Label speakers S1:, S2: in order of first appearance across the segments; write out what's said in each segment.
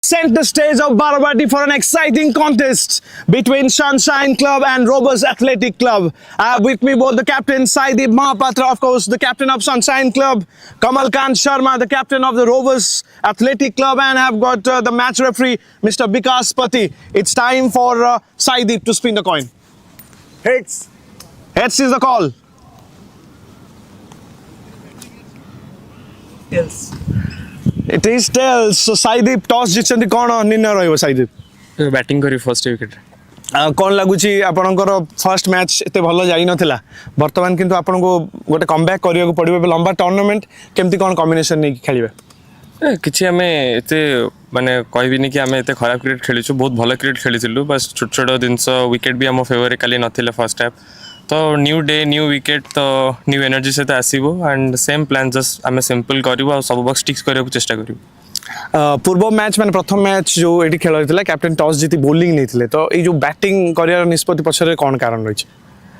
S1: set the stage of Barabati for an exciting contest between Sunshine Club and Rovers Athletic Club. I have with me both the captain Saidip Mahapatra, of course, the captain of Sunshine Club, Kamal Khan Sharma, the captain of the Rovers Athletic Club, and I have got the match referee, Mr. Vikas Pati. It's time for Saidip to spin the coin.
S2: Heads.
S1: Heads is the call.
S2: Tails.
S1: It is tails. So Saidip toss जितने कौन निर्णय रहिबो Saidip?
S3: Batting करी first wicket
S1: कौन लगुची आपणकर first match एते भल जाई नथिला वर्तमान किंतु आपन को गोटे कमबैक करिया को पड़िबे लंबा टूर्नामेंट केमती कोन कॉम्बिनेशन नै खेलिबे
S3: किछि आमे एते माने कहबिनी कि आमे एते खराब क्रिकेट खेलिछु बहुत भल क्रिकेट खेलिथिलु बस छोट छोट दिनस विकेट भी हम फेवर काली नथिले फर्स्ट हाफ तो न्यू डे न्यू विकेट तो न्यू एनर्जी से आसीबो एंड सेम प्लान जस्ट आमे सिंपल करिवो आ सब बॉक्स टिक्स करिया को चेष्टा करिवो
S1: पूर्व मैच मैंने प्रथम मैच जो एटी खेल होता कैप्टन टॉस जीति बोलिंग नहीं तो ये जो बैटिंग कर निष्पत्ति पछरे कौन कारण रही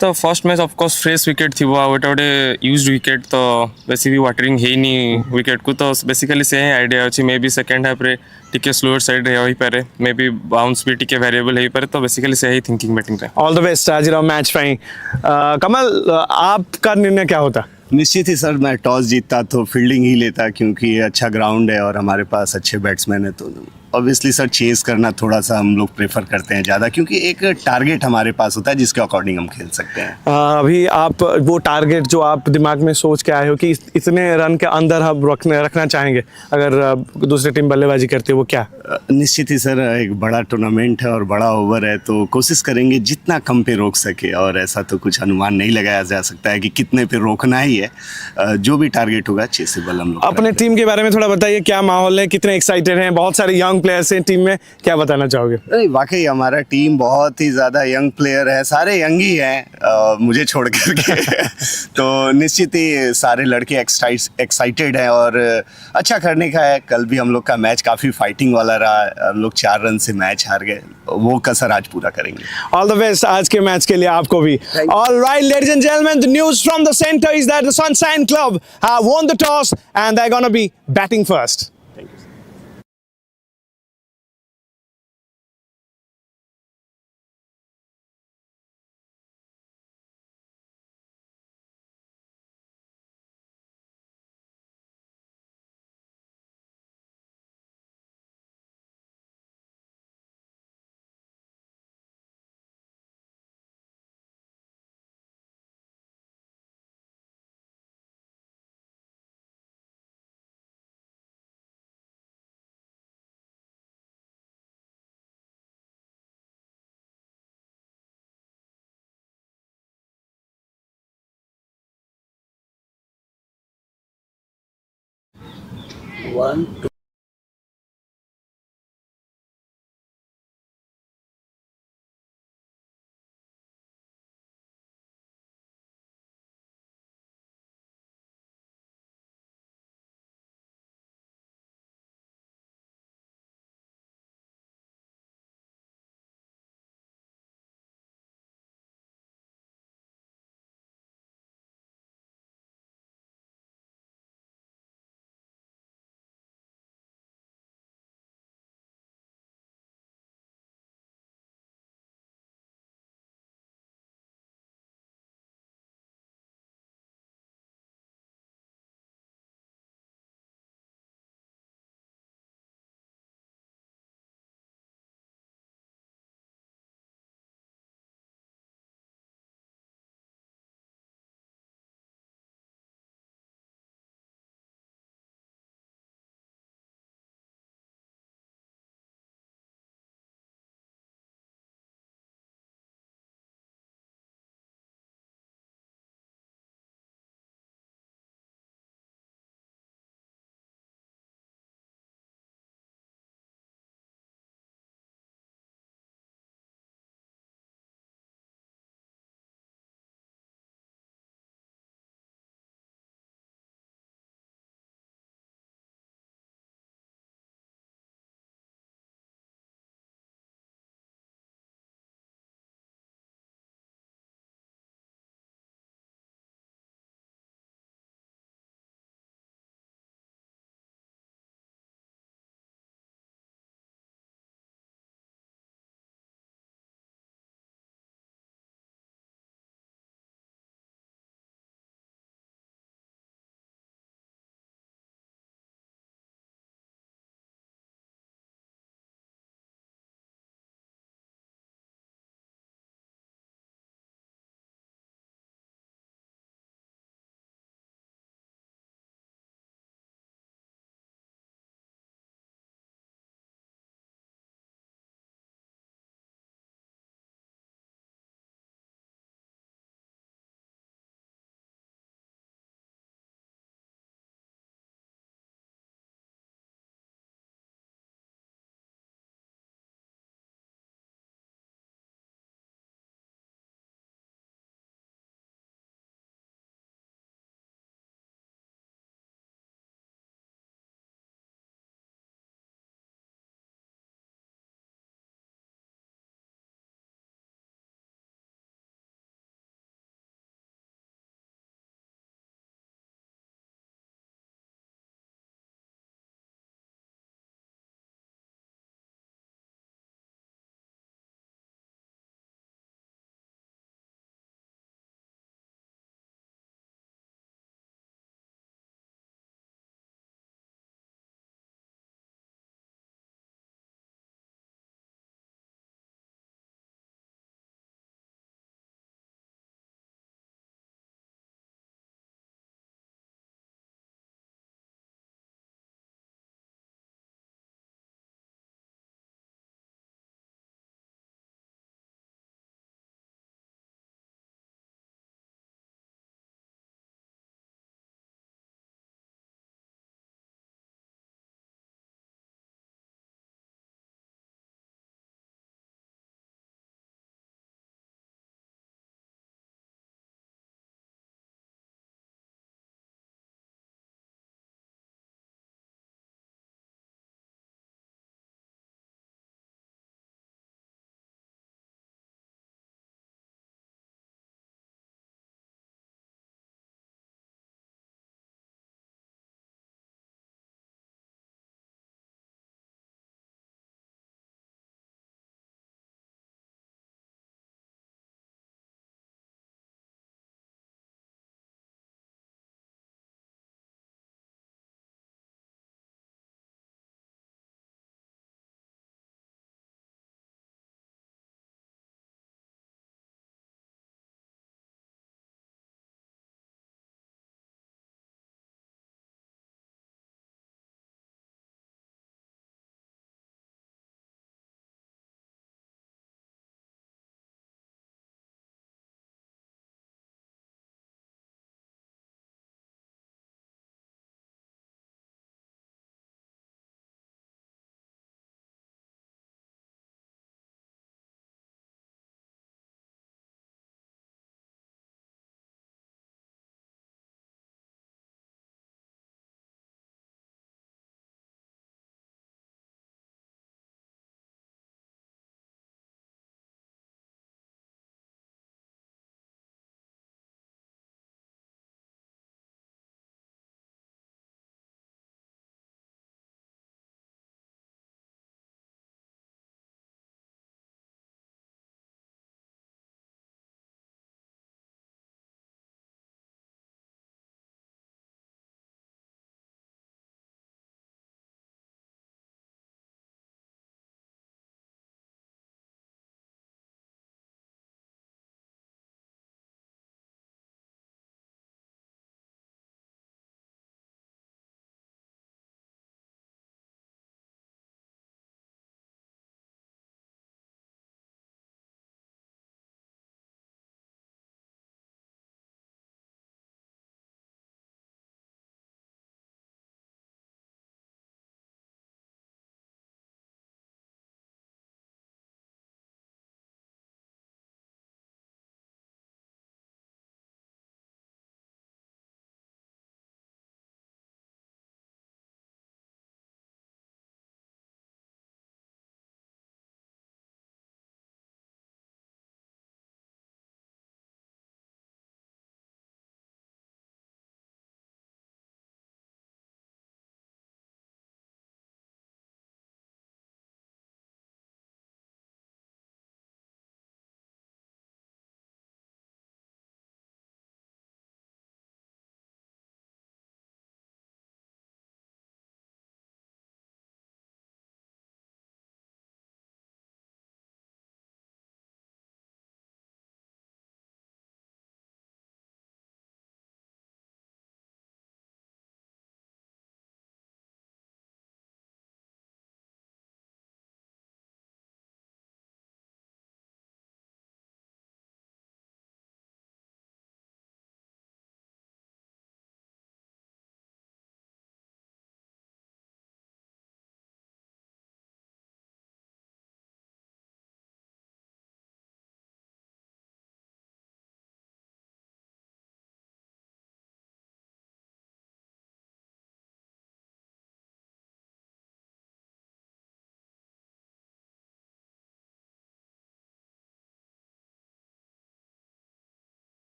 S3: तो first match of course fresh wicket थी गोटे यूज्ड विकेट तो बेसी भी वाटरिंग हेनी विकेट को तो बेसिकली से आइडिया अच्छी मे बी सेकेंड हाफ रे टिके स्लोअर साइड हो पारे मे बी बाउंस भी टिके वेरिएबल हो पारे तो बेसिकली से ही थिंकिंग बैटिंग पे
S1: ऑल द बेस्ट आज मैच पे कमल आपका निर्णय क्या होता
S2: निश्चित ही सर मैं टॉस जीतता तो फील्डिंग ही लेता क्योंकि अच्छा ग्राउंड है और हमारे पास अच्छे बैट्समैन है तो ऑब्वियसली सर चेस करना थोड़ा सा हम लोग प्रेफर करते हैं ज़्यादा क्योंकि एक टारगेट हमारे पास होता है जिसके अकॉर्डिंग हम खेल सकते हैं।
S1: अभी आप वो टारगेट जो आप दिमाग में सोच के आए हो कि इतने रन के अंदर हम रखना चाहेंगे अगर दूसरी टीम बल्लेबाजी करती है वो क्या?
S2: निश्चित ही सर एक बड़ा टूर्नामेंट है और बड़ा ओवर है तो कोशिश करेंगे जितना कम पे रोक सके और ऐसा तो कुछ अनुमान नहीं लगाया जा सकता है कि कितने पे रोकना ही है जो भी टारगेट होगा चेसेबल हम लोग।
S1: अपने टीम के बारे में थोड़ा बताइए क्या माहौल है कितने एक्साइटेड हैं बहुत सारे यंग प्लेयर्स हैं टीम में क्या बताना चाहोगे?
S2: वाकई हमारा टीम बहुत ही ज़्यादा यंग प्लेयर है सारे यंग ही हैं मुझे छोड़ करके तो निश्चित ही सारे लड़के एक्साइटेड हैं और अच्छा करने का है। कल भी हम लोग का मैच काफ़ी फाइटिंग वाला रहा हम लोग 4 रन से मैच हार गए वो कसर आज पूरा करेंगे।
S1: ऑल द बेस्ट आज के मैच के लिए आपको भी। All right ladies and gentleman the news from the centre is that the sunshine club have won the toss and they're going to be batting first.
S2: One,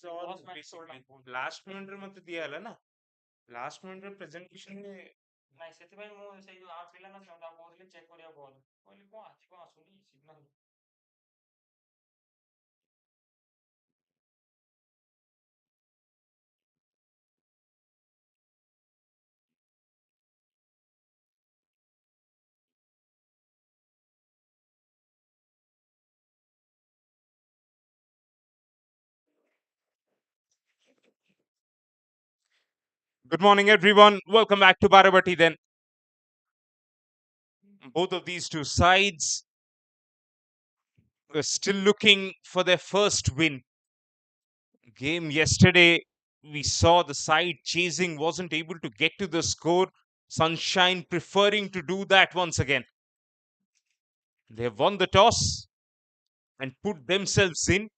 S4: last minute रे मते दिया हला ना लास्ट मिनिट रे presentation में
S5: ନାଇଁ ସେଥିପାଇଁ ମୁଁ ସେଇ ଯୋଉ ଆମ ପିଲା ନଥିଲା ତାକୁ କହୁଥିଲି ଚେକ୍ କରିବାକୁ ବଲ୍ କହିଲି କଣ ଆଜି କଣ ଆସୁନି signal
S4: Good morning, everyone. Welcome back to Barabati. Then, both of these two sides were still looking for their first win. Game yesterday, we saw the side chasing wasn't able to get to the score. Sunshine preferring to do that once again. They have won the toss and put themselves in.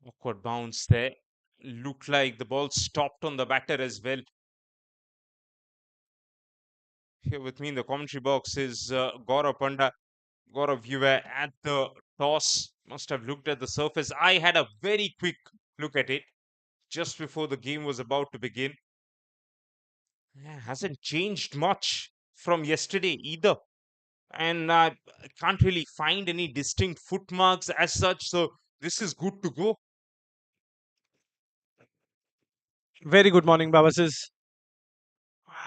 S4: Awkward bounce there. Looked like the ball stopped on the batter as well. Here with me in the commentary box is Gaurav Panda. Gaurav, you were at the toss, must have looked at the surface. I had a very quick look at it just before the game was about to begin. Yeah, hasn't changed much from yesterday either. And I can't really find any distinct footmarks as such. So this is good to go.
S1: Very good morning, Babasis.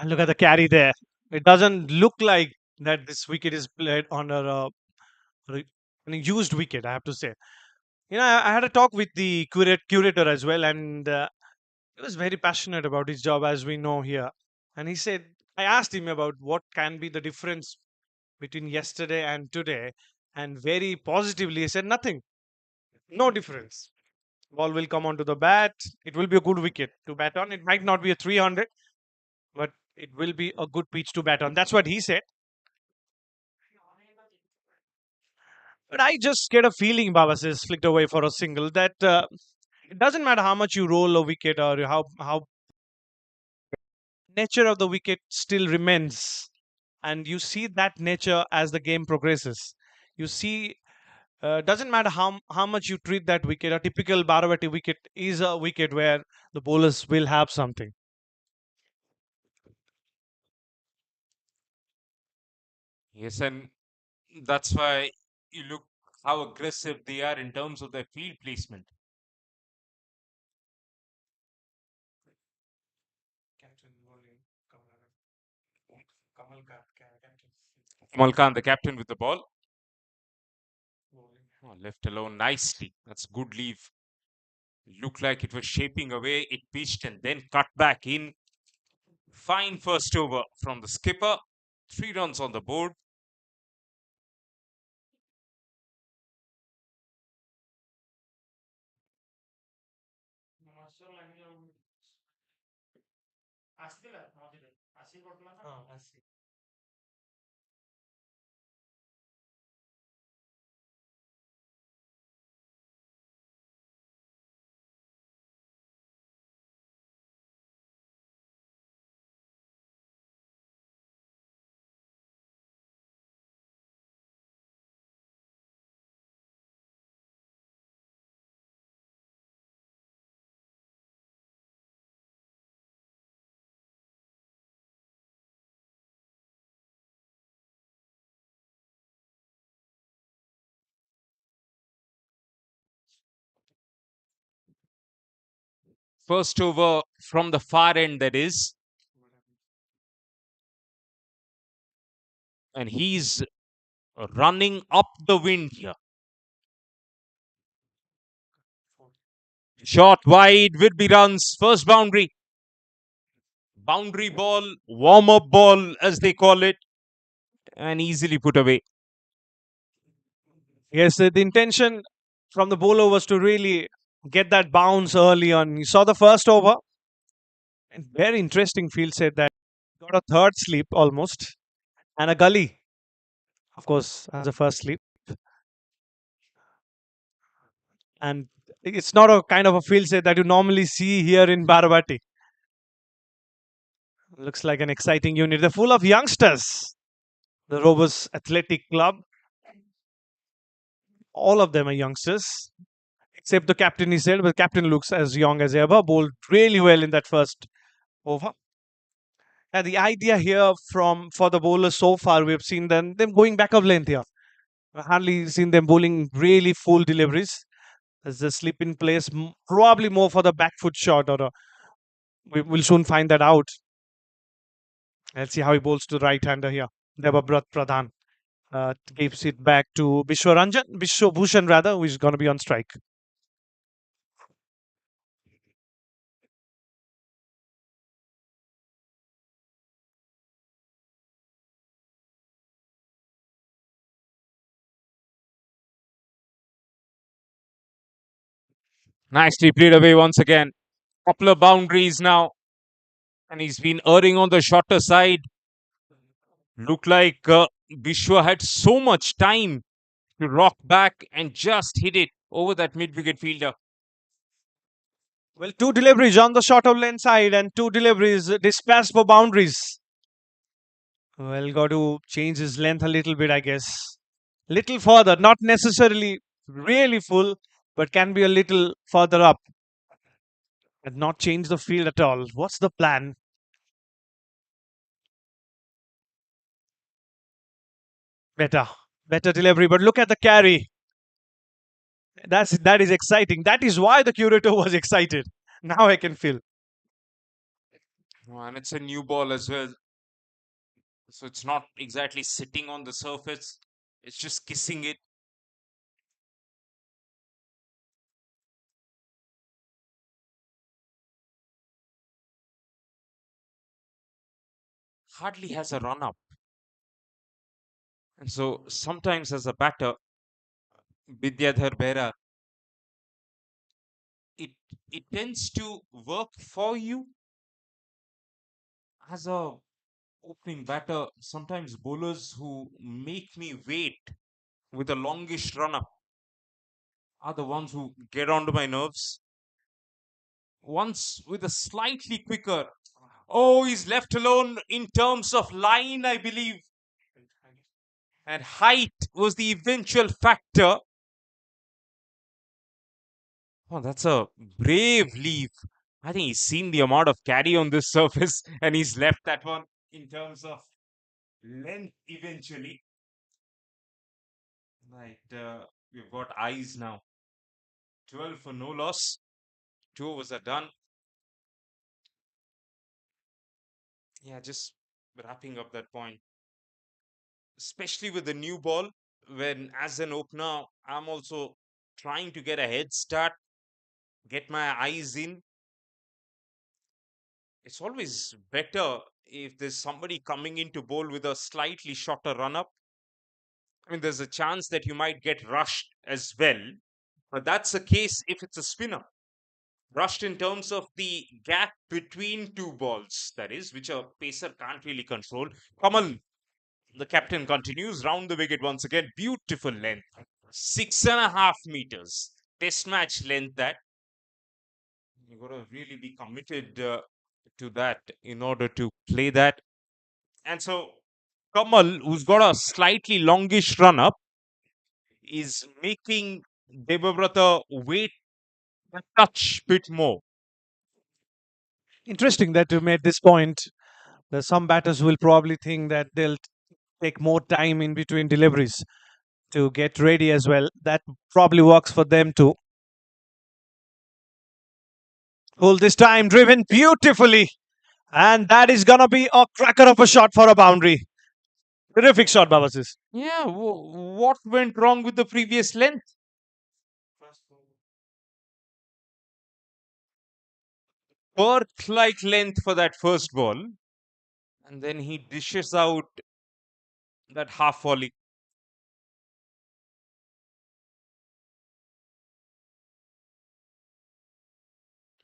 S1: Look at the carry there. It doesn't look like that this wicket is played on re- a used wicket, I have to say. You know, I had a talk with the curator as well, and he was very passionate about his job, as we know here. And he said, I asked him about what can be the difference between yesterday and today, and very positively, he said, nothing, no difference. Ball will come onto the bat. It will be a good wicket to bat on. It might not be a 300, but it will be a good pitch to bat on. That's what he said. But I just get a feeling, Baba says, flicked away for a single, that it doesn't matter how much you roll a wicket or how nature of the wicket still remains. And you see that nature as the game progresses. You see, doesn't matter how much you treat that wicket. A typical Barabati wicket is a wicket where the bowlers will have something.
S4: Yes, and that's why you look how aggressive they are in terms of their field placement.
S5: captain bowling Kamal captain
S4: Kamal Khan, the captain with the ball.
S5: bowling
S4: Left alone nicely. That's good leave. Looked like it was shaping away. It pitched and then cut back in. Fine first over from the skipper. 3 runs on the board.
S5: Master ଲାଗିଯାଉ ଆସିଥିଲା ମଝିରେ ଆସି ପଡୁଥିଲା ନା ହଁ ଆସି
S4: First over from the far end, that is. And he's running up the wind here. Shot wide, Whitby runs. First boundary. Boundary ball, warm up ball, as they call it. And easily put away.
S1: Yes, the intention from the bowler was to really get that bounce early on. You saw the first over, and very interesting field set that got a third sleep almost, and a gully, of course, as a first sleep. And it's not a kind of a field set that you normally see here in Barabati. Looks like an exciting unit. They're full of youngsters. The Rovers Athletic Club. All of them are youngsters, except the captain, he said, but the captain looks as young as ever. Bowled really well in that first over. And the idea here from for the bowlers so far, we've seen them going back of length here. I've hardly seen them bowling really full deliveries. There's a slip in place, probably more for the back foot shot, or we will soon find that out. Let's see how he bowls to the right hander here. Devabrat Pradhan gives it back to Vishwabhushan rather, who is going to be on strike.
S4: Nicely played away once again. Couple of boundaries now, and he's been erring on the shorter side. Looked like Bishwa had so much time to rock back and just hit it over that mid-wicket fielder.
S1: Well, two deliveries on the short of length side and two deliveries dispatched for boundaries. Well, got to change his length a little bit, I guess. Little further, not necessarily really full, but can be a little further up. And not change the field at all. What's the plan? Better delivery, but look at the carry. That is exciting. That is why the curator was excited. Now I can feel.
S4: Oh, and it's a new ball as well. So it's not exactly sitting on the surface. It's just kissing it. Hardly has a run up. And so sometimes as a batter, Vidyadhar Behra, it it tends to work for you as a opening batter. Sometimes bowlers who make me wait with a longish run up are the ones who get onto my nerves. Once with a slightly quicker. Oh, he's left alone in terms of line, I believe. And height was the eventual factor. Oh, that's a brave leave. I think he's seen the amount of carry on this surface and he's left that one in terms of length eventually. Right, we've got eyes now. 12 for no loss. 2 overs are done. Yeah, just wrapping up that point. Especially with the new ball, when as an opener, I'm also trying to get a head start, get my eyes in. It's always better if there's somebody coming in to bowl with a slightly shorter run up. I mean, there's a chance that you might get rushed as well, but that's the case if it's a spinner. Rushed in terms of the gap between two balls, that is, which a pacer can't really control. Kamal, the captain, continues round the wicket once again. Beautiful length, 6.5 meters. Test match length that. You've got to really be committed to that in order to play that. And so Kamal, who's got a slightly longish run up, is making Debabrata wait a touch bit more.
S1: Interesting that you made this point. There's some batters who will probably think that they'll take more time in between deliveries to get ready as well. That probably works for them too. Pull this time, driven beautifully. And that is going to be a cracker of a shot for a boundary. Terrific shot, Babasis.
S4: Yeah, what went wrong with the previous length? Earth like length for that first ball. And then he dishes out that half volley.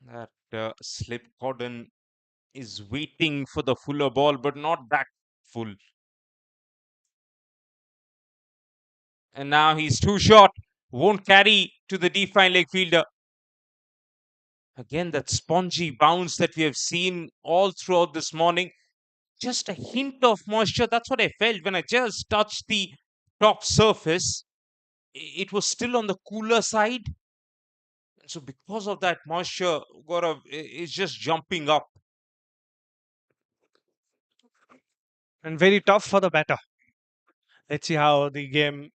S4: That slip cordon is waiting for the fuller ball, but not that full. And now he's too short, won't carry to the deep fine leg fielder. Again, that spongy bounce that we have seen all throughout this morning. Just a hint of moisture. That's what I felt when I just touched the top surface. it was still on the cooler side. So because of that moisture, Gaurav is just jumping up.
S6: And very tough for the batter. Let's see how the game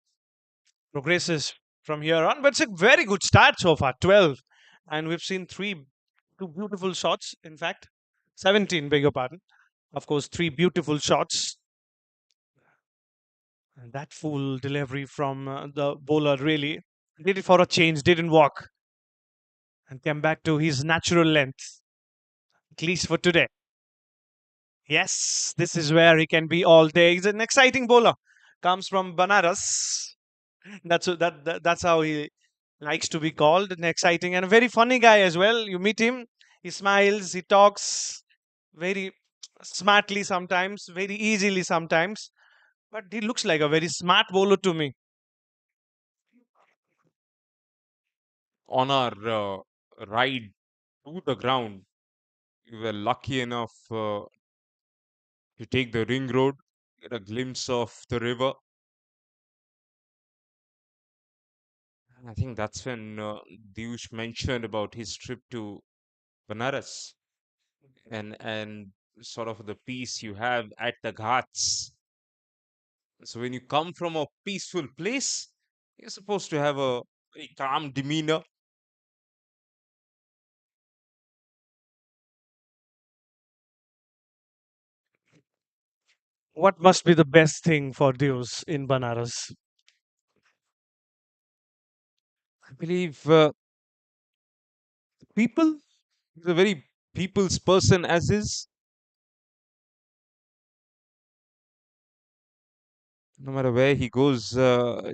S6: progresses from here on. But it's a very good start so far, 12. And we've seen two beautiful shots, in fact, 17, beg your pardon. Of course, three beautiful shots. And that full delivery from the bowler really did it for a change, didn't walk, and came back to his natural length, at least for today. Yes, this is where he can be all day. He's an exciting bowler. Comes from Banaras. That's how he likes to be called. An exciting and a very funny guy as well. You meet him, he smiles, he talks very smartly sometimes, very easily sometimes. But he looks like a very smart bowler to me.
S4: On our ride to the ground, we were lucky enough to take the ring road, get a glimpse of the river. And I think that's when Diyush mentioned about his trip to Banaras and sort of the peace you have at the Ghats. So when you come from a peaceful place, you're supposed to have a very calm demeanor.
S6: What must be the best thing for Deus in Banaras?
S4: I believe people, he's a very people's person as is. No matter where he goes,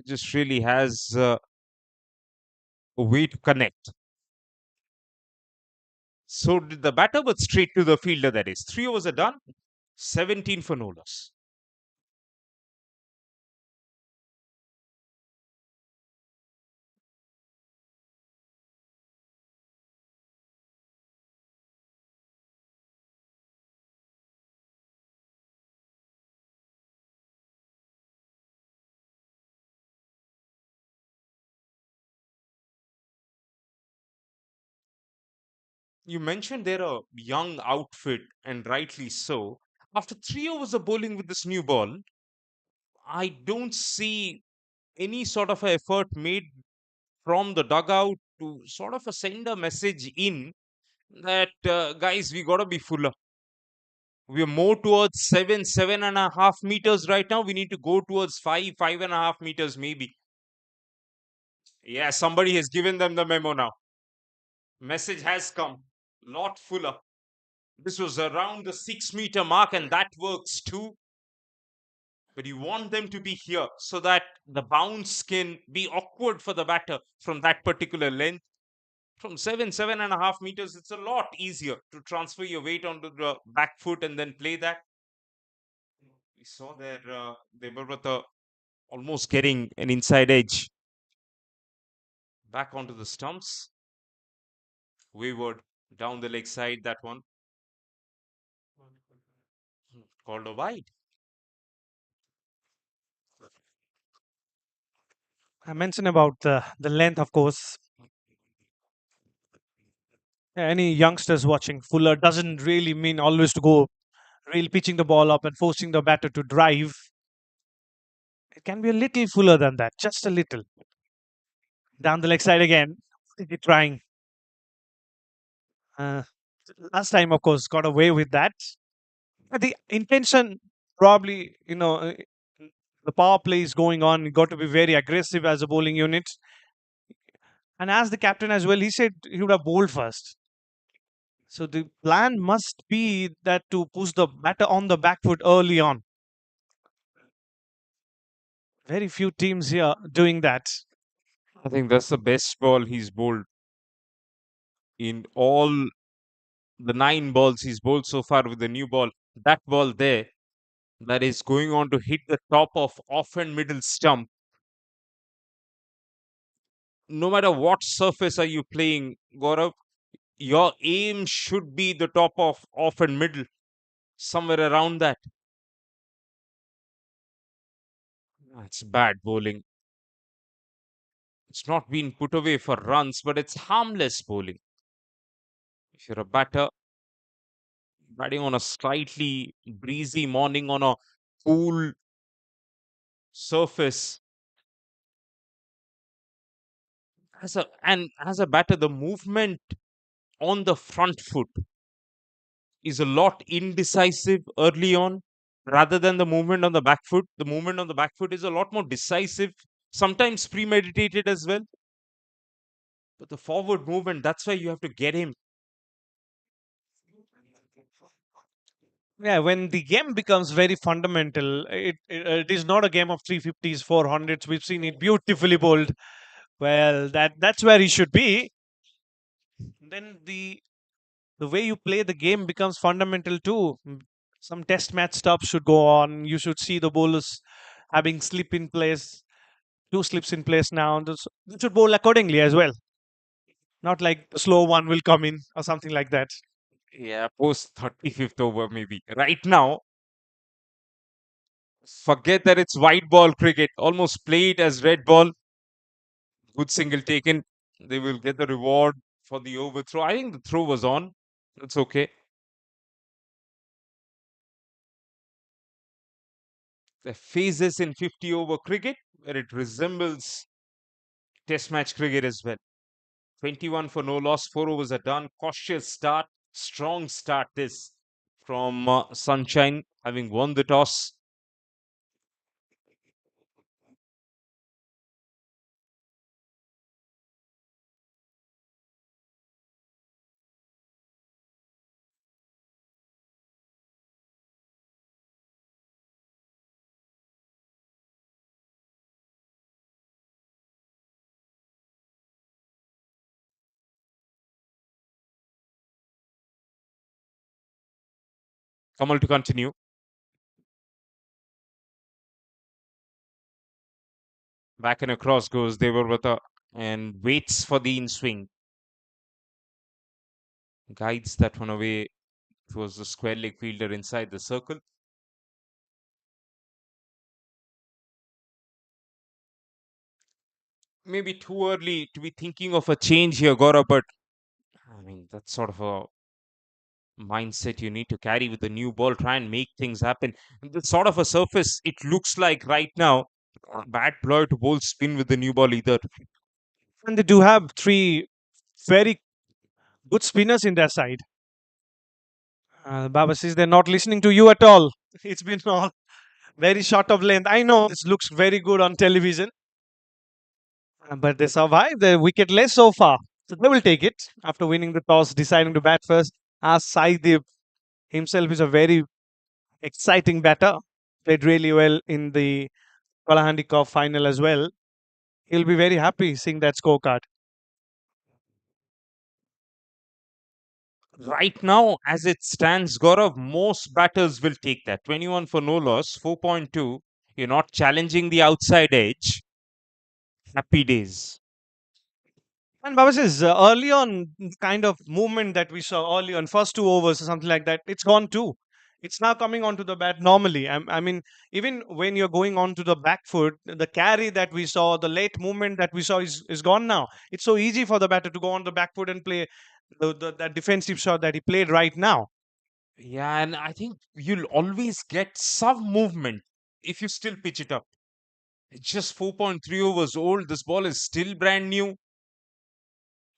S4: just really has a way to connect. So did the batter, but straight to the fielder. That is, 3 overs are done. 17 for no loss. You mentioned they're a young outfit, and rightly so. After 3 overs of bowling with this new ball, I don't see any sort of a effort made from the dugout to sort of a send a message in that guys, we gotta be fuller. We are more towards 7.5 meters right now. We need to go towards 5.5 meters maybe. Yeah, somebody has given them the memo now. Message has come. Lot fuller. This was around the 6 meter mark, and that works too. But you want them to be here so that the bounce can be awkward for the batter from that particular length. From 7.5 meters, it's a lot easier to transfer your weight onto the back foot and then play that. We saw there they were with almost getting an inside edge back onto the stumps. Wayward down the leg side, that one called a wide.
S6: I mentioned about the length, of course. Any youngsters watching, Fuller doesn't really mean always to go really pitching the ball up and forcing the batter to drive. It can be a little fuller than that, just a little. Down the leg side again. Is he trying? Uh, Last time, of course, got away with that. But the intention, probably, the power play is going on. You got to be very aggressive as a bowling unit. And as the captain as well, he said he would have bowled first. So the plan must be that to push the batter on the back foot early on. Very few teams here doing that.
S4: I think that's the best ball he's bowled in all the 9 balls he's bowled so far with the new ball. That ball there, that is going on to hit the top of off and middle stump. No matter what surface are you playing, Gaurav, your aim should be the top of off and middle, somewhere around that. That's bad bowling. It's not been put away for runs, but it's harmless bowling. If you're a batter batting on a slightly breezy morning on a cool surface, as a batter, the movement on the front foot is a lot indecisive early on rather than the movement on the back foot. The movement on the back foot is a lot more decisive, sometimes premeditated as well. But the forward movement, that's why you have to get him.
S6: Yeah, when the game becomes very fundamental, it is not a game of 350s, 400s. We've seen it beautifully bowled. Well, that's where he should be. Then the way you play the game becomes fundamental too. Some test match stuff should go on. You should see the bowlers having slip in place, two slips in place now. They should bowl accordingly as well. Not like the slow one will come in or something like that.
S4: Yeah, post 35th over, maybe. Right now, forget that it's white ball cricket. Almost play it as red ball. Good single taken. They will get the reward for the overthrow. I think the throw was on. That's okay. The phases in 50 over cricket where it resembles test match cricket as well. 21 for no loss, 4 overs are done. Cautious start, strong start this from Sunshine, having won the toss. Kamal to continue. Back and across goes Devarvata and waits for the in swing. Guides that one away towards the square leg fielder inside the circle. Maybe too early to be thinking of a change here, Gaurav, but I mean, that's sort of a mindset you need to carry with the new ball. Try and make things happen. The sort of a surface it looks like right now. Bad ploy to bowl spin with the new ball either.
S6: And they do have three very good spinners in their side. Baba says they're not listening to you at all. It's been all very short of length. I know this looks very good on television, but they survived. They're wicketless so far. So they will take it after winning the toss, deciding to bat first. As Saidib himself is a very exciting batter, played really well in the Kalahandi Cup final as well. He'll be very happy seeing that scorecard.
S4: Right now, as it stands, Gaurav, most batters will take that. 21 for no loss, 4.2. You're not challenging the outside edge. Happy days.
S6: And Baba says early on, the kind of movement that we saw early on, first two overs or something like that, it's gone too. It's now coming onto the bat normally. I mean, even when you're going onto the back foot, the carry that we saw, the late movement that we saw is gone now. It's so easy for the batter to go on the back foot and play that defensive shot that he played right now.
S4: Yeah, and I think you'll always get some movement if you still pitch it up. It's just 4.3 overs old. This ball is still brand new.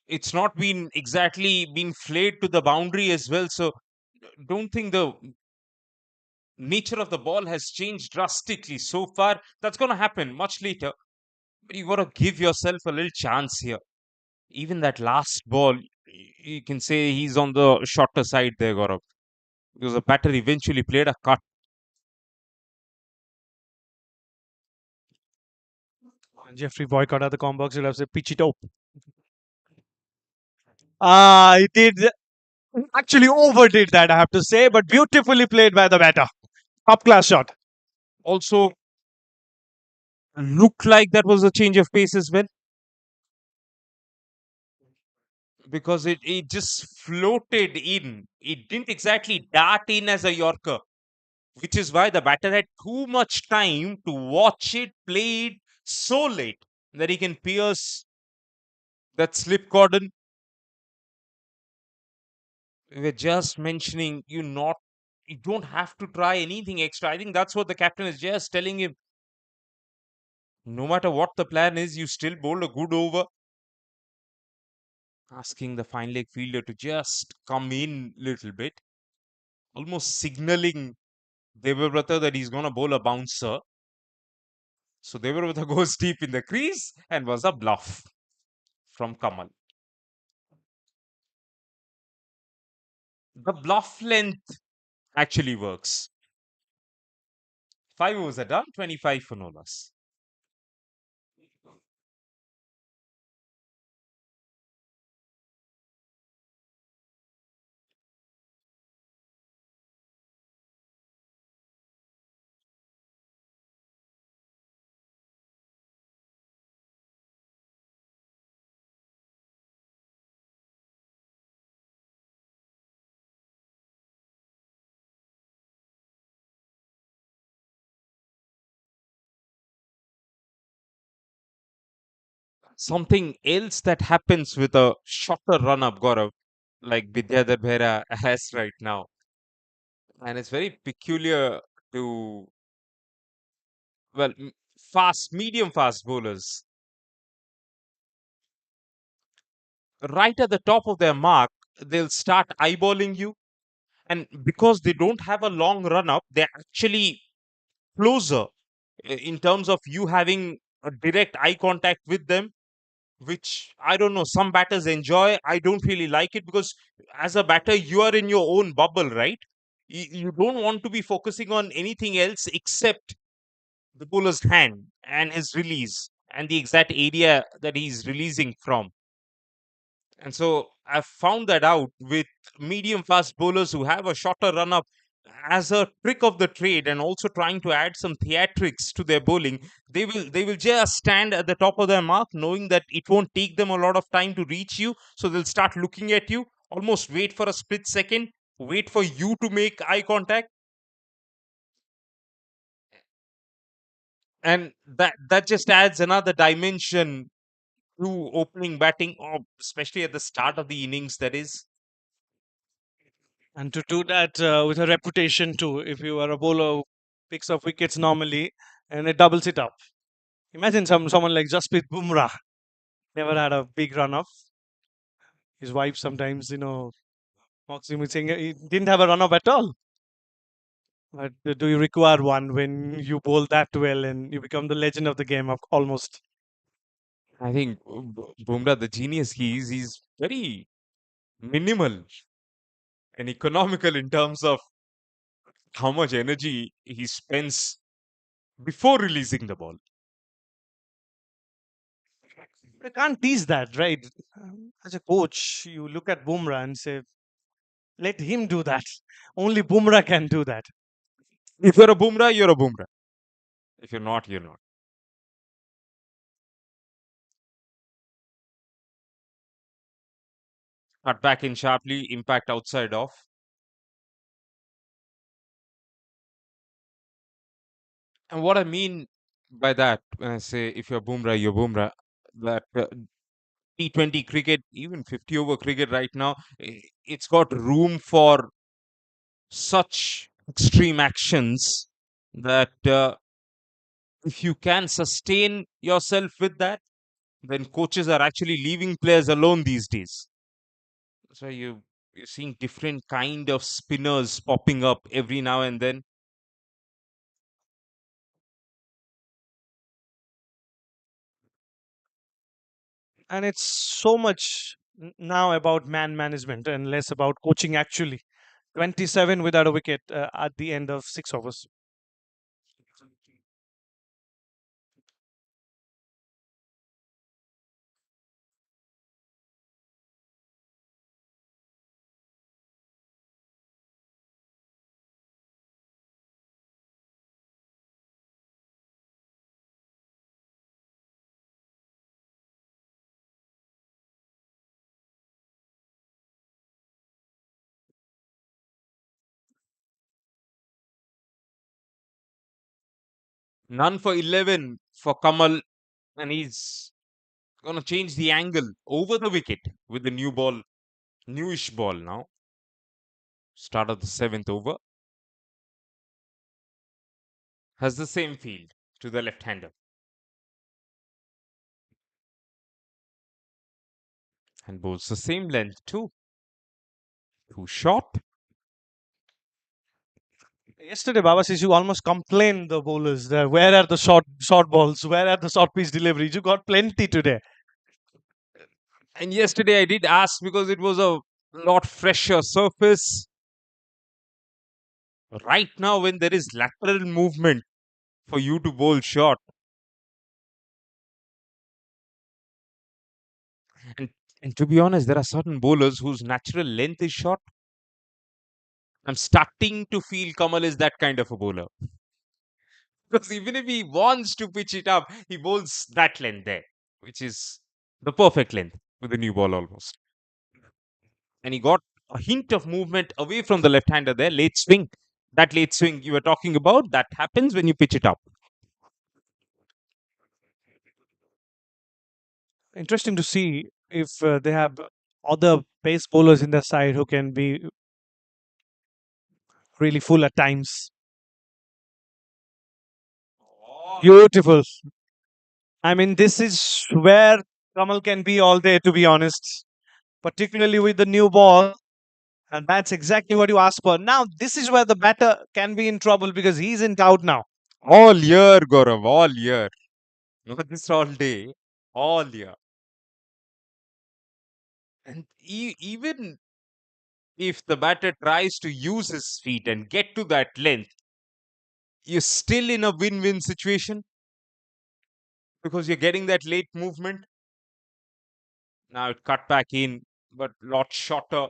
S4: It's not been exactly been flayed to the boundary as well. So don't think the nature of the ball has changed drastically so far. That's going to happen much later. But you got to give yourself a little chance here. Even that last ball, you can say he's on the shorter side there, Gaurav. Because the batter eventually played a cut.
S6: Jeffrey Boycott at the combox, you'll have to pitch it up. Ah, he did actually overdid that, I have to say, but beautifully played by the batter. Top class shot.
S4: Also, looked like that was a change of pace as well. Because it just floated in. It didn't exactly dart in as a Yorker, which is why the batter had too much time to watch it played so late. that he can pierce that slip cordon. We were just mentioning you don't have to try anything extra. I think that's what the captain is just telling him. No matter what the plan is, you still bowl a good over. Asking the fine leg fielder to just come in little bit, almost signaling Devabrata that he's gonna bowl a bouncer. So Devabrata goes deep in the crease and was a bluff from Kamal. The bluff length actually works. 5 overs are done, 25 for no loss. Something else that happens with a shorter run up, Gaurav, like Vidyadhar Bhera has right now, and it's very peculiar to, well, medium fast bowlers. Right at the top of their mark, they'll start eyeballing you, and because they don't have a long run up, they're actually closer in terms of you having a direct eye contact with them, which I don't know, some batters enjoy. I don't really like it because as a batter, you are in your own bubble, right? You don't want to be focusing on anything else except the bowler's hand and his release and the exact area that he's releasing from. And so I've found that out with medium fast bowlers who have a shorter run up as a trick of the trade, and also trying to add some theatrics to their bowling. They will just stand at the top of their mark, knowing that it won't take them a lot of time to reach you. So they'll start looking at you, almost wait for a split second, wait for you to make eye contact, and that just adds another dimension to opening batting, or especially at the start of the innings. That is.
S6: And to do that with a reputation too, if you are a bowler who picks up wickets normally and it doubles it up. Imagine someone like Jasprit Bumrah, never had a big run up. His wife sometimes, mocks him with saying he didn't have a run up at all. But do you require one when you bowl that well and you become the legend of the game almost?
S4: I think Bumrah, the genius he is, he's very minimal and economical in terms of how much energy he spends before releasing the ball.
S6: You can't tease that, right? As a coach, you look at Bumrah and say, let him do that. Only Bumrah can do that.
S4: If you're a Bumrah, you're a Bumrah. If you're not, you're not. Cut back in sharply, impact outside off. And what I mean by that, when I say if you're Bumrah, you're Bumrah, that T20 cricket, even 50 over cricket right now, it's got room for such extreme actions that if you can sustain yourself with that, then coaches are actually leaving players alone these days. So you're seeing different kind of spinners popping up every now and then.
S6: And it's so much now about man management and less about coaching actually. 27 without a wicket at the end of 6 overs.
S4: None for 11 for Kamal, And he's going to change the angle over the wicket with the new ball, newish ball now. Start of the 7th over. Has the same field to the left-hander. And bowls the same length too. Too short.
S6: Yesterday, Baba says you almost complained the bowlers there. Where are the short balls? Where are the short pitch deliveries? You got plenty today.
S4: And yesterday I did ask because it was a lot fresher surface. Right now, when there is lateral movement for you to bowl short, and, and to be honest, there are certain bowlers whose natural length is short. I'm starting to feel Kamal is that kind of a bowler. Because even if he wants to pitch it up, he bowls that length there, which is the perfect length with the new ball almost. And he got a hint of movement away from the left-hander there, late swing. That late swing you were talking about, that happens when you pitch it up.
S6: Interesting to see if they have other pace bowlers in their side who can be really full at times. Beautiful. I mean, this is where Kamal can be all day, to be honest, particularly with the new ball. And that's exactly what you asked for. Now, this is where the batter can be in trouble because he's in doubt now.
S4: All year, Gaurav, all year. Not this all day, all year. And even if the batter tries to use his feet and get to that length, you're still in a win-win situation because you're getting that late movement. Now it cut back in, but lot shorter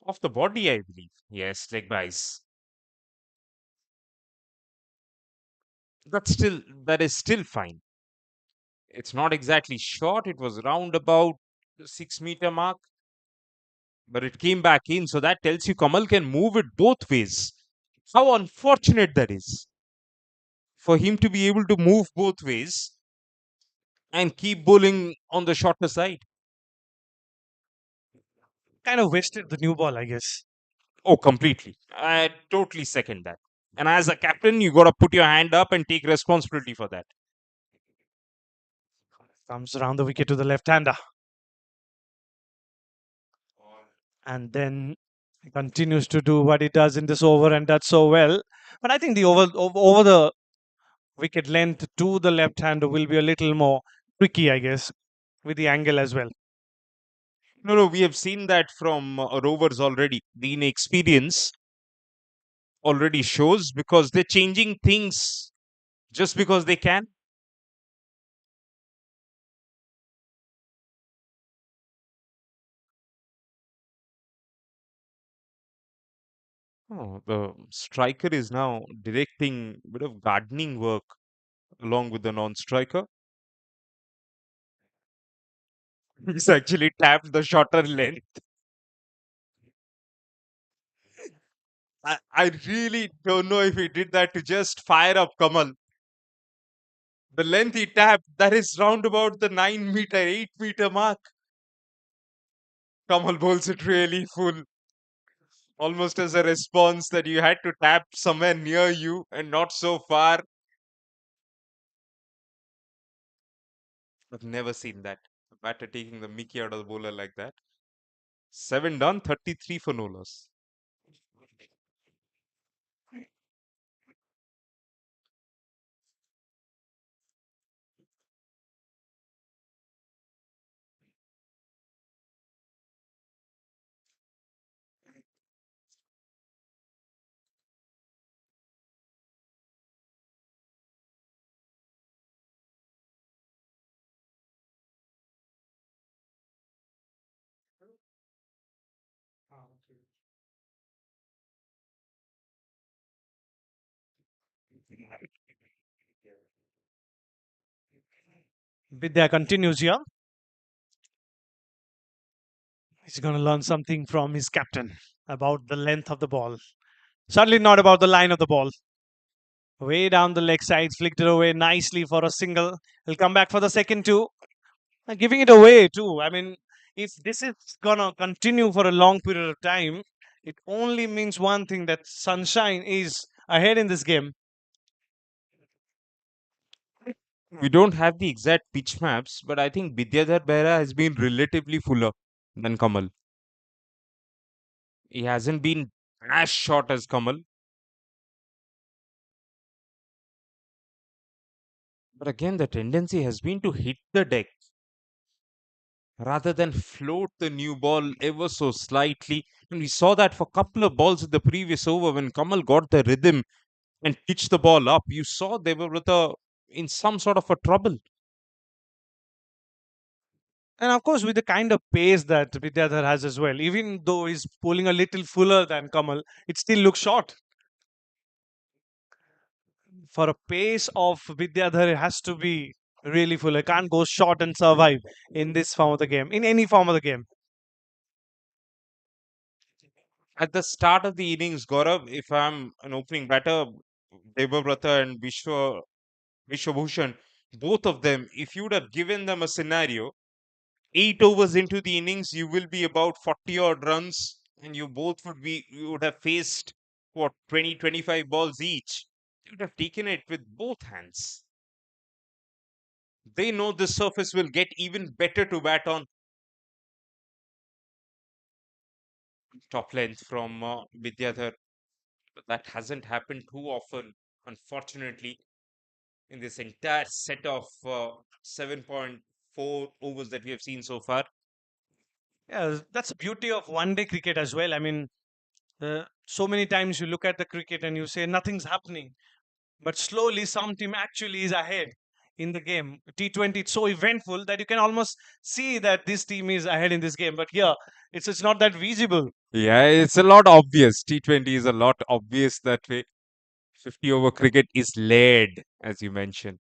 S4: off the body, I believe. Yes, leg byes. That is still fine. It's not exactly short. It was round about the 6 meter mark, but it came back in. So that tells you Kamal can move it both ways. How unfortunate that is for him to be able to move both ways and keep bowling on the shorter side.
S6: Kind of wasted the new ball, I guess.
S4: Oh, completely. I totally second that. And as a captain, you got to put your hand up and take responsibility for that.
S6: Comes around the wicket to the left-hander. And then he continues to do what he does in this over and does so well. But I think the over the wicket length to the left-hander will be a little more tricky, I guess, with the angle as well.
S4: No, we have seen that from Rovers already. The inexperience already shows because they're changing things just because they can. Oh, the striker is now directing a bit of gardening work along with the non-striker. He's actually tapped the shorter length. I really don't know if he did that to just fire up Kamal. The length he tapped, that is round about the 9 meter, 8 meter mark. Kamal bowls it really full, almost as a response that you had to tap somewhere near you and not so far. I've never seen that. A batter taking the mickey out of the bowler like that. 7 done, 33 for no loss.
S6: Vidya continues here. He's going to learn something from his captain about the length of the ball. Certainly not about the line of the ball. Way down the leg side, flicked it away nicely for a single. He'll come back for the second two. Giving it away too. I mean, if this is gonna continue for a long period of time, it only means one thing, that Sunshine is ahead in this game.
S4: We don't have the exact pitch maps, but I think Vidyadhar Behra has been relatively fuller than Kamal. He hasn't been as short as Kamal. But again, the tendency has been to hit the deck rather than float the new ball ever so slightly. And we saw that for a couple of balls in the previous over when Kamal got the rhythm and pitched the ball up. You saw they were in some sort of a trouble.
S6: And of course, with the kind of pace that Vidyadhar has as well, even though he's pulling a little fuller than Kamal, it still looks short. For a pace of Vidyadhar, it has to be really full. It can't go short and survive in this form of the game, in any form of the game.
S4: At the start of the innings, Gaurav, if I'm an opening batter, Debabrata and Vishwabhushan, both of them, if you would have given them a scenario, 8 overs into the innings, you will be about 40 odd runs, and you would have faced what, 20, 25 balls each. You would have taken it with both hands. They know this surface will get even better to bat on. Top length from Vidyadhar. But that hasn't happened too often, unfortunately, in this entire set of 7.4 overs that we have seen so far.
S6: Yeah, that's the beauty of one day cricket as well. I mean, so many times you look at the cricket and you say nothing's happening, but slowly some team actually is ahead in the game. T20, it's so eventful that you can almost see that this team is ahead in this game. But here, it's not that visible.
S4: Yeah, it's a lot obvious. T20 is a lot obvious that way. 50 over cricket is led, as you mentioned.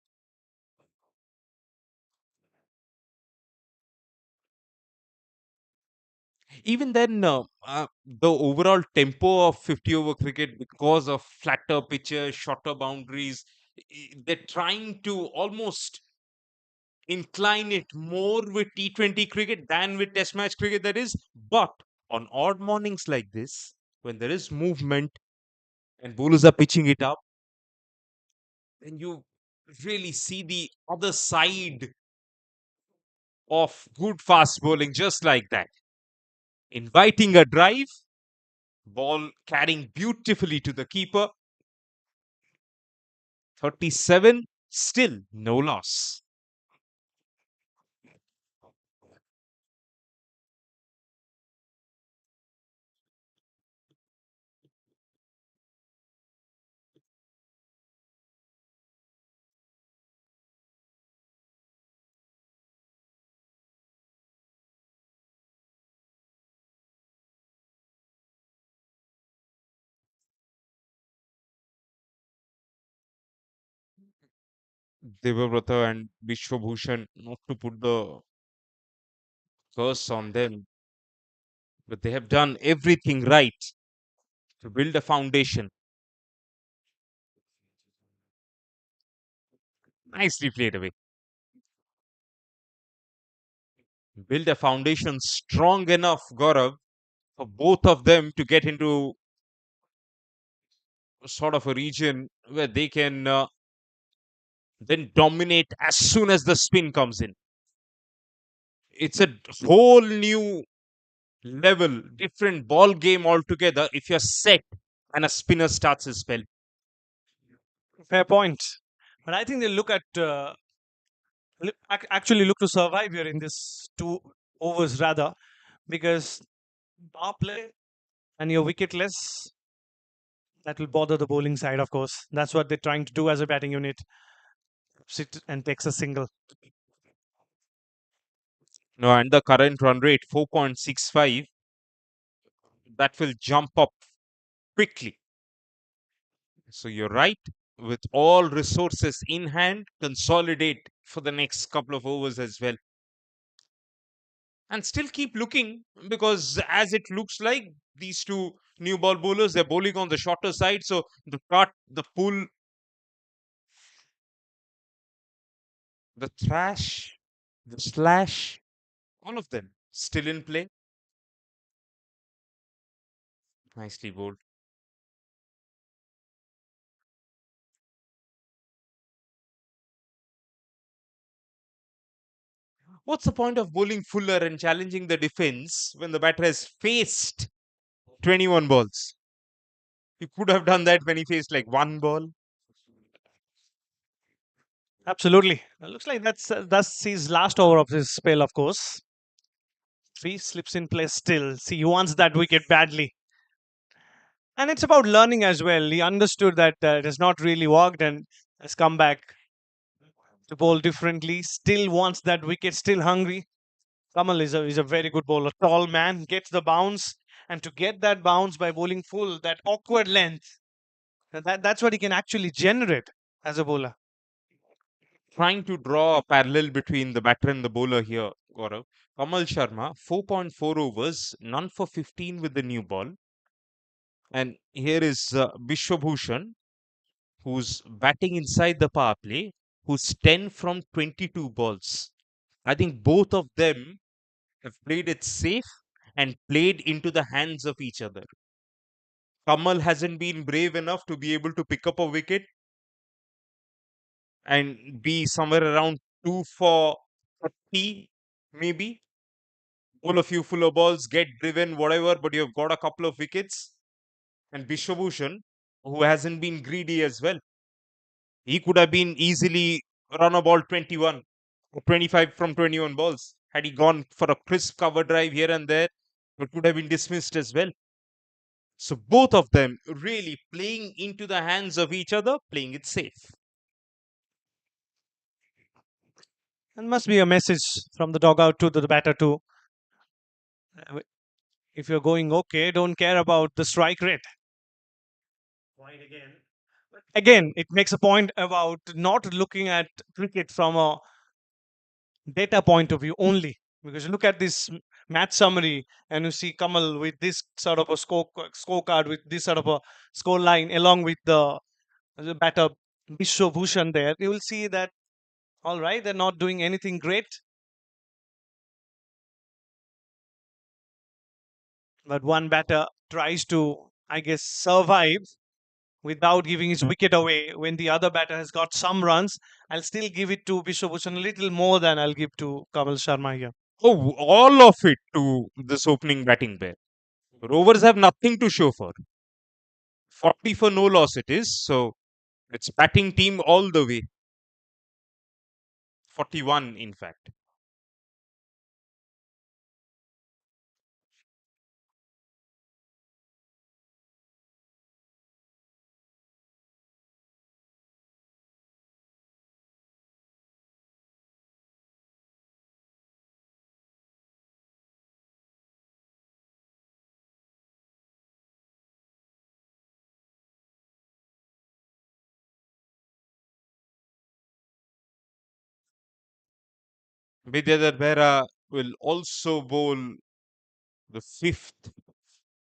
S4: Even then, the overall tempo of 50 over cricket, because of flatter pitches, shorter boundaries, they're trying to almost incline it more with T20 cricket than with Test match cricket, that is. But on odd mornings like this, when there is movement and bowlers are pitching it up, then you really see the other side of good fast bowling, just like that. Inviting a drive, ball carrying beautifully to the keeper. 37, still no loss. Devabrata and Vishwabhushan, not to put the curse on them, but they have done everything right to build a foundation. Nicely played away. Build a foundation strong enough, Gaurav, for both of them to get into sort of a region where they can then dominate as soon as the spin comes in. It's a whole new level, different ball game altogether if you're set and a spinner starts his spell.
S6: Fair point. But I think they look at actually look to survive here in this 2 overs rather, because power play and your wicketless, that will bother the bowling side. Of course, that's what they're trying to do as a batting unit. Sit and takes a single.
S4: No, and the current run rate 4.65, that will jump up quickly. So you're right. With all resources in hand, consolidate for the next couple of overs as well. And still keep looking, because as it looks like these two new ball bowlers, they're bowling on the shorter side. So the cut, the pull The thrash, the slash, all of them still in play. Nicely bowled. What's the point of bowling fuller and challenging the defense when the batter has faced 21 balls? You could have done that when he faced like one ball.
S6: Absolutely. Looks like that's his last over of this spell, of course. Three slips in place still. See, he wants that wicket badly. And it's about learning as well. He understood that it has not really worked and has come back to bowl differently. Still wants that wicket, still hungry. Kamal is a very good bowler. Tall man, gets the bounce. And to get that bounce by bowling full, that awkward length, that's what he can actually generate as a bowler.
S4: Trying to draw a parallel between the batter and the bowler here, Gaurav. Kamal Sharma, 4.4 overs, none for 15 with the new ball. And here is Vishwabhushan, who's batting inside the power play, who's 10 from 22 balls. I think both of them have played it safe and played into the hands of each other. Kamal hasn't been brave enough to be able to pick up a wicket and be somewhere around 2 for 30, maybe. Bowl a few fuller balls, get driven, whatever, but you've got a couple of wickets. And Vishwabhushan, who hasn't been greedy as well, he could have been easily run a ball 21 or 25 from 21 balls. Had he gone for a crisp cover drive here and there, it would have been dismissed as well. So both of them really playing into the hands of each other, playing it safe.
S6: And must be a message from the dugout to the batter too. If you're going okay, don't care about the strike rate. Point again. Again, it makes a point about not looking at cricket from a data point of view only. Because you look at this match summary and you see Kamal with this sort of a scorecard, with this sort of a score line, along with the batter Vishwabhushan there, you will see that, all right, they're not doing anything great. But one batter tries to, I guess, survive without giving his wicket away. When the other batter has got some runs, I'll still give it to Vishwabhushan a little more than I'll give to Kamal Sharma here.
S4: Oh, all of it to this opening batting pair. Rovers have nothing to show for. 40 for no loss it is. So it's batting team all the way. 41, in fact. Vidyadhar Behra will also bowl the fifth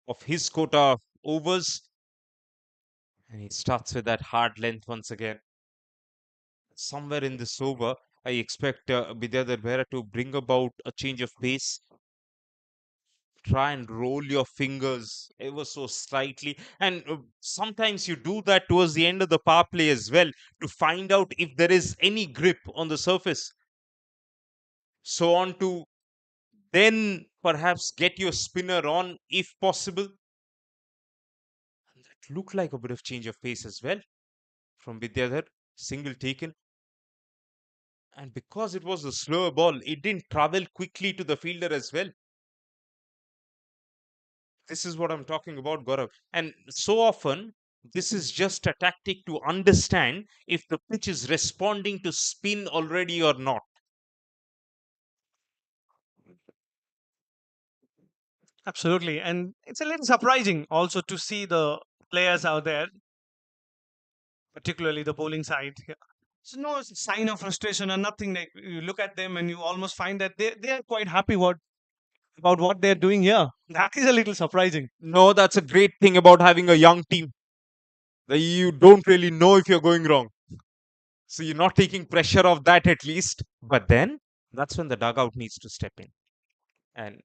S4: of his quota of overs. And he starts with that hard length once again. Somewhere in this over, I expect Vidyadhar Behra to bring about a change of pace. Try and roll your fingers ever so slightly. And sometimes you do that towards the end of the power play as well to find out if there is any grip on the surface. So on to then perhaps get your spinner on if possible. And that looked like a bit of change of pace as well from Vidyadhar. Single taken. And because it was a slower ball, it didn't travel quickly to the fielder as well. This is what I'm talking about, Gaurav. And so often, this is just a tactic to understand if the pitch is responding to spin already or not.
S6: Absolutely. And it's a little surprising also to see the players out there, particularly the bowling side. It's no sign of frustration or nothing. Like, you look at them and you almost find that they are quite happy about what they're doing here. That is a little surprising.
S4: No, that's a great thing about having a young team. That you don't really know if you're going wrong. So you're not taking pressure off that at least. But then that's when the dugout needs to step in and,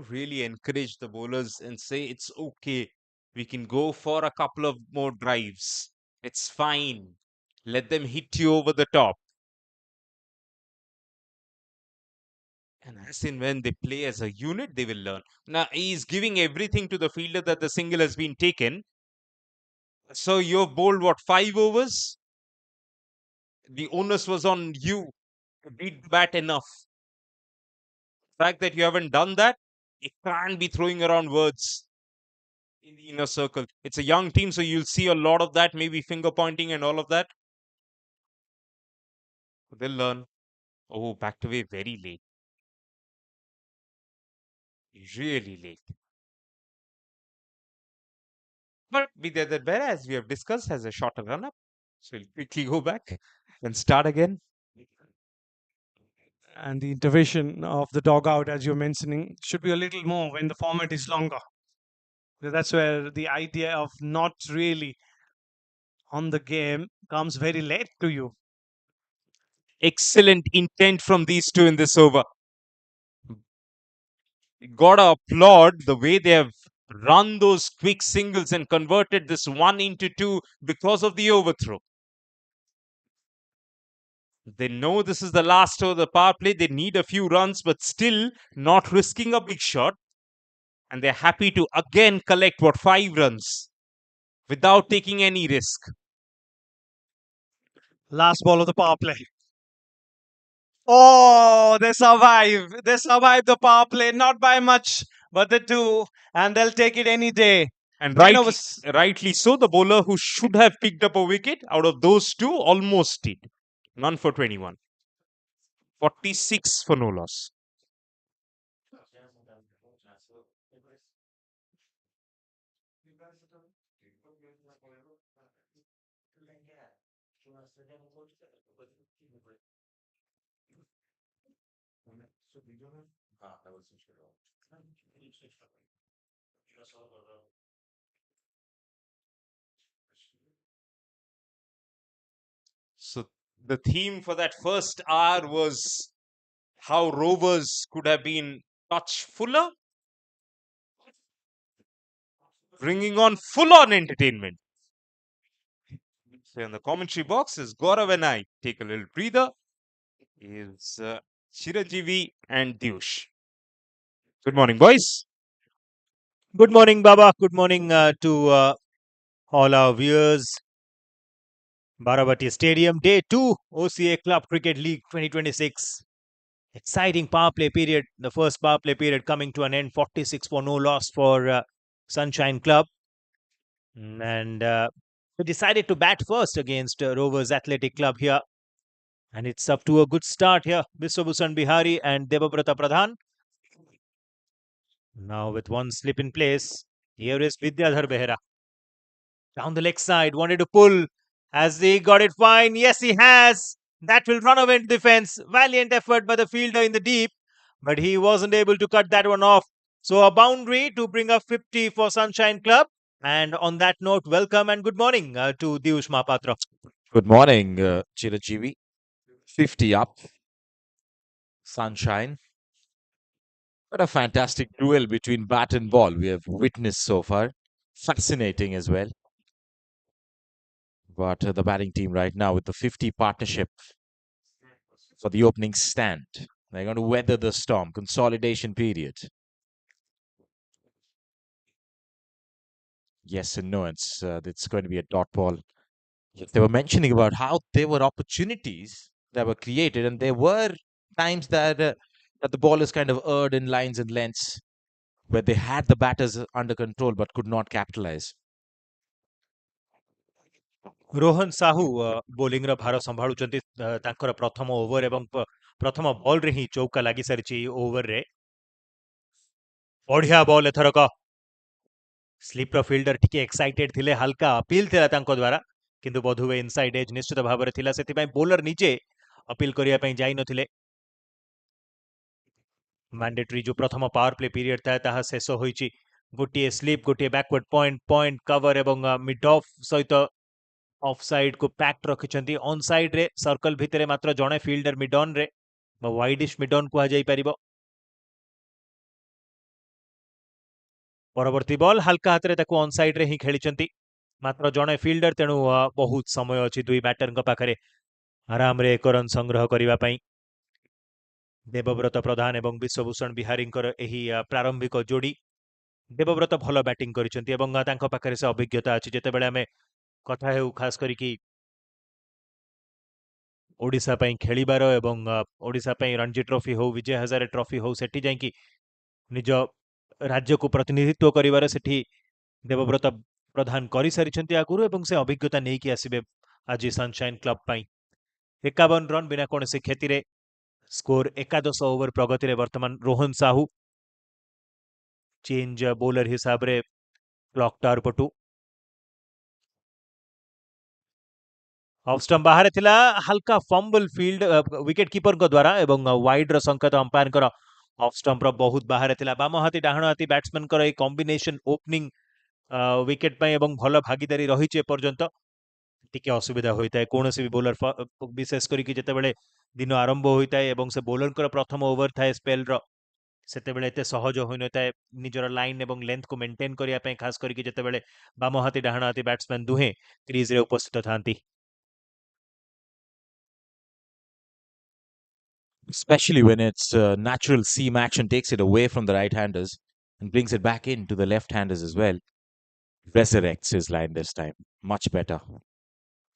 S4: really encourage the bowlers and say, it's okay. We can go for a couple of more drives. It's fine. Let them hit you over the top. And as in when they play as a unit, they will learn. Now, he's giving everything to the fielder that the single has been taken. So you've bowled what, 5 overs? The onus was on you to beat the bat enough. The fact that you haven't done that, you can't be throwing around words in the inner circle. It's a young team, so you'll see a lot of that, maybe finger pointing and all of that. They'll learn. Oh, backed away very late. Really late. But Vidya Bear, as we have discussed, has a shorter run up. So he'll quickly go back and start again.
S6: And the intervention of the dog out, as you're mentioning, should be a little more when the format is longer. So that's where the idea of not really on the game comes very late to you.
S4: Excellent intent from these two in this over. Gotta applaud the way they have run those quick singles and converted this 1 into 2 because of the overthrow. They know this is the last over the power play. They need a few runs, but still not risking a big shot. And they're happy to again collect 5 runs without taking any risk.
S6: Last ball of the power play. Oh, they survive. They survive the power play, not by much, but the two, and they'll take it any day.
S4: And
S6: 10 overs.
S4: rightly so, the bowler who should have picked up a wicket out of those two almost did. None for 21. 46 for no loss. So the theme for that first hour was how Rovers could have been touch fuller, bringing on full on entertainment. So in the commentary box is Gaurav and I take a little breather. Is Chiranjeevi and Dyush. Good morning, boys.
S7: Good morning, Baba. Good morning to all our viewers. Barabati Stadium, Day 2, OCA Club Cricket League 2026. Exciting power play period. The first power play period coming to an end. 46 for no loss for Sunshine Club. And we decided to bat first against Rovers Athletic Club here. And it's up to a good start here. Biswabhusan Bihari and Debabrata Pradhan. Now with one slip in place, here is Vidyadhar Behera. Down the leg side, wanted to pull. Has he got it fine? Yes, he has. That will run away into defense. Valiant effort by the fielder in the deep, but he wasn't able to cut that one off. So a boundary to bring up 50 for Sunshine Club. And on that note, welcome and good morning to Diush Mahapatra.
S8: Good morning, Chiranjeevi. 50 up. Sunshine. What a fantastic duel between bat and ball we have witnessed so far. Fascinating as well. But the batting team right now with the 50 partnership for the opening stand. They're going to weather the storm. Consolidation period. Yes and no. It's going to be a dot ball. They were mentioning about how there were opportunities that were created, and there were times that the ball is kind of erred in lines and lengths where they had the batters under control but could not capitalize.
S7: Rohan Sahu ବୋଲିଂର ଭାର ସମ୍ଭାଳୁଛନ୍ତି ତାଙ୍କର ପ୍ରଥମ over ଏବଂ ପ୍ରଥମ ବଲରେ ହିଁ ଚୌକା ଲାଗି ସାରିଛି ଏହି ଓଭରରେ ବଢିଆ ବଲ୍ ଏଥରକ ସ୍ଲିପ୍ର ଫିଲ୍ଡର ଟିକେ ଏକ୍ସାଇଟେଡ୍ ଥିଲେ ହାଲକା ଅପିଲ ଥିଲା ତାଙ୍କ ଦ୍ୱାରା କିନ୍ତୁ ବୋଧହୁଏ ଇନସାଇଡ୍ ଏଜ୍ ନିଶ୍ଚିତ ଭାବରେ ଥିଲା ସେଥିପାଇଁ ବୋଲର ନିଜେ ଅପିଲ କରିବା ପାଇଁ ଯାଇନଥିଲେ ମ୍ୟାଣ୍ଡେଟରୀ ଯୋଉ ପ୍ରଥମ ପାୱାର ପ୍ଲେ ପିରିୟଡ ଥାଏ ତାହା ଶେଷ ହୋଇଛି ଗୋଟିଏ ସ୍ଲିପ୍ ଗୋଟିଏ ବ୍ୟାକୱାର୍ଡ ପଏଣ୍ଟ କଭର ଏବଂ ମିଡ୍ ଅଫ୍ ସହିତ ऑफ साइड को पैक्ट रखिछंती ऑन साइड रे सर्कल भितरे मात्र जणे फील्डर मिड ऑन रे वाइडिश मिड ऑन को जाई परिबो परवर्ती बॉल हल्का हाथ रे ताको ऑन साइड रे ही खेलिछंती मात्र जणे फील्डर तेणु बहुत समय अछि दुई बैटर पाखरे आराम रे एक रन संग्रह करने पई देवव्रत प्रधान एवं विश्वभूषण बिहारी एही प्रारंभिक जोड़ी देवव्रत भल बैटिंग करिसेंती एवं तांको पाखरे से अभिज्ञता अछि जेतेबेले हमें कथा हेउ खास करिकी ओडिशा पई खेलिबार एवं ओडिशा पई रणजी ट्रॉफी हो विजय हजारे ट्रॉफी हो सेठी जाईकी निज राज्य को प्रतिनिधित्व करिबार सेठी देवव्रत प्रधान करि सारिछंती आगुरु एवं से अभिज्ञता नेकी आसीबे आज सनशाइन क्लब पई 51 रन बिना कोनोसी क्षति स्कोर एकादश ओवर प्रगति रे वर्तमान रोहन साहू चेंज बॉलर हिसाब रे क्लॉक टावर पटू ऑफ स्टंप बाहर थिला हल्का फंबल फील्ड विकेट कीपर को द्वारा एवं वाइड रो संकेत अंपायर कर ऑफ स्टंप रो बहुत बाहर थिला बाम हाथी डाहण हाथी बैट्समैन कर ए कॉम्बिनेशन ओपनिंग विकेट पई एवं भल भागीदारी रही चे पर्यंत टिके असुविधा होता है कौन भी बोलर विशेष करके जितेबाला दिन आरंभ होता है एवं से बोलर प्रथम ओवर थाए स्पेल सेतेबेले एते सहज होई नଥାଏ निजर लाइन एवं लेंथ को मेंटेन करिया पे खास करके जेतेबेले बाम हाथी डाहण हाथी बैट्समैन दुहे क्रीज रे उपस्थित थांती
S8: Especially when it's natural seam action takes it away from the right-handers and brings it back into the left-handers as well. Resurrects his line this time. Much better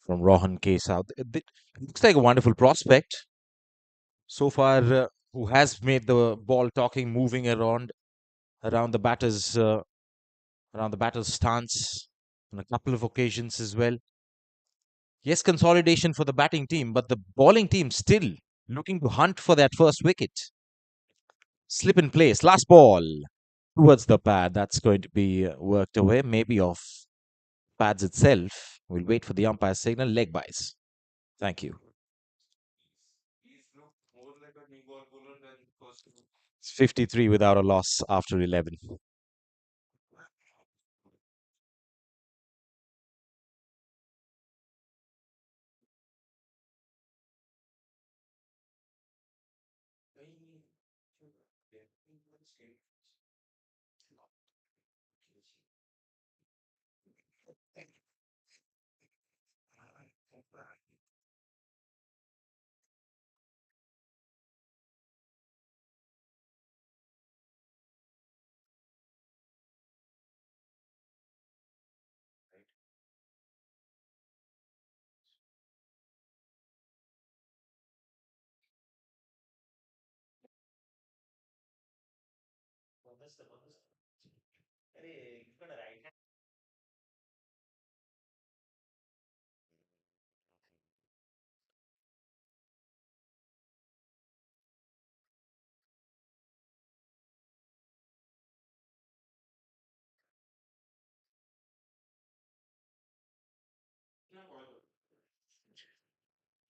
S8: from Rohan K. South. It looks like a wonderful prospect so far, who has made the ball talking, moving around the batter's stance on a couple of occasions as well. Yes, consolidation for the batting team, but the bowling team still looking to hunt for that first wicket. Slip in place. Last ball towards the pad. That's going to be worked away. Maybe off pads itself. We'll wait for the umpire's signal. Leg buys. Thank you. It's 53 without a loss after 11.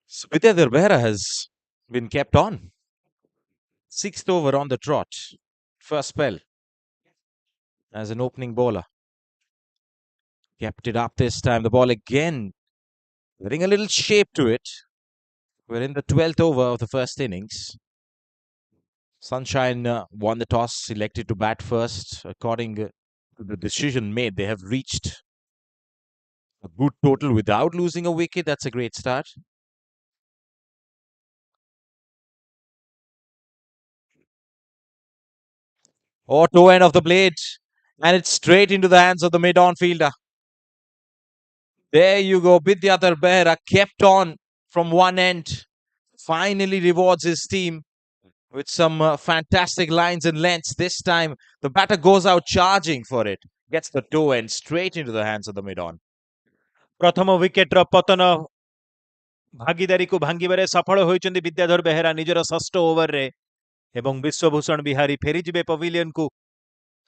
S8: So Vidya Behra has been kept on. 6th over on the trot. First spell as an opening bowler. Kept it up this time. The ball again getting a little shape to it. We're in the 12th over of the first innings. Sunshine won the toss, elected to bat first. According to the decision made, they have reached a good total without losing a wicket. That's a great start. Oh, toe end of the blade. And it's straight into the hands of the mid-on fielder. There you go. Bidyadhar Behra kept on from one end. Finally rewards his team with some fantastic lines and lengths. This time, the batter goes out charging for it. Gets the toe end straight into the hands of the mid-on.
S7: प्रथम wicket पतन भागीदारी को भांगिबारे सफल होइचंदी विद्याधर बेहेरा निजर 6th over रे एवं Vishwabhushan Bihari फेरीजिबे pavilion को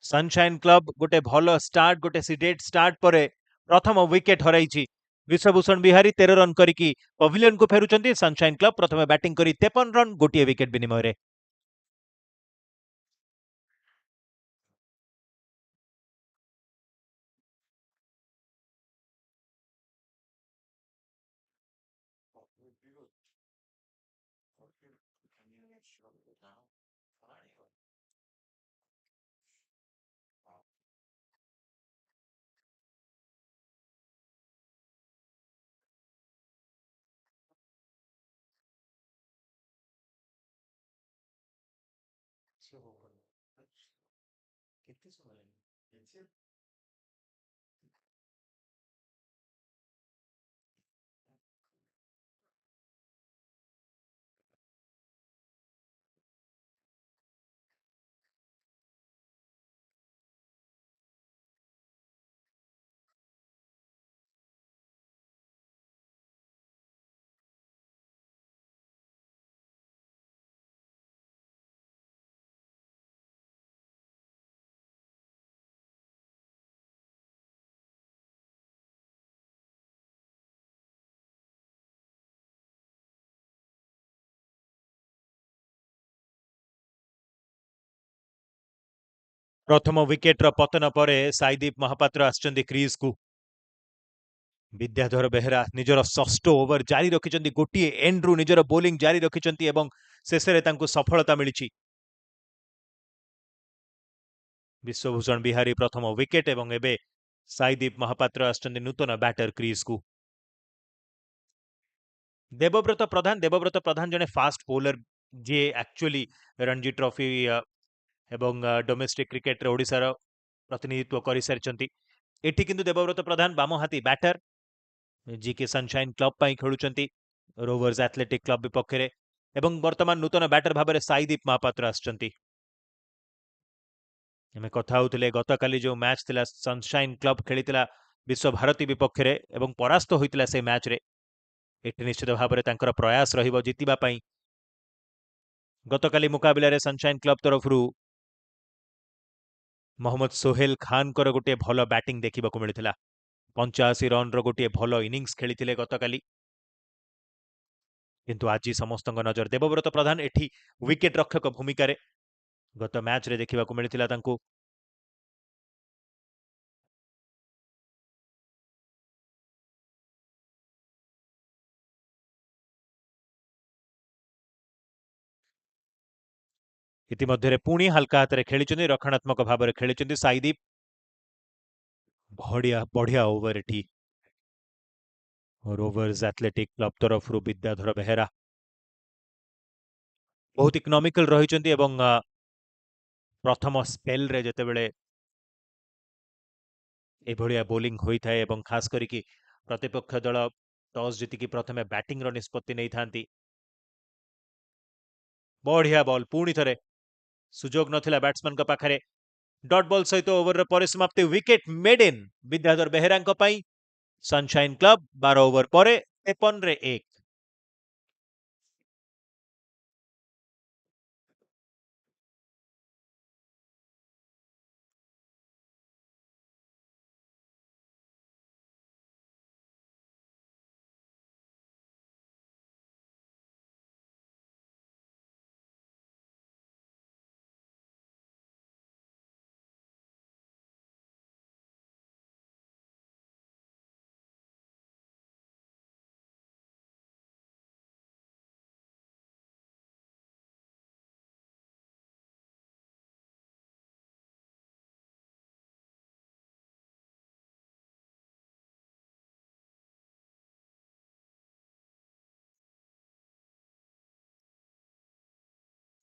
S7: sunshine club गोटे भल स्टार्ट गोटे सीडेड स्टार्ट परे प्रथम विकेट हराइछि विश्वभूषण बिहारी 13 रन करिकी पविलियन को फेरुचंदी सनशाइन क्लब प्रथम बैटिंग करी 53 रन गोटे विकेट विनिमय रे प्रथम विकेट्र पतन पर साईदीप महापात्र आसचंदी क्रीज को विद्याधर बेहेरा निजर षष्ठ ओवर जारी रखिंट गोटे एंड्रु निजर बोलिंग जारी रखिंट शेष में सफलता मिली विश्वभूषण बिहारी प्रथम विकेट एवं एबे साईदीप महापात्र आसचंदी नूतन बैटर क्रीज को देवव्रत प्रधान जने फास्ट बोलर जे एक्चुअली रणजी ट्रॉफी एवं डोमेस्टिक क्रिकेट रे ओडिशार प्रतिनिधित्व कर सारी एटी किंतु देवव्रत प्रधान बाम हाथी बैटर जी के सनशाइन क्लब पर खेलुंट रोवर्स एथलेटिक क्लब विपक्ष में एवं वर्तमान नूतन बैटर भाव में साईदीप महापात्र आसचंती आम कथा होते गतकाली जो मैच थिला सनशाइन क्लब खेली विश्वभारती विपक्ष में एवं परास्त होता से मैच रे एटी निश्चित भाव में प्रयास रहिबो जितिबा पई गतकाली मुकाबला रे सनशाइन क्लब तरफ मोहम्मद सोहेल खान कर गोटे भल बैटिंग देखा मिलता 85 रन गोटे भल इनिंग्स खेली गतकाली किंतु आज समस्त नजर देवव्रत प्रधान एठी विकेट रक्षक भूमिका गत मैच रे देखा मिलता इतिमध्य पुणी हल्का हाथ में खेली रक्षणात्मक भाव में खेली साईदीप बढ़िया बढ़िया ओवर एठी रोवर्स एथलेटिक क्लब तरफ विद्याधर बेहेरा बहुत इकोनॉमिकल रही प्रथम स्पेल रे जेतेबेले एभलिया बोलिंग होता है एवं खास करिकी प्रतिपक्ष दल टॉस जीतिकी प्रथमे बैटिंग रो निष्पत्ति नहीं थांती बढ़िया बॉल पुणी थरे सुजोग नथिला बैट्समैन का पाखरे डॉट बॉल सहित ओवर परिसमाप्ति wicket maiden Vidyadhar Behera Sunshine club 12 over पर 53 रे 1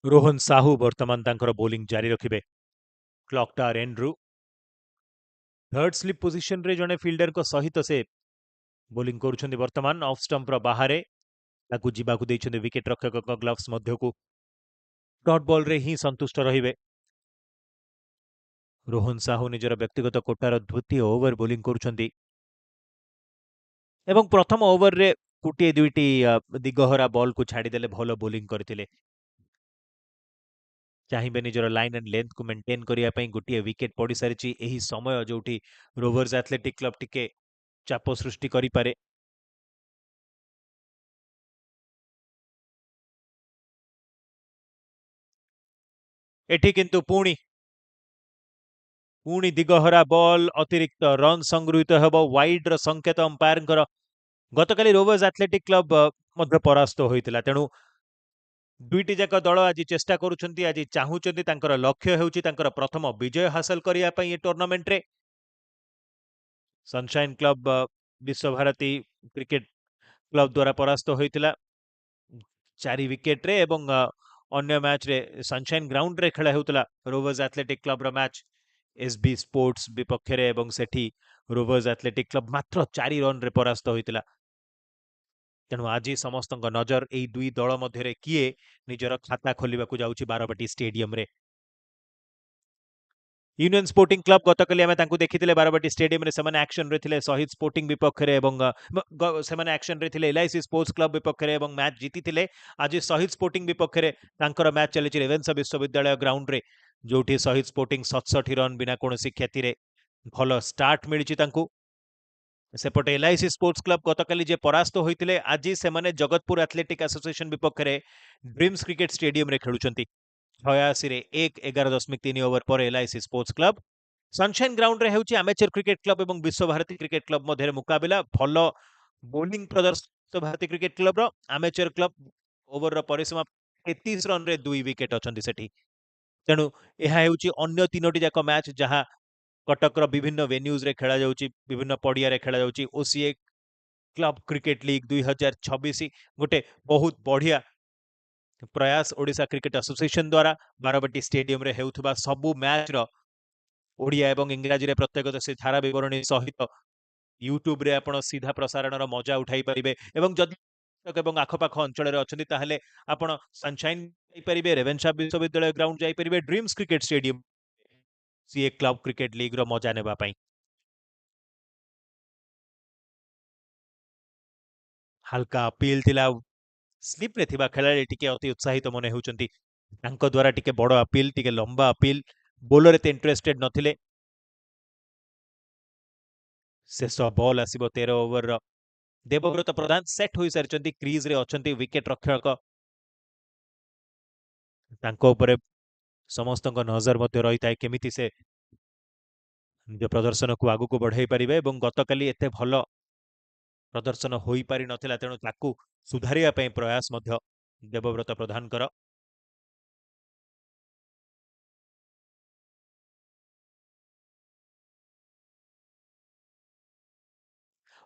S7: रोहन साहू वर्तमान तांकर बोलिंग जारी रखिबे क्लॉक टार एंड्रु थर्ड स्लिप पोजिशन रे जने फील्डर को सहित से बोलिंग करुछंदी वर्तमान ऑफ स्टंप रो बाहरे ताकू जीवाकू देइछंदी विकेट रक्षक ग्लव्स मध्य को डॉट बॉल रे ही संतुष्ट रहिबे रोहन साहू निजर व्यक्तिगत कोटार द्वितीय ओवर बोलिंग करुछंदी एवं प्रथम ओवर रे कुटिए दुईटी दिगहरा बॉल को छाड़ीदेले भल बोलिंग करथिले चाहिए निजर लाइन एंड लेंथ को मेंटेन करने गोटे विकेट पड़ सारी यही समय जो रोवर्स एथलेटिक क्लब टिके चाप सृष्टि करें एठी किंतु पुणी दिगहरा बॉल अतिरिक्त रन संगृहित हेब वाइड रो संकेत अंपायर ଗତକାଲି ରୋଭର୍ସ ଆଥଲେଟିକ୍ କ୍ଲବ ମଧ୍ୟ ପରାସ୍ତ ହୋଇଥିଲା। ତେଣୁ ଦୁଇଟି ଯାକ ଦଳ ଆଜି ଚେଷ୍ଟା କରୁଛନ୍ତି, ଆଜି ଚାହୁଁଛନ୍ତି, ତାଙ୍କର ଲକ୍ଷ୍ୟ ହେଉଛି ତାଙ୍କର ପ୍ରଥମ ବିଜୟ ହାସଲ କରିବା ପାଇଁ ଏ ଟୁର୍ଣ୍ଣାମେଣ୍ଟରେ। Sunshine club Viswabharati cricket club ଦ୍ୱାରା ପରାସ୍ତ ହୋଇଥିଲା 4 ୱିକେଟରେ ଏବଂ ଅନ୍ୟ ମ୍ୟାଚରେ ସନସାଇନ୍ ଗ୍ରାଉଣ୍ଡରେ ଖେଳ ହେଉଥିଲା ରୋଭର୍ସ ଆଥଲେଟିକ୍ କ୍ଲବର ମ୍ୟାଚ୍ ଏସ୍ବି ସ୍ପୋର୍ଟସ୍ ବିପକ୍ଷରେ ଏବଂ ସେଠି ରୋଭର୍ସ ଆଥଲେଟିକ୍ କ୍ଲବ ମାତ୍ର 4 ରନରେ ପରାସ୍ତ ହୋଇଥିଲା। ତେଣୁ ଆଜି ସମସ୍ତଙ୍କ ନଜର ଏହି ଦୁଇ ଦଳ ମଧ୍ୟରେ କିଏ ନିଜର ଖାତା ଖୋଲିବାକୁ ଯାଉଛି ବାରବାଟୀ ଷ୍ଟାଡିୟମରେ। यूनियन स्पोर्टिंग क्लब गतकाली आमे तांकु देखिथिले बारबाटी स्टेडियम रे सेमाने एक्शन रे थिले शहीद स्पोर्टिंग विपक्षरे एवं सेमाने एक्शन रे थिले एलआईसी स्पोर्ट्स क्लब विपक्षरे एवं मैच जीतिथिले। आज शहीद स्पोर्टिंग विपक्षरे तांकर मैच चलीछि रेवेन्सा विश्वविद्यालय ग्राउंड रे, जोठी शहीद स्पोर्टिंग 67 रन बिना कोनोसी क्षति रे भलो स्टार्ट मिलिछि तांकु। सेपटे एलआईसी स्पोर्ट्स क्लब गतकाली जे परास्त होइतिले, आज सेमाने जगतपुर एथलेटिक एसोसिएशन विपक्षरे ड्रीम्स क्रिकेट स्टेडियम रे खेलुछंती। 86 रे 1 11.3 ओवर पर LIC sports club Sunshine ground रे हेउची अमेचर क्रिकेट क्लब एवं विश्वभारती क्रिकेट क्लब मध्य मुकाबिला। भलो बोलिंग प्रदर्शन विश्वभारती क्रिकेट क्लब रो, अमेचर क्लब ओवर रो परिसीमा 33 रन रे 2 विकेट अछंती सेठी। तेणु यह हेउची अन्य तीनोटी जाक मैच जहां कटक विभिन्न वेन्यूज रे खेला जाउची, विभिन्न पड़िया रे खेला जाउची। ओसीए क्लब क्रिकेट लीग 2026 गोटे बहुत बढ़िया प्रयास ओडिशा क्रिकेट एसोसिएशन द्वारा बारबाटी स्टेडियम रे हेउथबा सबु मैच रो ओडिया एवं इंग्राजी रे प्रत्येक धारा विवरणी सहित यूट्यूब रे आपण सीधा प्रसारण रो मजा उठाई परिबे। एवं जदि एवं आखपाख अंचल रे अछंती ताहले आपण सनशाइन जाई परिबे, रेवेन्सा विश्वविद्यालय ग्राउंड जाई परिबे, Dreams cricket stadium CA club cricket league रो मजा नेबा पई। हल्का अपील थिला, स्लिप रे थिबा खेलाड़ी टिके अति उत्साहित मने होउचंती। तांको द्वारा टिके बड़ अपील, टिके लंबा अपील, बोलर एते इंटरेस्टेड नथिले। शेष बॉल आसीबो 13 ओवर रो। देवव्रत प्रधान सेट होई सारचंती, क्रीज रे अछंती विकेट रक्षक। तांको ऊपर समस्तक नजर मध्य रही थाए केमिति से निज प्रदर्शन को आगु को बढ़ाई पारिबे। एवं गतकाली एते भलो प्रदर्शन होई पारि नथिला, तेणु ताकू सुधारिया पई प्रयास मध्य देवव्रत प्रधान कर।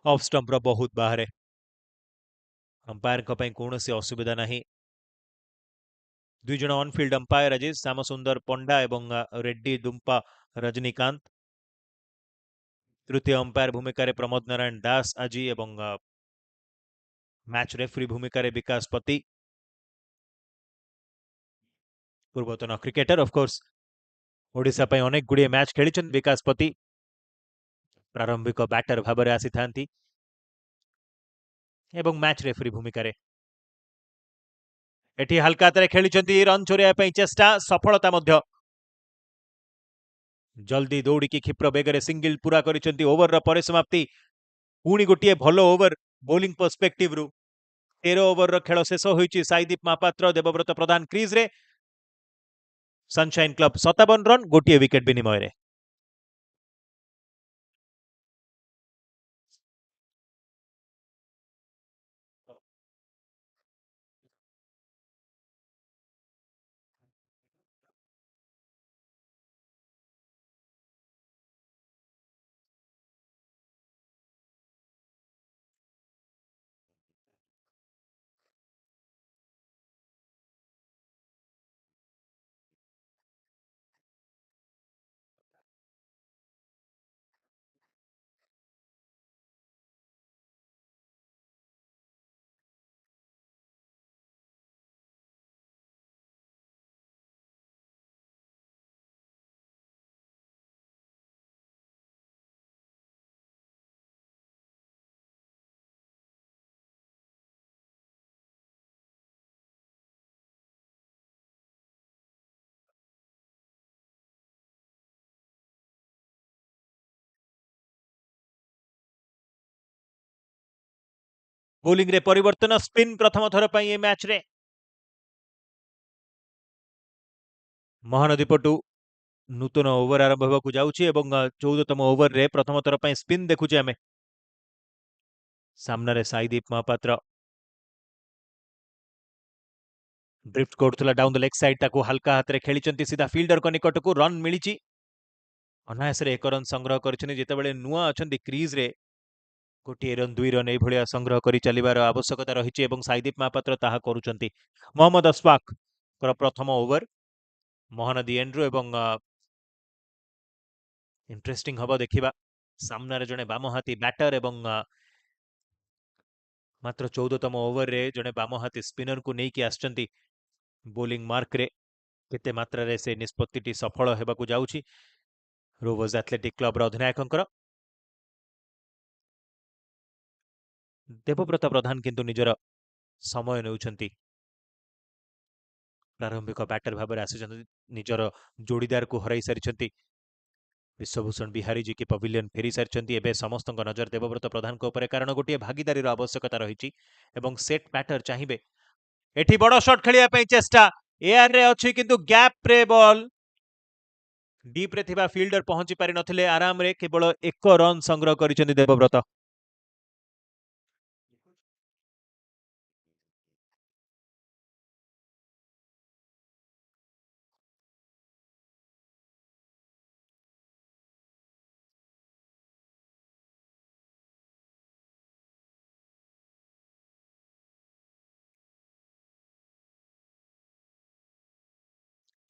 S7: ऑफ स्टंप रो बहुत बाहर, अंपायर को पई कोनोसी असुविधा नाही। दुई जन ऑन फील्ड अंपायर आज श्याम सुंदर पंडा एवं रेड्डी दुंपा रजनीकांत। तृतीय अंपायर भूमिका रे प्रमोद नारायण दास आज एवं मैच रेफरी भूमिका रे विकास पति, पूर्वतन क्रिकेटर ऑफ कोर्स ओडिशा पई अनेक गुड़िए मैच खेलिछन विकास पति। प्रारंभिक बैटर भाबरे आसी थांती एवं मैच रेफरी भूमिका रे। एठी हल्कातरे खेलिछंती, रन चोरिया पई चेष्टा, सफलता मध्य। जल्दी दौड़ी क्षिप्र बेगरे सिंगल पूरा करिछंती। ओवर रो परिसमाप्ति पुणी गोटे भलो ओवर बोलिंग पर्सपेक्टिव रु 13 ओवर रो खेल शेष होईची। साईदीप महापात्र, देवव्रत प्रधान क्रीज रे। सनशाइन क्लब 57 रन, गोटे विकेट विनिमय रे। बोलिंग रे परिवर्तन, स्पिन प्रथम थर पई ए मैच रे। महानदी पटू नूतन ओवर आरंभ होगा जाऊँगी एवं 14तम ओवर रे प्रथम थर पई स्पिन देखुचे आमे। ସାମ୍ନାରେ ସାଇଦୀପ ମହାପାତ୍ର ଡ୍ରିଫ୍ଟ କରୁଥିଲା ଡାଉନ୍ ଦ ଲେଗ୍ ସାଇଡ୍, ତାକୁ ହାଲକା ହାତରେ ଖେଳିଛନ୍ତି ସିଧା ଫିଲ୍ଡରଙ୍କ ନିକଟକୁ, ରନ୍ ମିଳିଛି। ଅନାୟାସରେ 1 ରନ୍ ସଂଗ୍ରହ କରିଛନ୍ତି। ଯେତେବେଳେ ନୂଆ ଅଛନ୍ତି କ୍ରିଜ୍ରେ, ଗୋଟିଏ ରନ୍ 2 ରନ୍ ଏଇଭଳିଆ ସଂଗ୍ରହ କରି ଚାଲିବାର ଆବଶ୍ୟକତା ରହିଛି ଏବଂ ସାଇଦୀପ ମହାପାତ୍ର ତାହା କରୁଛନ୍ତି। ମହମ୍ମଦ ଅଶଫାକଙ୍କର ପ୍ରଥମ ଓଭର ମହାନଦୀ ଏଣ୍ଡରୁ ଏବଂ ଇଣ୍ଟରେଷ୍ଟିଂ ହବ ଦେଖିବା। ସାମ୍ନାରେ ଜଣେ ବାମହାତୀ ବ୍ୟାଟର ଏବଂ ମାତ୍ର 14ତମ ଓଭରରେ ଜଣେ ବାମହାତୀ ସ୍ପିନରକୁ ନେଇକି ଆସିଛନ୍ତି ବୋଲିଂ ମାର୍କରେ। କେତେ ମାତ୍ରାରେ ସେ ନିଷ୍ପତ୍ତିଟି ସଫଳ ହେବାକୁ ଯାଉଛି ରୋଭର୍ସ ଆଥଲେଟିକ୍ କ୍ଲବର ଅଧିନାୟକଙ୍କର। ଦେବବ୍ରତ ପ୍ରଧାନ କିନ୍ତୁ ନିଜର ସମୟ ନେଉଛନ୍ତି। ପ୍ରାରମ୍ଭିକ ବ୍ୟାଟର ଭାବରେ ଆସିଛନ୍ତି, ନିଜର ଯୋଡ଼ିଦାରକୁ ହରାଇ ସାରିଛନ୍ତି ବିଶ୍ୱଭୂଷଣ ବିହାରୀ, ଯିଏକି ପଭିଲିୟନ ଫେରି ସାରିଛନ୍ତି। ଏବେ ସମସ୍ତଙ୍କ ନଜର ଦେବବ୍ରତ ପ୍ରଧାନଙ୍କ ଉପରେ, କାରଣ ଗୋଟିଏ ଭାଗିଦାରୀର ଆବଶ୍ୟକତା ରହିଛି ଏବଂ ସେଟ୍ ବ୍ୟାଟର ଚାହିଁବେ। ଏଠି ବଡ଼ ସଟ୍ ଖେଳିବା ପାଇଁ ଚେଷ୍ଟା, ଏୟାରରେ ଅଛି କିନ୍ତୁ ଗ୍ୟାପ୍ରେ ବଲ୍, ଡିପ୍ରେ ଥିବା ଫିଲ୍ଡର ପହଞ୍ଚି ପାରିନଥିଲେ। ଆରାମରେ କେବଳ 1 ରନ୍ ସଂଗ୍ରହ କରିଛନ୍ତି ଦେବବ୍ରତ।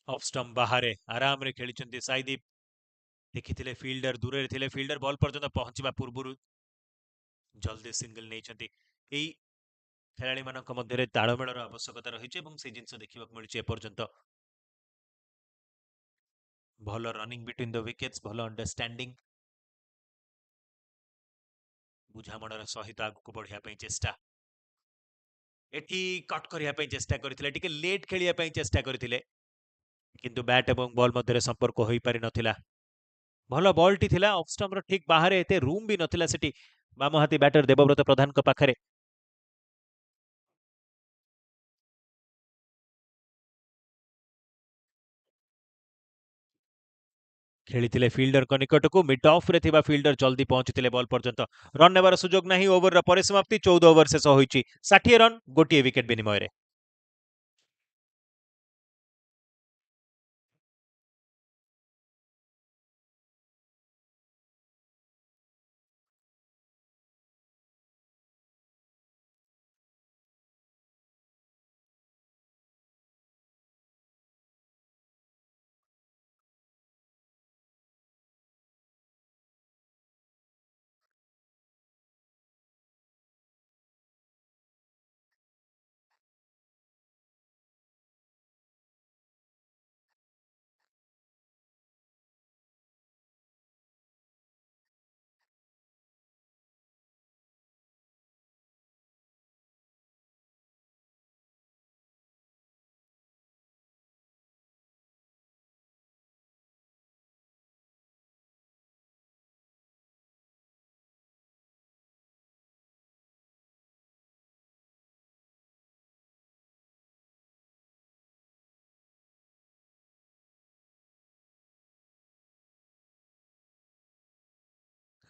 S7: ଅଫ୍ ଷ୍ଟମ୍ପ ବାହାରେ ଆରାମରେ ଖେଳିଛନ୍ତି ସାଇଦୀପ। ଦେଖିଥିଲେ ଫିଲ୍ଡର ଦୂରରେ ଥିଲେ, ଫିଲ୍ଡର ବଲ୍ ପର୍ଯ୍ୟନ୍ତ ପହଞ୍ଚିବା ପୂର୍ବରୁ ଜଲ୍ଦି ସିଙ୍ଗଲ ନେଇଛନ୍ତି। ଏଇ ଖେଳାଳିମାନଙ୍କ ମଧ୍ୟରେ ତାଳମେଳର ଆବଶ୍ୟକତା ରହିଛି ଏବଂ ସେ ଜିନିଷ ଦେଖିବାକୁ ମିଳିଛି ଏପର୍ଯ୍ୟନ୍ତ। ଭଲ ରନିଂ ବିଟୱିନ୍ ଦ ୱିକେଟ୍ସ, ଭଲ ଅଣ୍ଡରଷ୍ଟାଣ୍ଡିଂ, ବୁଝାମଣାର ସହିତ ଆଗକୁ ବଢିବା ପାଇଁ ଚେଷ୍ଟା। ଏଠି କଟ୍ କରିବା ପାଇଁ ଚେଷ୍ଟା କରିଥିଲେ, ଟିକେ ଲେଟ୍ ଖେଳିବା ପାଇଁ ଚେଷ୍ଟା କରିଥିଲେ, କିନ୍ତୁ ବ୍ୟାଟ୍ ଏବଂ ବଲ୍ ମଧ୍ୟରେ ସମ୍ପର୍କ ହୋଇପାରିନଥିଲା। ଭଲ ବଲ୍ଟି ଥିଲା, ଅଫ୍ ଷ୍ଟମ୍ପର ଠିକ୍ ବାହାରେ, ଏତେ ରୁମ୍ ବି ନଥିଲା ସେଠି ବାମହାତୀ ବ୍ୟାଟର ଦେବବ୍ରତ ପ୍ରଧାନଙ୍କ ପାଖରେ। ଖେଳିଥିଲେ ଫିଲ୍ଡରଙ୍କ ନିକଟକୁ, ମିଡ୍ ଅଫରେ ଥିବା ଫିଲ୍ଡର ଜଲ୍ଦି ପହଞ୍ଚିଥିଲେ ବଲ୍ ପର୍ଯ୍ୟନ୍ତ। ରନ୍ ନେବାର ସୁଯୋଗ ନାହିଁ। ଓଭରର ପରିସମାପ୍ତି, 14 ଓଭର ଶେଷ ହୋଇଛି। 60 ରନ୍, ଗୋଟିଏ ୱିକେଟ୍ ବିନିମୟରେ।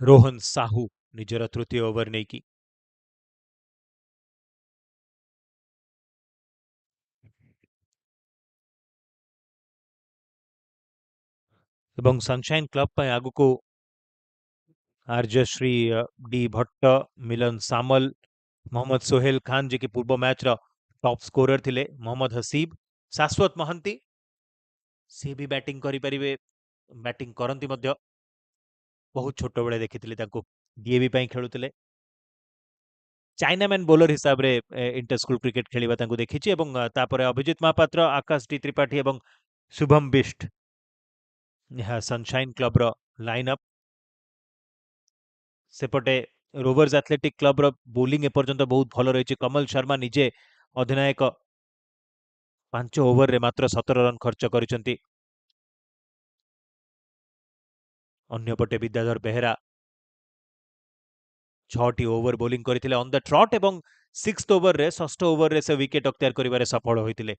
S7: ରୋହନ ସାହୁ ନିଜର ତୃତୀୟ ଓଭର ନେଇକି ଏବଂ ସନଶାଇନ୍ କ୍ଲବ ପାଇଁ ଆଗକୁ ଆର୍ଯ୍ୟଶ୍ରୀ ଡି ଭଟ୍ଟ, ମିଲନ ସାମଲ, ମୋହମ୍ମଦ ସୋହେଲ ଖାନ, ଯିଏକି ପୂର୍ବ ମ୍ୟାଚର ଟପ୍ ସ୍କୋରର ଥିଲେ, ମୋହମ୍ମଦ ହସିବ, ଶାଶ୍ୱତ ମହାନ୍ତି, ସେ ବି ବ୍ୟାଟିଂ କରିପାରିବେ, ବ୍ୟାଟିଂ କରନ୍ତି ମଧ୍ୟ। ବହୁତ ଛୋଟବେଳେ ଦେଖିଥିଲି ତାଙ୍କୁ, ଡିଏବି ପାଇଁ ଖେଳୁଥିଲେ। ଚାଇନାମ୍ୟାନ୍ ବୋଲର ହିସାବରେ ଇଣ୍ଟରସ୍କୁଲ କ୍ରିକେଟ ଖେଳିବା ତାଙ୍କୁ ଦେଖିଛି ଏବଂ ତାପରେ ଅଭିଜିତ ମହାପାତ୍ର, ଆକାଶ ଡି ତ୍ରିପାଠୀ ଏବଂ ଶୁଭମ ବିଷ୍ଟ। ଏହା ସନଶାଇନ୍ କ୍ଲବର ଲାଇନ୍ ଅପ୍। ସେପଟେ ରୋଭର୍ସ ଆଥଲେଟିକ୍ କ୍ଲବର ବୋଲିଂ ଏପର୍ଯ୍ୟନ୍ତ ବହୁତ ଭଲ ରହିଛି। କମଲ ଶର୍ମା ନିଜେ ଅଧିନାୟକ, 5 ଓଭରରେ ମାତ୍ର 17 ରନ୍ ଖର୍ଚ୍ଚ କରିଛନ୍ତି। ଅନ୍ୟପଟେ ବିଦ୍ୟାଧର ବେହେରା 6ଟି ଓଭର ବୋଲିଂ କରିଥିଲେ ଅନ୍ ଦ ଟ୍ରଟ୍ ଏବଂ 6th ଓଭରରେ, 6ଠ ଓଭରରେ ସେ ୱିକେଟ୍ ଅକ୍ତିଆର କରିବାରେ ସଫଳ ହୋଇଥିଲେ।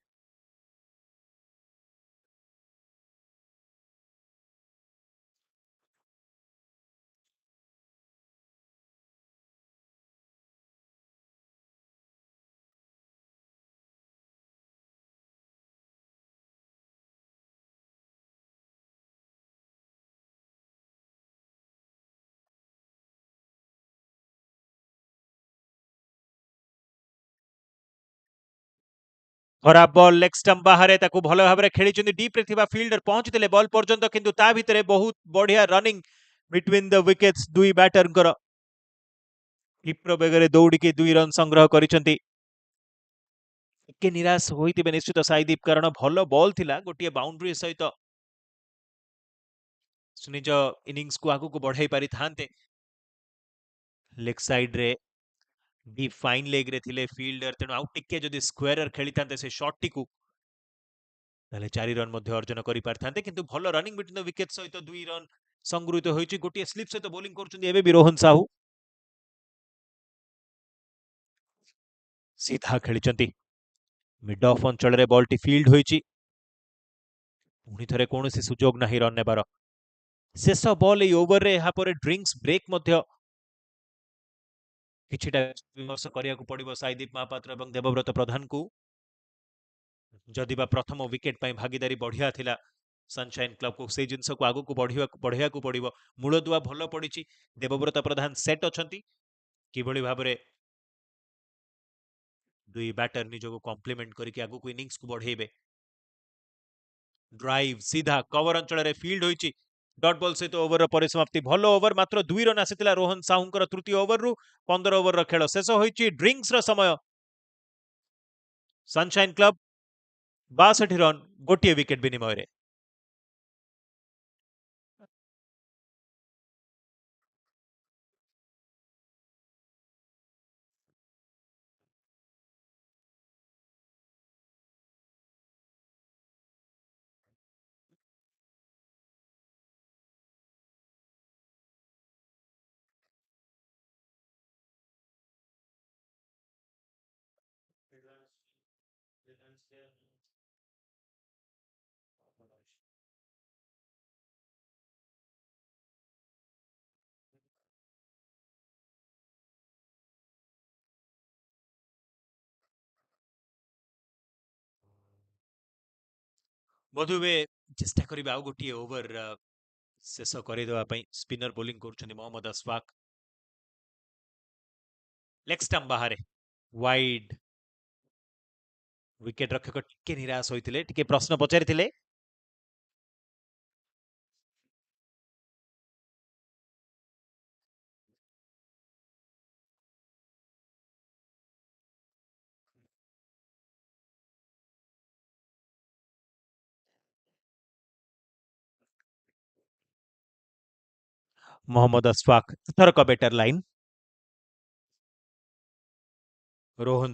S7: खराब बॉल लेग स्टंप बाहर ताकू भल भाव खेली डीप रे थिबा फील्डर पहुंचते बॉल पर्यंत किंतु ता भितरे बहुत बढ़िया रनिंग बिटवीन द विकेट्स दुई बैटरଙ୍କର କ୍ଷିପ୍ର ବେଗରେ ଦୌଡ଼ିକି 2 ରନ୍ ସଂଗ୍ରହ କରିଛନ୍ତି। ଟିକେ ନିରାଶ ହୋଇଥିବେ ନିଶ୍ଚିତ ସାଇଦୀପ କାରଣ ଭଲ ବଲ୍ ଥିଲା ଗୋଟିଏ ବାଉଣ୍ଡରୀ ସହିତ ନିଜ ଇନିଂସକୁ ଆଗକୁ ବଢାଇ ପାରିଥାନ୍ତେ। ଲେଗ୍ ସାଇଡରେ ଡିପ୍ ଫାଇନ୍ ଲେଗ୍ ରେ ଥିଲେ ଫିଲ୍ଡର ତେଣୁ ଆଉ ଟିକେ ଯଦି ସ୍କ୍ୱାରର ଖେଳିଥାନ୍ତେ ସେ ସଟ୍ଟିକୁ ତାହେଲେ 4 ରନ୍ ମଧ୍ୟ ଅର୍ଜନ କରିପାରିଥାନ୍ତେ କିନ୍ତୁ ଭଲ ରନିଂ ବିଟୱିନ୍ ଦ ୱିକେଟ୍ ସହିତ 2 ରନ୍ ସଂଗୃହୀତ ହୋଇଛି। ଗୋଟିଏ ସ୍ଲିପ୍ ସହିତ ବୋଲିଂ କରୁଛନ୍ତି ଏବେ ବି ରୋହନ ସାହୁ। ସିଧା ଖେଳିଛନ୍ତି ମିଡ୍ ଅଫ୍ ଅଞ୍ଚଳରେ ବଲଟି ଫିଲ୍ଡ ହୋଇଛି। ପୁଣି ଥରେ କୌଣସି ସୁଯୋଗ ନାହିଁ ରନ୍ ନେବାର। ଶେଷ ବଲ୍ ଏଇ ଓଭରରେ ଏହା ପରେ ଡ୍ରିଙ୍କ୍ସ ବ୍ରେକ୍ ମଧ୍ୟ କିଛିଟା ବିମର୍ଶ କରିବାକୁ ପଡିବ ସାଇଦୀପ ମହାପାତ୍ର ଏବଂ ଦେବବ୍ରତ ପ୍ରଧାନଙ୍କୁ। ଯଦି ବା ପ୍ରଥମ ୱିକେଟ୍ ପାଇଁ ଭାଗିଦାରୀ ବଢିଆ ଥିଲା ସନଶାଇନ୍ କ୍ଲବକୁ ସେଇ ଜିନିଷକୁ ଆଗକୁ ବଢେଇବାକୁ ପଡିବ। ମୂଳଦୁଆ ଭଲ ପଡିଛି। ଦେବବ୍ରତ ପ୍ରଧାନ ସେଟ୍ ଅଛନ୍ତି କିଭଳି ଭାବରେ ଦୁଇ ବ୍ୟାଟର ନିଜକୁ କମ୍ପ୍ଲିମେଣ୍ଟ କରିକି ଆଗକୁ ଇନିଂସକୁ ବଢେଇବେ। ଡ୍ରାଇଭ ସିଧା କଭର ଅଞ୍ଚଳରେ ଫିଲ୍ଡ ହୋଇଛି। ଡଟ୍ ବଲ୍ ସହିତ ଓଭରର ପରିସମାପ୍ତି। ଭଲ ଓଭର ମାତ୍ର 2 ରନ୍ ଆସିଥିଲା ରୋହନ ସାହୁଙ୍କର ତୃତୀୟ ଓଭରରୁ। 15 ଓଭରର ଖେଳ ଶେଷ ହୋଇଛି। ଡ୍ରିଙ୍କ୍ସର ସମୟ। ସନଶାଇନ୍ କ୍ଲବ 62 ରନ୍ ଗୋଟିଏ ୱିକେଟ୍ ବିନିମୟରେ। ବୋଧହୁଏ ଚେଷ୍ଟା କରିବେ ଆଉ ଗୋଟିଏ ଓଭର ଶେଷ କରିଦେବା ପାଇଁ। ସ୍ପିନର ବୋଲିଂ କରୁଛନ୍ତି ମହମ୍ମଦ ଅସଫାକ। ଲେଗ୍ ଷ୍ଟମ୍ପ ବାହାରେ ୱାଇଡ୍। ୱିକେଟ୍ ରକ୍ଷକ ଟିକେ ନିରାଶ ହୋଇଥିଲେ, ଟିକେ ପ୍ରଶ୍ନ ପଚାରିଥିଲେ। मोहम्मद अशफाक ଏଥରକ ବେଟର ଲାଇନ୍। ରୋହନ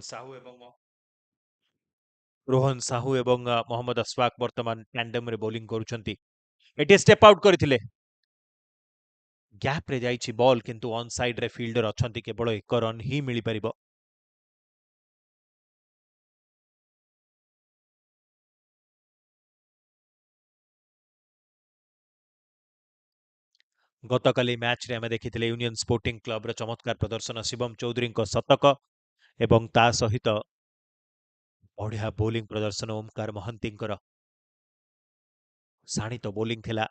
S7: ସାହୁ ଏବଂ ମୋହମ୍ମଦ ଅଶଫାକ ବର୍ତ୍ତମାନ ଟ୍ୟାଣ୍ଡମରେ ବୋଲିଂ କରୁଛନ୍ତି। ଏଠି ଷ୍ଟେପ୍ ଆଉଟ୍ କରିଥିଲେ। ଗ୍ୟାପ୍ରେ ଯାଇଛି ବଲ୍ କିନ୍ତୁ ଅନ୍ ସାଇଡ୍ରେ ଫିଲ୍ଡର ଅଛନ୍ତି। କେବଳ 1 ରନ୍ ହିଁ ମିଳିପାରିବ। ଗତକାଲି ମ୍ୟାଚ୍ରେ ଆମେ ଦେଖିଥିଲେ ୟୁନିୟନ ସ୍ପୋର୍ଟିଂ କ୍ଲବର ଚମତ୍କାର ପ୍ରଦର୍ଶନ। ଶିବମ ଚୌଧୁରୀଙ୍କ ଶତକ ଏବଂ ତା ସହିତ ବଢିଆ ବୋଲିଂ ପ୍ରଦର୍ଶନ ଓମକାର ମହାନ୍ତିଙ୍କର। ଶାଣିତ ବୋଲିଂ ଥିଲା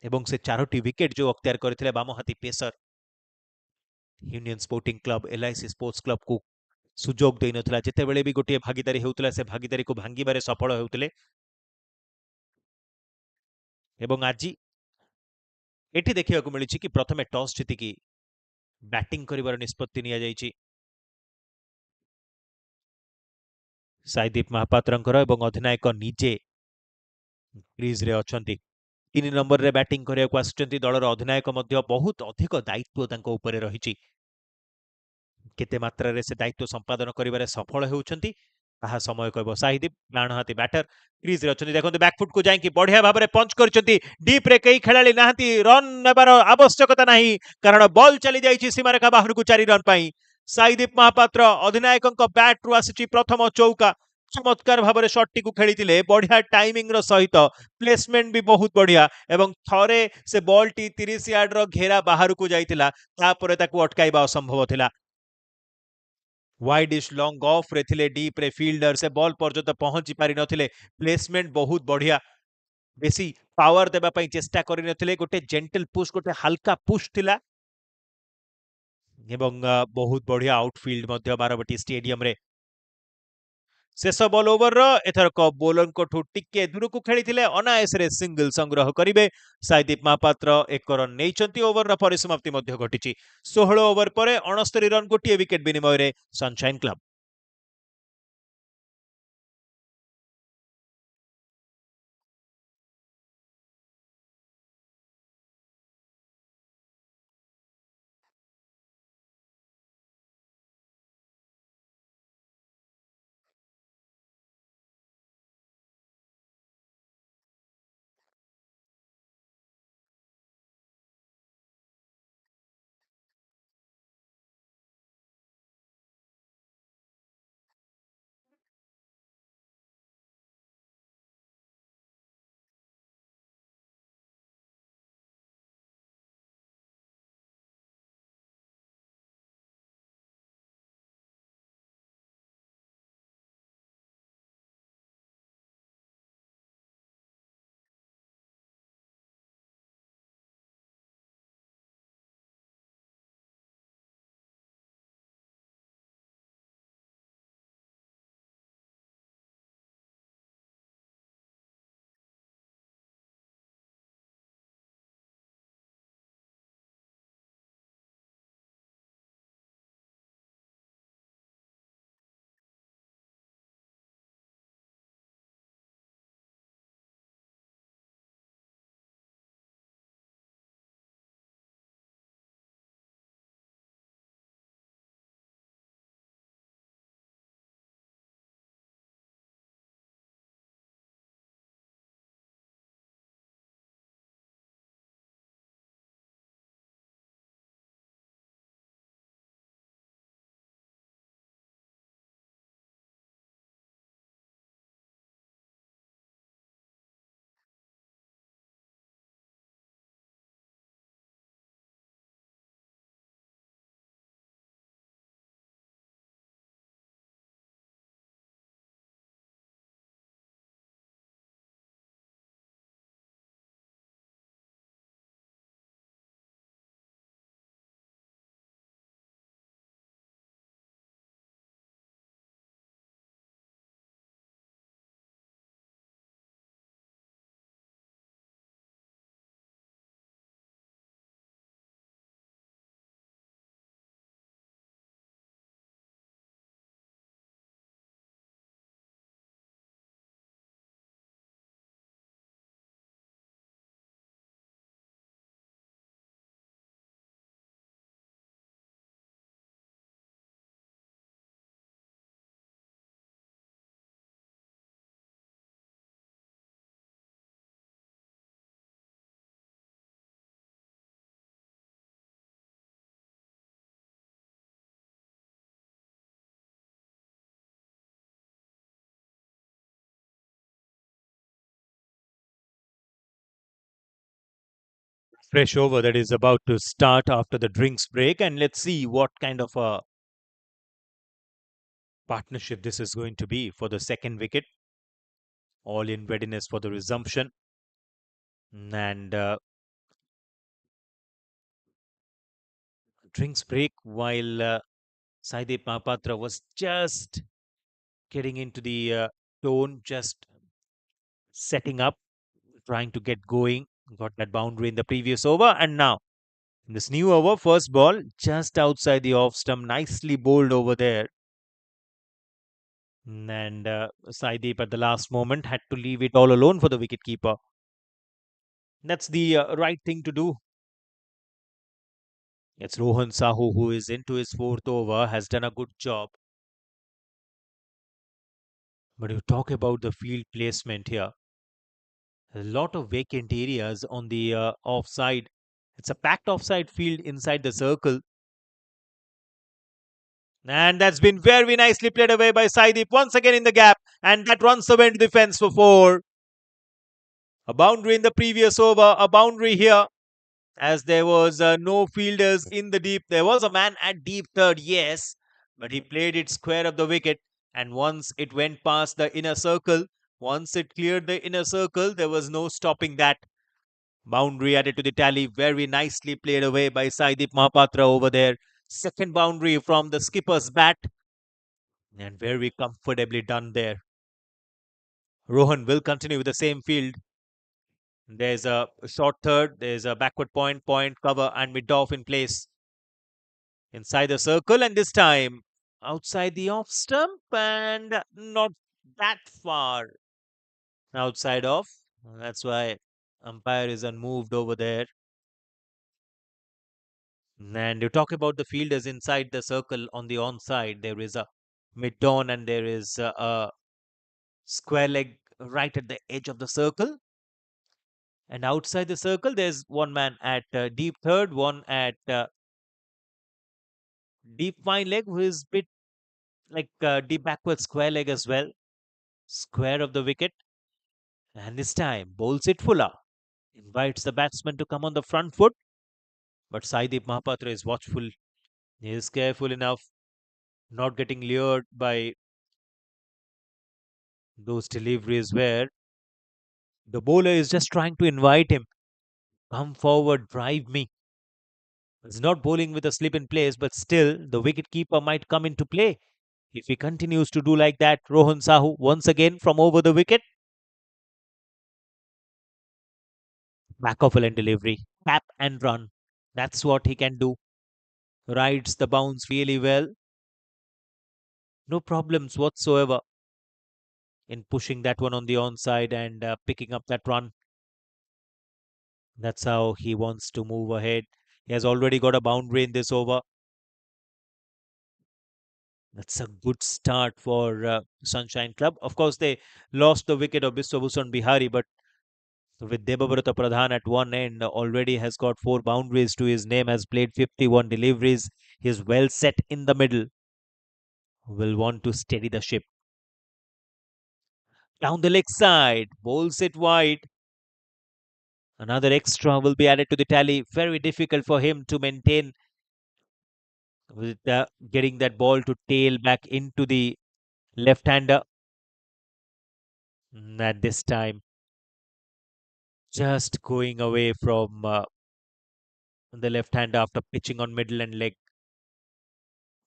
S7: ଏବଂ ସେ 4ଟି ୱିକେଟ୍ ଯୋଉ ଅକ୍ତିଆର କରିଥିଲେ ବାମହାତୀ pacer union sporting club LIC sports କ୍ଲବକୁ ସୁଯୋଗ ଦେଇନଥିଲା। ଯେତେବେଳେ ବି ଗୋଟିଏ ଭାଗିଦାରୀ ହେଉଥିଲା ସେ ଭାଗିଦାରୀକୁ ଭାଙ୍ଗିବାରେ ସଫଳ ହେଉଥିଲେ। ଏବଂ ଆଜି ଏଠି ଦେଖିବାକୁ ମିଳିଛି କି ପ୍ରଥମେ ଟସ୍ ଜିତିକି ବ୍ୟାଟିଂ କରିବାର ନିଷ୍ପତ୍ତି ନିଆଯାଇଛି ସାଇଦୀପ ମହାପାତ୍ରଙ୍କର ଏବଂ ଅଧିନାୟକ ନିଜେ କ୍ରିଜରେ ଅଛନ୍ତି। 3 ନମ୍ବରରେ ବ୍ୟାଟିଂ କରିବାକୁ ଆସିଛନ୍ତି। ଦଳର ଅଧିନାୟକ ମଧ୍ୟ ବହୁତ ଅଧିକ ଦାୟିତ୍ୱ ତାଙ୍କ ଉପରେ ରହିଛି। କେତେ ମାତ୍ରାରେ ସେ ଦାୟିତ୍ୱ ସମ୍ପାଦନ କରିବାରେ ସଫଳ ହେଉଛନ୍ତି ତାହା ସମୟ କହିବ। ସାହିଦୀପ ଡାହାଣହାତି ବ୍ୟାଟର କ୍ରିଜରେ ଅଛନ୍ତି। ଦେଖନ୍ତୁ ବ୍ୟାକଫୁଟକୁ ଯାଇକି ବଢିଆ ଭାବରେ ପଞ୍ଚ କରିଛନ୍ତି। ଡିପ୍ରେ କେହି ଖେଳାଳି ନାହାନ୍ତି। ରନ୍ ନେବାର ଆବଶ୍ୟକତା ନାହିଁ କାରଣ ବଲ୍ ଚାଲି ଯାଇଛି ସୀମାରେଖା ବାହାରକୁ 4 ରନ୍ ପାଇଁ। ସାଇଦୀପ ମହାପାତ୍ର ଅଧିନାୟକଙ୍କ ବ୍ୟାଟରୁ ଆସିଛି ପ୍ରଥମ ଚୌକା। ଚମତ୍କାର ଭାବରେ ସଟ୍ଟିକୁ ଖେଳିଥିଲେ ବଢିଆ ଟାଇମିଂର ସହିତ। ପ୍ଲେସମେଣ୍ଟ ବି ବହୁତ ବଢିଆ ଏବଂ ଥରେ ସେ ବଲଟି 30 ୟାର୍ଡର ଘେରା ବାହାରକୁ ଯାଇଥିଲା ତାପରେ ତାକୁ ଅଟକାଇବା ଅସମ୍ଭବ ଥିଲା। वाइडिश लॉन्ग ऑफ रे थिले डीप रे फील्डर से बॉल पर्यंत पहुंची पारि नथिले। प्लेसमेंट बहुत बढ़िया। बेसी पावर देबा पई चेष्टा करि नथिले। गोटे जेंटल पुश गोटे हल्का पुश थिला एवं बहुत बढ़िया आउटफील्ड मध्य बारबटी स्टेडियम रे। ଶେଷ ବଲ୍ ଓଭରର ଏଥରକ ବୋଲରଙ୍କଠୁ ଟିକେ ଦୂରକୁ ଖେଳିଥିଲେ ଅନାୟାସରେ ସିଙ୍ଗଲ ସଂଗ୍ରହ କରିବେ ସାଇଦୀପ ମହାପାତ୍ର 1 ରନ୍ ନେଇଛନ୍ତି। ଓଭରର ପରିସମାପ୍ତି ମଧ୍ୟ ଘଟିଛି। 16 ଓଭର ପରେ 69 ରନ୍, ଗୋଟିଏ ୱିକେଟ୍ ବିନିମୟରେ sunshine club. Fresh over that is about to start after the drinks break, and let's see what kind of a partnership this is going to be for the second wicket. All in readiness for the resumption. And drinks break while Saideep Mahapatra was just getting into the tone, just setting up, trying to get going. Got that boundary in the previous over, and now in this new over, first ball just outside the off stump, nicely bowled over there. And Saideep at the last moment had to leave it all alone for the wicketkeeper. That's the right thing to do. It's Rohan Sahu who is into his fourth over, has done a good job. But you talk about the field placement here. A lot of vacant areas on the offside. It's a packed offside field inside the circle. And that's been very nicely played away by Saideep once again in the gap. And that runs away into the fence for 4. A boundary in the previous over, a boundary here. As there was no fielders in the deep. There was a man at deep third, yes. But he played it square of the wicket. And once it went past the inner circle, once it cleared the inner circle, there was no stopping that. Boundary added to the tally, very nicely played away by Saideep Mahapatra over there. Second boundary from the skipper's bat. And very comfortably done there. Rohan will continue with the same field. There's a short third, there's a backward point, cover, and mid off in place. Inside the circle, and this time outside the off stump, and not that far outside off. That's why umpire is unmoved over there. And you talk about the fielders inside the circle on the onside. There is a mid on and there is a square leg right at the edge of the circle. And outside the circle, there's one man at deep third, one at deep fine leg, who is bit like deep backward square leg as well. Square of the wicket. And this time, bowls it fuller. Invites the batsman to come on the front foot. But Saideep Mahapatra is watchful. He is careful enough, not getting lured by those deliveries where the bowler is just trying to invite him. Come forward, drive me. He's not bowling with a slip in place, but still the wicket keeper might come into play. If he continues to do like that, Rohan Sahu once again from over the wicket. Back of a line delivery, tap and run. That's what he can do. Rides the bounce really well. No problems whatsoever in pushing that one on the onside and picking up that run. That's how he wants to move ahead. He has already got a boundary in this over. That's a good start for Sunshine Club. Of course, they lost the wicket of Biswabhushan Bihari, but with Debabrata Pradhan at one end, already has got 4 boundaries to his name, has played 51 deliveries. He is well set in the middle. Will want to steady the ship. Down the leg side, bowls it wide. Another extra will be added to the tally. Very difficult for him to maintain with getting that ball to tail back into the left-hander. At this time, just going away from the left-hander after pitching on middle and leg.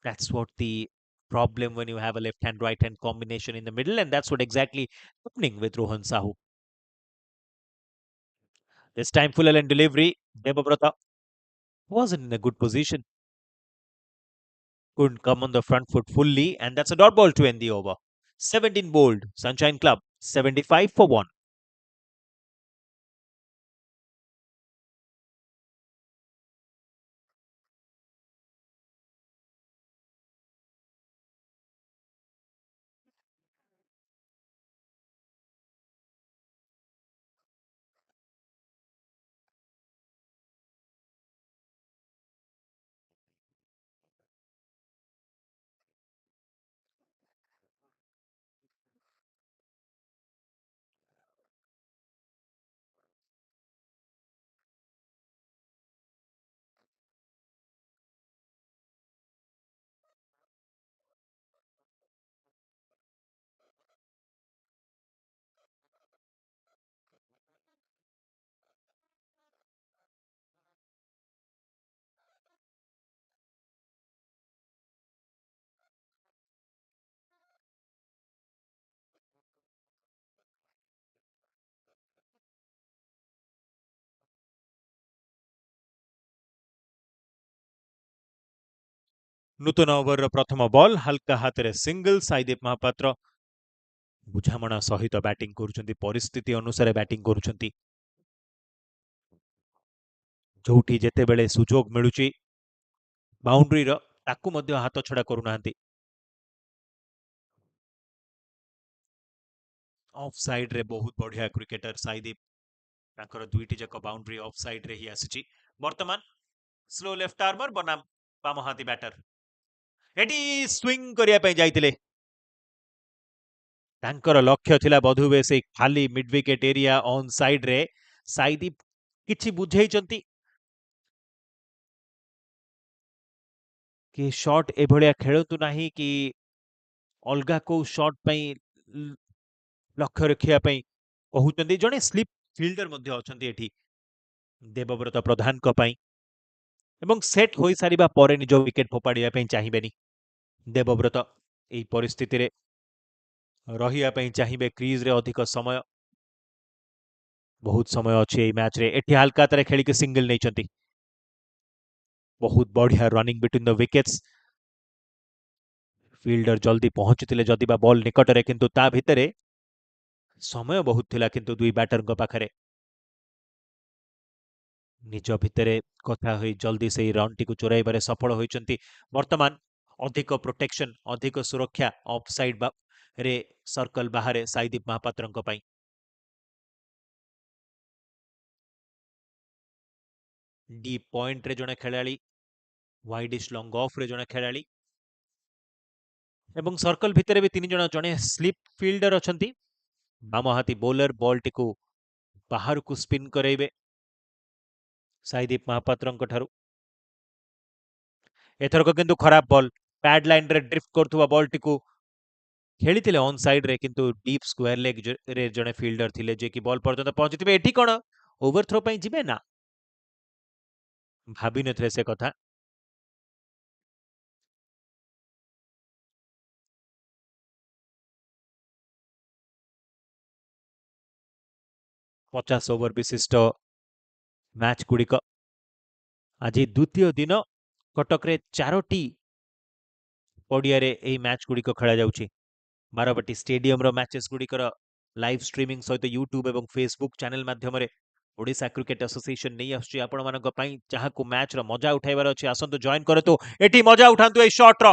S7: That's what the problem when you have a left-hand, right-hand combination in the middle, and that's what exactly happening with Rohan Sahu. This time, full and delivery. Debabrata wasn't in a good position. Couldn't come on the front foot fully, and that's a dot ball to end the over. 17 bowled. Sunshine Club 75 for 1. ନୂତନ ଓଭରର ପ୍ରଥମ ball ହାଲକା ହାତରେ single Saideep Mohapatra ବୁଝାମଣା ସହିତ batting କରୁଛନ୍ତି ପରିସ୍ଥିତି ଅନୁସାରେ ବ୍ୟାଟିଂ କରୁଛନ୍ତି ଯୋଉଠି ଯେତେବେଳେ ସୁଯୋଗ ମିଳୁଛି ବାଉଣ୍ଡ୍ରିର ତାକୁ ମଧ୍ୟ ହାତ ଛଡ଼ା କରୁନାହାନ୍ତି ଅଫ୍ ସାଇଡ୍ରେ ବହୁତ ବଢିଆ କ୍ରିକେଟର ସାଇଦୀପ ତାଙ୍କର ଦୁଇଟି ଯାକ ବାଉଣ୍ଡ୍ରି ଅଫ୍ ସାଇଡ୍ରେ ହିଁ ଆସିଛି ବର୍ତ୍ତମାନ ସ୍ଲୋ ଲେଫ୍ଟ ଆର୍ମର ବନାମ ବାମ ହାତୀ ବ୍ୟାଟର ଏଠି ସ୍ୱିଙ୍ଗ କରିବା ପାଇଁ ଯାଇଥିଲେ ତାଙ୍କର ଲକ୍ଷ୍ୟ ଥିଲା ବୋଧହୁଏ ସେଇ ଖାଲି ମିଡ୍ ୱିକେଟ୍ ଏରିଆ ଅନ୍ ସାଇଡ୍ରେ ସାଇଦୀପ କିଛି ବୁଝେଇଛନ୍ତି କି ସଟ୍ ଏଭଳିଆ ଖେଳନ୍ତୁ ନାହିଁ କି ଅଲଗା କୋଉ ସଟ୍ ପାଇଁ ଲକ୍ଷ୍ୟ ରଖିବା ପାଇଁ କହୁଛନ୍ତି ଜଣେ ସ୍ଲିପ୍ ଫିଲ୍ଡର ମଧ୍ୟ ଅଛନ୍ତି ଏଠି ଦେବବ୍ରତ ପ୍ରଧାନଙ୍କ ପାଇଁ ଏବଂ ସେଟ୍ ହୋଇସାରିବା ପରେ ନିଜ ୱିକେଟ୍ ଫୋପାଡ଼ିବା ପାଇଁ ଚାହିଁବେନି ଦେବବ୍ରତ এই ପରିସ୍ଥିତିରେ ରହିବା ପାଇଁ ଚାହିଁବେ କ୍ରିଜରେ ଅଧିକ ସମୟ। ବହୁତ ସମୟ ଅଛି এই ମ୍ୟାଚରେ। ଏଠି ହାଲକାତାରେ ଖେଳିକି ସିଙ୍ଗଲ ନେଇଛନ୍ତି। ବହୁତ ବଢିଆ running between the wickets. Fielder ଜଲ୍ଦି ପହଞ୍ଚିଥିଲେ ଯଦି ବା ବଲ୍ ନିକଟରେ, କିନ୍ତୁ ତା ଭିତରେ ସମୟ ବହୁତ ଥିଲା କିନ୍ତୁ ଦୁଇ ବ୍ୟାଟରଙ୍କ ପାଖରେ। ନିଜ ଭିତରେ କଥା ହୋଇ ଜଲ୍ଦି ସେହି ରନ୍ଟିକୁ ଚୋରାଇବାରେ ସଫଳ ହୋଇଛନ୍ତି। ବର୍ତ୍ତମାନ ଅଧିକ ପ୍ରୋଟେକ୍ସନ, ଅଧିକ ସୁରକ୍ଷା ଅଫ୍ ସାଇଡ୍ ରେ ସର୍କଲ ବାହାରେ ସାଇଦୀପ ମହାପାତ୍ରଙ୍କ ପାଇଁ। ଡିପ୍ ପଏଣ୍ଟରେ ଜଣେ ଖେଳାଳି, ୱାଇଡିଶ ଲଙ୍ଗ ଅଫ୍ରେ ଜଣେ ଖେଳାଳି ଏବଂ ସର୍କଲ ଭିତରେ ବି ତିନି ଜଣ, ଜଣେ ସ୍ଲିପ୍ ଫିଲ୍ଡର ଅଛନ୍ତି। ବାମ ହାତୀ ବୋଲର ବଲ୍ଟିକୁ ବାହାରକୁ ସ୍ପିନ୍ କରାଇବେ ସାଇଦୀପ ମହାପାତ୍ରଙ୍କ ଠାରୁ। ଏଥରକ କିନ୍ତୁ ଖରାପ ବଲ୍, ପ୍ୟାଡ୍ ଲାଇନ୍ରେ ଡ୍ରିଫ୍ଟ କରୁଥିବା ବଲ୍ଟିକୁ ଖେଳିଥିଲେ ଅନ୍ ସାଇଡ୍ରେ, କିନ୍ତୁ ଡିପ୍ ସ୍କୋୟାର ଲେଗ୍ରେ ଜଣେ ଫିଲ୍ଡର ଥିଲେ ଯିଏକି ବଲ୍ ପର୍ଯ୍ୟନ୍ତ ପହଞ୍ଚିଥିବେ। ଏଠି କ'ଣ ଓଭର ଥ୍ରୋ ପାଇଁ ଯିବେ? ନା, ଭାବିନଥିଲେ ସେ କଥା। ପଚାଶ ଓଭର ବିଶିଷ୍ଟ ମ୍ୟାଚ୍ ଗୁଡ଼ିକ ଆଜି ଦ୍ୱିତୀୟ ଦିନ କଟକରେ 4ଟି ପଡ଼ିଆରେ ଏହି ମ୍ୟାଚ୍ ଗୁଡ଼ିକ ଖେଳାଯାଉଛି। ବାରବାଟୀ ଷ୍ଟାଡିୟମର ମ୍ୟାଚେସ୍ ଗୁଡ଼ିକର ଲାଇଭ୍ ଷ୍ଟ୍ରିମିଂ ସହିତ ୟୁଟ୍ୟୁବ ଏବଂ ଫେସବୁକ୍ ଚ୍ୟାନେଲ ମାଧ୍ୟମରେ ଓଡ଼ିଶା କ୍ରିକେଟ ଆସୋସିଏସନ ନେଇ ଆସୁଛି ଆପଣମାନଙ୍କ ପାଇଁ। ଯାହାକୁ ମ୍ୟାଚ୍ର ମଜା ଉଠାଇବାର ଅଛି, ଆସନ୍ତୁ ଜଏନ୍ କରନ୍ତୁ, ଏଠି ମଜା ଉଠାନ୍ତୁ ଏହି ସଟ୍ର।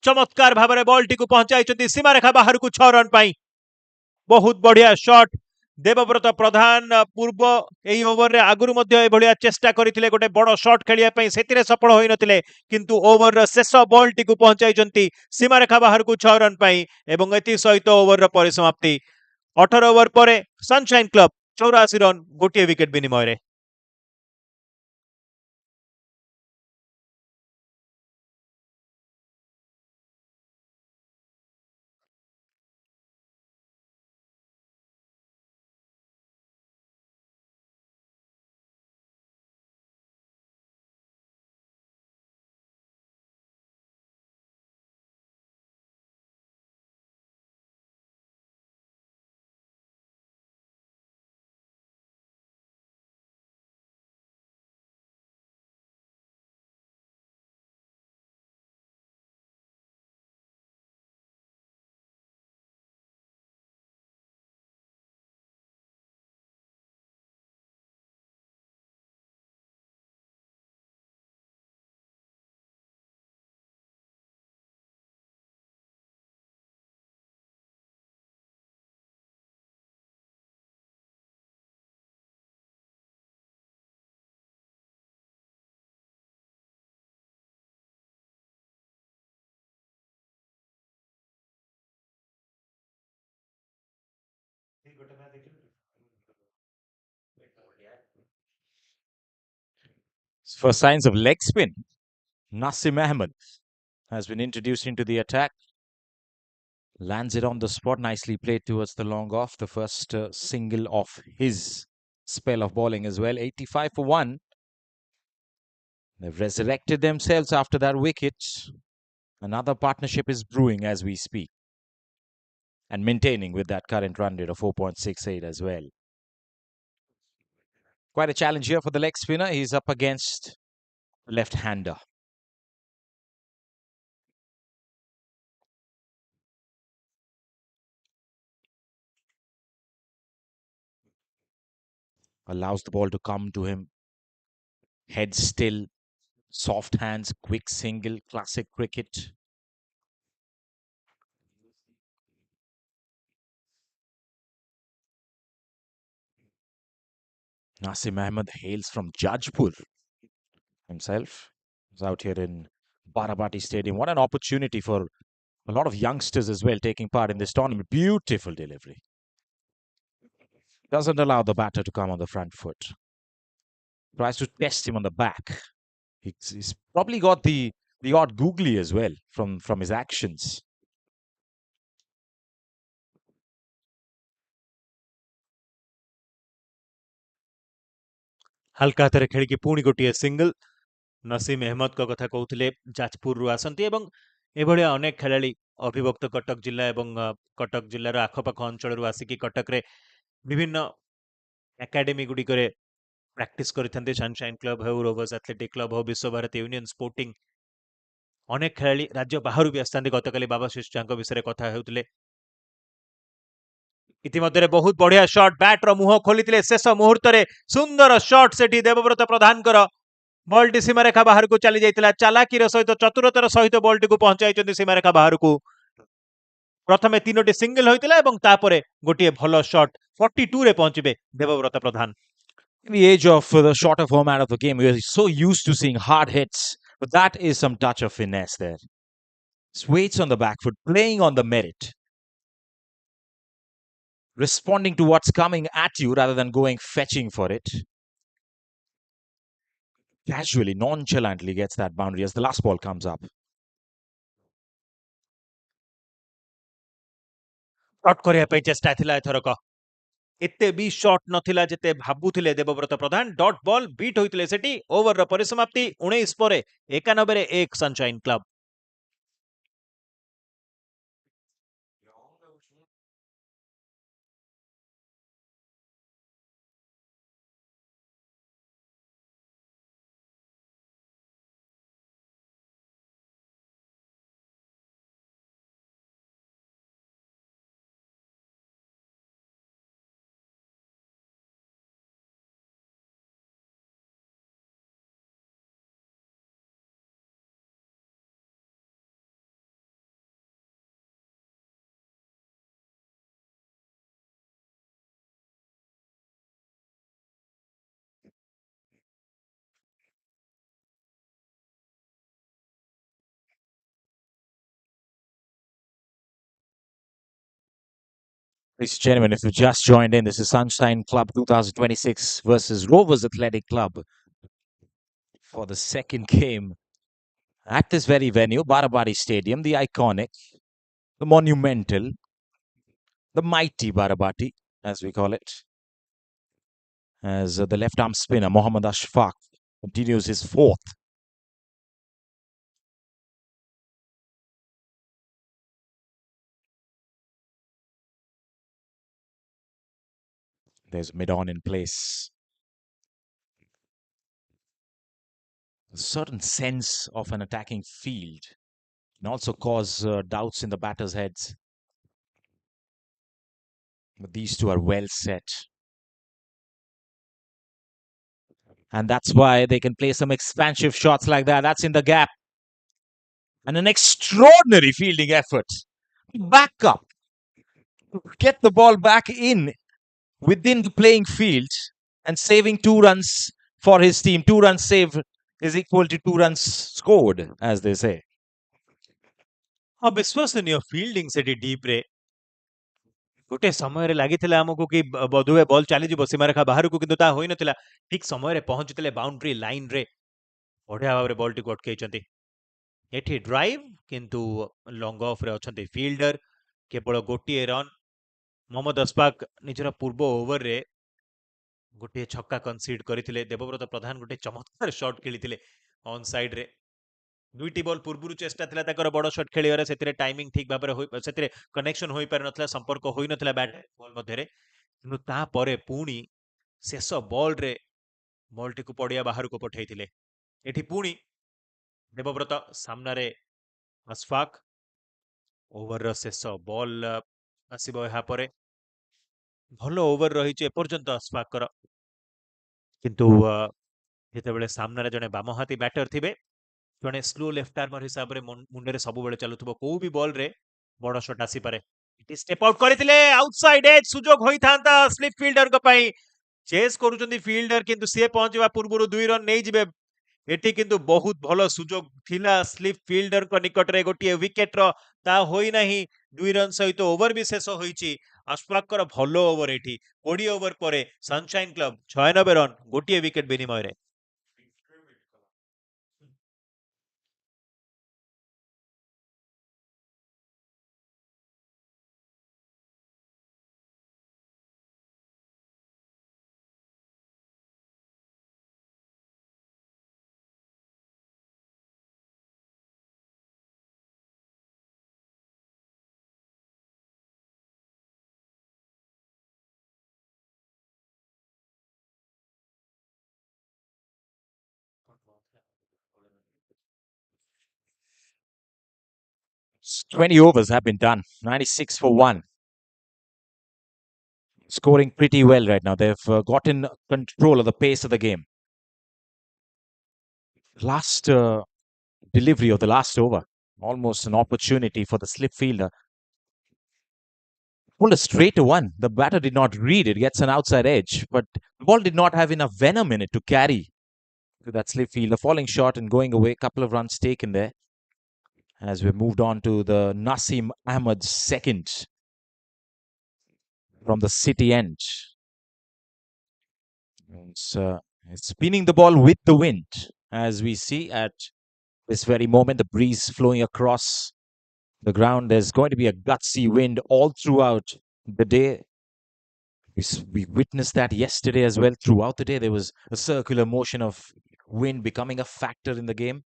S7: ଚମତ୍କାର ଭାବରେ ବଲ୍ଟିକୁ ପହଞ୍ଚାଇଛନ୍ତି ସୀମାରେଖା ବାହାରକୁ 6 ରନ୍ ପାଇଁ। ବହୁତ ବଢିଆ ସଟ୍। ଦେବବ୍ରତ ପ୍ରଧାନ ପୂର୍ବ ଏହି ଓଭରରେ ଆଗରୁ ମଧ୍ୟ ଏଭଳିଆ ଚେଷ୍ଟା କରିଥିଲେ ଗୋଟେ ବଡ଼ ସଟ୍ ଖେଳିବା ପାଇଁ, ସେଥିରେ ସଫଳ ହୋଇନଥିଲେ, କିନ୍ତୁ ଓଭରର ଶେଷ ବଲ୍ଟିକୁ ପହଞ୍ଚାଇଛନ୍ତି ସୀମାରେଖା ବାହାରକୁ 6 ରନ୍ ପାଇଁ ଏବଂ ଏଥି ସହିତ ଓଭରର ପରିସମାପ୍ତି। 18 ଓଭର ପରେ ସନସାଇନ୍ କ୍ଲବ 84 ରନ୍, ଗୋଟିଏ ୱିକେଟ୍ ବିନିମୟରେ।
S8: For signs of leg spin, Nasim Ahmed has been introduced into the attack. Lands it on the spot, nicely played towards the long off. The first single of his spell of bowling as well. 85 for 1. They've resurrected themselves after that wicket. Another partnership is brewing as we speak, and maintaining with that current run rate of 4.68 as well. Quite a challenge here for the leg spinner. He's up against a left-hander. Allows the ball to come to him. Head still, soft hands, quick single, classic cricket. Nasim Ahmed hails from Jajpur himself. He's out here in Barabati Stadium. What an opportunity for a lot of youngsters as well taking part in this tournament. Beautiful delivery. Doesn't allow the batter to come on the front foot. Tries to test him on the back. He's probably got the odd googly as well from his actions.
S7: ହାଲକା ହାତରେ ଖେଳିକି ପୁଣି ଗୋଟିଏ single. Nasim ଅହମ୍ମଦଙ୍କ କଥା କହୁଥିଲେ, ଯାଜପୁରରୁ ଆସନ୍ତି ଏବଂ ଏଭଳିଆ ଅନେକ ଖେଳାଳି ଅବିଭକ୍ତ କଟକ ଜିଲ୍ଲା ଏବଂ କଟକ ଜିଲ୍ଲାର ଆଖପାଖ ଅଞ୍ଚଳରୁ ଆସିକି କଟକରେ ବିଭିନ୍ନ ଏକାଡେମୀ ଗୁଡ଼ିକରେ ପ୍ରାକ୍ଟିସ୍ କରିଥାନ୍ତି। ସନସାଇନ୍ କ୍ଲବ୍ ହେଉ, ରୋଭର୍ସ ଆଥଲେଟିକ୍ କ୍ଲବ୍ ହେଉ, ବିଶ୍ୱଭାରତୀ ୟୁନିୟନ ସ୍ପୋର୍ଟିଂ, ଅନେକ ଖେଳାଳି ରାଜ୍ୟ ବାହାରୁ ବି ଆସିଥାନ୍ତି। ଗତକାଲି ବାବାଶିଷ ଝାଙ୍କ ବିଷୟରେ କଥା ହେଉଥିଲେ। ଇତିମଧ୍ୟରେ ବହୁତ ବଢିଆ ସଟ୍, ବ୍ୟାଟ୍ର ମୁହଁ ଖୋଲିଥିଲେ ଶେଷ ମୁହୂର୍ତ୍ତରେ। ସୁନ୍ଦର ସଟ୍ ସେଠି ଦେବବ୍ରତ ପ୍ରଧାନଙ୍କର। ବଲ୍ଟି ସୀମାରେଖା ବାହାରକୁ ଚାଲି ଯାଇଥିଲା। ଚାଲାକିର ସହିତ, ଚତୁରତାର ସହିତ ବଲ୍ଟିକୁ ପହଞ୍ଚାଇଛନ୍ତି ସୀମାରେଖା ବାହାରକୁ। ପ୍ରଥମେ 3ଟି ସିଙ୍ଗଲ ହୋଇଥିଲା ଏବଂ ତାପରେ ଗୋଟିଏ ଭଲ ସଟ୍ 42 ରେ ପହଞ୍ଚିବେ ଦେବବ୍ରତ ପ୍ରଧାନ।
S8: In the age of the shorter format of the game, we're so used to seeing hard hits, but that is some touch of finesse there. Weights on the back foot, playing on the merit, responding to what's coming at you rather than going fetching for it. Casually, nonchalantly gets that boundary as the last ball comes up.
S7: Shot କରିବା ପାଇଁ ଚେଷ୍ଟା ଥିଲା ଏଥରକ। ଏତେ ବି short ନଥିଲା ଯେତେ ଭାବୁଥିଲେ ଦେବବ୍ରତ ପ୍ରଧାନ। Dot ball beet ହୋଇଥିଲେ ସେଠି। ଓଭରର ପରିସମାପ୍ତି 19 ପରେ 91 ରେ 1 sunshine club.
S8: Ladies and gentlemen, if you just joined in, this is Sunshine Club 2026 versus Rovers Athletic Club for the second game at this very venue, Barabati Stadium, the iconic, the monumental, the mighty Barabati, as we call it, as the left arm spinner Mohammad Ashfaq continues his fourth. There's mid-on in place. A certain sense of an attacking field can also cause doubts in the batters' heads. But these two are well set. And that's why they can play some expansive shots like that. That's in the gap. And an extraordinary fielding effort. Back up. Get the ball back in within the playing field and saving 2 runs for his team. 2 runs saved is equal to 2 runs scored, as they say.
S7: ବିଶ୍ୱସନୀୟ fielding ସେଠି ଡିପ୍ରେ। ଗୋଟେ ସମୟରେ ଲାଗିଥିଲା ଆମକୁ କି ବୋଧହୁଏ ball ଚାଲିଯିବ ସୀମାରେଖା ବାହାରକୁ, କିନ୍ତୁ ତାହା ହୋଇନଥିଲା। ଠିକ୍ ସମୟରେ ପହଞ୍ଚିଥିଲେ ବାଉଣ୍ଡ୍ରି ଲାଇନରେ। ବଢିଆ ଭାବରେ ବଲ୍ଟିକୁ ଅଟକେଇଛନ୍ତି। ଏଠି ଡ୍ରାଇଭ୍, କିନ୍ତୁ ଲଙ୍ଗ ଅଫ୍ରେ ଅଛନ୍ତି ଫିଲ୍ଡର। କେବଳ ଗୋଟିଏ ରନ୍। ମହମ୍ମଦ ଅସଫାକ ନିଜର ପୂର୍ବ ଓଭରରେ ଗୋଟିଏ ଛକା କନସିଡ୍ କରିଥିଲେ। ଦେବବ୍ରତ ପ୍ରଧାନ ଗୋଟେ ଚମତ୍କାର ସଟ୍ ଖେଳିଥିଲେ ଅନ୍ ସାଇଡ୍ରେ। 2ଟି ବଲ୍ ପୂର୍ବରୁ ଚେଷ୍ଟା ଥିଲା ତାଙ୍କର ବଡ଼ ସଟ୍ ଖେଳିବାର, ସେଥିରେ ଟାଇମିଂ ଠିକ୍ ଭାବରେ ସେଥିରେ କନେକ୍ସନ ହୋଇପାରିନଥିଲା, ସମ୍ପର୍କ ହୋଇନଥିଲା ବ୍ୟାଟ୍ ବଲ୍ ମଧ୍ୟରେ। କିନ୍ତୁ ତାପରେ ପୁଣି ଶେଷ ବଲ୍ରେ ବଲ୍ଟିକୁ ପଡ଼ିଆ ବାହାରକୁ ପଠାଇଥିଲେ। ଏଠି ପୁଣି ଦେବବ୍ରତ ସାମ୍ନାରେ ଅସଫାକ। ଓଭରର ଶେଷ ବଲ୍ ଆସିବ ଏହା ପରେ। ଭଲ ଓଭର ରହିଛି ଏପର୍ଯ୍ୟନ୍ତ ଅସଫାକର, କିନ୍ତୁ ଯେତେବେଳେ ସାମ୍ନାରେ ଜଣେ ବାମହାତୀ ବ୍ୟାଟର ଥିବେ, ଜଣେ ସ୍ଲୋ ଲେଫ୍ଟ ଆର୍ମର ହିସାବରେ ମୁଣ୍ଡରେ ସବୁବେଳେ ଚାଲୁଥିବ, କୋଉ ବି ବଲ୍ରେ ବଡ଼ ସଟ୍ ଆସିପାରେ। ଷ୍ଟେପ୍ ଆଉଟ୍ କରିଥିଲେ, ଆଉଟସାଇଡ୍ ଏଜ୍ ସୁଯୋଗ ହୋଇଥାନ୍ତା ସ୍ଲିପ୍ ଫିଲ୍ଡରଙ୍କ ପାଇଁ। ଚେସ୍ କରୁଛନ୍ତି ଫିଲ୍ଡର, କିନ୍ତୁ ସିଏ ପହଞ୍ଚିବା ପୂର୍ବରୁ 2 ରନ୍ ନେଇଯିବେ। ଏଠି କିନ୍ତୁ ବହୁତ ଭଲ ସୁଯୋଗ ଥିଲା ସ୍ଲିପ୍ ଫିଲ୍ଡରଙ୍କ ନିକଟରେ ଗୋଟିଏ ୱିକେଟର, ତା ହୋଇନାହିଁ। 2 ରନ୍ ସହିତ ଓଭର ବି ଶେଷ ହୋଇଛି। ଅସଫାକଙ୍କର ଭଲ ଓଭର ଏଠି। 20 ଓଭର ପରେ ସନସାଇନ୍ କ୍ଲବ 96 ରନ୍, ଗୋଟିଏ ୱିକେଟ ବିନିମୟରେ।
S8: 20 overs have been done. 96 for 1. Scoring pretty well right now. They've gotten control of the pace of the game. Last delivery of the last over. Almost an opportunity for the slip fielder. Pulled a straight to one. The batter did not read it. Gets an outside edge. But the ball did not have enough venom in it to carry to that slip fielder. Falling short and going away. Couple of runs taken there. As we moved on to the Nasim Ahmed's second from the city end. It's spinning the ball with the wind, as we see at this very moment. The breeze flowing across the ground. There's going to be a gutsy wind all throughout the day. We witnessed that yesterday as well. Throughout the day, there was a circular motion of wind becoming a factor in the game.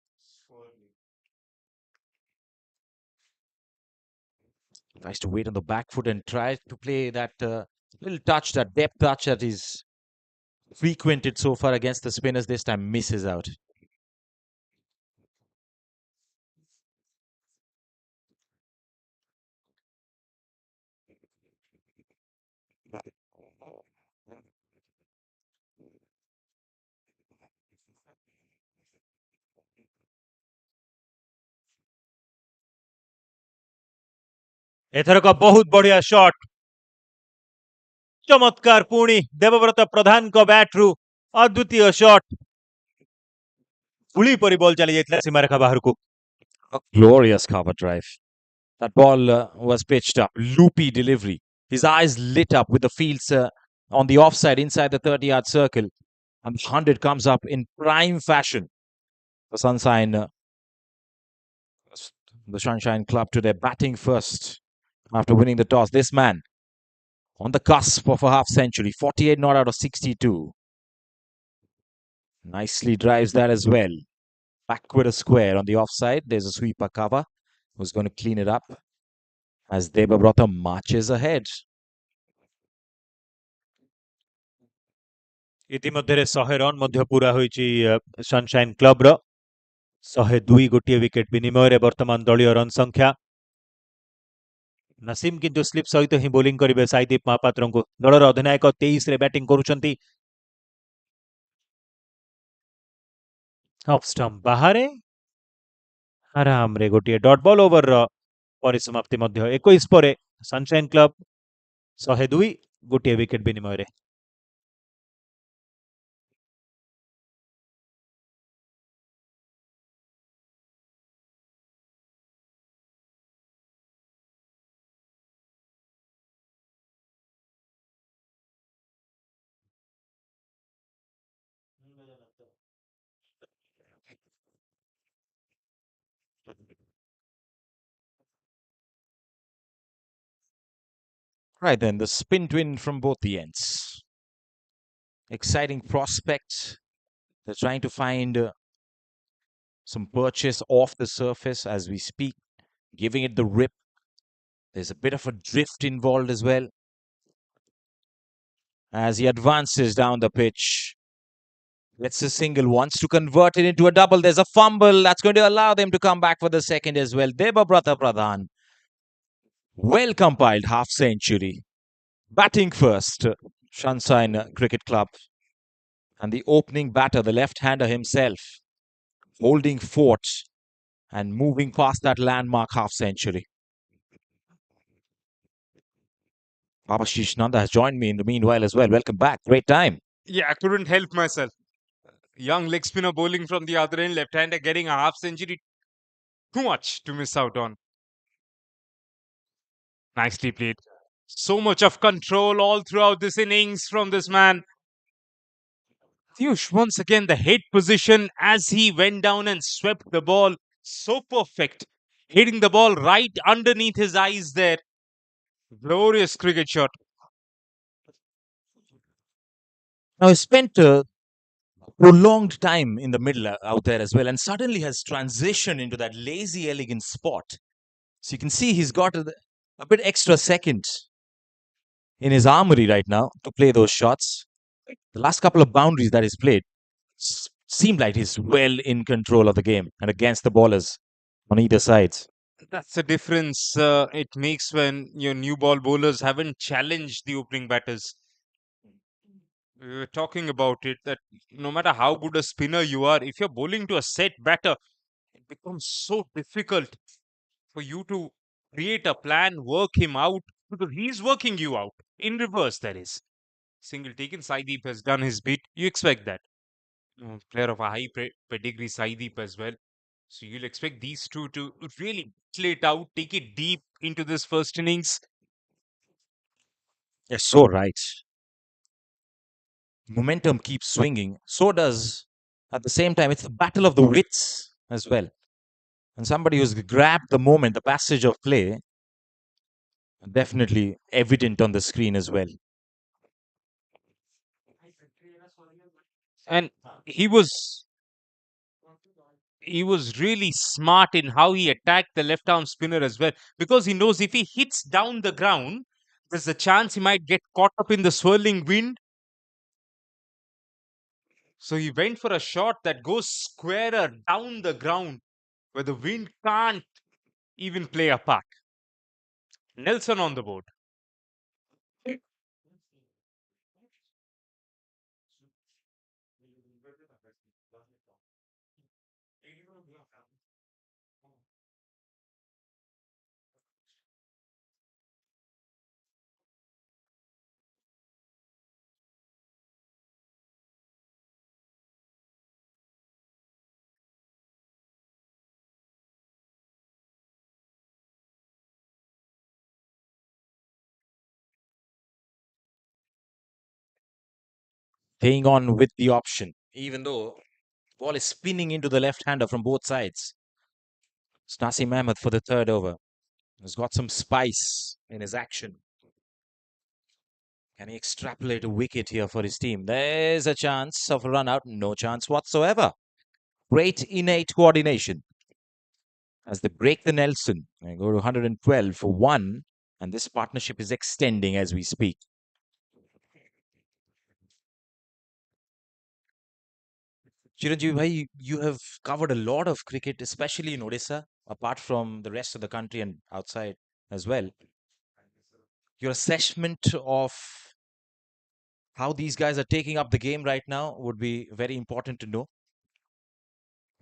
S8: Tries to wait on the back foot and tries to play that little touch, that depth touch that is frequented so far against the spinners. This time misses out.
S7: एथरक बहुत बढ़िया shot चमत्कार पुणी देवव्रत प्रधान को bat रु अद्वितीय shot गुली परी ball चली जाइतला सीमारेखा बाहर को
S8: A glorious cover drive. That ball was pitched up. Loopy delivery. His eyes lit up with the fields on the offside inside the 30-yard circle. And the 100 comes up in prime fashion. The Sunshine Club today batting first after winning the toss. This man on the cusp of a half century. 48 not out of 62. Nicely drives that as well. Backward a square on the offside. There's a sweeper cover. Who's going to clean it up as Debabrata marches ahead.
S7: इतिमध्ये 100 run मध्य पूरा होईची sunshine club रो 102 गोटे wicket विनिमय रे वर्तमान दलीय run संख्या नसीम किंतु स्लिप सहित ही बोलिंग करिवे साईदीप महापात्र को दलर अधिनायक 23 रे बैटिंग करूछंती ऑफ स्टंप बाहरे आराम रे गोटे डॉट बॉल ओवर रो परिसमाप्ति मध्य 21 परे सनशाइन क्लब 102 गोटे विकेट विनिमय रे
S8: Right then, the spin twin from both the ends. Exciting prospect. They're trying to find some purchase off the surface as we speak, giving it the rip. There's a bit of a drift involved as well. As he advances down the pitch. Gets a single, wants to convert it into a double. There's a fumble. That's going to allow them to come back for the second as well. Debabrata Pradhan. Well compiled half century. Batting first, Sunshine Cricket Club. And the opening batter, the left-hander himself, holding fort and moving past that landmark half century. Abashish Nanda has joined me in the meanwhile as well. Welcome back. Great time.
S4: Yeah, I couldn't help myself. Young leg spinner bowling from the other end, left-hander getting a half century. Too much to miss out on. Nicely played. So much of control all throughout this innings from this man. Piyush, once again, the head position as he went down and swept the ball. So perfect. Hitting the ball right underneath his eyes there. Glorious cricket shot.
S8: Now, he spent a prolonged time in the middle out there as well, and suddenly has transitioned into that lazy, elegant spot. So you can see he's got a bit extra seconds in his armory right now to play those shots. The last couple of boundaries that he's played seemed like he's well in control of the game and against the bowlers on either sides.
S4: That's the difference it makes when your new ball bowlers haven't challenged the opening batters. We were talking about it that no matter how good a spinner you are, if you're bowling to a set batter, it becomes so difficult for you to create a plan, work him out, because he's working you out in reverse. That is single taken. Saideep has done his bit. You expect that. Player of a high pedigree, Saideep as well. So you'll expect these two to really play it out, take it deep into this first innings.
S8: Yes, so right. Momentum keeps swinging. So does, at the same time, it's the battle of the wits as well. And somebody who's grabbed the moment, the passage of play, definitely evident on the screen as well.
S4: And he was he was really smart in how he attacked the left arm spinner as well, because he knows if he hits down the ground, there's a chance he might get caught up in the swirling wind. So he went for a shot that goes squarer down the ground where the wind can't even play a part. Nelson on the board.
S8: Staying on with the option, even though ball is spinning into the left-hander from both sides. It's Nasim Ahmed for the third over. He's got some spice in his action. Can he extrapolate a wicket here for his team? There's a chance of a run out. No chance whatsoever. Great innate coordination as they break the Nelson and go to 112 for one. And this partnership is extending as we speak. Chiranjeev bhai, you have covered a lot of cricket, especially in Odisha, apart from the rest of the country and outside as well. Your assessment of how these guys are taking up the game right now would be very important to know.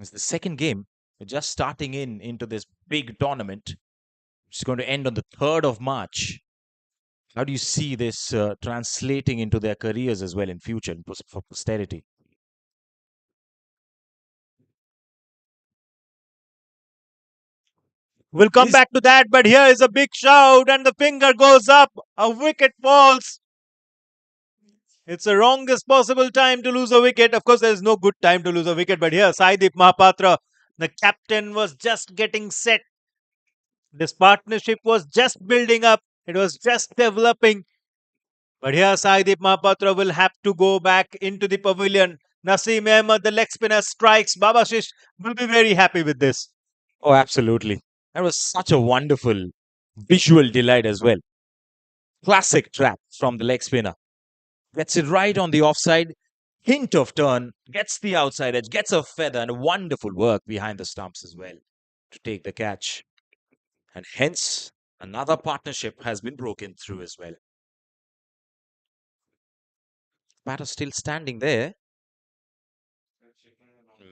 S8: It's the second game. We're just starting into this big tournament. It's going to end on the 3rd of March. How do you see this translating into their careers as well in future for posterity?
S7: We'll come
S8: This
S7: back to that, but here is a big shout, and the finger goes up. A wicket falls. It's the wrongest possible time to lose a wicket. Of course, there is no good time to lose a wicket, but here, Saideep Mahapatra, the captain, was just getting set. This partnership was just building up, it was just developing. But here, Saideep Mahapatra will have to go back into the pavilion. Naseem Ahmed, the leg spinner, strikes. Babashish will be very happy with this.
S8: Oh, absolutely. That was such a wonderful visual delight as well. Classic trap from the leg spinner. Gets it right on the offside. Hint of turn. Gets the outside edge. Gets a feather and wonderful work behind the stumps as well to take the catch. And hence, another partnership has been broken through as well. Batter still standing there.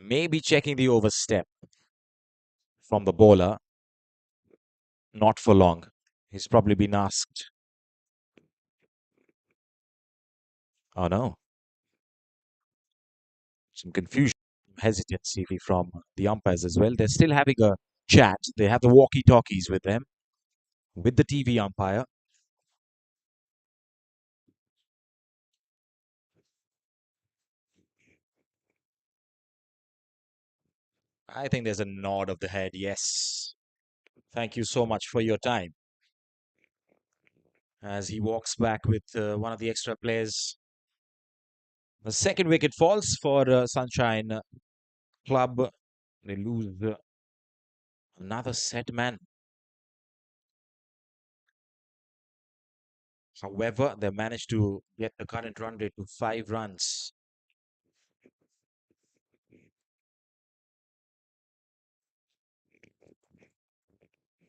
S8: Maybe checking the overstep from the bowler. Not for long. He's probably been asked. Oh no. Some confusion, hesitancy from the umpires as well. They're still having a chat. They have the walkie-talkies with them, with the TV umpire. I think there's a nod of the head. Yes. Thank you so much for your time. As he walks back with one of the extra players. The second wicket falls for Sunshine Club. They lose another set man. However, they managed to get the current run rate to 5 runs.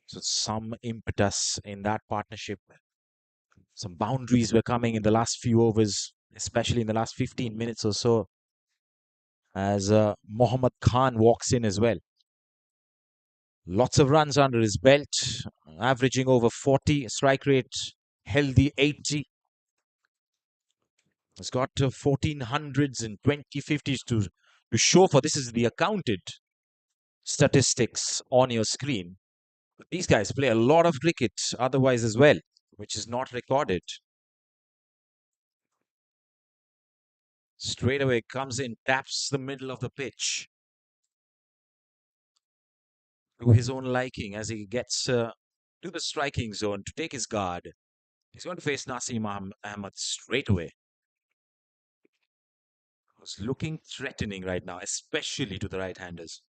S8: So some impetus in that partnership. Some boundaries were coming in the last few overs, especially in the last 15 minutes or so, as Mohammad Khan walks in as well. Lots of runs under his belt, averaging over 40, strike rate healthy 80. He's got 1400s and 2050s to show for. This is the accounted statistics on your screen. But these guys play a lot of cricket otherwise as well, which is not recorded. Straight away comes in, taps the middle of the pitch to his own liking as he gets to the striking zone to take his guard. He's going to face Naseem Ahmed straight away. Who's looking threatening right now, especially to the right-handers.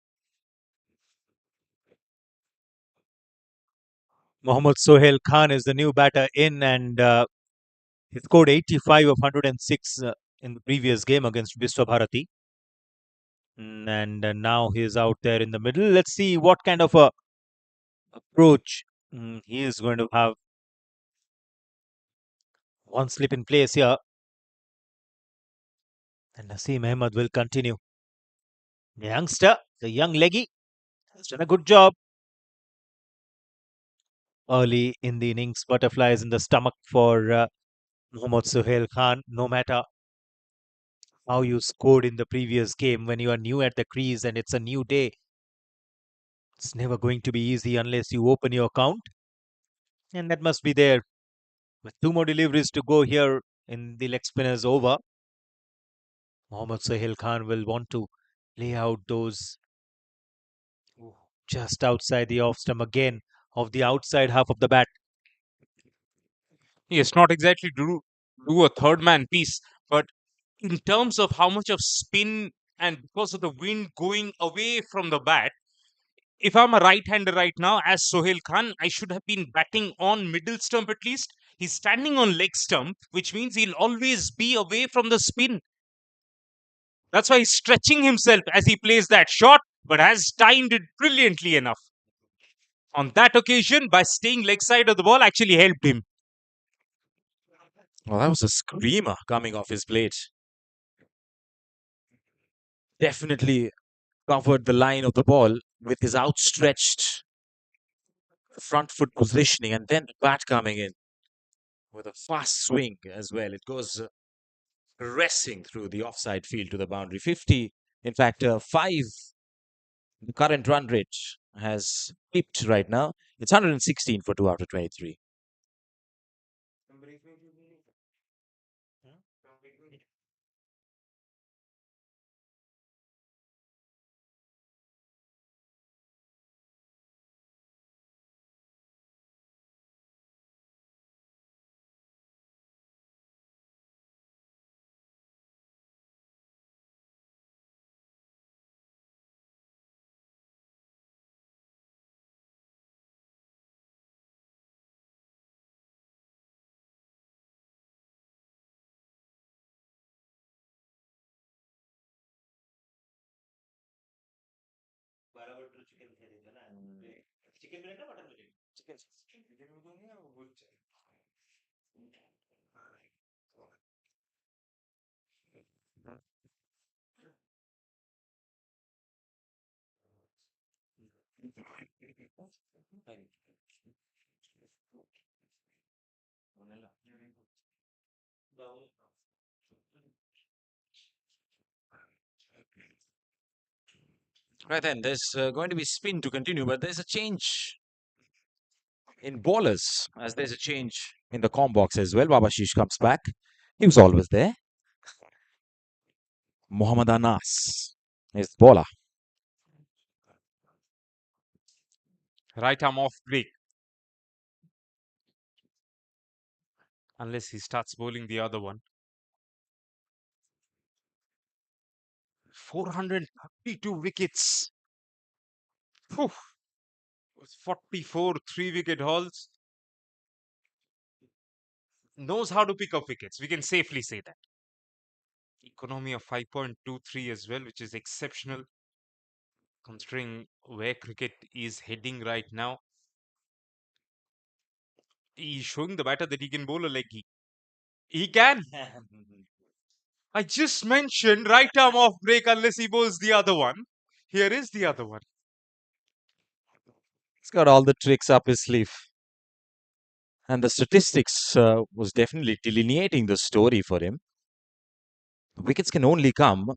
S7: Mohammad Sohail Khan is the new batter in, and he scored 85 of 106 in the previous game against Vishwa Bharati. And now he's out there in the middle. Let's see what kind of a approach he is going to have. One slip in place here. And Naseem Ahmed will continue. The youngster, the young leggy, has done a good job. Early in the innings, butterflies in the stomach for Mohammad Sohail Khan. No matter how you scored in the previous game, when you are new at the crease and it's a new day, it's never going to be easy unless you open your account. And that must be there. With two more deliveries to go here in the leg spinners over, Mohammad Sohail Khan will want to lay out those just outside the off stump again of the outside half of the bat.
S4: Yes, not exactly do a third man piece, but in terms of how much of spin and because of the wind going away from the bat, if I'm a right-hander right now, as Sohail Khan, I should have been batting on middle stump at least. He's standing on leg stump, which means he'll always be away from the spin. That's why he's stretching himself as he plays that shot, but has timed it brilliantly enough. On that occasion, by staying leg side of the ball, actually helped him.
S8: Well, that was a screamer coming off his plate. Definitely covered the line of the ball with his outstretched front foot positioning, and then the bat coming in with a fast swing as well. It goes racing through the offside field to the boundary. 50, in fact, 5, the current run rate has dipped right now. It's 116 for 2 after 23. Right then, there's going to be spin to continue, but there's a change in bowlers as there's a change in the com box as well. Babashish comes back. He was always there. Muhammad Anas is the bowler.
S4: Right arm off break. Unless he starts bowling the other one. 432 wickets. Whew. With 44 3-wicket hauls. Knows how to pick up wickets. We can safely say that. Economy of 5.23 as well, which is exceptional considering where cricket is heading right now. He's showing the batter that he can bowl a leggy. He can. I just mentioned right arm off break unless he bowls the other one. Here is the other one.
S8: He's got all the tricks up his sleeve. And the statistics was definitely delineating the story for him. Wickets can only come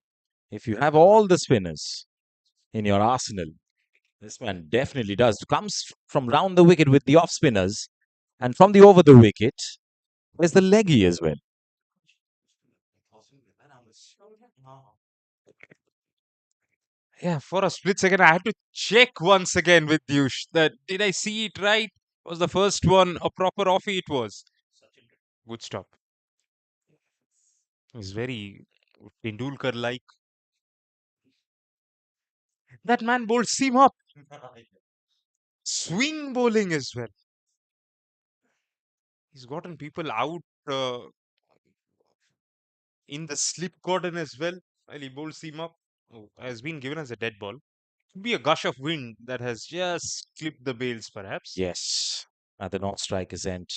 S8: if you have all the spinners in your arsenal. This man definitely does. Comes from round the wicket with the off spinners, and from the over the wicket, there's the leggy as well.
S4: Yeah, for a split second, I had to check once again with Yush that did I see it right? Was the first one a proper offie? It was. Good stop. It's very Tendulkar like. That man bowled seam up. Swing bowling as well. He's gotten people out in the slip cordon as well. While he bowled seam up. Oh, has been given as a dead ball. Could be a gush of wind that has just clipped the bails, perhaps.
S8: Yes, at the non-striker's end.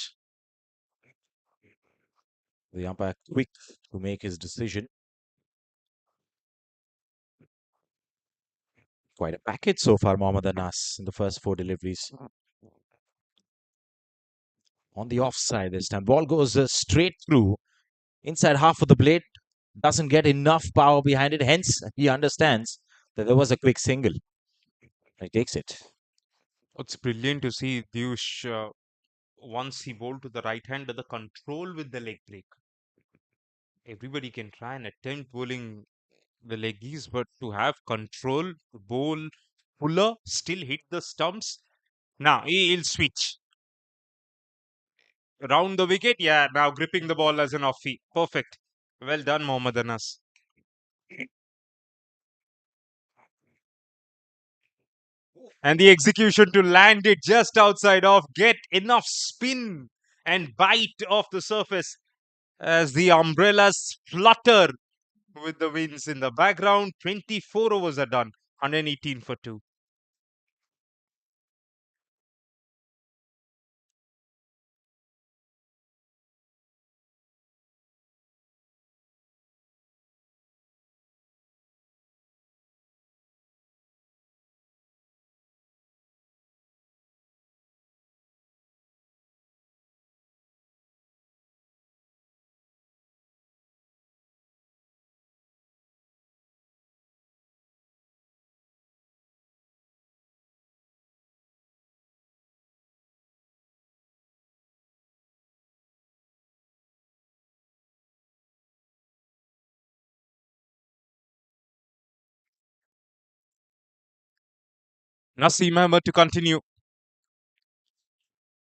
S8: The umpire quick to make his decision. Quite a package so far, Mohammad Anas, in the first 4 deliveries. On the offside this time. Ball goes straight through. Inside half of the blade. Doesn't get enough power behind it. Hence, he understands that there was a quick single. He takes it.
S4: It's brilliant to see Piyush once he bowled to the right hand, the control with the leg break. Everybody can try and attempt bowling the leggies, but to have control, to bowl fuller, still hit the stumps. Now he'll switch. Round the wicket, yeah, now gripping the ball as an offie. Perfect. Well done, Mohammad Anas. And the execution to land it just outside off, get enough spin and bite off the surface as the umbrellas flutter with the winds in the background. 24 overs are done, 118 for 2. Naseem Ahmed to continue.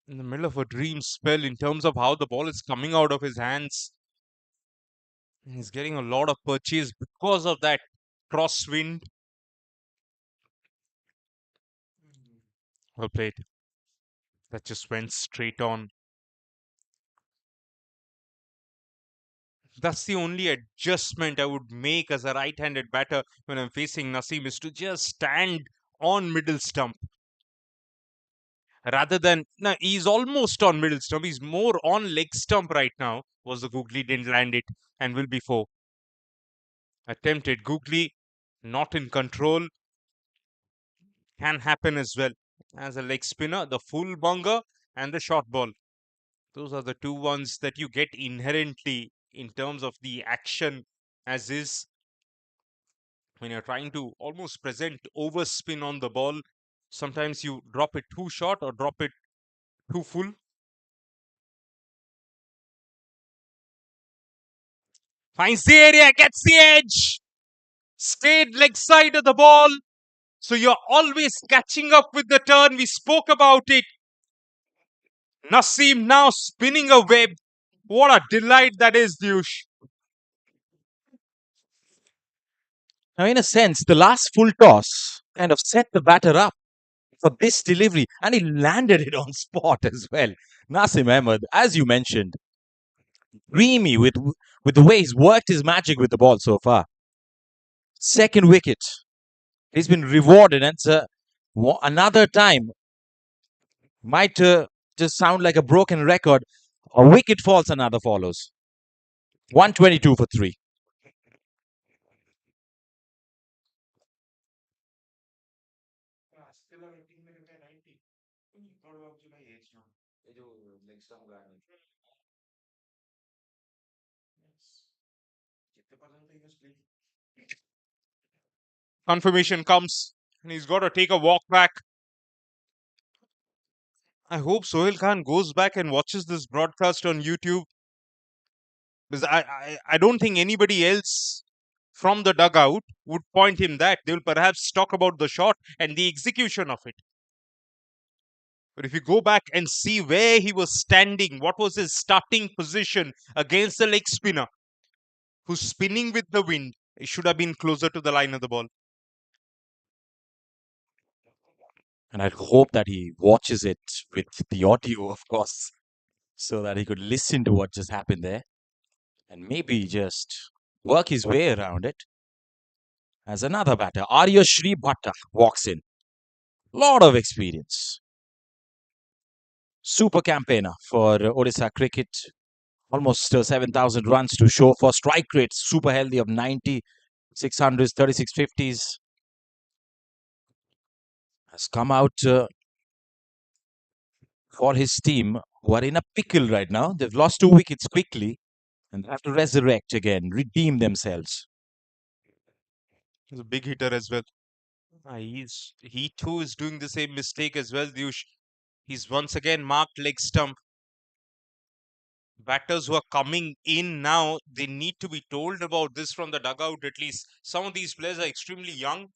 S4: In the middle of a dream spell in terms of how the ball is coming out of his hands. He's getting a lot of purchase because of that crosswind. Well played. That just went straight on. That's the only adjustment I would make as a right-handed batter when I'm facing Naseem is to just stand on middle stump. Rather than, no, he's almost on middle stump. He's more on leg stump right now. Was the googly, didn't land it and will be 4. Attempted googly, not in control. Can happen as well. As a leg spinner, the full bonger and the short ball. Those are the two ones that you get inherently in terms of the action as is. When you're trying to almost present overspin on the ball, sometimes you drop it too short or drop it too full. Finds the area, gets the edge. Stayed leg side of the ball. So you're always catching up with the turn. We spoke about it. Naseem now spinning a web. What a delight that is, Dush.
S8: Now, in a sense, the last full toss kind of set the batter up for this delivery, and he landed it on spot as well. Naseem Ahmed, as you mentioned, dreamy with the way he's worked his magic with the ball so far. Second wicket. He's been rewarded, and another time might just sound like a broken record. A wicket falls, another follows. 122 for 3.
S4: Confirmation comes, and he's got to take a walk back. I hope Sohail Khan goes back and watches this broadcast on YouTube, because I don't think anybody else from the dugout would point him that. They will perhaps talk about the shot and the execution of it. But if you go back and see where he was standing, what was his starting position against the leg spinner who's spinning with the wind, he should have been closer to the line of the ball.
S8: And I hope that he watches it with the audio, of course, so that he could listen to what just happened there and maybe just work his way around it. As another batter, Arya Shri Bhatta walks in. Lot of experience. Super campaigner for Odisha cricket. Almost 7,000 runs to show for. Strike rate super healthy of 90, 600s, 36 50s. Has come out for his team, who are in a pickle right now. They've lost 2 wickets quickly and they have to resurrect again, redeem themselves.
S4: He's a big hitter as well. He too is doing the same mistake as well, Dyush. He's once again marked leg stump. Batters who are coming in now, they need to be told about this from the dugout at least. Some of these players are extremely young.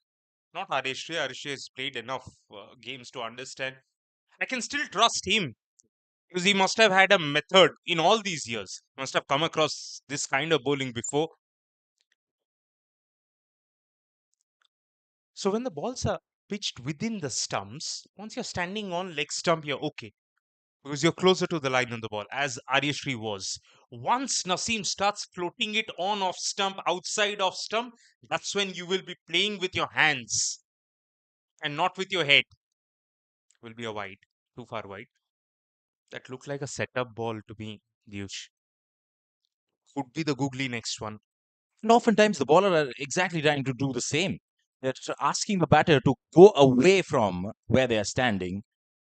S4: Not Arishri. Arishri has played enough games to understand. I can still trust him, because he must have had a method in all these years. Must have come across this kind of bowling before. So when the balls are pitched within the stumps, once you're standing on leg stump, you're okay, because you're closer to the line on the ball, as Aryashri was. Once Naseem starts floating it on off stump, outside off stump, that's when you will be playing with your hands and not with your head. Will be a wide, too far wide. That looked like a setup ball to me, Dyush. Could be the googly next one.
S8: And oftentimes the bowler are exactly trying to do the same. They're asking the batter to go away from where they are standing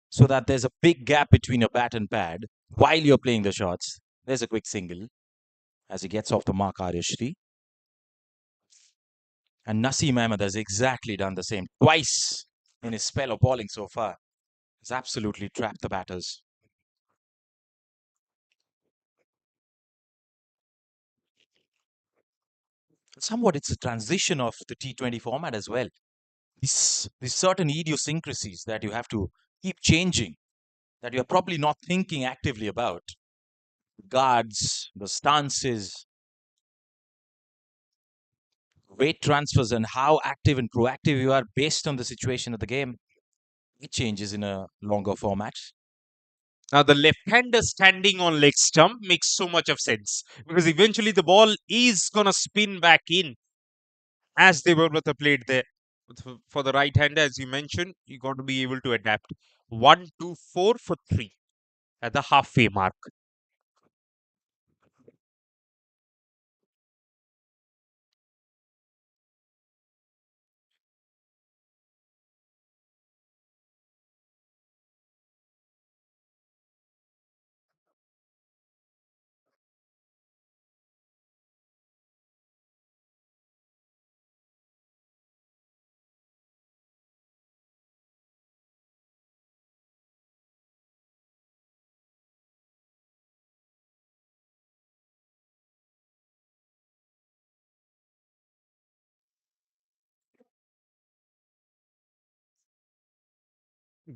S8: so that there's a big gap between your bat and pad while you're playing the shots. There's a quick single as he gets off the mark, Aryashri. And Naseem Ahmed has exactly done the same twice in his spell of bowling so far. Has absolutely trapped the batters. Somewhat it's a transition of the T20 format as well. These certain idiosyncrasies that you have to keep changing, that you're probably not thinking actively about. Guards, the stances, weight transfers, and how active and proactive you are based on the situation of the game. It changes in a longer format.
S4: Now, the left-hander standing on leg stump makes so much of sense, because eventually the ball is going to spin back in, as they were played there. For the right-hander, as you mentioned, you got to be able to adapt. 1, 2, 4 for 3 at the halfway mark.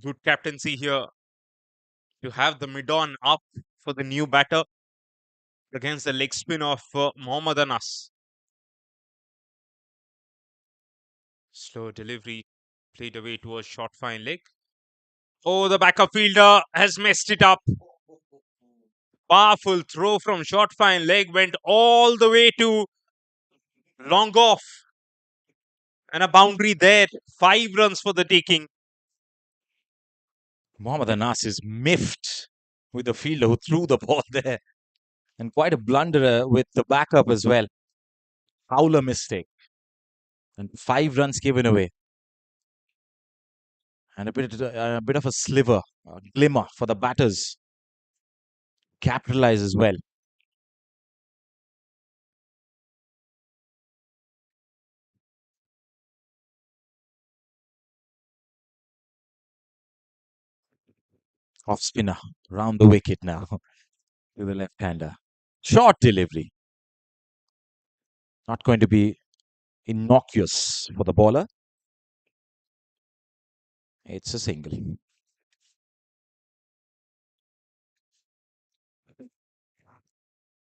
S4: Good captaincy here. You have the mid-on up for the new batter against the leg spin of Mohammad Anas. Slow delivery played away towards short fine leg. Oh, the backup fielder has messed it up. Powerful throw from short fine leg, went all the way to long off. And a boundary there. 5 runs for the taking.
S8: Mohammad Anas is miffed with the fielder who threw the ball there. And quite a blunder with the backup as well. Fowler mistake. And 5 runs given away. And a bit of a sliver, a glimmer for the batters. Capitalize as well. Off spinner, round the wicket now to the left-hander. Short delivery. Not going to be innocuous for the bowler. It's a single.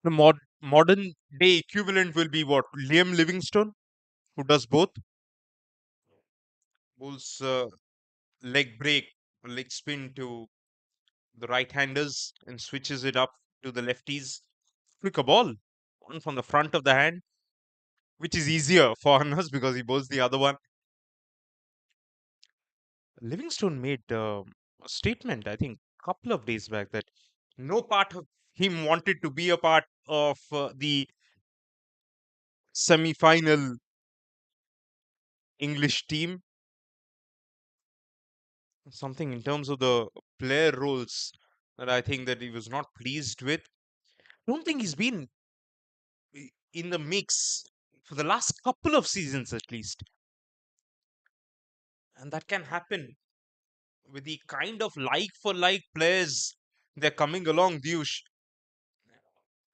S4: The modern day equivalent will be what? Liam Livingstone, who does both. Bowls leg break, leg spin to the right-handers and switches it up to the lefties. Quicker ball, one from the front of the hand, which is easier for Anas because he bowls the other one. Livingstone made a statement, I think, a couple of days back that no part of him wanted to be a part of the semi-final English team. Something in terms of the player roles that I think that he was not pleased with. I don't think he's been in the mix for the last couple of seasons at least. And that can happen with the kind of like for like players they're coming along, Dyush.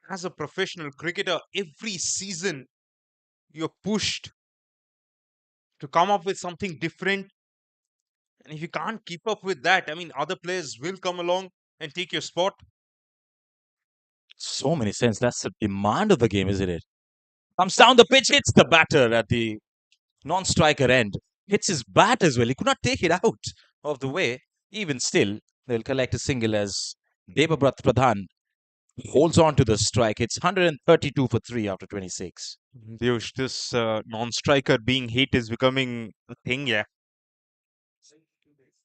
S4: As a professional cricketer, every season you're pushed to come up with something different. And if you can't keep up with that, I mean, other players will come along and take your spot.
S8: So many sense. That's the demand of the game, isn't it? Comes down the pitch, hits the batter at the non-striker end. Hits his bat as well. He could not take it out of the way. Even still, they'll collect a single as Devabrat Pradhan holds on to the strike. It's 132 for 3 after 26.
S4: Dyush, this non-striker being hit is becoming a thing, yeah.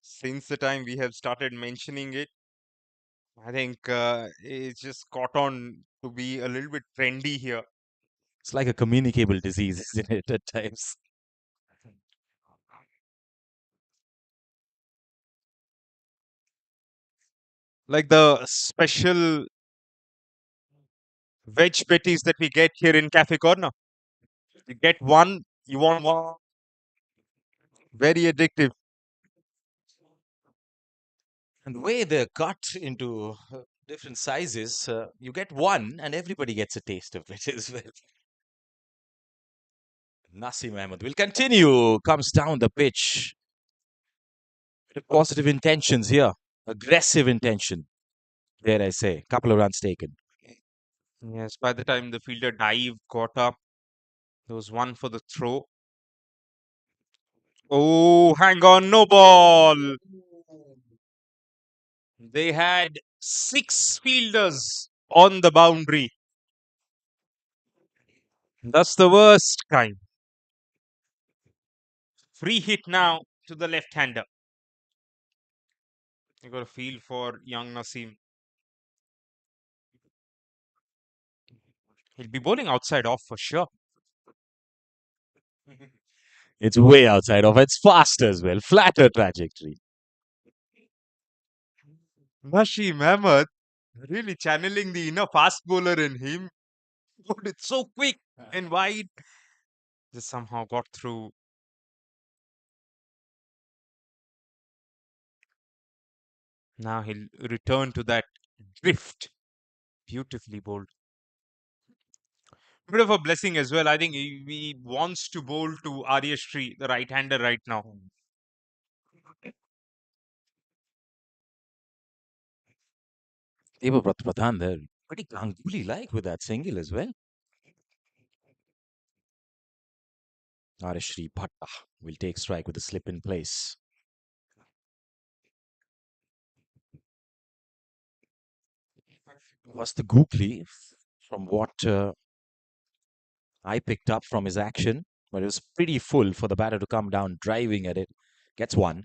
S4: Since the time we have started mentioning it, I think it's just caught on to be a little bit trendy here.
S8: It's like a communicable disease, isn't it, at times?
S4: Like the special veg patties that we get here in Cafe Corner. You get one, you want one. Very addictive.
S8: And the way they're cut into different sizes, you get one and everybody gets a taste of it as well. Nasim Ahmed will continue, comes down the pitch. Positive intentions here, aggressive intention. Dare I say, couple of runs taken.
S4: Yes, by the time the fielder dived, caught up, there was one for the throw. Oh, hang on, no ball. They had 6 fielders on the boundary. That's the worst kind. Free hit now to the left-hander. You got a feel for young Nasim. He'll be bowling outside off for sure.
S8: It's way outside of. It's fast as well, flatter trajectory.
S4: Nasim Ahmed really channeling the inner fast bowler in him. But it's so quick and wide. Just somehow got through. Now he'll return to that drift. Beautifully bowled. Bit of a blessing as well. I think he wants to bowl to Aryashri, the right-hander right now.
S8: Devabrat Pradhan there, pretty Ganguly-like with that single as well. Arishri Bhatta will take strike with a slip in place. Was the googly, from what I picked up from his action, but it was pretty full for the batter to come down driving at it. Gets one.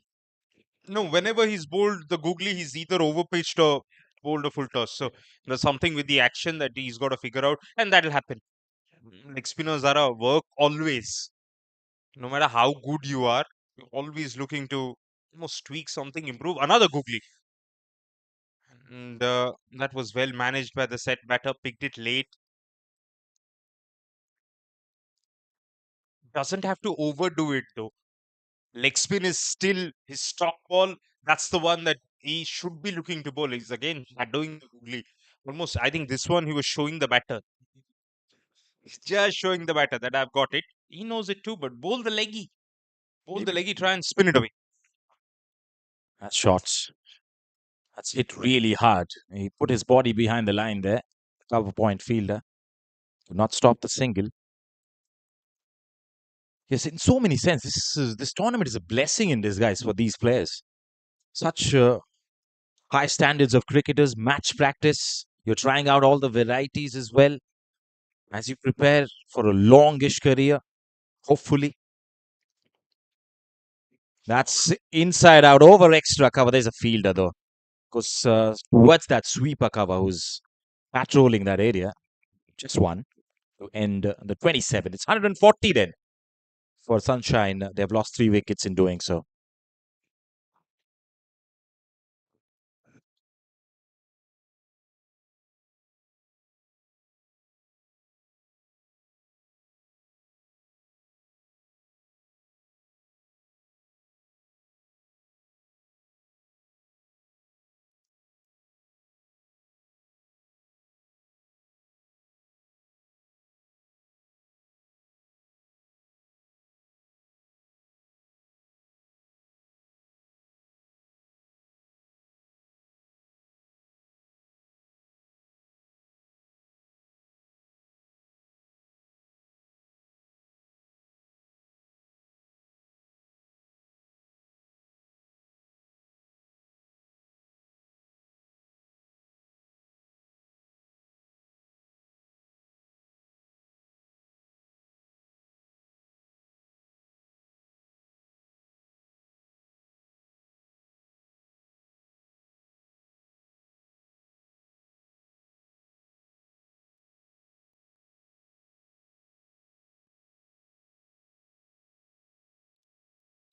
S4: No, whenever he's bowled the googly, he's either overpitched or bowled a full toss. So there's something with the action that he's got to figure out, and that'll happen. Leg spinners are a work always. No matter how good you are, you're always looking to almost tweak something, improve. Another googly. And that was well managed by the set batter, picked it late. Doesn't have to overdo it though. Leg spin is still his stock ball. That's the one that he should be looking to bowl. He's again shadowing the googly. Almost, I think this one he was showing the batter. He's just showing the batter that I've got it. He knows it too, but bowl the leggy. Bowl the leggy, try and spin it away.
S8: That's shots. That's hit really hard. He put his body behind the line there. Cover point fielder. Could not stop the single. Yes, in so many sense, this tournament is a blessing in disguise for these players. Such high standards of cricketers, match practice. You're trying out all the varieties as well as you prepare for a longish career, hopefully. That's inside out over extra cover. There's a fielder though. Because towards that sweeper cover who's patrolling that area. Just one to end the 27. It's 140 then for Sunshine. They've lost 3 wickets in doing so.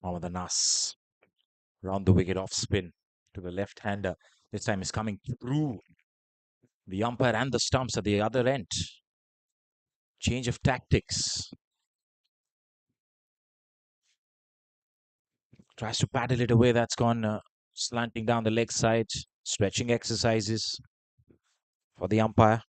S8: Mohammad Anas round the wicket off spin to the left-hander. This time is coming through the umpire and the stumps at the other end. Change of tactics. Tries to paddle it away. That's gone slanting down the leg side. Stretching exercises for the umpire.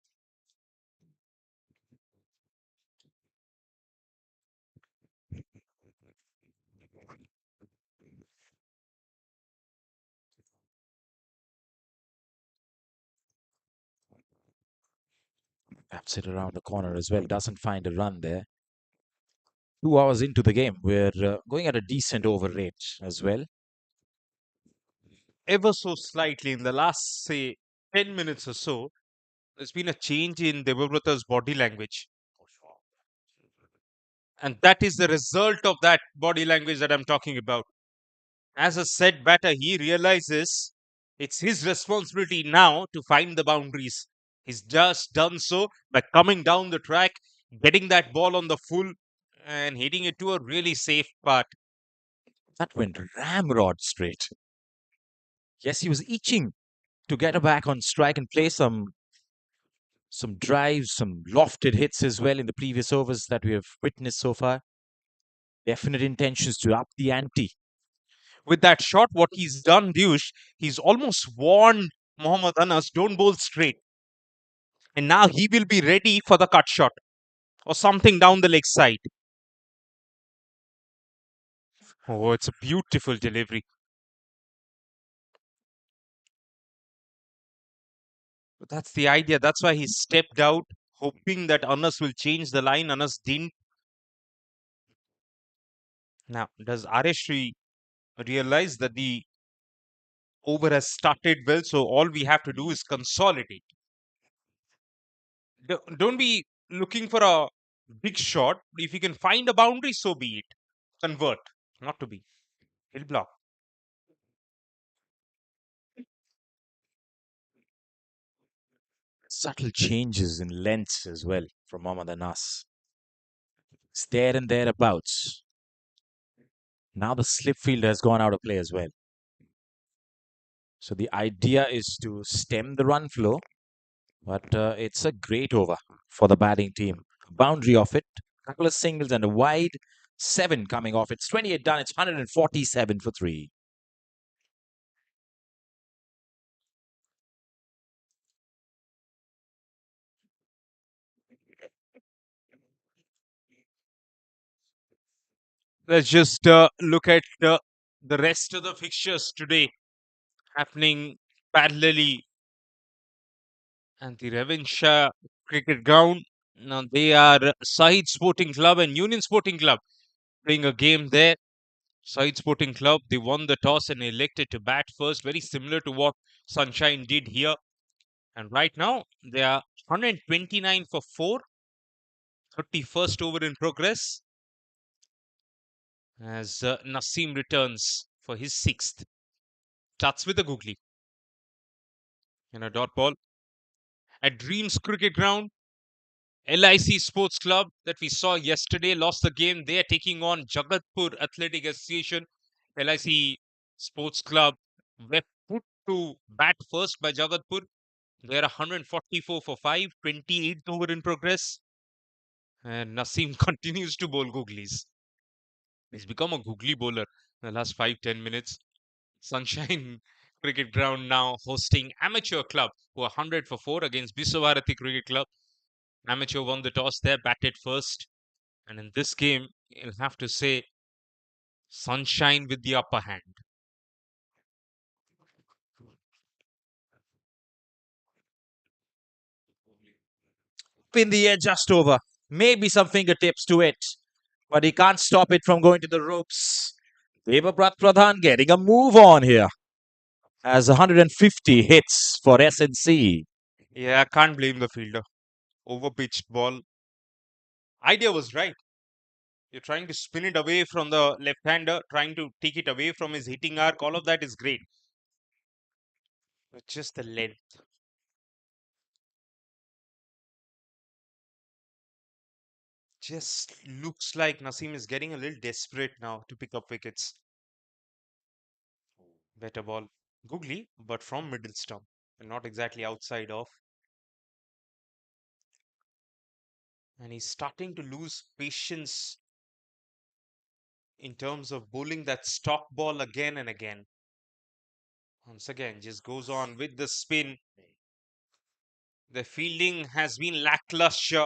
S8: Taps it around the corner as well. Doesn't find a run there. 2 hours into the game. We're going at a decent over rate as well.
S4: Ever so slightly in the last, say, 10 minutes or so, there's been a change in Devabrata's body language. And that is the result of that body language that I'm talking about. As a set batter, he realizes it's his responsibility now to find the boundaries. He's just done so by coming down the track, getting that ball on the full, and hitting it to a really safe part.
S8: That went ramrod straight. Yes, he was itching to get her back on strike and play some drives, some lofted hits as well in the previous overs that we have witnessed so far. Definite intentions to up the ante.
S4: With that shot, what he's done, Dush, he's almost warned Mohammad Anas, don't bowl straight. And now he will be ready for the cut shot or something down the leg side. Oh, it's a beautiful delivery. But that's the idea. That's why he stepped out, hoping that Anas will change the line. Anas didn't. Now, does Areshri realize that the over has started well? So all we have to do is consolidate. Don't be looking for a big shot. If you can find a boundary, so be it. Convert, not to be. He'll block.
S8: Subtle changes in lengths as well from Mohammad Anas. It's there and thereabouts. Now the slip fielder has gone out of play as well. So the idea is to stem the run flow, but it's a great over for the batting team. Boundary off it, a couple of singles and a wide, 7 coming off. It's 28 done. It's 147 for 3.
S4: Let's just look at the rest of the fixtures today happening parallelly and the Revansha cricket ground. Now they are Sahid Sporting Club and Union Sporting Club playing a game there. Sahid Sporting Club, they won the toss and elected to bat first, very similar to what Sunshine did here. And right now they are 129 for 4, 31st over in progress as Naseem returns for his 6th. Starts with a googly and a dot ball. At Dreams Cricket Ground, LIC Sports Club that we saw yesterday lost the game. They are taking on Jagatpur Athletic Association. LIC Sports Club were put to bat first by Jagatpur. They are 144 for 5, 28th over in progress. And Naseem continues to bowl googlies. He's become a googly bowler in the last 5-10 minutes. Sunshine Cricket Ground now hosting Amateur Club who are 100 for 4 against Biswavarati Cricket Club. Amateur won the toss there, batted first. And in this game, you'll have to say Sunshine with the upper hand.
S8: In the air, just over. Maybe some fingertips to it, but he can't stop it from going to the ropes. Devabrat Pradhan getting a move on here as 150 hits for SNC.
S4: Yeah, I can't blame the fielder. Overpitched ball. Idea was right. You're trying to spin it away from the left-hander, trying to take it away from his hitting arc. All of that is great. But just the length. Just looks like Naseem is getting a little desperate now to pick up wickets. Better ball. Googly, but from middle stump. And not exactly outside off. And he's starting to lose patience in terms of bowling that stock ball again and again. Once again, just goes on with the spin. The fielding has been lackluster,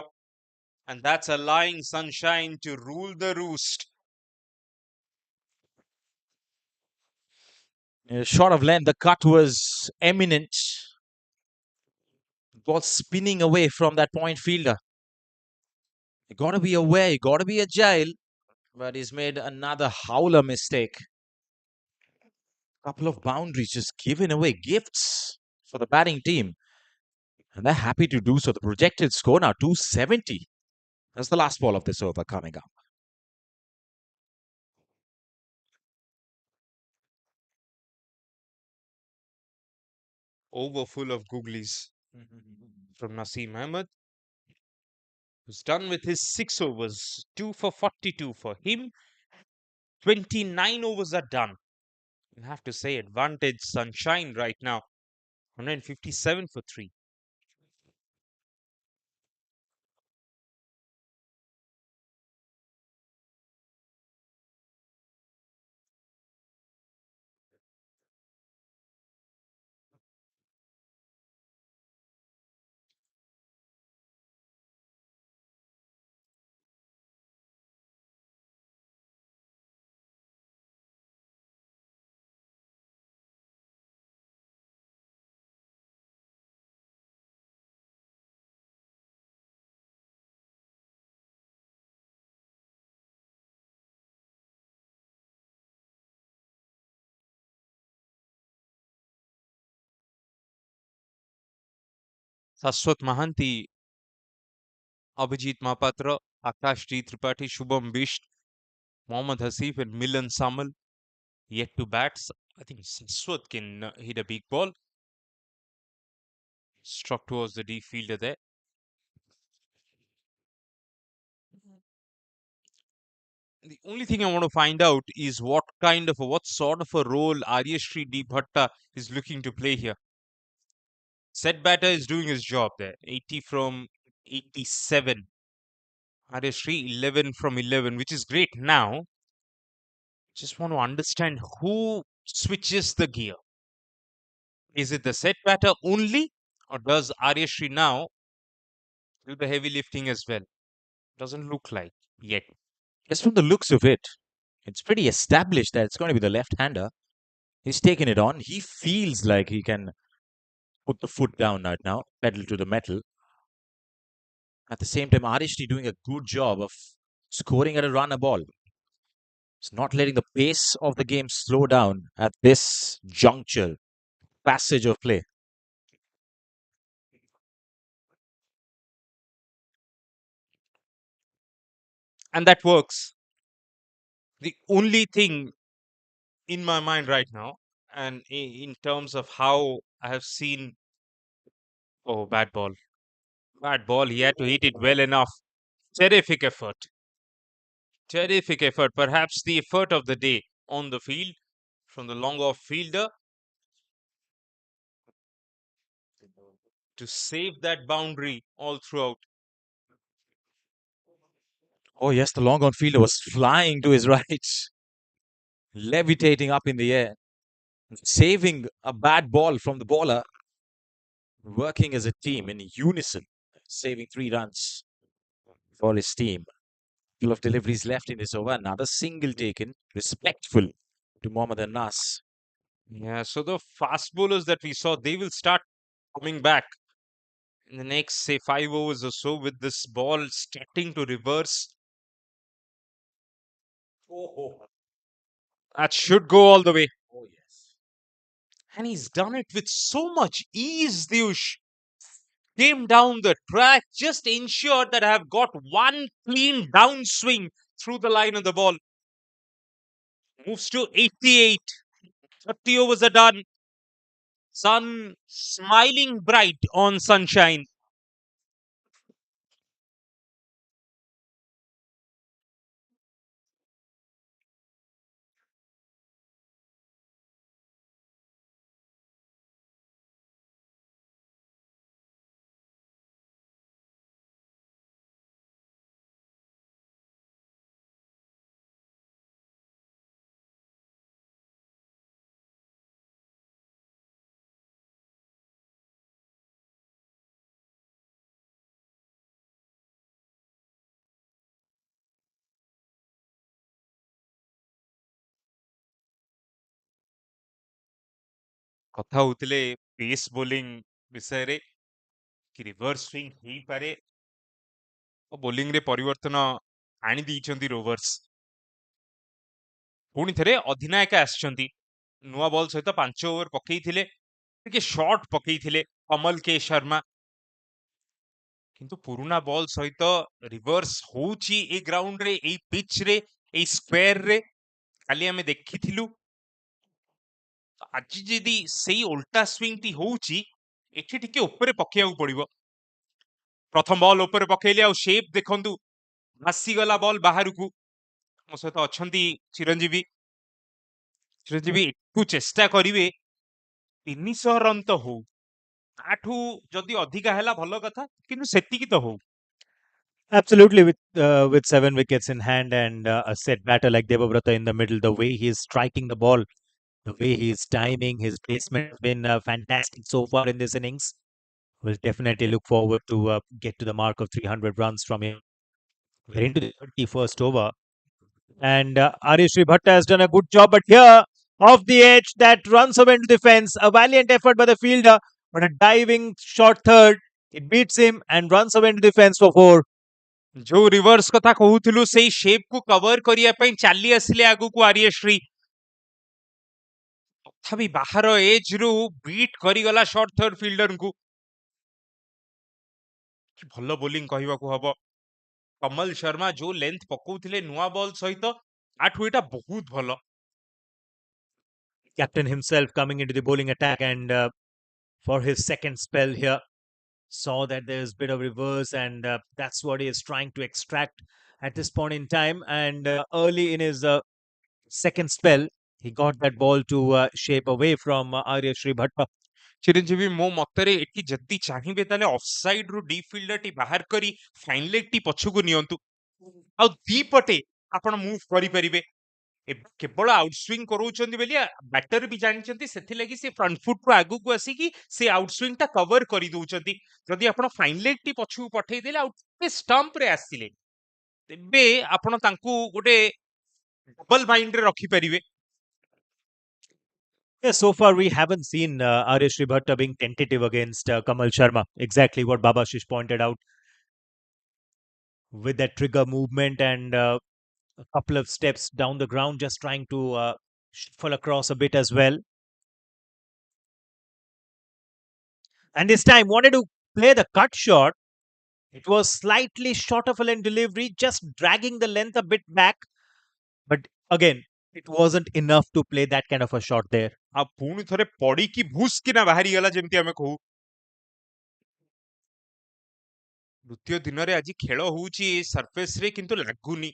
S4: and that's allowing Sunshine to rule the roost.
S8: Short of length, the cut was eminent. Ball spinning away from that point fielder. You got to be aware, you got to be agile, but he's made another howler mistake. Couple of boundaries just giving away gifts for the batting team. And they're happy to do so. The projected score now 270. That's the last ball of this over coming up.
S4: Over full of googlies from Naseem Ahmed, who's done with his 6 overs. 2 for 42 for him. 29 overs are done. You have to say advantage Sunshine right now. 157 for 3. Saswat Mahanti, Abhijit Mahapatra, Akash T. Tripathi, Shubham Bisht, Mohammad Hasif and Milan Samal yet to bat. I think Saswat can hit a big ball. Struck towards the deep fielder there. The only thing I want to find out is what sort of a role Aryashri D Bhatta is looking to play here. Set batter is doing his job there. 80 from 87. Aryashri 11 from 11, which is great. Now, just want to understand who switches the gear. Is it the set batter only, or does Aryashri now do the heavy lifting as well? Doesn't look like yet.
S8: Just from the looks of it, it's pretty established that it's going to be the left-hander. He's taken it on. He feels like he can put the foot down right now, pedal to the metal. At the same time, Arishni doing a good job of scoring at a run a ball. It's not letting the pace of the game slow down at this juncture, passage of play.
S4: And that works. The only thing in my mind right now, and in terms of how I have seen, oh, bad ball. Bad ball. He had to hit it well enough. Terrific effort. Terrific effort. Perhaps the effort of the day on the field from the long off fielder to save that boundary all throughout.
S8: Oh, yes, the long on fielder was flying to his right, levitating up in the air, saving a bad ball from the bowler, working as a team in unison, saving 3 runs for his team. Couple of deliveries left in this over. Another single taken, respectful to Mohammad Nas.
S4: Yeah, so the fast bowlers that we saw, they will start coming back in the next, say, 5 overs or so, with this ball starting to reverse. That should go all the way.
S8: Oh, yes.
S4: And he's done it with so much ease, Dyush. Came down the track, just ensured that I have got one clean downswing through the line of the ball. Moves to 88. 30 overs are done. Sun smiling bright on sunshine. କଥା ହଉଥିଲେ pace bowling ବିଷୟରେ କି reverse swing ହେଇପାରେ ଓ ବୋଲିଂରେ ପରିବର୍ତ୍ତନ ଆଣି ଦେଇଛନ୍ତି rovers. ପୁଣି ଥରେ ଅଧିନାୟକ ଆସିଛନ୍ତି, ନୂଆ ବଲ୍ ସହିତ 5 ଓଭର ପକେଇଥିଲେ, ଟିକେ ସର୍ଟ ପକେଇଥିଲେ କମଲ କେ ଶର୍ମା, କିନ୍ତୁ ପୁରୁଣା ବଲ୍ ସହିତ ରିଭର୍ସ ହଉଛି ଏ ଗ୍ରାଉଣ୍ଡରେ, ଏଇ ପିଚରେ, ଏଇ ସ୍କ୍ୱାରରେ କାଲି ଆମେ ଦେଖିଥିଲୁ। ଆଜି ଯଦି ସେଇ ଓଲଟା ସ୍ୱିଙ୍ଗଟି ହଉଛି, ଏଠି ଟିକେ ଉପରେ ପକେଇବାକୁ ପଡିବ। ପ୍ରଥମ ବଲ୍ ଉପରେ ପକେଇଲେ, ଆଉ ସେପ୍ ଦେଖନ୍ତୁ, ଭାସିଗଲା ବଲ୍ ବାହାରକୁ। ମୋ ସହିତ ଅଛନ୍ତି ଚିରଞ୍ଜୀବୀ। ଚିରଞ୍ଜୀବୀ ଏଠୁ ଚେଷ୍ଟା କରିବେ 300 ରନ୍ ତ ହଉ, ତାଠୁ ଯଦି ଅଧିକା ହେଲା ଭଲ କଥା, କିନ୍ତୁ ସେତିକି ତ ହଉ।
S7: Absolutely, with 7 wickets in hand and a set batter like Devabrata in the middle, the way he is striking the ball, the way he is timing, his placement has been fantastic so far in this innings. We'll definitely look forward to get to the mark of 300 runs from him. We're into the 31st over, and Arishri Bhatta has done a good job, but here off the edge, that runs away into the fence. A valiant effort by the fielder, but a diving short third. It beats him and runs away into the fence for 4.
S4: ଯୋଉ reverse କଥା କହୁଥିଲୁ, ସେଇ shape କୁ cover କରିବା ପାଇଁ ଚାଲି ଆସିଲେ ଆଗକୁ ଆର୍ଯ୍ୟଶ୍ରୀ। ତଥାପି ବାହାର ଏଜ୍ ରୁ ବିଟ୍ କରିଗଲା ସର୍ଟ ଥର୍ଡ ଫିଲ୍ଡରଙ୍କୁ। ଭଲ ବୋଲିଂ କହିବାକୁ ହବ। କମଲ ଶର୍ମା ଯୋଉ ଲେନ୍ଥ ପକଉଥିଲେ ନୂଆ ବଲ୍ ସହିତ, ଆଠୁ ଏଟା ବହୁତ ଭଲ।
S7: Captain himself coming into the bowling attack and for his second spell here. saw that there's a bit of reverse, and that's what he is trying to extract at this point in time. And early in his second spell, he got that ball to shape away from Arya Shribhatta.
S4: ଚିରଞ୍ଜୀବୀ ମୋ ମତରେ ଏଠି ଯଦି ଚାହିଁବେ ତାହେଲେ ଅଫସାଇଡ ରୁ deep fielder ଟି ବାହାର କରି fine leg ଟି ପଛକୁ ନିଅନ୍ତୁ ଆଉ ଦି ପଟେ ଆପଣ ମୁଭ୍ କରିପାରିବେ କେବଳ ଆଉଟସୁଇଙ୍ଗ କରଉଛନ୍ତି ବୋଲି ବ୍ୟାଟର ବି ଜାଣିଛନ୍ତି ସେଥିଲାଗି ସେ ଫ୍ରଣ୍ଟ ଫୁଟ ରୁ ଆଗକୁ ଆସିକି ସେ ଆଉଟସୁଇଙ୍ଗ ଟା କଭର କରିଦଉଛନ୍ତି ଯଦି ଆପଣ ଫାଇନ୍ ଲେଗ୍ ଟି ପଛକୁ ପଠେଇଦେଲେ ଆଉ ଟିକେ ଷ୍ଟମ୍ପ ରେ ଆସିଲେ ତେବେ ଆପଣ ତାଙ୍କୁ ଗୋଟେ ଡବଲ ମାଇଣ୍ଡ ରେ ରଖିପାରିବେ
S7: Yeah, so far we haven't seen Arya Shribhatta being tentative against Kamal Sharma. Exactly what Babashish pointed out. With that trigger movement and a couple of steps down the ground, just trying to shuffle across a bit as well. And this time wanted to play the cut shot. It was slightly short of a length delivery, just dragging the length a bit back. But again, it wasn't enough to play that kind of a shot there.
S4: ଆଉ ପୁଣି ଥରେ ପଡିକି ଭୁସ୍ କିନା ବାହାରିଗଲା ଯେମିତି ଆମେ କହୁ ଦ୍ୱିତୀୟ ଦିନରେ ଆଜି ଖେଳ ହଉଛି ସରଫେସ ରେ କିନ୍ତୁ ଲାଗୁନି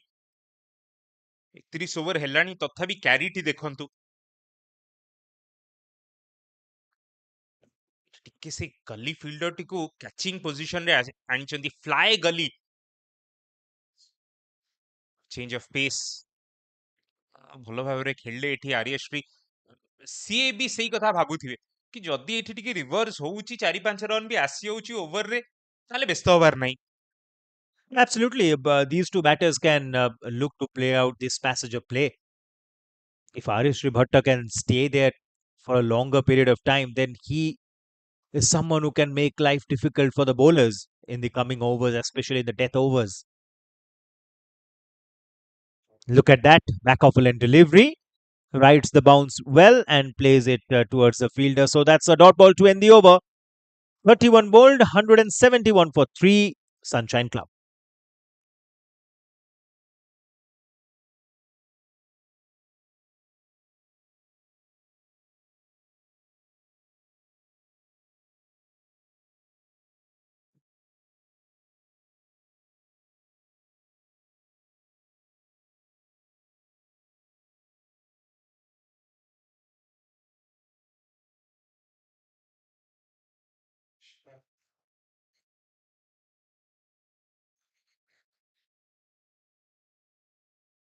S4: 31 ଓଭର ହେଲାଣି ତଥାପି କ୍ୟାରିଟି ଦେଖନ୍ତୁ ଟିକେ ସେ ଗଲି ଫିଲ୍ଡରଟିକୁ କ୍ୟାଚିଂ ପୋଜିସନରେ ଆଣିଛନ୍ତି ଫ୍ଲାଏ ଗଲି ଚେଞ୍ଜ ଅଫ ପେସ୍ ଭଲ ଭାବରେ ଖେଳିଲେ ଏଠି ଆର୍ୟଶ୍ରୀ ସିଏ ବି ସେଇ କଥା ଭାବୁଥିବେ କି ଯଦି ଏଠି ଟିକେ ରିଭର୍ସ ହଉଛି 4-5 ରନ୍ ବି ଆସି ଯାଉଛି ଓଭରରେ ତାହେଲେ ବ୍ୟସ୍ତ ହବାର ନାହିଁ
S7: Absolutely. These two batters can look to play out this passage of play. If Arish Bhatta can stay there for a longer period of time, then he is someone who can make life difficult for the bowlers in the coming overs, especially the death overs. Look at that. Back off and delivery. Rides the bounce well and plays it towards the fielder. So that's a dot ball to end the over. 31 bowled, 171 for 3, Sunshine Club.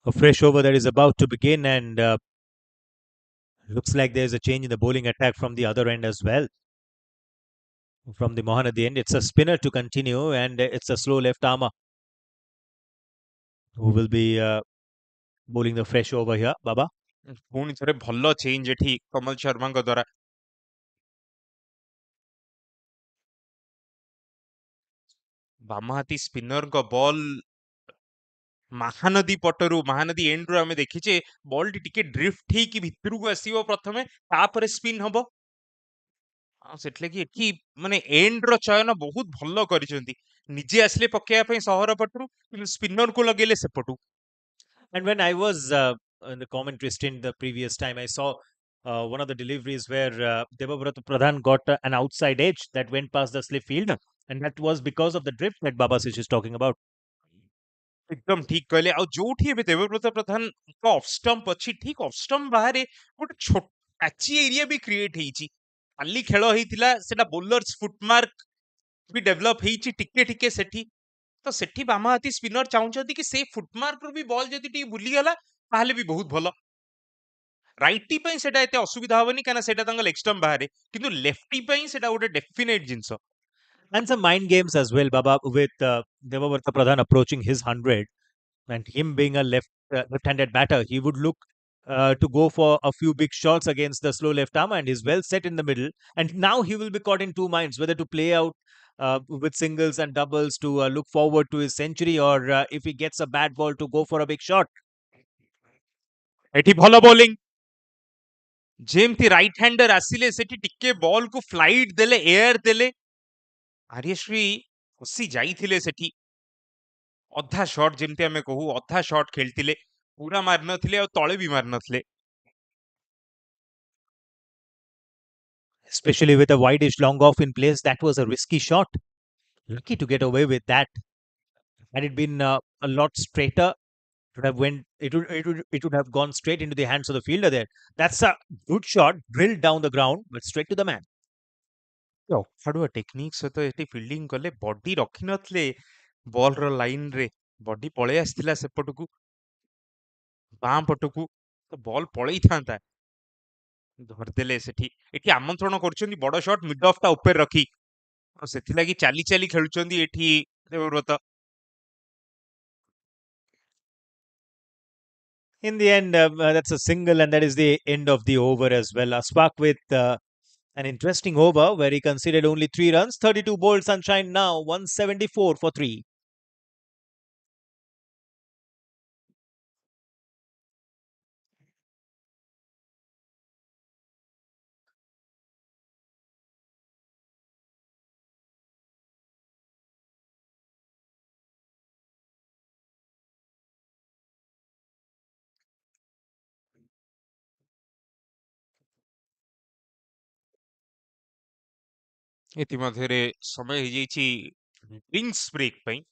S7: A fresh over that is about to begin, and looks like there's a change in the bowling attack from the other end as well. From the Mohan at the end, it's a spinner to continue, and it's a slow left armer who will be bowling the fresh over here. Baba.
S4: ପୁଣି ଥରେ ଭଲ change ଏଠି କମଲ ଶର୍ମାଙ୍କ ଦ୍ୱାରା ବାମହାତୀ ସ୍ପିନରଙ୍କ ball Mahanadi ପଟରୁ ମହାନଦୀ ଏଣ୍ଡରୁ ଆମେ ଦେଖିଛେ ବଲଟି ଟିକେ ଡ୍ରିଫ୍ଟ ହେଇକି ଭିତରକୁ ଆସିବ ପ୍ରଥମେ ତାପରେ ସ୍ପିନ୍ ହବ ସେଥିଲାଗି ଏଠି ମାନେ ଏଣ୍ଡର ଚୟନ ବହୁତ ଭଲ କରିଛନ୍ତି ନିଜେ ଆସିଲେ ପକେଇବା ପାଇଁ ସହର ପଟରୁ କିନ୍ତୁ ସ୍ପିନରକୁ ଲଗେଇଲେ ସେପଟୁ
S7: And when I was in the commentary stint the previous time, I saw one of the deliveries where Devabrata Pradhan got an outside edge that went past the slip fielder, and that was because of the drift that Babasish is talking about.
S4: एकदम ठीक कहले ଆଉ ଯୋଉଠି ଏବେ ଦେବବ୍ରତ ପ୍ରଧାନଙ୍କ of stump ଅଛି ଠିକ of stump ବାହାରେ ଗୋଟେ ଛୋଟ ପ୍ୟାଚି ଏରିଆ ବି କ୍ରିଏଟ ହେଇଛି କାଲି ଖେଳ ହେଇଥିଲା ସେଟା ବୋଲର୍ସ ଫୁଟମାର୍କ ବି ଡେଭଲପ ହେଇଛି ଟିକେ ଟିକେ ସେଠି ତ ସେଠି ବାମହାତୀ ସ୍ପିନର ଚାହୁଁଛନ୍ତି କି ସେ ଫୁଟମାର୍କରୁ ବି ବଲ୍ ଯଦି ଟିକେ ବୁଲିଗଲା ତାହେଲେ ବି ବହୁତ ଭଲ ରାଇଟି ପାଇଁ ସେଟା ଏତେ ଅସୁବିଧା ହବନି କାରଣ ସେଟା ତାଙ୍କ ଲେଗ ଷ୍ଟମ୍ପ ବାହାରେ କିନ୍ତୁ ଲେଫ୍ଟି ପାଇଁ ସେଟା ଗୋଟେ ଡେଫିନେଟ ଜିନିଷ
S7: And some mind games as well, Baba, with Devabrata Pradhan approaching his 100 and him being a left-handed batter. He would look to go for a few big shots against the slow left arm, and he's well set in the middle. And now he will be caught in two minds, whether to play out with singles and doubles to look forward to his century, or if he gets a bad ball to go for a big shot.
S4: ଏଠି ଭଲ bowling ଯେମିତି right ହ୍ୟାଣ୍ଡର ଆସିଲେ ସେଠି ଟିକେ ball କୁ flight ଦେଲେ air ଦେଲେ ଆର୍ୟଶ୍ରୀ ଖସି ଯାଇଥିଲେ ସେଠି ଅଧା ଶଟ୍ ଯେମିତି ଆମେ କହୁ ଅଧା ଶଟ୍ ଖେଳିଥିଲେ ପୁରା ମାରିନଥିଲେ ଆଉ ତଳେ ବି ମାରିନଥିଲେ
S7: Especially with a wide-ish long off in place, that was a risky shot. lucky to get away with that. Had it been a lot straighter, it would have it would have gone straight into the hands of the fielder there. That's a good shot, drilled down the ground, but straight to the man.
S4: ଅଖାଡୁଆ technique ସହିତ ଏଠି fielding କଲେ, body ରଖିନଥିଲେ ବଲର ଲାଇନରେ, body ପଳେଇ ଆସିଥିଲା ସେପଟକୁ, ବାଁ ପଟକୁ, ତ ବଲ ପଳେଇଥାନ୍ତା, ଧରିଦେଲେ ସେଠି। ଏଠି ଆମନ୍ତ୍ରଣ କରୁଛନ୍ତି ବଡ ସଟ୍ ମିଡ ଅଫ୍ ଟା ଉପରେ ରଖି, ଆଉ ସେଥିଲାଗି ଚାଲି ଚାଲି ଖେଳୁଛନ୍ତି ଏଠି Debabrata.
S7: In the end, that's a single, and that is the end of the over as well. Spark with an interesting over where he conceded only 3 runs, 32 bowled Sunshine now, 174 for 3.
S4: ଇତିମଧ୍ୟରେ ସମୟ ହେଇଯାଇଛି ଡ୍ରିଙ୍କ୍ସ ବ୍ରେକ୍ ପାଇଁ।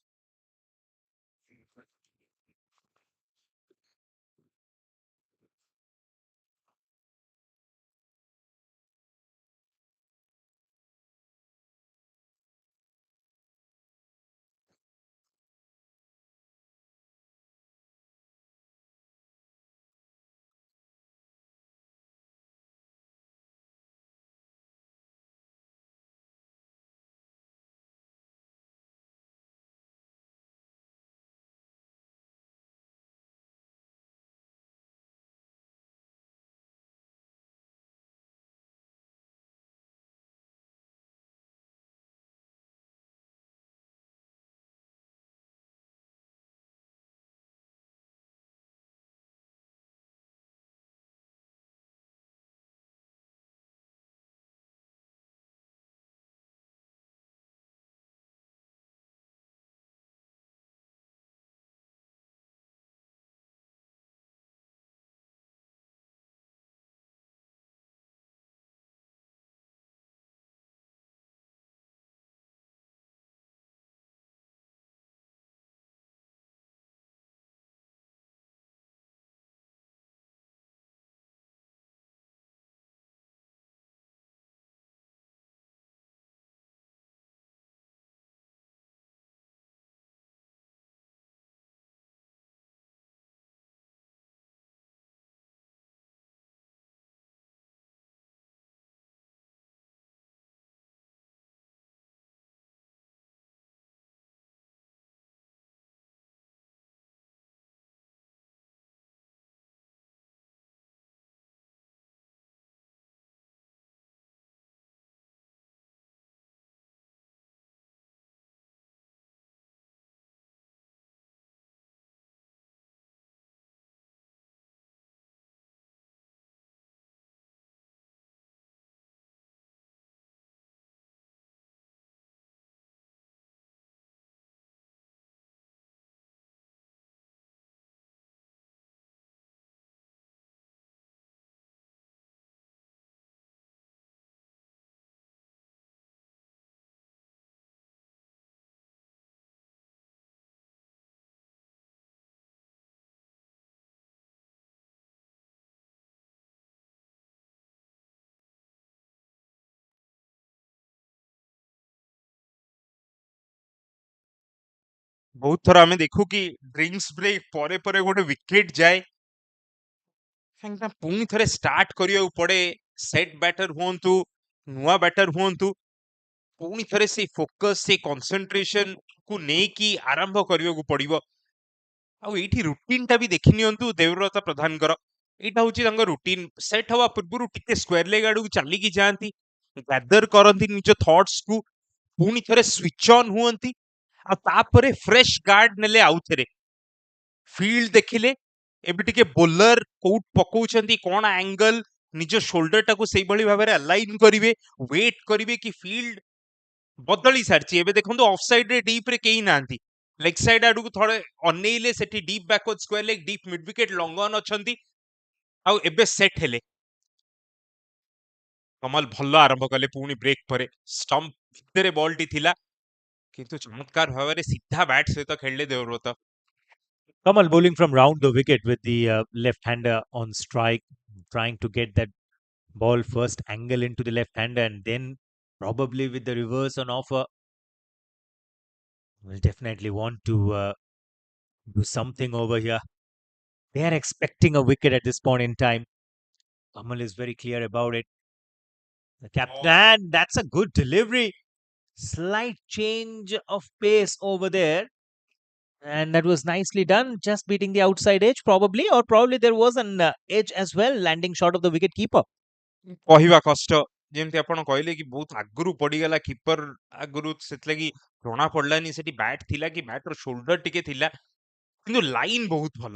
S4: ବହୁତ ଥର ଆମେ ଦେଖୁ କି drinks brake ପରେ ପରେ ଗୋଟେ ୱିକେଟ ଯାଏ, କାହିଁକି ନା ପୁଣି ଥରେ ଷ୍ଟାର୍ଟ କରିବାକୁ ପଡେ। ସେଟ୍ ବ୍ୟାଟର ହୁଅନ୍ତୁ, ନୂଆ ବ୍ୟାଟର ହୁଅନ୍ତୁ, ପୁଣି ଥରେ ସେଇ ଫୋକସ, ସେଇ କନସେନ୍ଟ୍ରେସନ କୁ ନେଇକି ଆରମ୍ଭ କରିବାକୁ ପଡିବ। ଆଉ ଏଇଠି ରୁଟିନ ଟା ବି ଦେଖି ନିଅନ୍ତୁ ଦେବବ୍ରତ ପ୍ରଧାନଙ୍କର। ଏଇଟା ହଉଛି ତାଙ୍କ ରୁଟିନ। ସେଟ୍ ହବା ପୂର୍ବରୁ ଟିକେ ସ୍କ୍ୱାର ଲେଗ୍ ଆଡକୁ ଚାଲିକି ଯାଆନ୍ତି, ଗ୍ୟାଦର କରନ୍ତି ନିଜ ଥଟ୍ସ କୁ, ପୁଣି ଥରେ ସ୍ୱିଚ୍ ଅନ୍ ହୁଅନ୍ତି, ଆଉ ତାପରେ ଫ୍ରେଶ ଗାର୍ଡ ନେଲେ ଆଉଥରେ ଫିଲ୍ଡ ଦେଖିଲେ। ଏବେ ଟିକେ ବୋଲର କୋଉଟ ପକଉଛନ୍ତି, କଣ ଆଙ୍ଗଲ, ନିଜ ସୋଲ୍ଡର ଟାକୁ ସେଇଭଳି ଭାବରେ ଆଲାଇନ କରିବେ, ୱେଟ୍ କରିବେ କି ଫିଲ୍ଡ ବଦଳି ସାରିଛି। ଏବେ ଦେଖନ୍ତୁ ଅଫ୍ ସାଇଡ ରେ ଡିପ ରେ କେହି ନାହାନ୍ତି, ଲେଗ ସାଇଡ ଆଡକୁ ଥରେ ଅନେଇଲେ, ସେଠି deep backward square leg, deep mid wicket, long on ଅଛନ୍ତି, ଆଉ ଏବେ ସେଟ୍ ହେଲେ। କମଲ ଭଲ ଆରମ୍ଭ କଲେ ପୁଣି ବ୍ରେକ୍ ପରେ। ଷ୍ଟମ୍ପ ଭିତରେ ବଲଟି ଥିଲା, କିନ୍ତୁ ଚମତ୍କାର ଭାବରେ ସିଧା ବ୍ୟାଟ୍ ସହିତ ଖେଳିଲେ Debabrata.
S7: Kamal bowling from round the wicket with the left-hander on strike, trying to get that ball first angle into the left-hander and then probably with the reverse on offer. Will definitely want to do something over here. They are expecting a wicket at this point in time. Kamal is very clear about it. The captain, and that's a good delivery. Slight change of pace over there. And that was nicely done, just beating the outside edge, probably, or probably there was an edge as well, landing short of the wicket keeper.
S4: କହିବା କଷ୍ଟ, ଯେମିତି ଆପଣ କହିଲେ କି ବହୁତ ଆଗରୁ ପଡିଗଲା keeper ଆଗରୁ, ସେଥିଲାଗି ଜଣା ପଡିଲାନି ସେଠି ବ୍ୟାଟ୍ ଥିଲା କି ବ୍ୟାଟ୍ ର ସୋଲ୍ଡର ଟିକେ ଥିଲା, କିନ୍ତୁ ଲାଇନ ବହୁତ ଭଲ।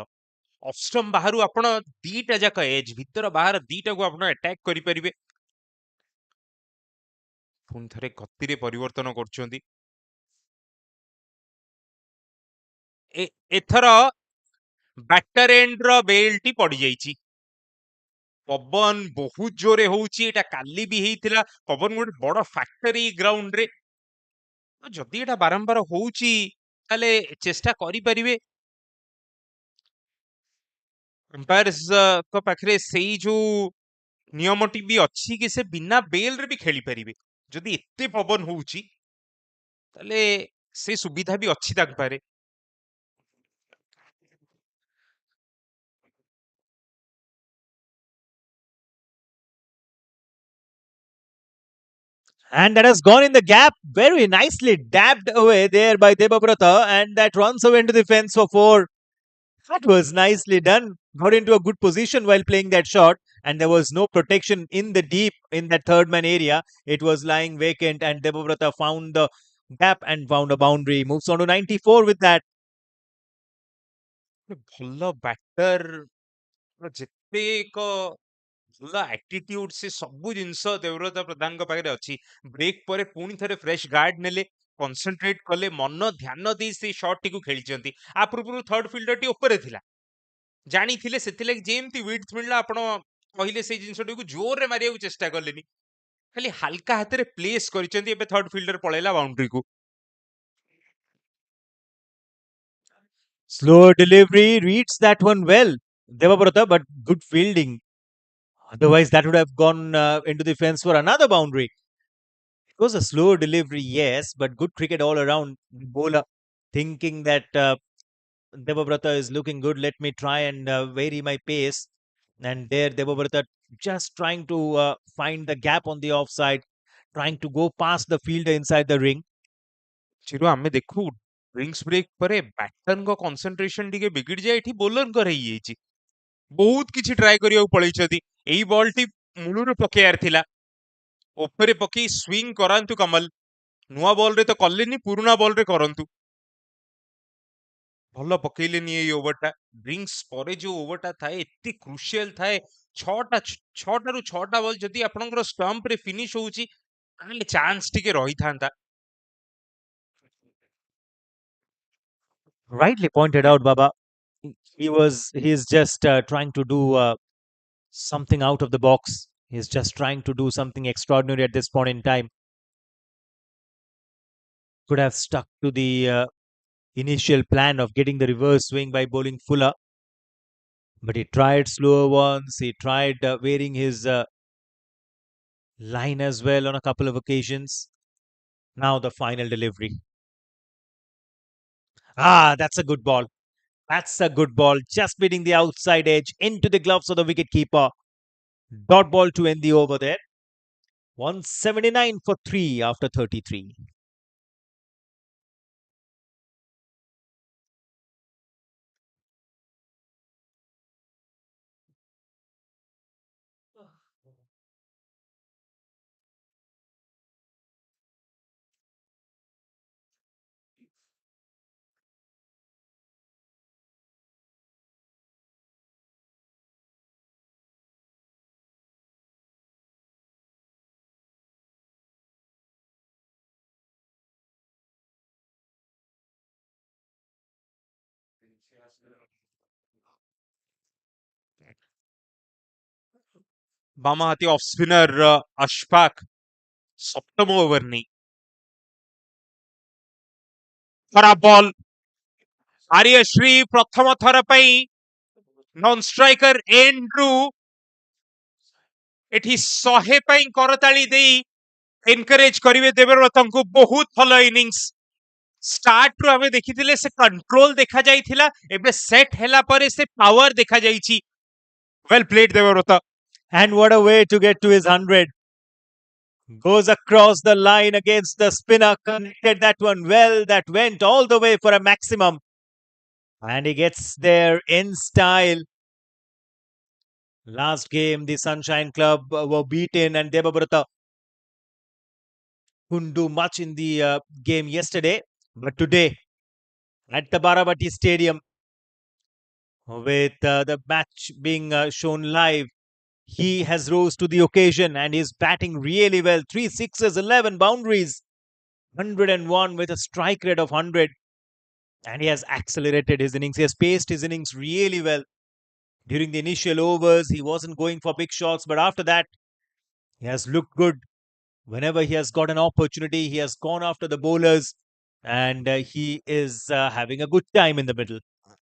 S4: ଅଫ୍ ଷ୍ଟମ୍ପ ବାହାରୁ ଆପଣ ଦିଟା ଯାକ ଏଜ୍, ଭିତର ବାହାର ଦିଟାକୁ ଆପଣ ଆଟାକ୍ କରିପାରିବେ। ପୁଣି ଥରେ ଗତିରେ ପରିବର୍ତ୍ତନ କରୁଛନ୍ତି। ଏଥର ବ୍ୟାଟର ଏଣ୍ଡ ର ବେଲ୍ଟି ପଡିଯାଇଛି। ପବନ ବହୁତ ଜୋରେ ହଉଛି, ଏଟା କାଲି ବି ହେଇଥିଲା। ପବନ ଗୋଟେ ବଡ ଫ୍ୟାକ୍ଟର ଏଇ ଗ୍ରାଉଣ୍ଡ ରେ। ଯଦି ଏଟା ବାରମ୍ବାର ହଉଛି ତାହେଲେ ଚେଷ୍ଟା କରିପାରିବେ ଏମ୍ପାୟାର୍ସଙ୍କ ପାଖରେ ସେଇ ଯୋଉ ନିୟମଟି ବି ଅଛି କି ସେ ବିନା ବେଲରେ ବି ଖେଳି ପାରିବେ। ଯଦି ଏତେ ପବନ ହଉଛି ତାହେଲେ ସେ ସୁବିଧା ବି ଅଛି ତାଙ୍କ ପାଖରେ।
S7: And that has gone in the gap, very nicely dabbed away there by Debabrata, and that runs away into the fence for 4. That was nicely done. Got into a good position while playing that shot, and there was no protection in the deep in that third man area. It was lying vacant, and Debabrata found the gap and found a boundary. Moves on to 94 with that.
S4: ଭଲ batter ଯେତେକ ଭଲ attitude, ସେ ସବୁ ଜିନିଷ ଦେବବ୍ରତ ପ୍ରଧାନଙ୍କ ପାଖରେ ଅଛି। Brake ପରେ ପୁଣି ଥରେ ଫ୍ରେଶ ଗାର୍ଡ ନେଲେ, କନସେନ୍ଟ୍ରେଟ କଲେ, ମନ ଧ୍ୟାନ ଦେଇ ସେଇ ସଟ୍ ଟିକୁ ଖେଳିଛନ୍ତି। ଆ ପୂର୍ବରୁ ଥର୍ଡ ଫିଲ୍ଡରଟି ଉପରେ ଥିଲା, ଜାଣିଥିଲେ, ସେଥିଲାଗି ଯେମିତି ୱିଡ୍ଥ ମିଳିଲା ଆପଣ କହିଲେ ସେଇ ଜିନିଷଟିକୁ ଜୋରରେ ମାରିବାକୁ ଚେଷ୍ଟା କଲେନି, ଖାଲି ହାଲକା ହାତରେ ପ୍ଲେସ୍ କରିଛନ୍ତି। ଏବେ ଥର୍ଡ ଫିଲ୍ଡର ପଳେଇଲା ବାଉଣ୍ଡ୍ରିକୁ।
S7: Slow delivery, reads that one well, Debabrata, but good fielding. Otherwise, that would have gone into the fence for another boundary. It was a slow delivery, yes, but good cricket all around. Bowler thinking that Debabrata is looking good. Let me try and vary my pace. And there, Debabrata just trying to find the gap on the offside, trying to go past the fielder inside the ring.
S4: ଚିରୁ ଆମେ ଦେଖୁ drinks brake ପରେ ବ୍ୟାଟରଙ୍କ କନସେନ୍ଟ୍ରେସନ ଟିକେ ବିଗିଡି ଯାଏ, ଏଠି ବୋଲରଙ୍କର ହେଇଯାଇଛି। ବହୁତ କିଛି ଟ୍ରାଏ କରିବାକୁ ପଳେଇଛନ୍ତି। ଏଇ ବଲଟି ମୂଳରୁ ପକେଇବାର ଥିଲା, ଉପରେ ପକେଇ ସ୍ୱିଙ୍ଗ କରାନ୍ତୁ କମଲ। ନୂଆ ବଲରେ ତ କଲେନି, ପୁରୁଣା ବଲରେ କରନ୍ତୁ। ଭଲ ପକେଇଲେନି ଏଇ ଓଭରଟା। ଡ୍ରିଙ୍କ୍ସ ପରେ ଯୋଉ ଓଭରଟା ଥାଏ ଏତେ କ୍ରୁସିଆଲ ଥାଏ। ଛଅଟାରୁ ଛଅଟା ବଲ ଯଦି ଆପଣଙ୍କର ଷ୍ଟମ୍ପରେ ଫିନିଶ ହଉଛି ତାହେଲେ ଚାନ୍ସ ଟିକେ ରହିଥାନ୍ତା।
S7: Rightly pointed out, Baba. He's just trying to do something out of the box. He's just trying to do something extraordinary at this point in time. Could have stuck to the initial plan of getting the reverse swing by bowling Fuller, but he tried slower ones. He tried varying his line as well on a couple of occasions. Now the final delivery. Ah, that's a good ball. That's a good ball. Just beating the outside edge into the gloves of the wicketkeeper. Dot ball to end the over there. 179 for 3 after 33.
S4: ବାମ ହାତୀ off spinner ଅଶଫାକ ସପ୍ତମ over ନେଇ खराब ball आर्यश्री प्रथम थर non striker Andrew एठी 100 करताली देई एनकरेज करिवे देवव्रत को बहुत भलो इनिंग्स स्टार्ट रु हमें देखिथिले से कंट्रोल देखा जाइथिला एबे सेट हैला परे से पावर देखा जाइछि well played Debabrata
S7: And what a way to get to his 100. Goes across the line against the spinner, connected that one well, that went all the way for a maximum. And he gets there in style. Last game, the Sunshine Club were beaten, and Debabrata couldn't do much in the game yesterday. But today, at the Barabati Stadium, with the match being shown live, he has rose to the occasion and is batting really well. 3 sixes, 11 boundaries, 101 with a strike rate of 100. And he has accelerated his innings. He has paced his innings really well. During the initial overs, he wasn't going for big shots, but after that, he has looked good. Whenever he has got an opportunity, he has gone after the bowlers, and he is having a good time in the middle.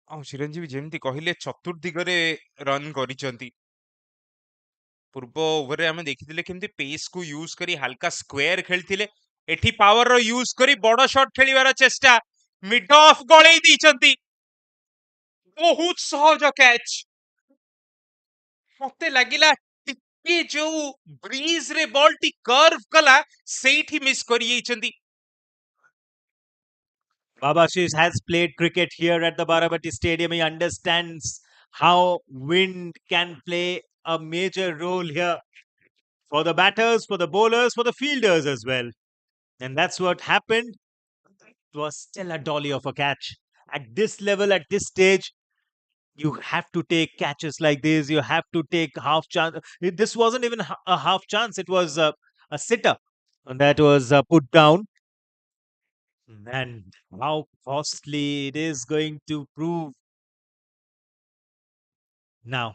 S4: Chiranjeevi जेमती कहले चतुर्दिगरे run करिसंती पूर्व over रे हमें देखिथिले केमती pace को use करी हल्का स्क्वायर खेलथिले एठी पावर रो यूज करी बड़ शॉट खेलिवार चेष्टा मिड ऑफ गळेई दिचंती बहुत सहज कैच मते लागिला टिके जो ब्रीज रे बॉल टी कर्व कला सेठी मिस करी जाइचंती
S7: Babashish has played cricket here at the Barabati Stadium. He understands how wind can play a major role here for the batters, for the bowlers, for the fielders as well. And that's what happened. It was still a dolly of a catch. At this level, at this stage, you have to take catches like this. You have to take half chance. This wasn't even a half chance. It was a sitter that was put down. And how costly it is going to prove. Now,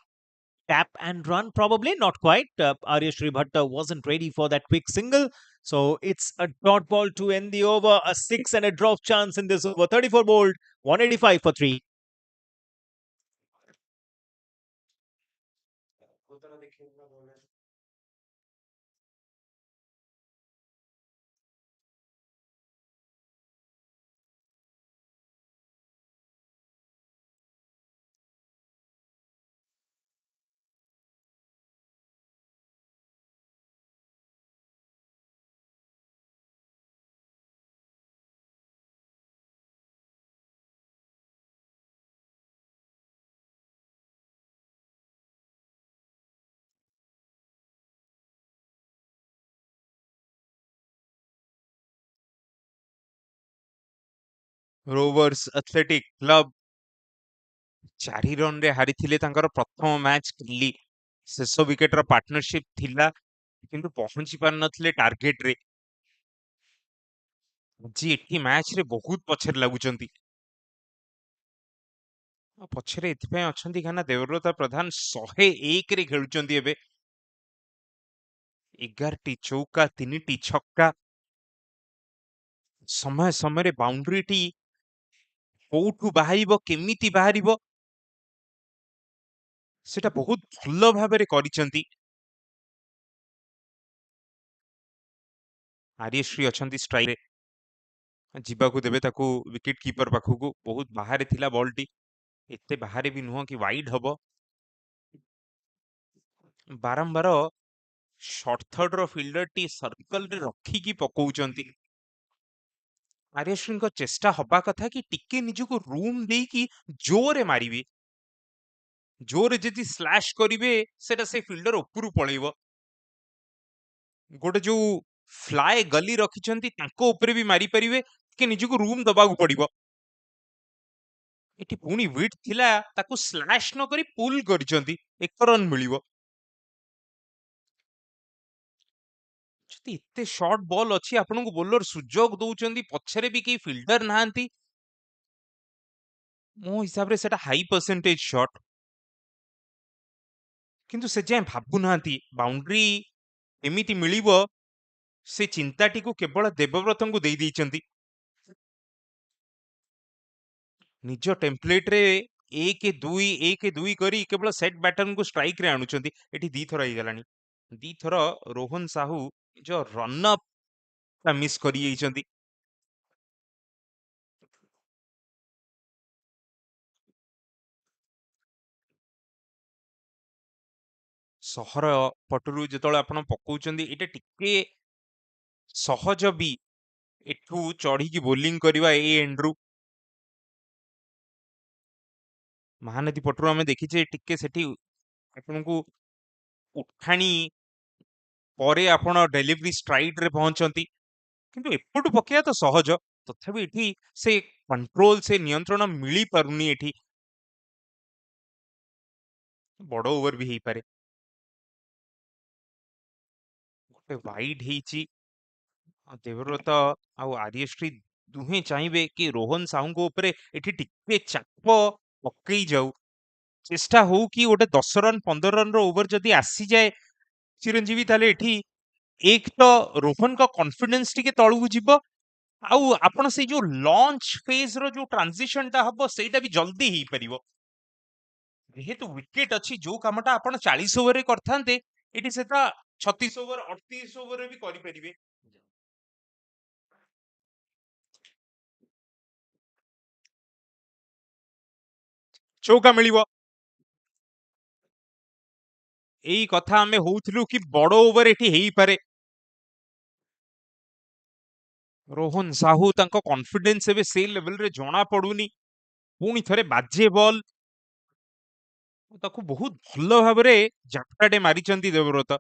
S7: tap and run, probably not quite. Arya Bhatta wasn't ready for that quick single. So it's a dot ball to end the over. A 6 and a drop chance in this over. 34 bowled, 185 for 3.
S4: Rovers athletic club 4 run रे हारिथिले तांकर प्रथम match खेली शेष wicket रो partnership थिला किंतु पहुंची पार नथिले target रे जी एठी मैच रे बहुत पछर लागुचंती पछरे एथिपय अछंती खाना देवव्रत प्रधान 101 रे खेलुचंती एबे 11 टी चौका 3 टी छक्का समय समय रे बाउंड्री टी कोठू बाहरिबो केमिति बाहरिबो सेटा बहुत भलो भाबरे करिसंती आर्यश्री अछंती स्ट्राइक रे जीवाकू देबे ताकू विकेट कीपर पाखकू बहुत बाहर थिला बॉल टी एते बाहर भी नुह कि वाइड हबो बारंबार शॉर्ट थर्ड रो फील्डर टी सर्कल रे रखी की पकोउचंती आर्यश्री को चेष्टा हबा कथा कि टिके निजको रूम देई कि जोरे मारिबे जोरे जति स्लैश करिवे सेटा से फील्डर उपरु पळेइबो गोटे जो फ्लाए गली रखिछंती ताको ऊपर भी मारी परिवे कि निजको रूम दबागु पड़िबो एटी पुनी विड थिला ताको स्लैश न करी पुल करिछंती 1 रन मिलिबो जति इत्ते शॉर्ट बॉल अछि आपन को बॉलर सुजोग दउचंती पछरे भी के फील्डर नाहंती मो हिसाब रे सेटा हाई परसेंटेज शॉट किंतु से जे भाबु नाहंती बाउंड्री एमिति मिलिबो से चिंताटी को केवल देवव्रत को दे दी ନିଜ ଟେମ୍ପଲେଟ ରେ 1-2 1-2 କରି କେବଳ ସେଟ୍ ବ୍ୟାଟର୍ନ କୁ ଷ୍ଟ୍ରାଇକ ରେ ଆଣୁଛନ୍ତି। ଏଠି ଦିଥର ହେଇଗଲାଣି, ଦିଥର ରୋହନ ସାହୁ ନିଜ ରନ୍ ଅପ୍ ମିସ୍ କରି ଯାଇଛନ୍ତି। ସହର ପଟରୁ ଯେତେବେଳେ ଆପଣ ପକଉଛନ୍ତି ଏଇଟା ଟିକେ ସହଜ ବି ଏଠୁ ଚଢିକି ବୋଲିଂ କରିବା ଏଇ ଏଣ୍ଡରୁ। ମହାନଦୀ ପଟରୁ ଆମେ ଦେଖିଛେ ଟିକେ ସେଠି ଆପଣଙ୍କୁ ଉଠାଣି ପରେ ଆପଣ ଡେଲିଭରି ଷ୍ଟ୍ରାଇଡ ରେ ପହଞ୍ଚନ୍ତି, କିନ୍ତୁ ଏପଟୁ ପକେଇବା ତ ସହଜ, ତଥାପି ଏଠି ସେ କଣ୍ଟ୍ରୋଲ ସେ ନିୟନ୍ତ୍ରଣ ମିଳି ପାରୁନି। ଏଠି ବଡ ଓଭର ବି ହେଇପାରେ। ଗୋଟେ ୱାଇଡ ହେଇଛି, ଦେବବ୍ରତ ଆଉ ଆର୍ୟଶ୍ରୀ ଦୁହେଁ ଚାହିଁବେ କି ରୋହନ ସାହୁଙ୍କ ଉପରେ ଏଠି ଟିକେ ଚାପ ପକେଇ ଯାଉ, ଚେଷ୍ଟା ହଉ କି ଗୋଟେ 10 ରନ୍ 15 ରନ୍ ର ଓଭର ଯଦି ଆସିଯାଏ ଚିରଞ୍ଜୀବୀ, ତାହେଲେ ଏଠି ଏକ ତ ରୋହନଙ୍କ କନଫିଡେନ୍ସ ଟିକେ ତଳକୁ ଯିବ, ଆଉ ଆପଣ ସେଇ ଯୋଉ ଲଞ୍ଚ ଫେଜ ର ଯୋଉ ଟ୍ରାନଜିସନ ଟା ହବ ସେଇଟା ବି ଜଲ୍ଦି ହେଇପାରିବ। ଯେହେତୁ ୱିକେଟ ଅଛି, ଯୋଉ କାମଟା ଆପଣ 40 ଓଭରରେ କରିଥାନ୍ତେ ଏଠି ସେଟା 36 ଓଭର 38 ଓଭରରେ ବି କରିପାରିବେ। ଚୌକା ମିଳିବ। ଏଇ କଥା ଆମେ ହଉଥିଲୁ କି ବଡ ଓଭର ଏଠି ହେଇପାରେ। ରୋହନ ସାହୁ ତାଙ୍କ କନଫିଡେନ୍ସ ଏବେ ସେଇ ଲେଭେଲରେ ଜଣା ପଡୁନି। ପୁଣି ଥରେ ବାଜେ ବଲ୍, ତାକୁ ବହୁତ ଭଲ ଭାବରେ ଝାଟକାଟେ ମାରିଛନ୍ତି Debabrata.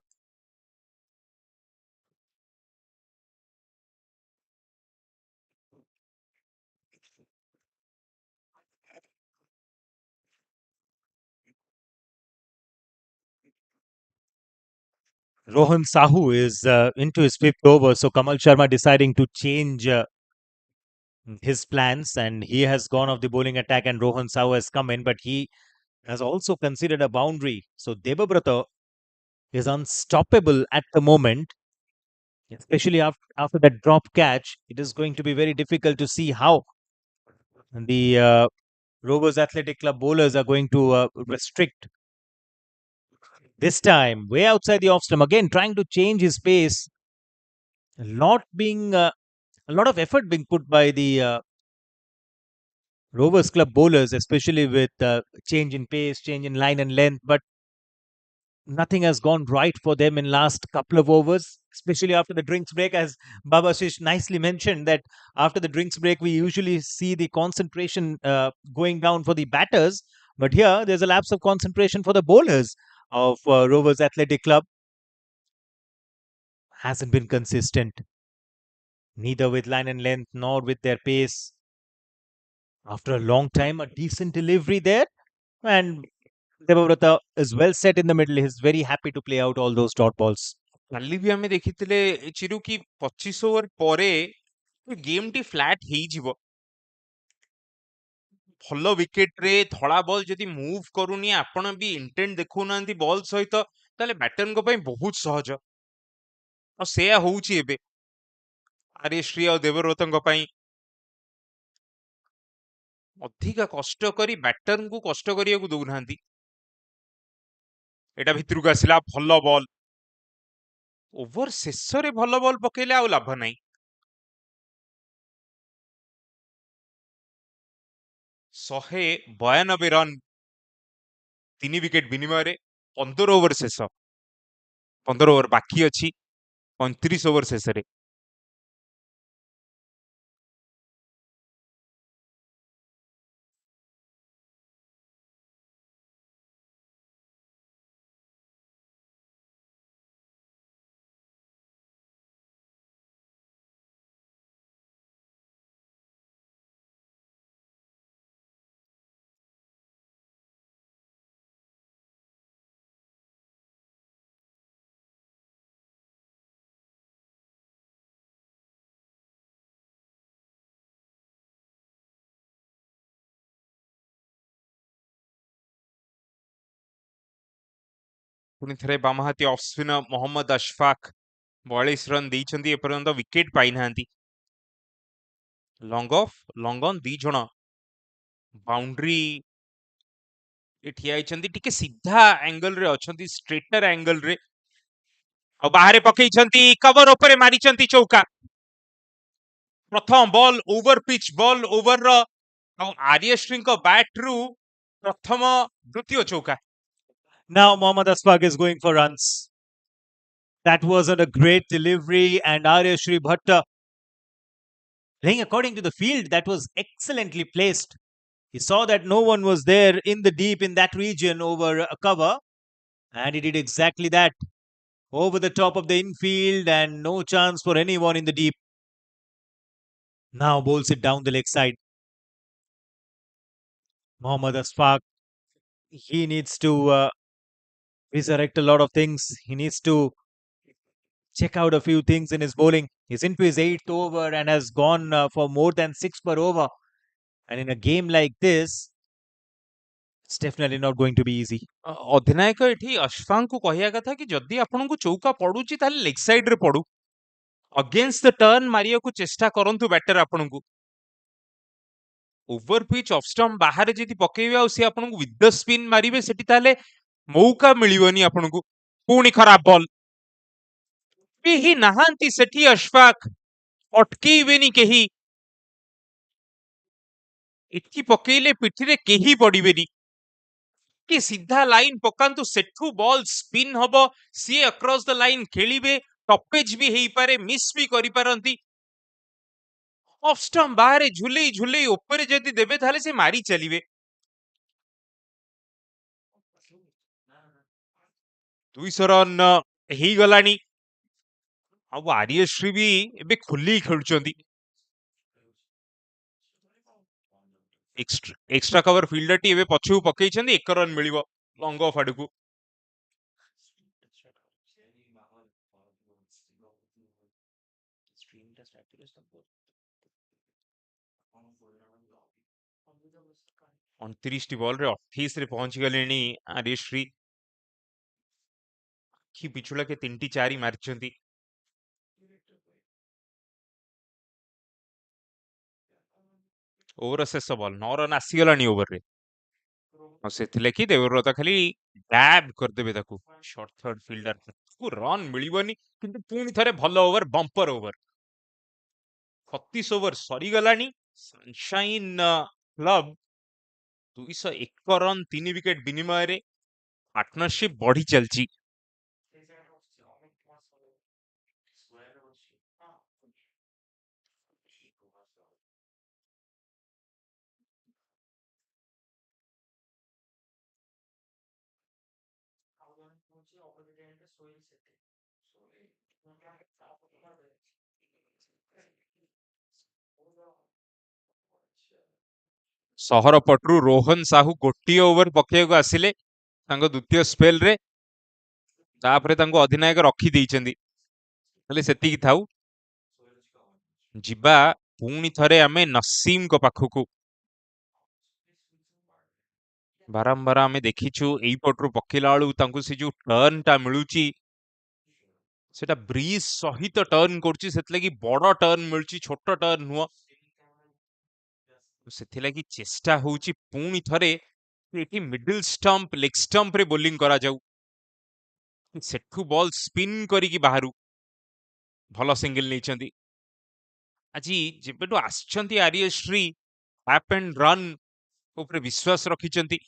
S7: Rohan Sahu is into his fifth over, so Kamal Sharma deciding to change his plans, and he has gone off the bowling attack, and Rohan Sahu has come in, but he has also considered a boundary. So Debabrata is unstoppable at the moment, especially after that drop catch. It is going to be very difficult to see how the Rovers Athletic Club bowlers are going to restrict. This time, way outside the off stump, again trying to change his pace. A lot of effort being put by the Rovers Club bowlers, especially with change in pace, change in line and length, but nothing has gone right for them in last couple of overs, especially after the drinks break. As Babashish nicely mentioned, that after the drinks break, we usually see the concentration going down for the batters, but here there's a lapse of concentration for the bowlers of Rovers Athletic Club. Hasn't been consistent, neither with line and length nor with their pace. After a long time, a decent delivery there, and Debabrata is well set in the middle. He's very happy to play out all those dot balls.
S4: କାଲି ବି ଆମେ ଦେଖିଥିଲେ ଚିରୁ କି 25 over ପରେ game ଟି flat ହେଇଯିବ। ଭଲ wicket ରେ ଧଳା ball ଯଦି ମୁଭ୍ କରୁନି, ଆପଣ ବି ଇଣ୍ଟେଣ୍ଟ ଦେଖଉନାହାନ୍ତି ବଲ୍ ସହିତ, ତାହେଲେ ବ୍ୟାଟରଙ୍କ ପାଇଁ ବହୁତ ସହଜ, ଆଉ ସେୟା ହଉଛି ଏବେ ଆର୍ୟଶ୍ରୀ ଆଉ ଦେବବ୍ରତଙ୍କ ପାଇଁ। ଅଧିକା କଷ୍ଟ କରି ବ୍ୟାଟରଙ୍କୁ କଷ୍ଟ କରିବାକୁ ଦଉନାହାନ୍ତି। ଏଟା ଭିତରକୁ ଆସିଲା, ଭଲ ବଲ୍। ଓଭର ଶେଷରେ ଭଲ ବଲ୍ ପକେଇଲେ ଆଉ ଲାଭ ନାହିଁ। 192 ରନ୍ 3 ୱିକେଟ ବିନିମୟରେ। 15 ଓଭର ଶେଷ, 15 ଓଭର ବାକି ଅଛି, 35 ଓଭର ଶେଷରେ। ପୁଣି ଥରେ ବାମହାତୀ ଅଫ୍ ସ୍ପିନର ମୋହମ୍ମଦ ଅଶଫାକ 42 ରନ୍ ଦେଇଛନ୍ତି, ଏପର୍ଯ୍ୟନ୍ତ ୱିକେଟ ପାଇନାହାନ୍ତି। ଲଙ୍ଗ ଅଫ୍ ଲଙ୍ଗ ଅନ୍ 2 ଜଣ बाउंड्री ठिया होइछन्ती टिके सीधा एंगल रे अछन्ती स्ट्रेटर एंगल रे और बाहरे पकेइछन्ती कवर ऊपर मारिछन्ती चौका प्रथम ball over pitch ball over रो आर्यश्री को बैट रु प्रथम द्वितीय चौका
S7: Now Mohammad Asfaq is going for runs. That wasn't a great delivery, and Aryashri Bhatta, playing according to the field, that was excellently placed. He saw that no one was there in the deep in that region over a cover, and he did exactly that. Over the top of the infield, and no chance for anyone in the deep. Now bowls it down the leg side. Mohammad Asfaq, he needs to resurrect a lot of things. He needs to check out a few things in his bowling. He's into his 8th over and has gone for more than 6 per over. And in a game like this, it's definitely not going to be easy.
S4: ଅଧିନାୟକ ଏଠି ଅଶ୍ଫାଙ୍କୁ କହିବା କଥା କି ଯଦି ଆପଣଙ୍କୁ ଚୌକା ପଡୁଛି ତାହେଲେ ଲେଗ ସାଇଡ ରେ ପଡୁ ଅଗେନ୍ଷ୍ଟ ଦ ଟର୍ନ ମାରିବାକୁ ଚେଷ୍ଟା କରନ୍ତୁ ବ୍ୟାଟର ଆପଣଙ୍କୁ ଓଭର ପିଚ୍ ଅଫ ଷ୍ଟମ୍ପ ବାହାରେ ଯଦି ପକେଇବେ ଆଉ ସେ ଆପଣଙ୍କୁ ୱିଥ୍ ଦ ସ୍ପିନ୍ ମାରିବେ ସେଠି ତାହେଲେ ମୌକା ମିଳିବନି ଆପଣଙ୍କୁ ପୁଣି ଖରାପ ବଲ୍ କେହି ନାହାନ୍ତି ସେଠି ଅଶ୍ଫାକ ଅଟକେଇବେନି କେହି ଏଠି ପକେଇଲେ ପିଠିରେ କେହି ପଡିବେନି कि सीधा लाइन पकांतु सेठू बॉल स्पिन हबो सी अक्रॉस द लाइन खेलिबे टॉपेज भी हेई पारे मिस भी करि पारंती ऑफ स्टंप बाहर झुलेई झुलेई ऊपर जदी देबे थाले से मारी चलिबे 200 रन हेई गलानी अब आर्यश्री भी एबे खुली खेलुचंदी एक्स्ट्रा कवर फील्डर टी एबे पछू पकेइछंदी 1 रन मिलिबो लॉन्ग ऑफ आडकू अणतीस बॉल रे 28 रे पहुंच गले आर्यश्री कि पिछुला के 3 4 मारिछंती ओवर शेष बॉल 9 रन आसीगलानी ओवर रे और सेथिले कि देवव्रत खाली डैब कर देबे ताकू शॉर्ट थर्ड फील्डर को रन मिलिबनी किंतु पुनी थरे भलो ओवर बम्पर ओवर 36 ओवर सरी गलानी सनशाइन क्लब 201 रन 3 विकेट विनिमय रे पार्टनरशिप बढ़ी चलची सहर पटरू रोहन साहू गोटी ओवर पकेयको आसिले तांको द्वितीय स्पेल रे तापरे तांको अधिनायक रखी देइचंदी हेले सेति की थाउ जिबा पुणी थरे आमे नसीम को पाखकू बारंबार आमे देखिछु एई पटरू पकेला आलू तांको से जो टर्न टा मिलुची सेटा ब्रीज सहित टर्न करची सेतले की बड़ टर्न मिलची छोट टर्न हुआ सेथिला की चेष्टा होउची पुणी थरे एठी मिडिल स्टंप लेग स्टंप रे बोलिंग करा जाऊ सेठू बॉल स्पिन करी की बाहरु भलो सिंगल नेचंदी आजी जेबेटो आछंती आर्यश्री टैप एंड रन ऊपर विश्वास रखिचंती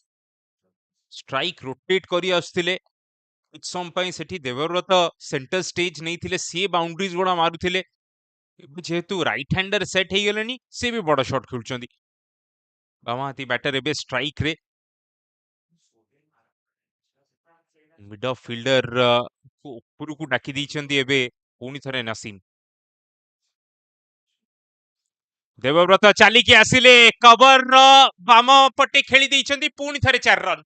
S4: स्ट्राइक रोटेट करी आस्थिले कुछ सम पई सेठी देवव्रत सेंटर स्टेज नहीं थिले सी बाउंड्रीज बड़ा मारुथिले जेहेतु राइट हैंडर सेट हे गेलेनी से भी बड़ा शॉट खेलुचंदी बामाती बैटर एबे स्ट्राइक रे मिड ऑफ फील्डर को ऊपर को डाकी दीचंदी एबे पुणी थरे नसीम देवव्रत चाली की आसिले कवर बाम पटे खेली दीचंदी पुणी थरे 4 रन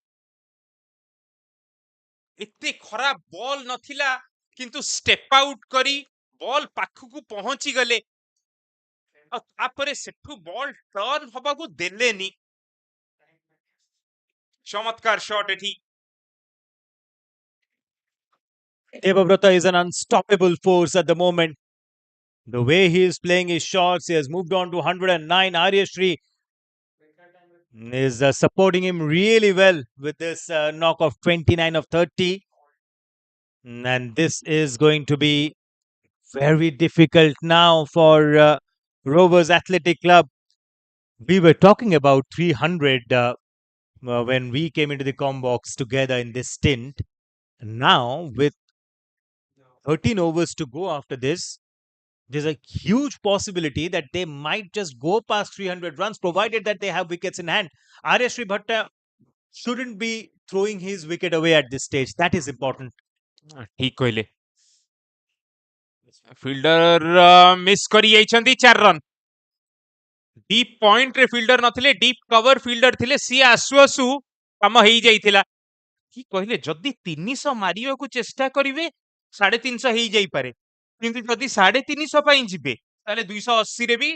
S4: इतने खराब बॉल नथिला किंतु स्टेप आउट करी बॉल पाखकू पहुंची गले तापरे सेठू बॉल टर्न हबाकू देलेनी चमत्कार शॉट एठी
S7: Devabrata is an unstoppable force at the moment. The way he is playing his shots, he has moved on to 109. Aryashri is supporting him really well with this knock of 29 of 30. And this is going to be very difficult now for Rovers Athletic Club. We were talking about 300 when we came into the box together in this stint. Now, with 13 overs to go after this, there's a huge possibility that they might just go past 300 runs, provided that they have wickets in hand. Aryashri Bhatta shouldn't be throwing his wicket away at this stage. That is important.
S4: ठीक कहले fielder miss करी जाइछंती 4 run deep point रे fielder नथिले deep cover fielder थिले सी आसु आसु काम हेई जाइथिला कि कहले जदी 300 मारियो को चेष्टा करिवे 350 हेई जाई पारे किंतु जदी 350 पई जिबे ताले 280 रे भी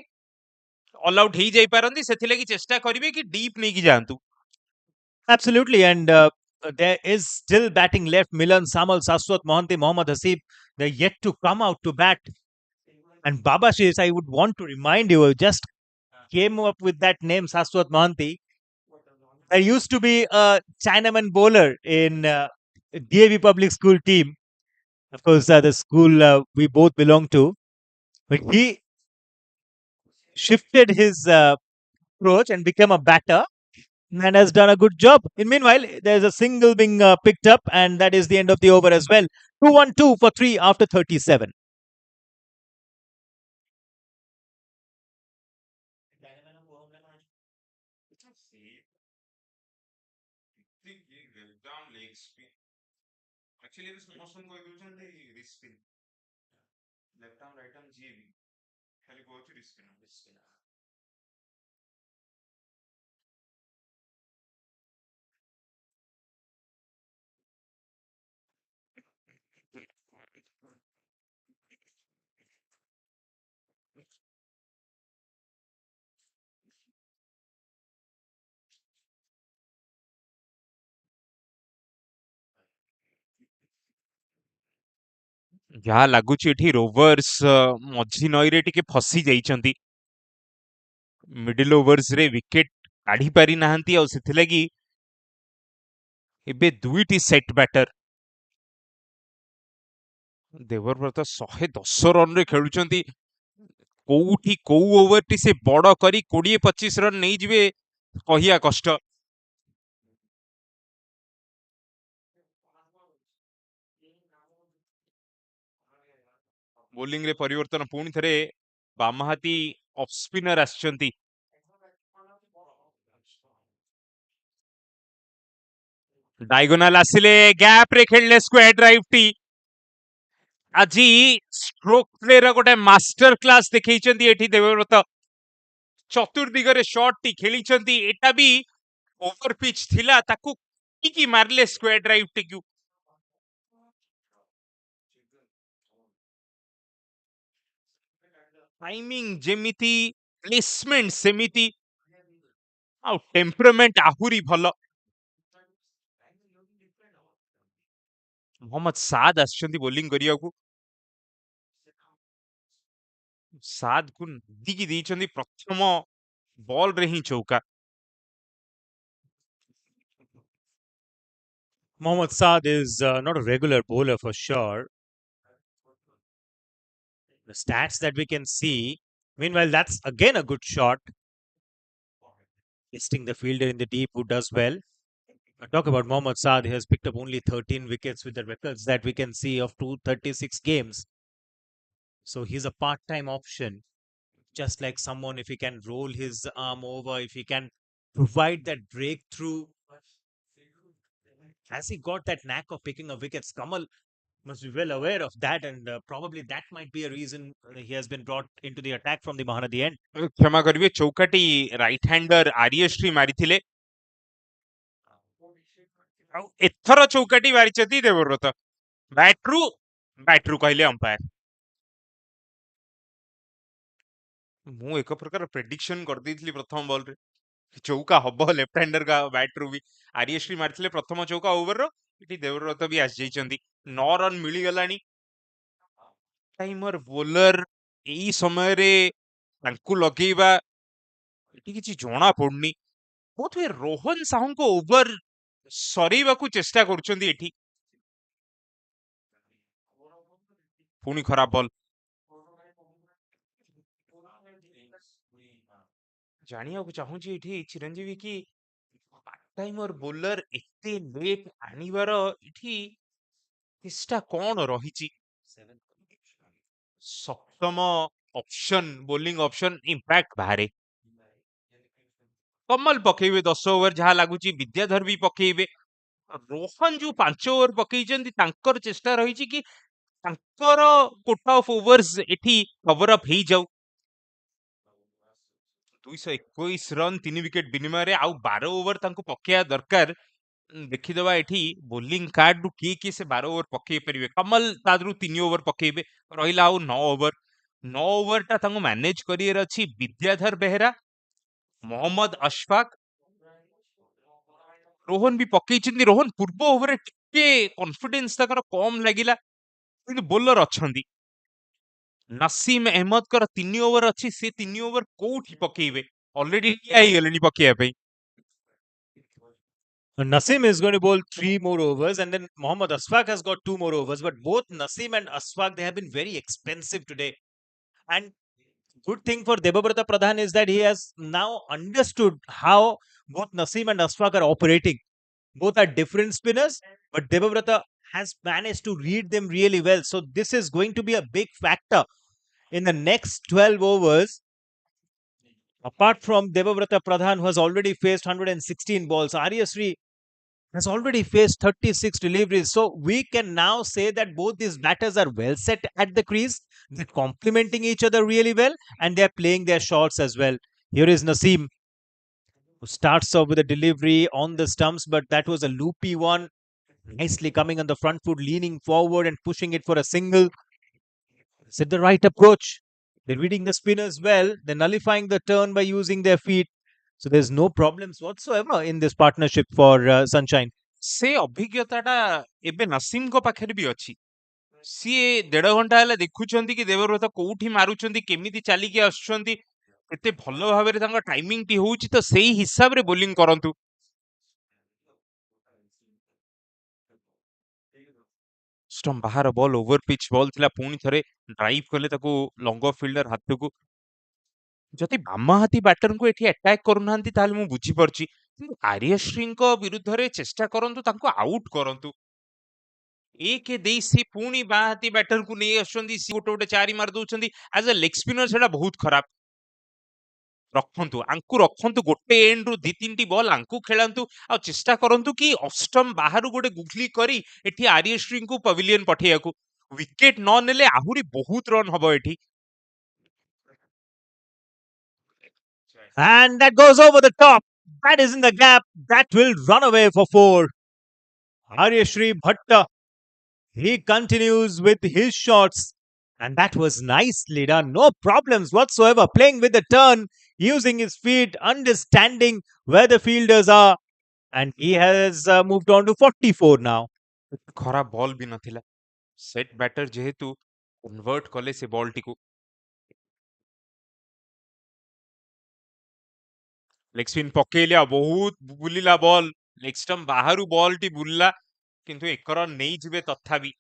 S4: ऑल आउट हेई जाई पारंती सेथिले कि चेष्टा करिवे कि डीप नै कि जानतु
S7: Absolutely. And there is still batting left. Milan, Samal, Saswat, Mohanty, Mohammad Hasib. They're yet to come out to bat. And Baba Shirs, I would want to remind you, just came up with that name, Saswat Mohanty. There used to be a Chinaman bowler in DAV Public School team. Of course, the school we both belong to. But he shifted his approach and became a batter and has done a good job. In meanwhile, there's a single being picked up, and that is the end of the over as well. 2-1-2 for 3 after 37.
S4: Actually, this motion को illusion दे spin. Left arm, right arm, JB. खाली go to spin. ଯାହା ଲାଗୁଛି ଏଠି rovers ମଝି ନଈରେ ଟିକେ ଫସି ଯାଇଛନ୍ତି ମିଡିଲ ଓଭର୍ସ ରେ ୱିକେଟ କାଢି ପାରି ନାହାନ୍ତି ଆଉ ସେଥିଲାଗି ଏବେ ଦୁଇଟି ସେଟ୍ ବ୍ୟାଟର ଦେବବ୍ରତ 110 ରନରେ ଖେଳୁଛନ୍ତି କୋଉଠି କୋଉ ଓଭରଟି ସେ ବଡ କରି 20-25 ରନ ନେଇଯିବେ କହିବା କଷ୍ଟ ବୋଲିଂ ରେ ପରିବର୍ତ୍ତନ ପୁଣି ଥରେ ବାମହାତି ଅଫ୍ ସ୍ପିନର ଆସିଛନ୍ତି डायगोनाल आसिले गैप रे खेलले स्क्वायर ड्राइव टी আজি স্ট্রোক প্লেयर गोटे मास्टर क्लास देखैछंती एठी देवव्रत चतुर्दिगरे शॉट टी खेलिछंती एटा भी ओवर पिच थिला ताकू की मारले स्क्वायर ड्राइव टी क्यू टाइमिंग जेमिति प्लेसमेंट सेमिति आ टेम्परामेंट आहुरी भलो मोहम्मद साद आछंती बोलिंग करियाकू साद को दिगी देइछंती प्रथम बॉल रे ही चौका
S7: Mohammad Saad is not a regular bowler for sure. The stats that we can see, meanwhile, that's again a good shot. Listing the fielder in the deep who does well. Talk about Mohammad Saad. He has picked up only 13 wickets with the records that we can see of 236 games. So he's a part-time option. Just like someone, if he can roll his arm over, if he can provide that breakthrough. Has he got that knack of picking up wickets? Kamal must be well aware of that, and probably that might be a reason he has been brought into the attack from the Mahanadi end.
S4: क्षमा करिवे चौकाटी right hander आर्यश्री मारिथिले एथर चौकाटी मारिचती देवव्रत बैटरू कहले umpire मु एक प्रकार prediction कर देइथली प्रथम ball रे चौका हबो लेफ्ट हैंडर का बैटरू भी आर्यश्री मारिथिले प्रथम चौका ओवर रो इटी देवव्रत भी आस जाइचंती 9 रन मिली गलानी टाइमर बॉलर एई समय रे तांकु लगेइबा एटी किछि जणा पड़नी ବୋଧହୁଏ ରୋହନ ସାହୁଙ୍କ ଓଭର ସରେଇବାକୁ ଚେଷ୍ଟା କରୁଛନ୍ତି ଏଠି। ପୁଣି ଖରାପ ବଲ୍। ଜାଣିବାକୁ ଚାହୁଁଛି ଏଠି ଚିରଞ୍ଜୀବୀ କି ପାର୍ଟ ଟାଇମର ବୋଲର ଏତେ ଲେଟ୍ ଆଣିବାର ଏଠି ଚେଷ୍ଟା କଣ ରହିଛି? ସପ୍ତମ ଅପସନ ବୋଲିଂ ଅପସନ ଇମ୍ପାକ୍ଟ ବାହାରେ। କମଲ ପକେଇବେ 10 ଓଭର ଯାହା ଲାଗୁଛି, ବିଦ୍ୟାଧର ବି ପକେଇବେ। ରୋହନ ଯୋଉ 5 ଓଭର ପକେଇଛନ୍ତି ତାଙ୍କର ଚେଷ୍ଟା ରହିଛି କି ତାଙ୍କର କୋଟା ଅଫ ଓଭର୍ସ ଏଠି କଭର ଅଫ୍ ହେଇଯାଉ। 221 ରନ୍ 3 ୱିକେଟ ବିନିମୟରେ ଆଉ 12 ଓଭର ତାଙ୍କୁ ପକେଇବା ଦରକାର। ଦେଖିଦବା ଏଠି ବୋଲିଂ କାର୍ଡ ରୁ କିଏ କିଏ ସେ 12 ଓଭର ପକେଇ ପାରିବେ। କମଲ ତା ଦେହରୁ 3 ଓଭର ପକେଇବେ, ରହିଲା ଆଉ 9 ଓଭର। 9 ଓଭରଟା ତାଙ୍କୁ ମ୍ୟାନେଜ କରିବାର ଅଛି। ବିଦ୍ୟାଧର ବେହେରା, ମହମ୍ମଦ ଅଶଫାକ, ରୋହନ ବି ପକେଇଛନ୍ତି। ରୋହନ ପୂର୍ବ ଓଭରରେ ଟିକେ କନଫିଡେନ୍ସ ତାଙ୍କର କମ ଲାଗିଲା, କିନ୍ତୁ ବୋଲର ଅଛନ୍ତି। ନସିମ ଅହମଦଙ୍କର 3 ଓଭର ଅଛି, ସେ 3 ଓଭର କୋଉଠି ପକେଇବେ? ଅଲରେଡି ଠିଆ ହେଇଗଲେଣି ପକେଇବା ପାଇଁ।
S7: Nasim is going to bowl 3 more overs, and then Mohammad Asfaq has got 2 more overs. But both Nasim and Asfaq, they have been very expensive today. And good thing for Debabrata Pradhan is that he has now understood how both Nasim and Asfaq are operating. Both are different spinners, but Debabrata has managed to read them really well. So this is going to be a big factor in the next 12 overs. Apart from Debabrata Pradhan, who has already faced 116 balls, Aryasri has already faced 36 deliveries. So we can now say that both these batters are well set at the crease. They're complementing each other really well, and they're playing their shots as well. Here is Naseem, who starts off with a delivery on the stumps, but that was a loopy one. Nicely coming on the front foot, leaning forward and pushing it for a single. Is it the right approach? They're reading the spinners well. They're nullifying the turn by using their feet. So there's no problems whatsoever in this partnership for Sunshine.
S4: ସେ ଅଭିଜ୍ଞତାଟା ଏବେ ନସିମଙ୍କ ପାଖରେ ବି ଅଛି। ସିଏ 1.5 ଘଣ୍ଟା ହେଲା ଦେଖୁଛନ୍ତି କି ଦେବବ୍ରତ କୋଉଠି ମାରୁଛନ୍ତି, କେମିତି ଚାଲିକି ଆସୁଛନ୍ତି, କେତେ ଭଲ ଭାବରେ ତାଙ୍କ ଟାଇମିଂଟି ହଉଛି, ତ ସେଇ ହିସାବରେ ବୋଲିଂ କରନ୍ତୁ। ଷ୍ଟମ୍ପ ବାହାର ବଲ୍, ଓଭର ପିଚ୍ ବଲ୍ ଥିଲା, ପୁଣି ଥରେ ଡ୍ରାଇଭ୍ କଲେ ତାକୁ ଲଙ୍ଗ ଫିଲ୍ଡର ହାତକୁ। ଯଦି ବାମ ହାତୀ ବ୍ୟାଟରଙ୍କୁ ଏଠି ଆଟାକ୍ କରୁନାହାନ୍ତି ତାହେଲେ ମୁଁ ବୁଝିପାରୁଛି, କିନ୍ତୁ ଆର୍ଯ୍ୟଶ୍ରୀଙ୍କ ବିରୁଦ୍ଧରେ ଚେଷ୍ଟା କରନ୍ତୁ ତାଙ୍କୁ ଆଉଟ୍ କରନ୍ତୁ। ଏକ ଦେଇ ସେ ପୁଣି ବାଁ ହାତୀ ବ୍ୟାଟରକୁ ନେଇ ଆସୁଛନ୍ତି, ସିଏ ଗୋଟେ ଗୋଟେ 4 ମାରି ଦଉଛନ୍ତି। ଆଜ ଏ ଲେଗ ସ୍ପିନର ସେଟା ବହୁତ ଖରାପ। ରଖନ୍ତୁ, ଆଙ୍କୁ ରଖନ୍ତୁ, ଗୋଟେ ଏଣ୍ଡରୁ 2-3ଟି ବଲ୍ ଆଙ୍କୁ ଖେଳନ୍ତୁ, ଆଉ ଚେଷ୍ଟା କରନ୍ତୁ କି ଅଷ୍ଟମ ବାହାରୁ ଗୋଟେ ଗୁଗଲି କରି ଏଠି ଆର୍ଯ୍ୟଶ୍ରୀଙ୍କୁ ପଭିଲିୟନ ପଠେଇବାକୁ। ୱିକେଟ ନ ନେଲେ ଆହୁରି ବହୁତ ରନ୍ ହବ ଏଠି।
S7: And that goes over the top. That is in the gap. That will run away for 4. Aryashri Bhatta, he continues with his shots. And that was nicely done. No problems whatsoever. Playing with the turn, using his feet, understanding where the fielders are. And he has moved on to 44 now.
S4: ଖରାପ ball ବି ନଥିଲା। Set batter ଯେହେତୁ convert କଲେ ସେ ବଲଟିକୁ। Leg spin ପକେଇଲେ, ଆଉ ବହୁତ ବୁଲିଲା ball. Leg stump ବାହାରୁ ବଲଟି ବୁଲିଲା, କିନ୍ତୁ 1 ରନ୍ ନେଇଯିବେ ତଥାପି।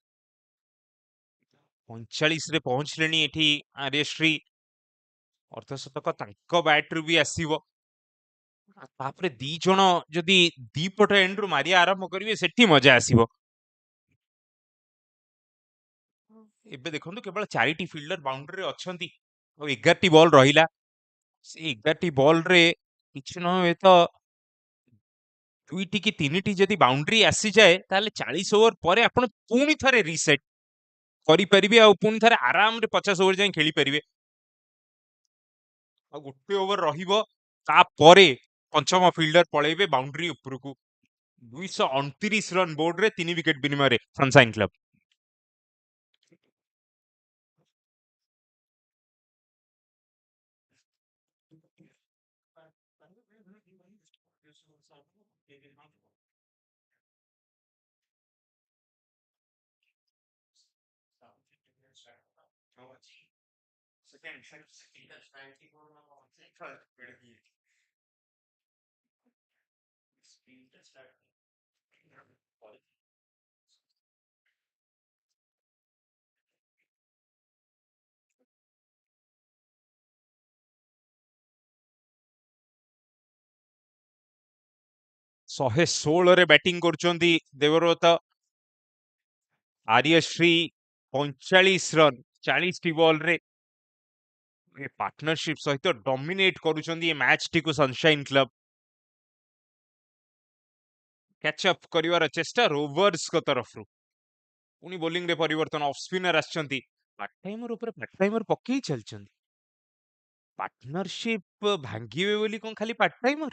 S4: 45ରେ ପହଞ୍ଚିଲେଣି ଏଠି ଆର୍ଯ୍ୟଶ୍ରୀ। ଅର୍ଦ୍ଧଶତକ ତାଙ୍କ ବ୍ୟାଟରୁ ବି ଆସିବ। ତାପରେ 2 ଜଣ ଯଦି ଦିପଟ ଏଣ୍ଡରୁ ମାରିବା ଆରମ୍ଭ କରିବେ, ସେଠି ମଜା ଆସିବ। ଏବେ ଦେଖନ୍ତୁ କେବଳ 4ଟି ଫିଲ୍ଡର ବାଉଣ୍ଡ୍ରିରେ ଅଛନ୍ତି, ଆଉ 11ଟି ବଲ୍ ରହିଲା। ସେ 11ଟି ବଲରେ କିଛି ନ ହୁଏ ତ 2ଟି କି 3ଟି ଯଦି ବାଉଣ୍ଡ୍ରି ଆସିଯାଏ, ତାହେଲେ 40 ଓଭର ପରେ ଆପଣ ପୁଣି ଥରେ ରିସେଟ୍ କରିପାରିବେ, ଆଉ ପୁଣି ଥରେ ଆରାମରେ 50 ଓଭର ଯାଏଁ ଖେଳିପାରିବେ। ଆଉ ଗୋଟେ ଓଭର ରହିବ, ତାପରେ ପଞ୍ଚମ ଫିଲ୍ଡର ପଳେଇବେ ବାଉଣ୍ଡ୍ରି ଉପରକୁ। 229 ରନ୍ ବୋର୍ଡରେ 3 ୱିକେଟ ବିନିମୟରେ ସନସାଇନ୍ କ୍ଲବ। ଶହେ ଷୋହଳରେ ବ୍ୟାଟିଂ କରୁଛନ୍ତି ଦେବବ୍ରତ। ଆର୍ଯ୍ୟଶ୍ରୀ 45 ରନ୍ 40ଟି ବଲରେ ପାର୍ଟନରशिପ ସହିତ ଡମିନେଟ କରୁଛନ୍ତି ଏ ମ୍ୟାଚଟିକୁ ସନସାଇନ୍ କ୍ଲବ। କ୍ୟାଚଅପ୍ କରିବାର ଚେଷ୍ଟା ରୋଭର୍ସଙ୍କ ତରଫରୁ। ପୁଣି ବୋଲିଂରେ ପରିବର୍ତ୍ତନ, ଅଫ୍ ସ୍ପିନର ଆସିଛନ୍ତି। ପାର୍ଟ ଟାଇମର ଉପରେ ପାର୍ଟ ଟାଇମର ପକେଇ ଚାଲିଛନ୍ତି। ପାର୍ଟନରशिପ ଭାଙ୍ଗିବେ ବୋଲି କଣ ଖାଲି ପାର୍ଟ ଟାଇମର?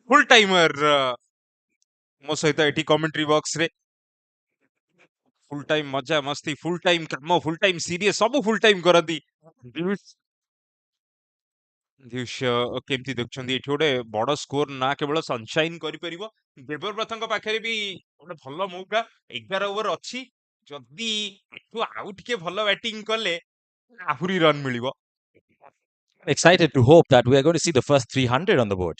S4: ଫୁଲ ଟାଇମର ମୋ ସହିତ ଏଠି କମେଣ୍ଟ୍ରି ବକ୍ସରେ। ଫୁଲ ଟାଇମ ମଜା ମସ୍ତି, ଫୁଲ ଟାଇମ କାମ, ଫୁଲ ଟାଇମ ସିରିୟସ୍, ସବୁ ଫୁଲ ଟାଇମ କରନ୍ତି। କେମିତି ଦେଖୁଛନ୍ତି ଏଠି ଗୋଟେ ବଡ ସ୍କୋର ନା କେବଳ ସନସାଇନ୍ କରିପାରିବ, ଦେବବ୍ରତଙ୍କ ପାଖରେ ବି ଗୋଟେ ଭଲ ମୌକା। 11 ଓଭର ଅଛି, ଯଦି ଏଠୁ ଆଉ ଟିକେ ଭଲ ବ୍ୟାଟିଂ କଲେ ଆହୁରି ରନ୍ ମିଳିବ।
S8: Excited to hope that we are going to see the first 300 on the board.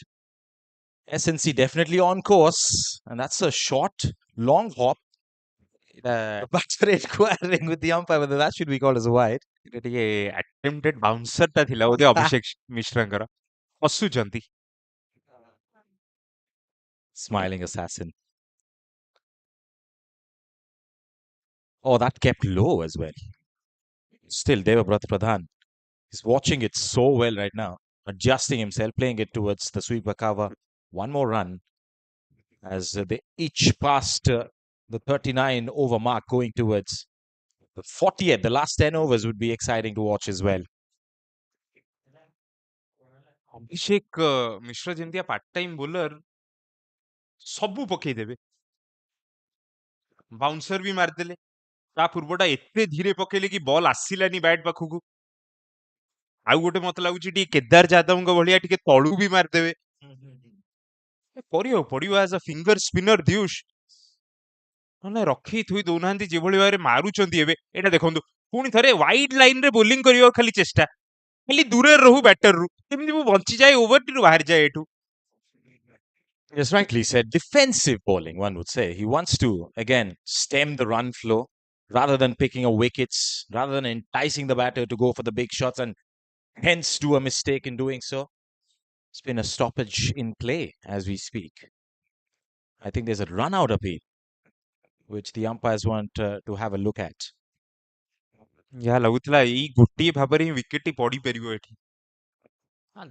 S8: SNC definitely on course, and that's a short, long hop. The batsman inquiring with the umpire whether that should be called as a wide.
S4: ଏଇଟା ଟିକେ ଆଟେମ୍ପଟେଡ୍ bouncer ଟା ଥିଲା ବୋଧେ ଅଭିଷେକ ମିଶ୍ରଙ୍କର। ହସୁଛନ୍ତି।
S8: Smiling assassin. Oh, that kept low as well. Still, Devabrat Pradhan is watching it so well right now, adjusting himself, playing it towards the sweeper cover. One more run as they each passed the 39 over mark, going towards the 40th. The last 10 overs would be exciting to watch as well.
S4: ଅଭିଷେକ ମିଶ୍ର ଯେମିତିଆ part time bowler, ସବୁ ପକେଇଦେବେ। Bouncer ବି ମାରିଦେଲେ। ତା ପୂର୍ବଟା ଏତେ ଧୀରେ ପକେଇଲେ କି ball ଆସିଲାନି ବ୍ୟାଟ୍ ପାଖକୁ। ଆଉ ଗୋଟେ ମତେ ଲାଗୁଛି ଟିକେ କେଦାର ଯାଦବଙ୍କ ଭଳିଆ ଟିକେ ତଳୁ ବି ମାରିଦେବେ। ପଡିବ ଆଜ ଅ ଫିଙ୍ଗର ସ୍ପିନର ଦିୟୁଷ। ମାନେ ରଖି ଥୋଇ ଦଉନାହାନ୍ତି ଯେଭଳି ଭାବରେ ମାରୁଛନ୍ତି ଏବେ। ଏଇଟା ଦେଖନ୍ତୁ, ପୁଣି ଥରେ ୱାଇଡ ଲାଇନରେ ବୋଲିଂ କରିବାକୁ ଖାଲି ଚେଷ୍ଟା, ଖାଲି ଦୂରରେ ରହୁ ବ୍ୟାଟରରୁ, କେମିତି ମୁଁ ବଞ୍ଚିଯାଏ, ଓଭରଟିରୁ ବାହାରିଯାଏ ଏଠୁ।
S8: Yes, rightly said. Defensive bowling, one would say. He wants to, again, stem the run flow rather than picking a wickets, rather than enticing the batter to go for the big shots and hence do a mistake in doing so. It's been a stoppage in play as we speak. I think there's a run out appeal, which the umpires want to have a look at.
S4: ଯାହା ଲାଗୁଥିଲା ଏଇ ଗୋଟିଏ ଭାବରେ ହିଁ ୱିକେଟଟି ପଡିପାରିବ ଏଠି।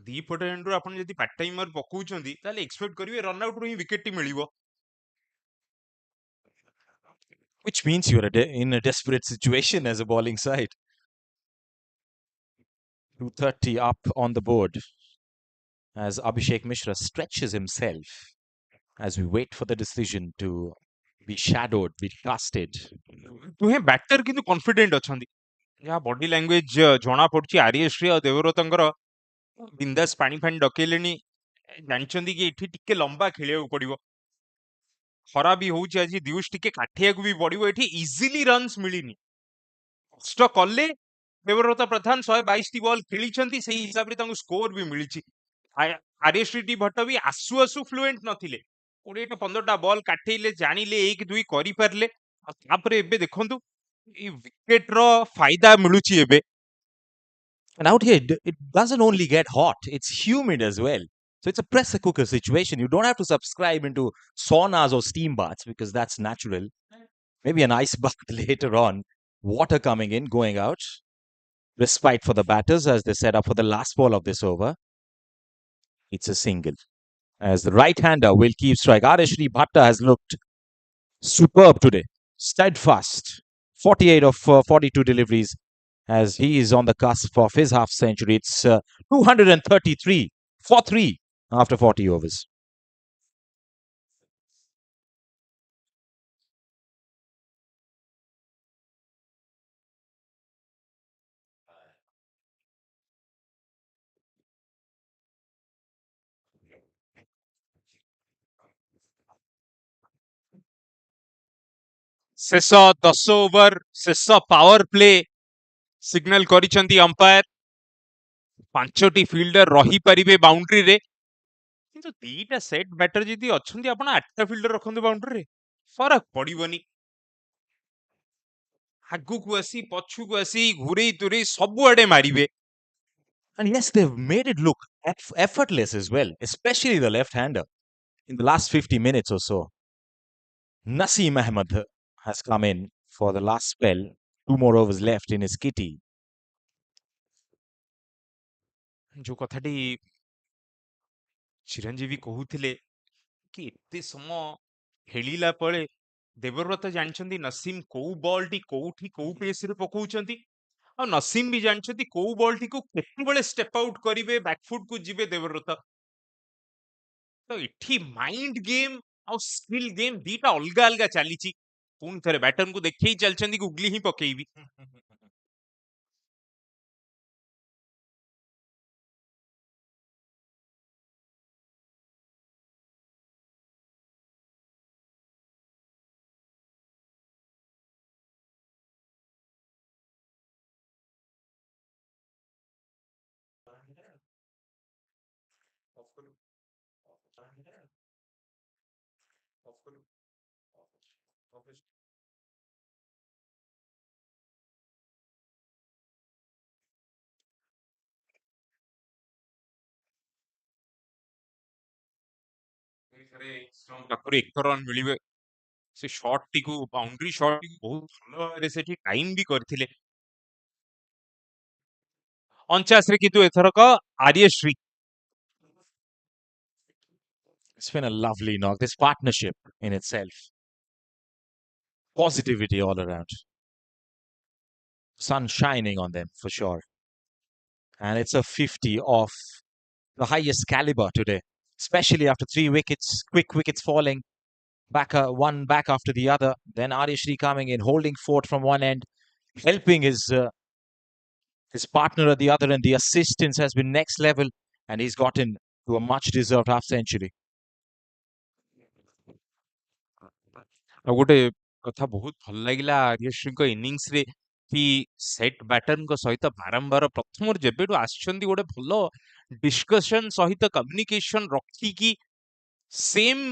S4: ଦି ପଟ ଏଣ୍ଡରୁ ଆପଣ ଯଦି ପାର୍ଟ ଟାଇମର ପକଉଛନ୍ତି ତାହେଲେ ଏକ୍ସପେକ୍ଟ କରିବେ ରନ୍ ଆଉଟରୁ ହିଁ ୱିକେଟଟି ମିଳିବ।
S8: Which means you're in a desperate situation as a bowling side. 230 up on the board as Abhishek Mishra stretches himself as we wait for the decision to be shadowed, be casted.
S4: ଦୁହେଁ batter କିନ୍ତୁ confident ଅଛନ୍ତି। ଯାହା body language ଜଣା ପଡୁଛି, ଆର୍ଯ୍ୟଶ୍ରୀ ଆଉ ଦେବବ୍ରତଙ୍କର ବିନ୍ଦାସ ପାଣି ଫାଣି ଡକେଇଲେଣି, ଜାଣିଛନ୍ତି କି ଏଠି ଟିକେ ଲମ୍ବା ଖେଳିବାକୁ ପଡିବ। ଖରା ବି ହଉଛି ଆଜି, ଦିୟୁଷ ଟିକେ କାଠିବାକୁ ବି ପଡିବ। ଏଠି ଇଜିଲି ରନ୍ସ ମିଳିନି, କଷ୍ଟ କଲେ। ଦେବବ୍ରତ ପ୍ରଧାନ 122ଟି ବଲ୍ ଖେଳିଛନ୍ତି, ସେଇ ହିସାବରେ ତାଙ୍କୁ ସ୍କୋର ବି ମିଳିଛି। ଆର୍ଯ୍ୟଶ୍ରୀ ଭଟ୍ଟ ବି ଆସୁ ଆସୁ ଫ୍ଲୁଏଣ୍ଟ ନଥିଲେ, 20ଟା 15ଟା ବଲ୍ କାଠେଇଲେ, ଜାଣିଲେ 1-2 କରିପାରିଲେ। ଆଉ ତାପରେ ଏବେ ଦେଖନ୍ତୁ ଏଇ ୱିକେଟର ଫାଇଦା ମିଳୁଛି ଏବେ।
S8: And out here, it doesn't only get hot, it's humid as well. So it's a pressure cooker situation. You don't have to subscribe into saunas or steam baths because that's natural. Maybe an ice bath later on. Water coming in, going out. Respite for the batters as they set up for the last ball of this over. It's a single. As the right-hander will keep strike. Arishri Bhatta has looked superb today. Steadfast. 48 of 42 deliveries as he is on the cusp of his half century. It's 233 for 3 after 40 overs.
S4: ଶେଷ 10 over, ଶେଷ power play signal କରିଛନ୍ତି umpire. 5ଟି fielder ରହିପାରିବେ ବାଉଣ୍ଡ୍ରିରେ। କିନ୍ତୁ ଦିଟା set batter ଯଦି ଅଛନ୍ତି ଆପଣ 8ଟା fielder ରଖନ୍ତୁ ବାଉଣ୍ଡ୍ରିରେ ଫରକ ପଡିବନି। ଆଗକୁ ଆସି ପଛକୁ ଆସି ଘୁରେଇ ତୁରେଇ ସବୁଆଡେ ମାରିବେ।
S8: And yes, they've made it look effortless as well, especially the left-hander. In the last 50 minutes or so, Naseem Ahmed has come in for the last spell. 2 more overs left in his kitty.
S4: ଯୋଉ କଥାଟି ଚିରଞ୍ଜୀବୀ କହୁଥିଲେ କି ଏତେ ସମୟ ଖେଳିଲା ପରେ ଦେବବ୍ରତ ଜାଣିଛନ୍ତି ନସିମ୍ କୋଉ ବଲଟି କୋଉଠି କୋଉ ପେସରେ ପକଉଛନ୍ତି ଆଉ ନସିମ୍ ବି ଜାଣିଛନ୍ତି କୋଉ ବଲଟିକୁ କେତେବେଳେ ଷ୍ଟେପ ଆଉଟ କରିବେ ବ୍ୟାକଫୁଟକୁ ଯିବେ ଦେବବ୍ରତ। ତ ଏଠି ମାଇଣ୍ଡ ଗେମ୍ ଆଉ ସ୍କିଲ୍ ଗେମ୍ ଦିଟା ଅଲଗା ଅଲଗା ଚାଲିଛି। ପୁଣି ଥରେ ବ୍ୟାଟରଙ୍କୁ ଦେଖେଇ ଚାଲିଛନ୍ତି ଗୁଗଲି ହିଁ ପକେଇବି। ପାଖରୁ 1 ରନ୍ ମିଳିବେ। ସେ ସଟଟିକୁ ବାଉଣ୍ଡ୍ରି ସଟଟିକୁ ବହୁତ ଭଲ ଭାବରେ ସେଠି ଟାଇମ ବି କରିଥିଲେ। 49ରେ କିନ୍ତୁ ଏଥରକ ଆର୍ଯ୍ୟଶ୍ରୀ।
S8: It's been a lovely knock. This partnership in itself. Positivity all around. Sun shining on them for sure. And it's a 50 of the highest caliber today, especially after 3 wickets, quick wickets falling. One back after the other. Then Arishri coming in, holding fort from one end, helping his partner at the other end. The assistance has been next level, and he's gotten to a much-deserved half-century.
S4: ଆଉ ଗୋଟେ କଥା ବହୁତ ଭଲ ଲାଗିଲା ଆର୍ଯ୍ୟଶ୍ରୀଙ୍କ ଇନିଂସରେ କି set ବ୍ୟାଟରଙ୍କ ସହିତ ବାରମ୍ବାର ପ୍ରଥମରୁ ଯେବେଠୁ ଆସିଛନ୍ତି ଗୋଟେ ଭଲ ଡିସ୍କସନ ସହିତ କମ୍ୟୁନିକେସନ ରଖିକି ସେମ୍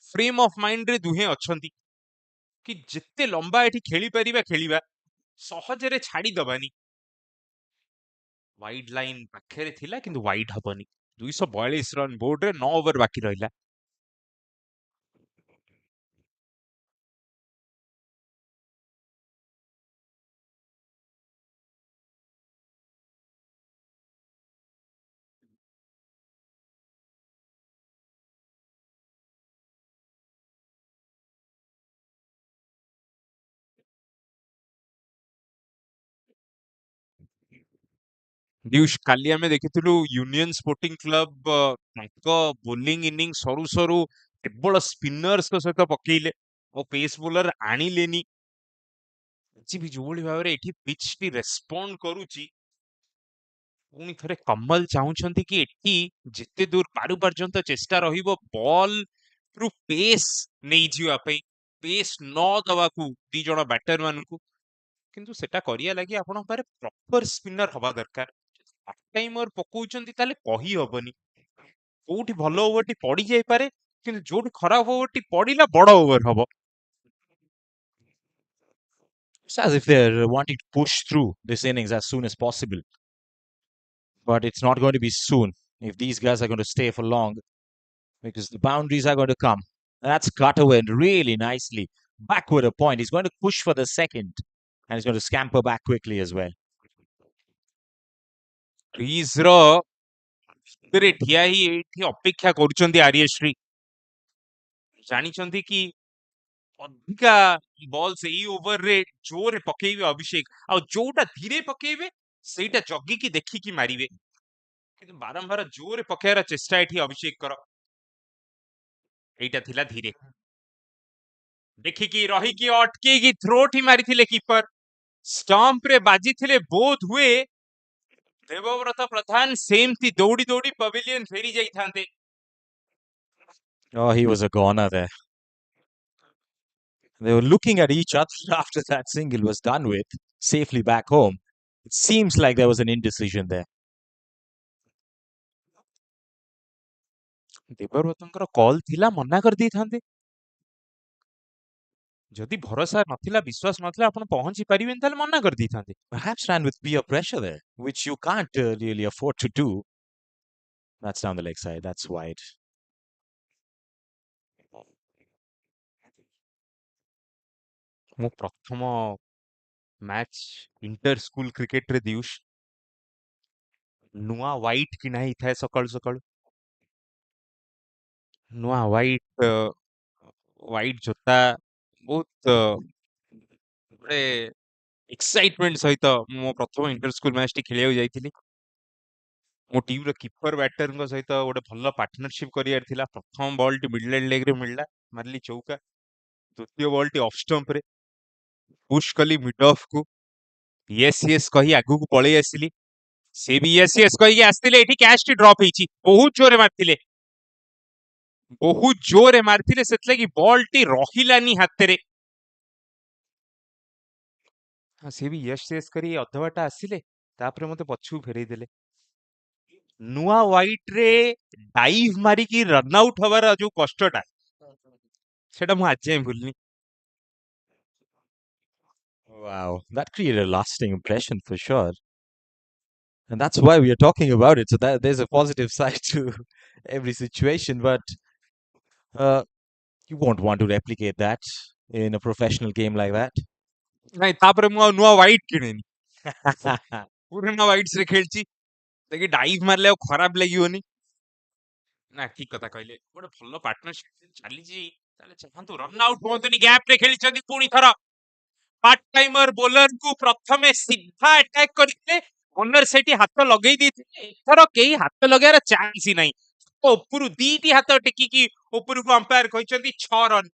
S4: ଫ୍ରେମ୍ ଅଫ୍ ମାଇଣ୍ଡରେ ଦୁହେଁ ଅଛନ୍ତି କି ଯେତେ ଲମ୍ବା ଏଠି ଖେଳିପାରିବା ଖେଳିବା ସହଜରେ ଛାଡିଦବାନି। ୱାଇଡ୍ ଲାଇନ୍ ପାଖରେ ଥିଲା କିନ୍ତୁ ୱାଇଡ୍ ହବନି। 242 ରନ୍ ବୋର୍ଡରେ 9 ଓଭର ବାକି ରହିଲା। ଦିଉଷ କାଲି ଆମେ ଦେଖିଥିଲୁ ୟୁନିୟନ ସ୍ପୋର୍ଟିଂ କ୍ଲବ ତାଙ୍କ ବୋଲିଂ ଇନିଂ ସରୁ ସରୁ କେବଳ ସ୍ପିନର୍ସଙ୍କ ସହିତ ପକେଇଲେ ଆଉ ପେସ୍ ବୋଲର ଆଣିଲେନି। ଆଜି ବି ଯୋଉଭଳି ଭାବରେ ଏଠି ପିଚଟି ରେସ୍ପଣ୍ଡ କରୁଛି ପୁଣି ଥରେ କମଲ ଚାହୁଁଛନ୍ତି କି ଏଠି ଯେତେ ଦୂର ପାରୁପର୍ଯ୍ୟନ୍ତ ଚେଷ୍ଟା ରହିବ ବଲ୍ ରୁ ପେସ୍ ନେଇଯିବା ପାଇଁ, ପେସ୍ ନ ଦବାକୁ ଦି ଜଣ ବ୍ୟାଟର ମାନଙ୍କୁ। କିନ୍ତୁ ସେଟା କରିବା ଲାଗି ଆପଣଙ୍କ ପାଖରେ ପ୍ରପର ସ୍ପିନର ହବା ଦରକାର। ଟାଇମର ପକଉଛନ୍ତି ତାହେଲେ କହି ହବନି କୋଉଠି ଭଲ ଓଭରଟି ପଡି ଯାଇପାରେ କିନ୍ତୁ ଯୋଉଠି ଖରାପ ଓଭରଟି ପଡିଲା ବଡ ଓଭର ହବ।
S8: It's as if they're wanting to push through this innings as soon as possible. But it's not going to be soon if these guys are going to stay for long, because the boundaries are going to come. That's cut away really nicely. Backward a point. He's going to push for the second, and he's going to scamper back quickly as well.
S4: କ୍ରିଜର ଭିତରେ ଠିଆ ହେଇ ଏଇଠି ଅପେକ୍ଷା କରୁଛନ୍ତି ଆର୍ଯ୍ୟଶ୍ରୀ। ଜାଣିଛନ୍ତି କି ଅଧିକା balls ଏଇ ଓଭରରେ ଜୋରରେ ପକେଇବେ ଅଭିଷେକ, ଆଉ ଯୋଉଟା ଧୀରେ ପକେଇବେ ସେଇଟା ଜଗିକି ଦେଖିକି ମାରିବେ। କିନ୍ତୁ ବାରମ୍ବାର ଜୋରରେ ପକେଇବାର ଚେଷ୍ଟା ଏଠି ଅଭିଷେକଙ୍କର। ଏଇଟା ଥିଲା ଧୀରେ, ଦେଖିକି ରହିକି ଅଟକେଇକି ଥ୍ରୋଟି ମାରିଥିଲେ କିପର। ଷ୍ଟମ୍ପରେ ବାଜିଥିଲେ ବୋଧ ହୁଏ ଦେବବ୍ରତ ପ୍ରଧାନ ସେମିତି ଦୌଡ଼ି ଦୌଡ଼ି ପଭିଲିୟନ ଫେରି ଯାଇଥାନ୍ତେ।
S8: Oh, he was a goner there. They were looking at each other after that single was done with, safely back home. It seems like there was an indecision there.
S4: ଦେବବ୍ରତଙ୍କର କଲ୍ ଥିଲା ମନା କରିଦେଇଥାନ୍ତେ। ଯଦି ଭରସା ନଥିଲା ବିଶ୍ୱାସ ନଥିଲା ଆପଣ ପହଞ୍ଚି ପାରିବେନି ତାହେଲେ ମନା କରିଦେଇଥାନ୍ତେ।
S8: Perhaps ran with peer pressure there, which you can't really afford to do. That's down the leg side. That's wide.
S4: ମୁଁ ପ୍ରଥମ ମ୍ୟାଚ୍ ଇଣ୍ଟର ସ୍କୁଲ କ୍ରିକେଟରେ ଦିଉଷ ନୂଆ ହ୍ୱାଇଟ୍ କିଣା ହେଇଥାଏ ସକାଳୁ ସକାଳୁ। ନୂଆ ହ୍ୱାଇଟ୍ ଜୋତା ବହୁତ ଗୋଟେ ଏକ୍ସାଇଟମେଣ୍ଟ ସହିତ ମୁଁ ମୋ ପ୍ରଥମ ଇଣ୍ଟର ସ୍କୁଲ ମ୍ୟାଚ୍ ଟି ଖେଳିବାକୁ ଯାଇଥିଲି। ମୋ ଟିମ୍ର କିପର ବ୍ୟାଟରଙ୍କ ସହିତ ଗୋଟେ ଭଲ ପାର୍ଟନରସିପ୍ କରିବାର ଥିଲା। ପ୍ରଥମ ବଲ୍ଟି ମିଡ୍ ଲେଗ୍ରେ ମିଳିଲା, ମାରିଲି ଚୌକା। ଦ୍ୱିତୀୟ ବଲ୍ଟି ଅଫ୍ ଷ୍ଟମ୍ପରେ ପୁsh କଲି ମିଡ୍ ଅଫ୍‌କୁ। ୟେସ୍ କହି ଆଗକୁ ପଳେଇ ଆସିଲି। ସେ ବି ୟେସ୍ କହିକି ଆସିଥିଲେ। ଏଠି କ୍ୟାଚ୍‌ଟି ଡ୍ରପ୍ ହେଇଛି। ବହୁତ ଜୋରରେ ମାରିଥିଲେ। ବହୁତ ଜୋରରେ ମାରିଥିଲେ, ସେଥିଲାଗି ବଲ୍‌ଟି ରହିଲାନି ହାତରେ। ସେ ବି ୟେସ୍ କରି ଅଧ ବାଟ ଆସିଲେ, ତାପରେ ମତେ ପଛକୁ ଫେରେଇ ଦେଲେ। ନୂଆ ହ୍ୱାଇଟ୍‌ରେ ଡାଇଭ୍ ମାରିକି ରନ୍ ଆଉଟ୍ ହବାର ଯୋଉ କଷ୍ଟଟା, ସେଟା ମୁଁ ଆଜି ଯାଏଁ ଭୁଲିନି।
S8: Wow, that created a lasting impression for sure. And that's why we are talking about it. So that there's a positive side to every situation, but uh, you won't want to replicate that in a professional game like that.
S4: ନାଇଁ ତାପରେ ମୁଁ ଆଉ ନୂଆ white କିଣିନି। ପୁରୁଣା ହ୍ୱାଇଟ୍ସରେ ଖେଳିଛି। ତାକି dive ମାରିଲେ ଆଉ ଖରାପ ଲାଗିବନି। ନା ଠିକ କଥା କହିଲେ। ଗୋଟେ ଭଲ ପାର୍ଟନରସିପ୍ ଚାଲିଛି, ତାହେଲେ ଚାହାନ୍ତୁ ରନ୍ ଆଉଟ୍ ହୁଅନ୍ତୁନି। ଗ୍ୟାପ୍‌ରେ ଖେଳିଛନ୍ତି ପୁଣି ଥର। ପାର୍ଟ ଟାଇମର ବୋଲରଙ୍କୁ ପ୍ରଥମେ ସିଧା ଆଟାକ୍ କରିଥିଲେ। ଓନର ସେଠି ହାତ ଲଗେଇ ଦେଇଥିଲେ। ଏଥର କେହି ହାତ ଲଗେଇବାର ଚାନ୍ସ ହିଁ ନାହିଁ। ଉପରୁ ଦିଟି ହାତ ଟେକିକି ଉପରକୁ ଅମ୍ପାୟାର କହିଛନ୍ତି 6 ରନ୍।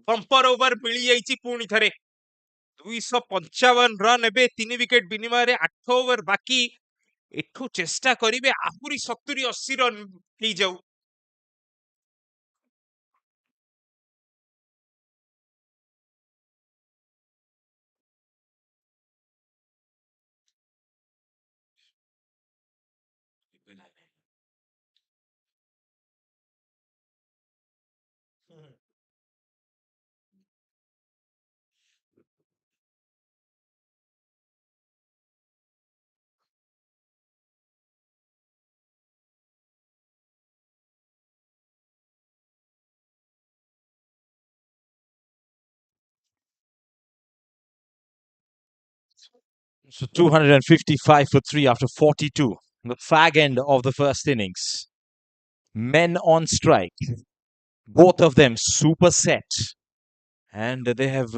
S4: ବମ୍ପର ଓଭର ମିଳିଯାଇଛି ପୁଣି ଥରେ। 255 ରନ୍ ଏବେ 3 ୱିକେଟ୍ ବିନିମୟରେ 8 ଓଭର ବାକି। ଏଠୁ ଚେଷ୍ଟା କରିବେ ଆହୁରି 70-80 ରନ୍ ହେଇଯାଉ।
S8: So 255 for 3 after 42. The fag end of the first innings. Men on strike. Both of them super set. And they have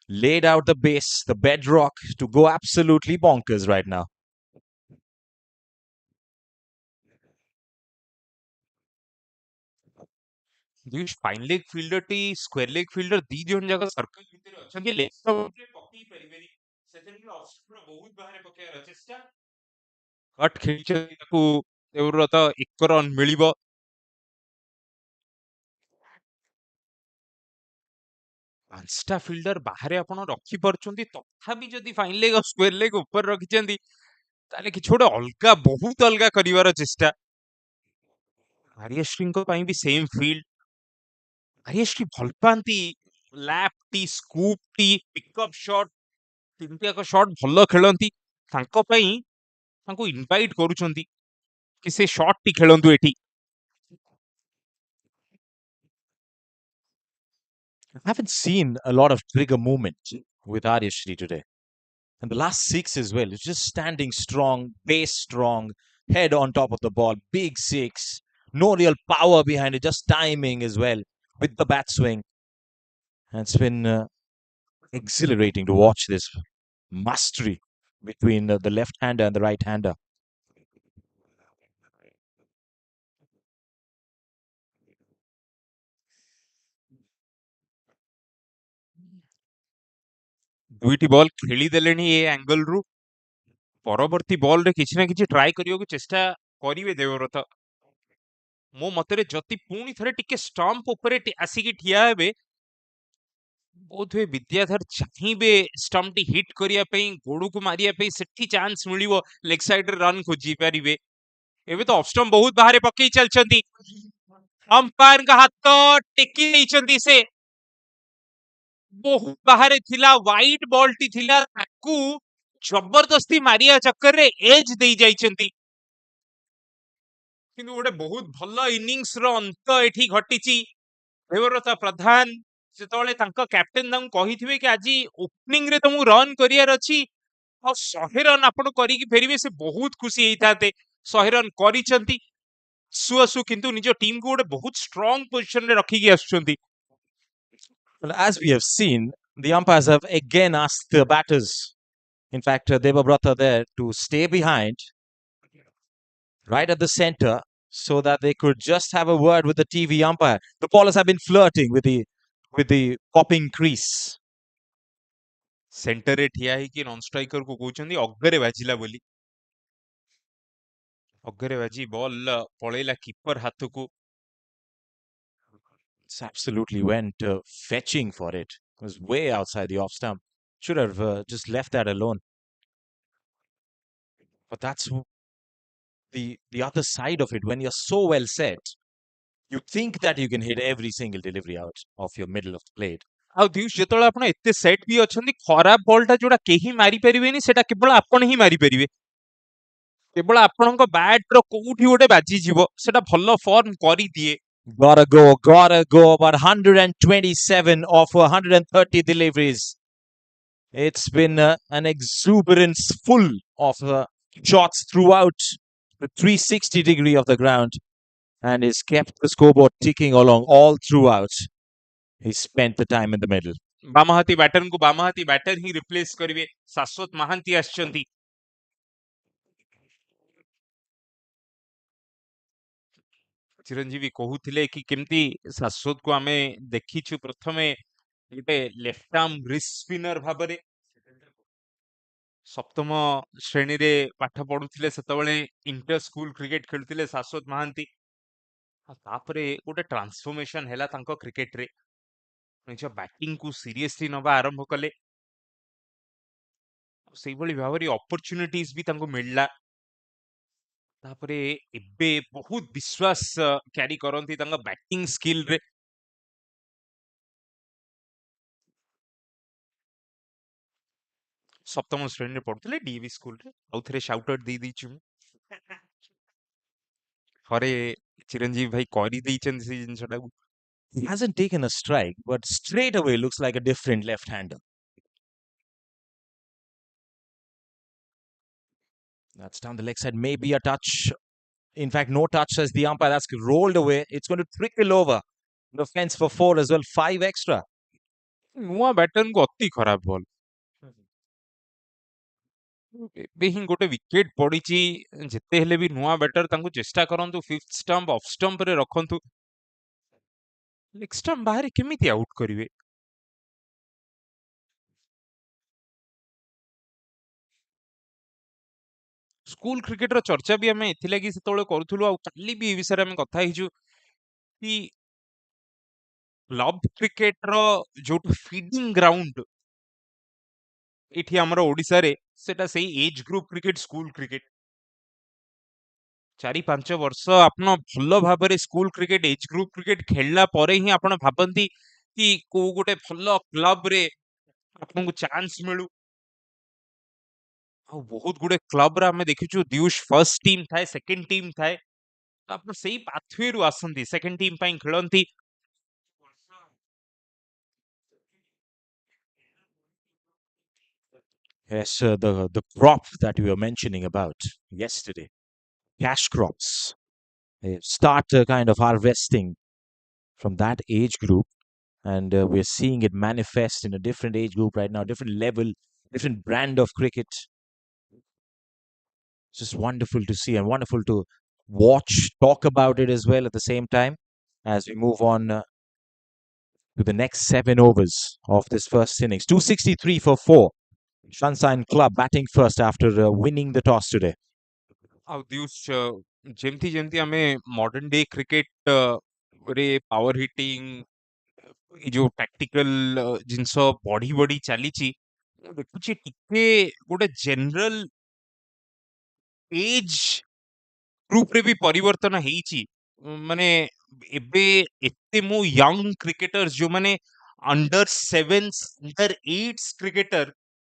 S8: laid out the base, the bedrock to go absolutely bonkers right now.
S4: Fine leg ଫିଲ୍ଡରଟି square leg fielder ଦି ଜଣ ଯାକ circle ଭିତରେ ଅଛନ୍ତି। Leg ଷ୍ଟମ୍ପରେ ପକେଇ ପାରିବେନି। ସେଥିରେ of ବହୁତ ବାହାରେ ପକେଇବାର ଚେଷ୍ଟା। କଟ୍ ଖେଳିଛନ୍ତି, ତାକୁ ଦେବବ୍ରତ 1 ରନ୍ ମିଳିବ। ପାଞ୍ଚଟା ଫିଲ୍ଡର ବାହାରେ ଆପଣ ରଖିପାରୁଛନ୍ତି, ତଥାପି ଯଦି ଫାଇନ୍ ଲେଗ୍ ଆଉ ସ୍କୋୟାର ଲେଗ୍ ଉପରେ ରଖିଛନ୍ତି, ତାହେଲେ କିଛି ଗୋଟେ ଅଲଗା, ବହୁତ ଅଲଗା କରିବାର ଚେଷ୍ଟା। ଆରିୟଶ୍ରୀଙ୍କ ପାଇଁ ବି ସେମ୍ ଫିଲ୍ଡ। ଆରିୟଶ୍ରୀ ଭଲ ପାଆନ୍ତି ଲ୍ୟାପ୍ ଟି, ସ୍କୁପ୍ ଟି, ପିକଅପ୍ ସଟ୍, ତିନିଟାକ ସଟ୍ ଭଲ ଖେଳନ୍ତି। ତାଙ୍କ ପାଇଁ ତାଙ୍କୁ ଇନଭାଇଟ୍ କରୁଛନ୍ତି କି ସେ ସଟ୍ ଟି ଖେଳନ୍ତୁ ଏଠି।
S8: I haven't seen a lot of trigger movement with Aryashri today. And the last 6 as well. It's just standing strong, base strong, head on top of the ball, big 6. No real power behind it, just timing as well with the bat swing. And it's been exhilarating to watch this mastery between the left-hander and the right-hander.
S4: ଦୁଇଟି ball ଖେଳିଦେଲେଣି ଏ ଆଙ୍ଗଲରୁ। ପରବର୍ତ୍ତୀ ବଲରେ କିଛି ନା କିଛି try କରିବାକୁ ଚେଷ୍ଟା କରିବେ ଦେବବ୍ରତ। ମୋ ମତରେ ଯଦି ପୁଣି ଥରେ ଟିକେ ଷ୍ଟମ୍ପ ଉପରେ ଆସିକି ଠିଆ ହେବେ, ବୋଧହୁଏ ବିଦ୍ୟାଧର ଚାହିଁବେ ଷ୍ଟମ୍ପଟି ହିଟ୍ କରିବା ପାଇଁ, ଗୋଡକୁ ମାରିବା ପାଇଁ, ସେଠି ଚାନ୍ସ ମିଳିବ, ଲେଗ ସାଇଡରେ ରନ୍ ଖୋଜି ପାରିବେ। ଏବେ ତ ଅଫ୍ ଷ୍ଟମ୍ପ ବହୁତ ବାହାରେ ପକେଇ ଚାଲିଛନ୍ତି। अंपायर का हाथ टेकी देइचंती से बहुत बाहर थिला वाइट बॉल टी थिला ताकू जबरदस्ती मारिया चक्कर रे एज देई जाइचंती किंतु गोटे बहुत भल इनिंग्स रो अंत एठी घटिची देवव्रत प्रधान जेतବେଳେ ତାଙ୍କ କ୍ୟାପ୍ଟେନ ତାଙ୍କୁ କହିଥିବେ କି ଆଜି ଓପନିଂ ରେ ତମକୁ ରନ୍ କରିବାର ଅଛି ଆଉ 100 ରନ୍ ଆପଣ କରିକି ଫେରିବେ ସେ ବହୁତ ଖୁସି ହେଇଥାନ୍ତେ 100 ରନ୍ କରିଛନ୍ତି ଆସୁ ଆସୁ କିନ୍ତୁ ନିଜ ଟିମ୍ କୁ ଗୋଟେ ବହୁତ ଷ୍ଟ୍ରଙ୍ଗ ପୋଜିସନ ରେ ରଖିକି ଆସୁଛନ୍ତି
S8: Well, as we have seen, the umpires have again asked the batters, in fact, Devabrata there, to stay behind, right at the center, so that they could just have a word with the TV umpire. The ballers have been flirting with the popping crease.
S4: Centre रे ठिया ହେଇକି non striker କୁ କହୁଛନ୍ତି ଅଗରେ ବାଜିଲା ବୋଲି ଅଗରେ ବାଜି ball ପଳେଇଲା keeper ହାତକୁ
S8: It's absolutely went fetching for it. It was way outside the off stump. Should have just left that alone. But that's the other side of it. When you're so well set, you think that you can hit every single delivery out of your middle of the plate.
S4: ଆଉ ଦିଉସ ଯେତେବେଳେ ଆପଣ ଏତେ set ବି ଅଛନ୍ତି ଖରାପ ball ଟା ଯୋଉଟା କେହି ମାରି ପାରିବେନି ସେଟା କେବଳ ଆପଣ ହିଁ ମାରି ପାରିବେ କେବଳ ଆପଣଙ୍କ ବ୍ୟାଟ୍ ର କୋଉଠି ଗୋଟେ ବାଜିଯିବ ସେଟା ଭଲ ଫର୍ମ କରିଦିଏ
S8: Gotta go, gotta go. About 127 of 130 deliveries. It's been an exuberance full of shots throughout the 360 degree of the ground, and he's kept the scoreboard ticking along all throughout. He spent the time in the middle.
S4: ବାମହାତୀ batter କୁ ବାମହାତୀ batter ହିଁ replace କରିବେ ଶାଶ୍ୱତ ମହାନ୍ତି ଆସିଛନ୍ତି ଚିରଞ୍ଜୀବୀ କହୁଥିଲେ କି କେମିତି ଶାଶ୍ୱତ କୁ ଆମେ ଦେଖିଛୁ ପ୍ରଥମେ ଗୋଟେ ଲେଫ୍ଟ ଆର୍ମ ରିଷ୍ଟ ସ୍ପିନର ଭାବରେ ସପ୍ତମ ଶ୍ରେଣୀରେ ପାଠ ପଢୁଥିଲେ ସେତେବେଳେ ଇଣ୍ଟର ସ୍କୁଲ କ୍ରିକେଟ ଖେଳୁଥିଲେ ଶାଶ୍ୱତ ମହାନ୍ତି ତାପରେ ଗୋଟେ ଟ୍ରାନ୍ସଫର୍ମେସନ ହେଲା ତାଙ୍କ କ୍ରିକେଟରେ ନିଜ ବ୍ୟାଟିଂ କୁ ସିରିୟସଲି ନବା ଆରମ୍ଭ କଲେ ସେଇଭଳି ଭାବରେ ଅପରଚ୍ୟୁନିଟିଜ ବି ତାଙ୍କୁ ମିଳିଲା ତାପରେ ଏବେ ବହୁତ ବିଶ୍ୱାସ କ୍ୟାରି କରନ୍ତି ତାଙ୍କ ବ୍ୟାଟିଂ ସ୍କିଲ ରେ ସପ୍ତମ ଶ୍ରେଣୀରେ ପଢୁଥିଲେ ଡିଏଭି ସ୍କୁଲରେ ଆଉ ଥରେ ସାଉଟ ଆଉଟ ଦେଇ ଦେଇଛୁ ମୁଁ ଥରେ ଚିରଞ୍ଜୀବୀ ଭାଇ କରିଦେଇଛନ୍ତି ସେ ଜିନିଷଟାକୁ
S8: He hasn't taken a strike, but straight away looks like a different left-hander. That's down the leg side. Maybe a touch. In fact, no touch, says the umpire. That's rolled away. It's going to trickle over the fence for 4 as well. 5 extra.
S4: ନୂଆ ବ୍ୟାଟରଙ୍କୁ ଅତି ଖରାପ ball ଏବେ ହିଁ ଗୋଟେ wicket ପଡିଛି ଯେତେ ହେଲେ ବି ନୂଆ ବ୍ୟାଟର ତାଙ୍କୁ ଚେଷ୍ଟା କରନ୍ତୁ ଫିଫ୍ଥ ଷ୍ଟମ୍ପ ଅଫ ଷ୍ଟମ୍ପରେ ରଖନ୍ତୁ ଲେଗ ଷ୍ଟମ୍ପ ବାହାରେ କେମିତି ଆଉଟ କରିବେ ସ୍କୁଲ କ୍ରିକେଟର ଚର୍ଚ୍ଚା ବି ଆମେ ଏଥିଲାଗି ସେତେବେଳେ କରୁଥିଲୁ ଆଉ କାଲି ବି ଏ ବିଷୟରେ ଆମେ କଥା ହେଇଛୁ କି କ୍ଲବ କ୍ରିକେଟର ଯୋଉଟା ଫିଡିଂ ଗ୍ରାଉଣ୍ଡ ଏଠି ଆମର ଓଡିଶାରେ ସେଟା ସେଇ age group cricket school cricket 4-5 ବର୍ଷ ଆପଣ ଭଲ ଭାବରେ school cricket age group cricket ଖେଳିଲା ପରେ ହିଁ ଆପଣ ଭାବନ୍ତି କି କୋଉ ଗୋଟେ ଭଲ କ୍ଲବ ରେ ଆପଣଙ୍କୁ ଚାନ୍ସ ମିଳୁ ଆଉ ବହୁତ ଗୁଡେ କ୍ଲବରେ ଆମେ ଦେଖିଛୁ ଦିଉସ ଫର୍ଷ୍ଟ ଟିମ୍ ଥାଏ ସେକେଣ୍ଡ ଟିମ୍ ଥାଏ ଆପଣ ସେଇ ପାଥୱେରୁ ଆସନ୍ତି ସେକେଣ୍ଡ ଟିମ୍ ପାଇଁ ଖେଳନ୍ତି
S8: Yes, the crop that we were mentioning about yesterday, cash crops, they start kind of harvesting from that age group, and we're seeing it manifest in a different age group right now, different level, different brand of cricket. It's just wonderful to see and wonderful to watch, talk about it as well at the same time as we move on to the next 7 overs of this first innings. 263 for 4. Sunshine Club batting first after winning the toss today.
S4: ଆଉ ଦିଉସ ଯେମିତି ଯେମିତି ଆମେ modern day cricket ରେ power hitting ଏଇ ଯୋଉ tactical ଜିନିଷ ବଢି ବଢି ଚାଲିଛି ମୁଁ ଦେଖୁଛି ଟିକେ ଗୋଟେ ଜେନେରାଲ ଏଜ ଗ୍ରୁପରେ ବି ପରିବର୍ତ୍ତନ ହେଇଛି ମାନେ ଏବେ ଏତେ ମୁଁ ୟଙ୍ଗ କ୍ରିକେଟର୍ସ ଯୋଉମାନେ अंडर 7 अंडर 8 କ୍ରିକେଟର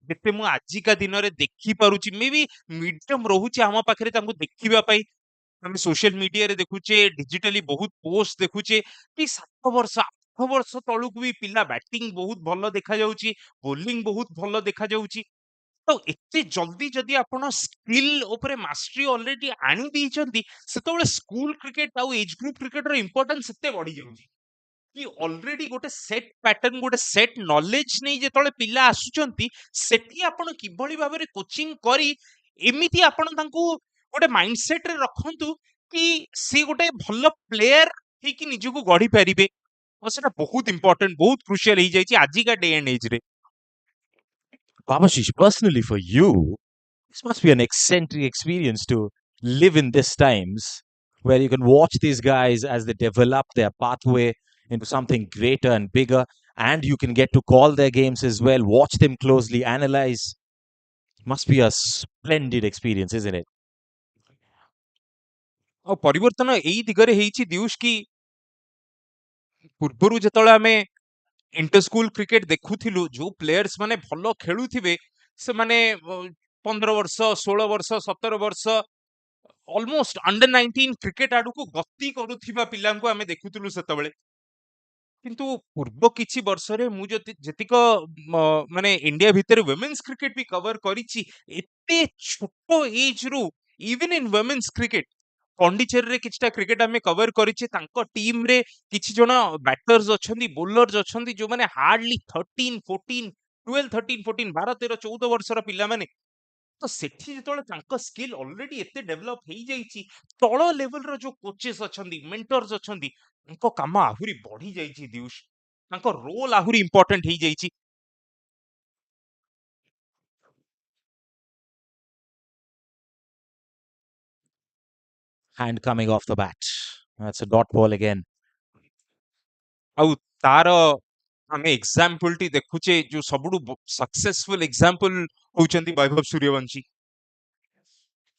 S4: ଯେତେ ମୁଁ ଆଜିକା ଦିନରେ ଦେଖିପାରୁଛି ମେ ବି ମିଡିୟମ ରହୁଛି ଆମ ପାଖରେ ତାଙ୍କୁ ଦେଖିବା ପାଇଁ ଆମେ सोशल मीडिया देखुचे डिजिटली बहुत पोस्ट देखुचे कि 7 वर्ष 8 वर्ष तलुक भी पिला बैटिंग बहुत भल देखा जाउची बोलिंग बहुत भल देखा जाउची तो एते जल्दी जदि आपण स्किल ऊपर मास्टरी ऑलरेडी आनी देइचंती सेतबेले स्कूल क्रिकेट आउ एज ग्रुप क्रिकेट रो इंपोर्टेंस सेते बढ़ी जाउची कि ऑलरेडी गोटे सेट पैटर्न गोटे सेट नॉलेज नहीं जेतले पिला आसुचंती सेठी आपण किभली भाबरे कोचिंग करी एमिति आपण तांको गोटे माइंडसेट रे रखंतु कि सी गोटे भल प्लेयर हे कि निजको गढ़ी पारिबे और सेटा बहुत इंपोर्टेंट बहुत क्रुशियल हो जाई आजिका डे एंड एज रे
S8: Babashish, personally for you, this must be an eccentric experience to live in these times where you can watch these guys as they develop their pathway into something greater and bigger, and you can get to call their games as well, watch them closely, analyze. Must be a splendid experience, isn't it?
S4: और परिवर्तन एई दिगरे हेइची dues की पूर्वरु जेतले आमे inter school cricket देखुथिलु जो players माने भलो खेलुथिबे से माने 15 वर्ष 16 वर्ष 17 वर्ष ऑलमोस्ट अंडर 19 क्रिकेट आडू को गति करुथिबा पिलांको आमे देखुथिलु सेतबेले किंतु पूर्व किछि वर्ष रे मु जतिक माने इंडिया भितर वुमेन्स क्रिकेट भी कवर करिछि एते छोटो एज रु even in women's cricket Pondicherry रे किछटा क्रिकेट आमे कवर करिछि तांको टीम रे किछि जण बैटर्स अछंती बॉलर्स अछंती जो माने हार्डली 13 14 12 13 14 12 13 14 वर्षर पिला माने तो सेठी जेतले तांको स्किल ऑलरेडी एते डेवलप हेई जाईछि तळ लेवल रो जो कोचेस अछंती मेंटर्स अछंती तांको काम आहुरी बढ़ी जाईछि दिउस तांको role आहुरी important hay जाईछि
S8: Hand coming off the bat. That's a dot ball again.
S4: आउ तार आमे एग्जांपल टी देखुचे जो सबुडु सक्सेसफुल एग्जांपल होचंती वैभव सूर्यवंशी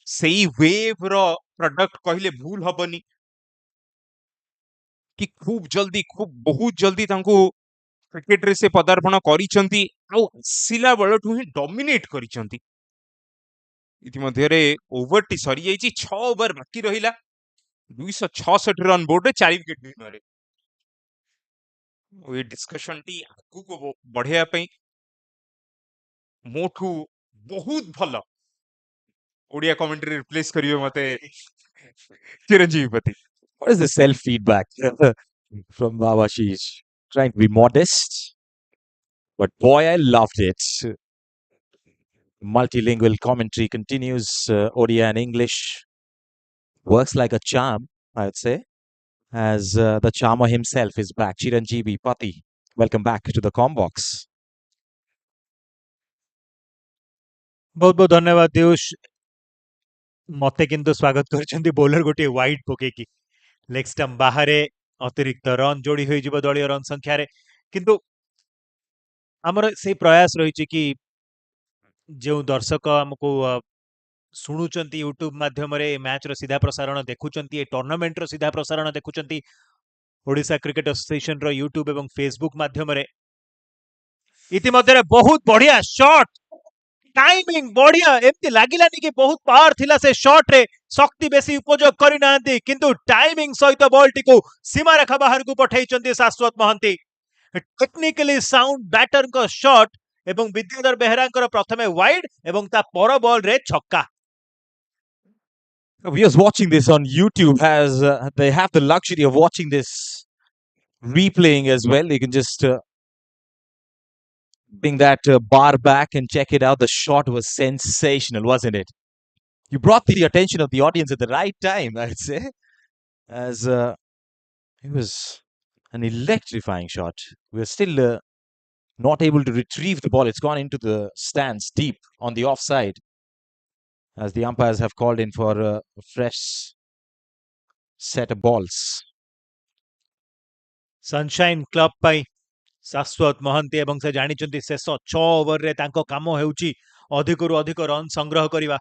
S4: सेई वेव रो प्रोडक्ट कहले भूल हबनी कि खूब जल्दी खूब बहुत जल्दी तांको क्रिकेट रे से पदार्पण करिसंती आउ सिला बेलठु ही डोमिनेट करिसंती इतिमध्ये रे ओवर टी सरी जाईची 6 ओवर बाकी रहिला 266 रन बोर्ड रे 4 विकेट विनर ये डिस्कशन टी आगु को बढ़िया पई मोठू बहुत भल ओडिया कमेंटरी रिप्लेस करियो मते चिरंजीवी पति
S8: What is the self feedback from Babashish? Trying to be modest, but boy, I loved it. Multilingual commentary continues, ODI and English. Works like a charm, I would say, as the charmer himself is back. Chiranjeevi Pati, welcome back to the Combox.
S7: बहुत बहुत धन्यवाद दियुष मते किंतु स्वागत करछंती bowler गोटे wide पकेकी leg stump बाहरे अतिरिक्त run जोड़ी होई जिवो दलीय रन संख्या रे किंतु हमर से प्रयास रहिछि कि जो दर्शक हमको शुणुचंती यूट्यूब माध्यम रे मैच रो सीधा प्रसारण देखुचंती ए टूर्नामेंट रो सीधा प्रसारण देखुचंती ओडिशा क्रिकेट एसोसिएशन रो यूट्यूब एवं फेसबुक माध्यम रे इतिमध्ये बहुत बढ़िया शॉट टाइमिंग बढ़िया एमती लागिलानी कि बहुत पावर थिला से शॉट रे शक्ति बेसी उपयोग करि नांती किंतु टाइमिंग सहित बॉल टी को सीमा रेखा बाहर को पठाइचंती शाश्वत महंती टेक्निकली साउंड बैटर को शॉट एवं विद्याधर बेहरा प्रथमे वाइड एवं ता पर बॉल रे छक्का
S8: Viewers watching this on YouTube they have the luxury of watching this replaying as well. You can just bring that bar back and check it out. The shot was sensational, wasn't it? You brought the attention of the audience at the right time, I'd say, as it was an electrifying shot. We're still not able to retrieve the ball. It's gone into the stands deep on the offside, as the umpires have called in for a fresh set of balls.
S7: Sunshine club पाई शाश्वत महंती एवं से जानिचंती शेष 6 over रे तांको काम हेउची अधिक रु अधिक रन संग्रह करिवा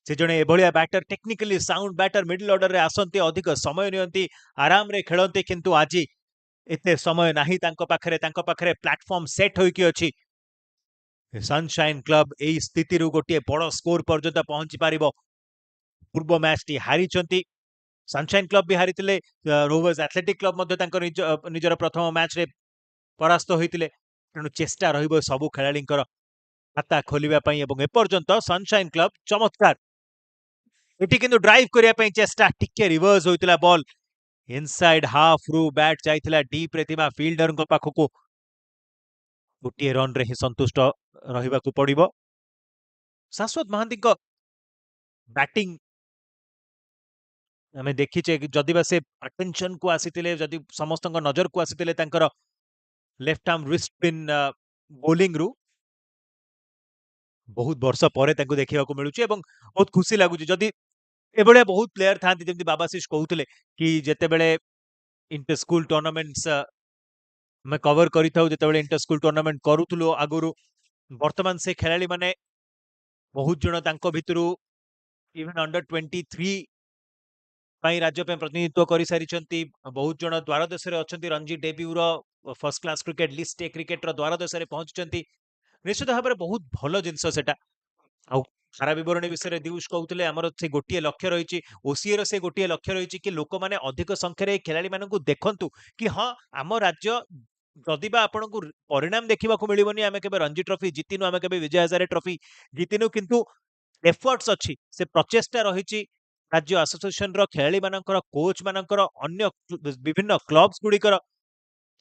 S7: से जड़े एभलिया batter technically sound batter middle order रे आसंती अधिक समय नियंती आराम रे खेलंती किंतु आज एते समय नाही तांको पाखरे प्लेटफॉर्म सेट होई की अछि सनशाइन क्लब एई स्थिति रु गोटे बड़ स्कोर पर्यंत पहुंची पारिबो पूर्व मैच टी हारी चंती सनशाइन क्लब भी हारिथिले रोवर्स एथलेटिक क्लब मध्ये तांको निजर प्रथम मैच रे परास्त होइतिले तेणु चेष्टा रहिबो सबु खेलाड़ींकर खाता खोलिबा पई एवं एपर्यंत सनशाइन क्लब चमत्कार एटी किंतु ड्राइव करिया पई चेष्टा टिके रिवर्स होइतिला बॉल इनसाइड हाफ रु बैट जाइतिला डीप रे थिबा फील्डर को पाखको गोटे रन रे ही संतुष्ट रहिबाकू पड़िबो शाश्वत महांती को बैटिंग आमे देखिचे कि जदिबा से अटेंशन को आसीतिले जदि समस्त नजर को आसीतिले तांकर left arm wrist pin bowling रु बहुत वर्ष पर देखा मिलूँ और बहुत खुशी लगुच जदि एभलिया बहुत प्लेयर था जमी बाबाशीष कहते कि जितेबले इंटर स्कूल टूर्नामेंट्स मैं कवर करते इंटर स्कूल टूर्नामेंट करूँ आगुरी वर्तमान से खेलाड़ी माने बहुत जन भितर इवन अंडर 23 राज्य प्रतिनिधित्व कर सारी बहुत जन द्वार देश अच्छा Ranji debut first class cricket list A cricket द्वार देश पहुंची निश्चित भाव में बहुत भल जिनस सेटा सारा बरणी विषय दिवस कहते आमर से गोटे लक्ष्य रही ओसीए से गोटे लक्ष्य रही कि लोक मैंने अधिक संख्यार खेलाड़ी मानू देखु कि हाँ आम राज्य जदिबा आपन को परिणाम देखा मिलबनी आम के रणजी ट्रॉफी जीतिनु आम के विजय हजारे ट्रॉफी जीतिनु किंतु एफर्ट्स अच्छी से प्रचेष्टा रही राज्य एसोसिएशन खेलाड़ी मानकर कोच मानकर अन्य विभिन्न क्लब्स गुड़िकर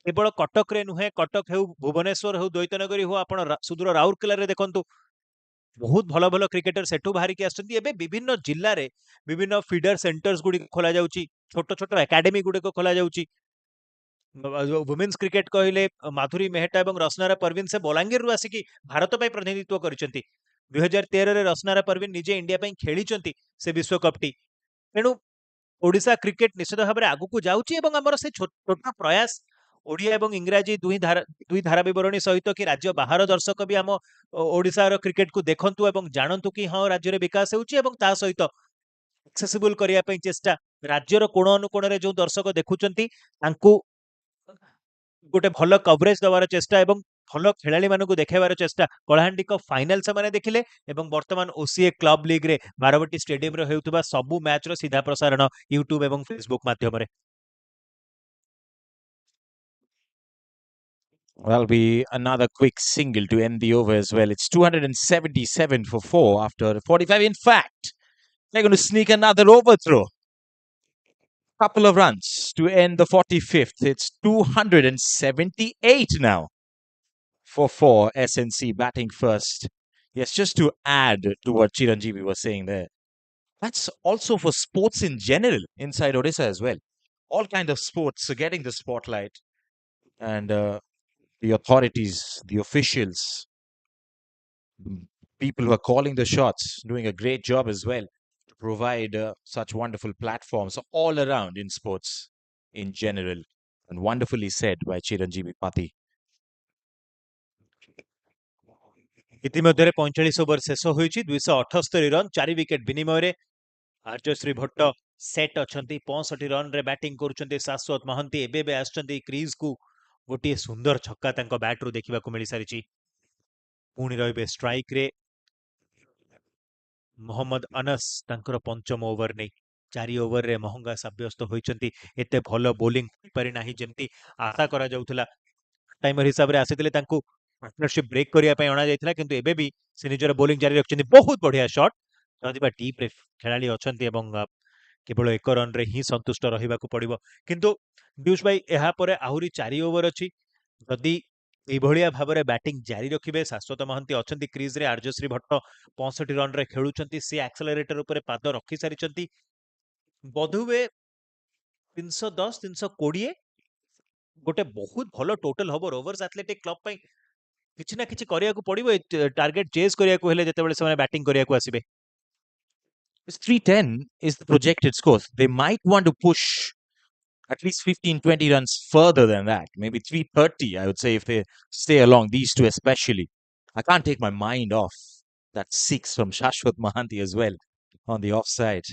S7: केवल कटक रे नुहे कटक हो भुवनेश्वर हो द्वैतनगरी हो आप सुदूर राउरकेला रे देखंतु बहुत भल भल क्रिकेटर सेठू बाहर की आसछन्ती एबे विभिन्न जिल्ला रे विभिन्न फीडर सेंटर्स गुडी खोला जाउची छोट छोट एकेडमी गुडी को खोला जाउची वुमेन्स क्रिकेट कहले माधुरी मेहटा और रसनारा परवीन से बलांगीर रु आसिकी भारत पे प्रतिनिधित्व करिसेंती 2013 रे रसनारा परवीन निजे इंडिया पे खेली से विश्वकप टी तेणु ओडिशा क्रिकेट निश्चित भाव में आगू को जाउची एवं हमर से छोट प्रयास ओडिया एवं इंग्राजी दुई धारा बरणी सहित कि राज्य बाहर दर्शक भी आम ओडिशार क्रिकेट को देखंतु एवं जानतु कि हाँ राज्य रे विकास होउची एवं ता सहित एक्सेसिबल करिया पई चेष्टा राज्यर कोण अनुकोण रे जो दर्शक देखुचंती तांकू गोटे भल कवरेज दवार चेष्टा एवं भल खेलाड़ी मानू देखाइबार चेष्टा कलाहांडी को फाइनल से माने देखिले एवं वर्तमान ओसीए क्लब लीग रे बाराबटी स्टेडियम रे हेउतबा सबु मैच रो सीधा प्रसारण यूट्यूब एवं फेसबुक माध्यम रे
S8: That'll be another quick single to end the over as well. It's 277 for 4 after 45. In fact, they're going to sneak another overthrow. Couple of runs to end the 45th. It's 278 now for 4. SNC batting first. Yes, just to add to what Chiranjeevi was saying there. That's also for sports in general inside Odisha as well. All kind of sports are getting the spotlight. And the authorities, the officials, people who are calling the shots, doing a great job as well to provide such wonderful platforms all around in sports in general. And wonderfully said by Chiranjeevi Pati.
S7: इतिमध्ये 45 over शेष होईची 278 run 4 wicket विनिमय रे आर्यश्री Bhatt set अछंती 65 run रे batting करूछंती शाश्वत महांती एबे आछंती crease को गोटे सुंदर छक्का तांको बैट रु देखिबा को मिली सारिची पुणी रहिबे स्ट्राइक रे मोहम्मद अनस तांकर पंचम ओवर नै 4 ओवर रे महंगा साब्यस्त होइचंती एते भलो बोलिंग पारि नाही जेमती आशा करा जाउथला टाइमर हिसाब रे आसीतिले तांको पार्टनरशिप ब्रेक करिया पय अणा जायतिला किंतु एबे भी से निजर बोलिंग जारी रखचंती बहुत बढ़िया शॉट जदिबा डीप रे खेलाड़ी अछंती एवं केवल 1 रन रे ही संतुष्ट रहिबा को पड़िबो किंतु दिउस भाई एहा परे आहुरी 4 ओवर अछि जदि एभलिया भाव में बैटिंग जारी रखिबे शाश्वत महांती अछंती क्रीज रे आर्यश्री भट्ट 65 रन रे खेलुचंती से एक्सेलरेटर ऊपर पाद रखि सारिचंती बधुवे 310 320 गोटे बहुत भलो टोटल हबो रोवर्स एथलेटिक क्लब पई किछि ना किछि करिया को पड़िबो टारगेट चेस करिया को हेले जतेबेले से बैटिंग करिया को आसीबे
S8: 310 is the projected score. They might want to push at least 15-20 runs further than that. Maybe 330, I would say, if they stay along, these two especially. I can't take my mind off that 6 from Shashwat Mahanti as well. on the offside.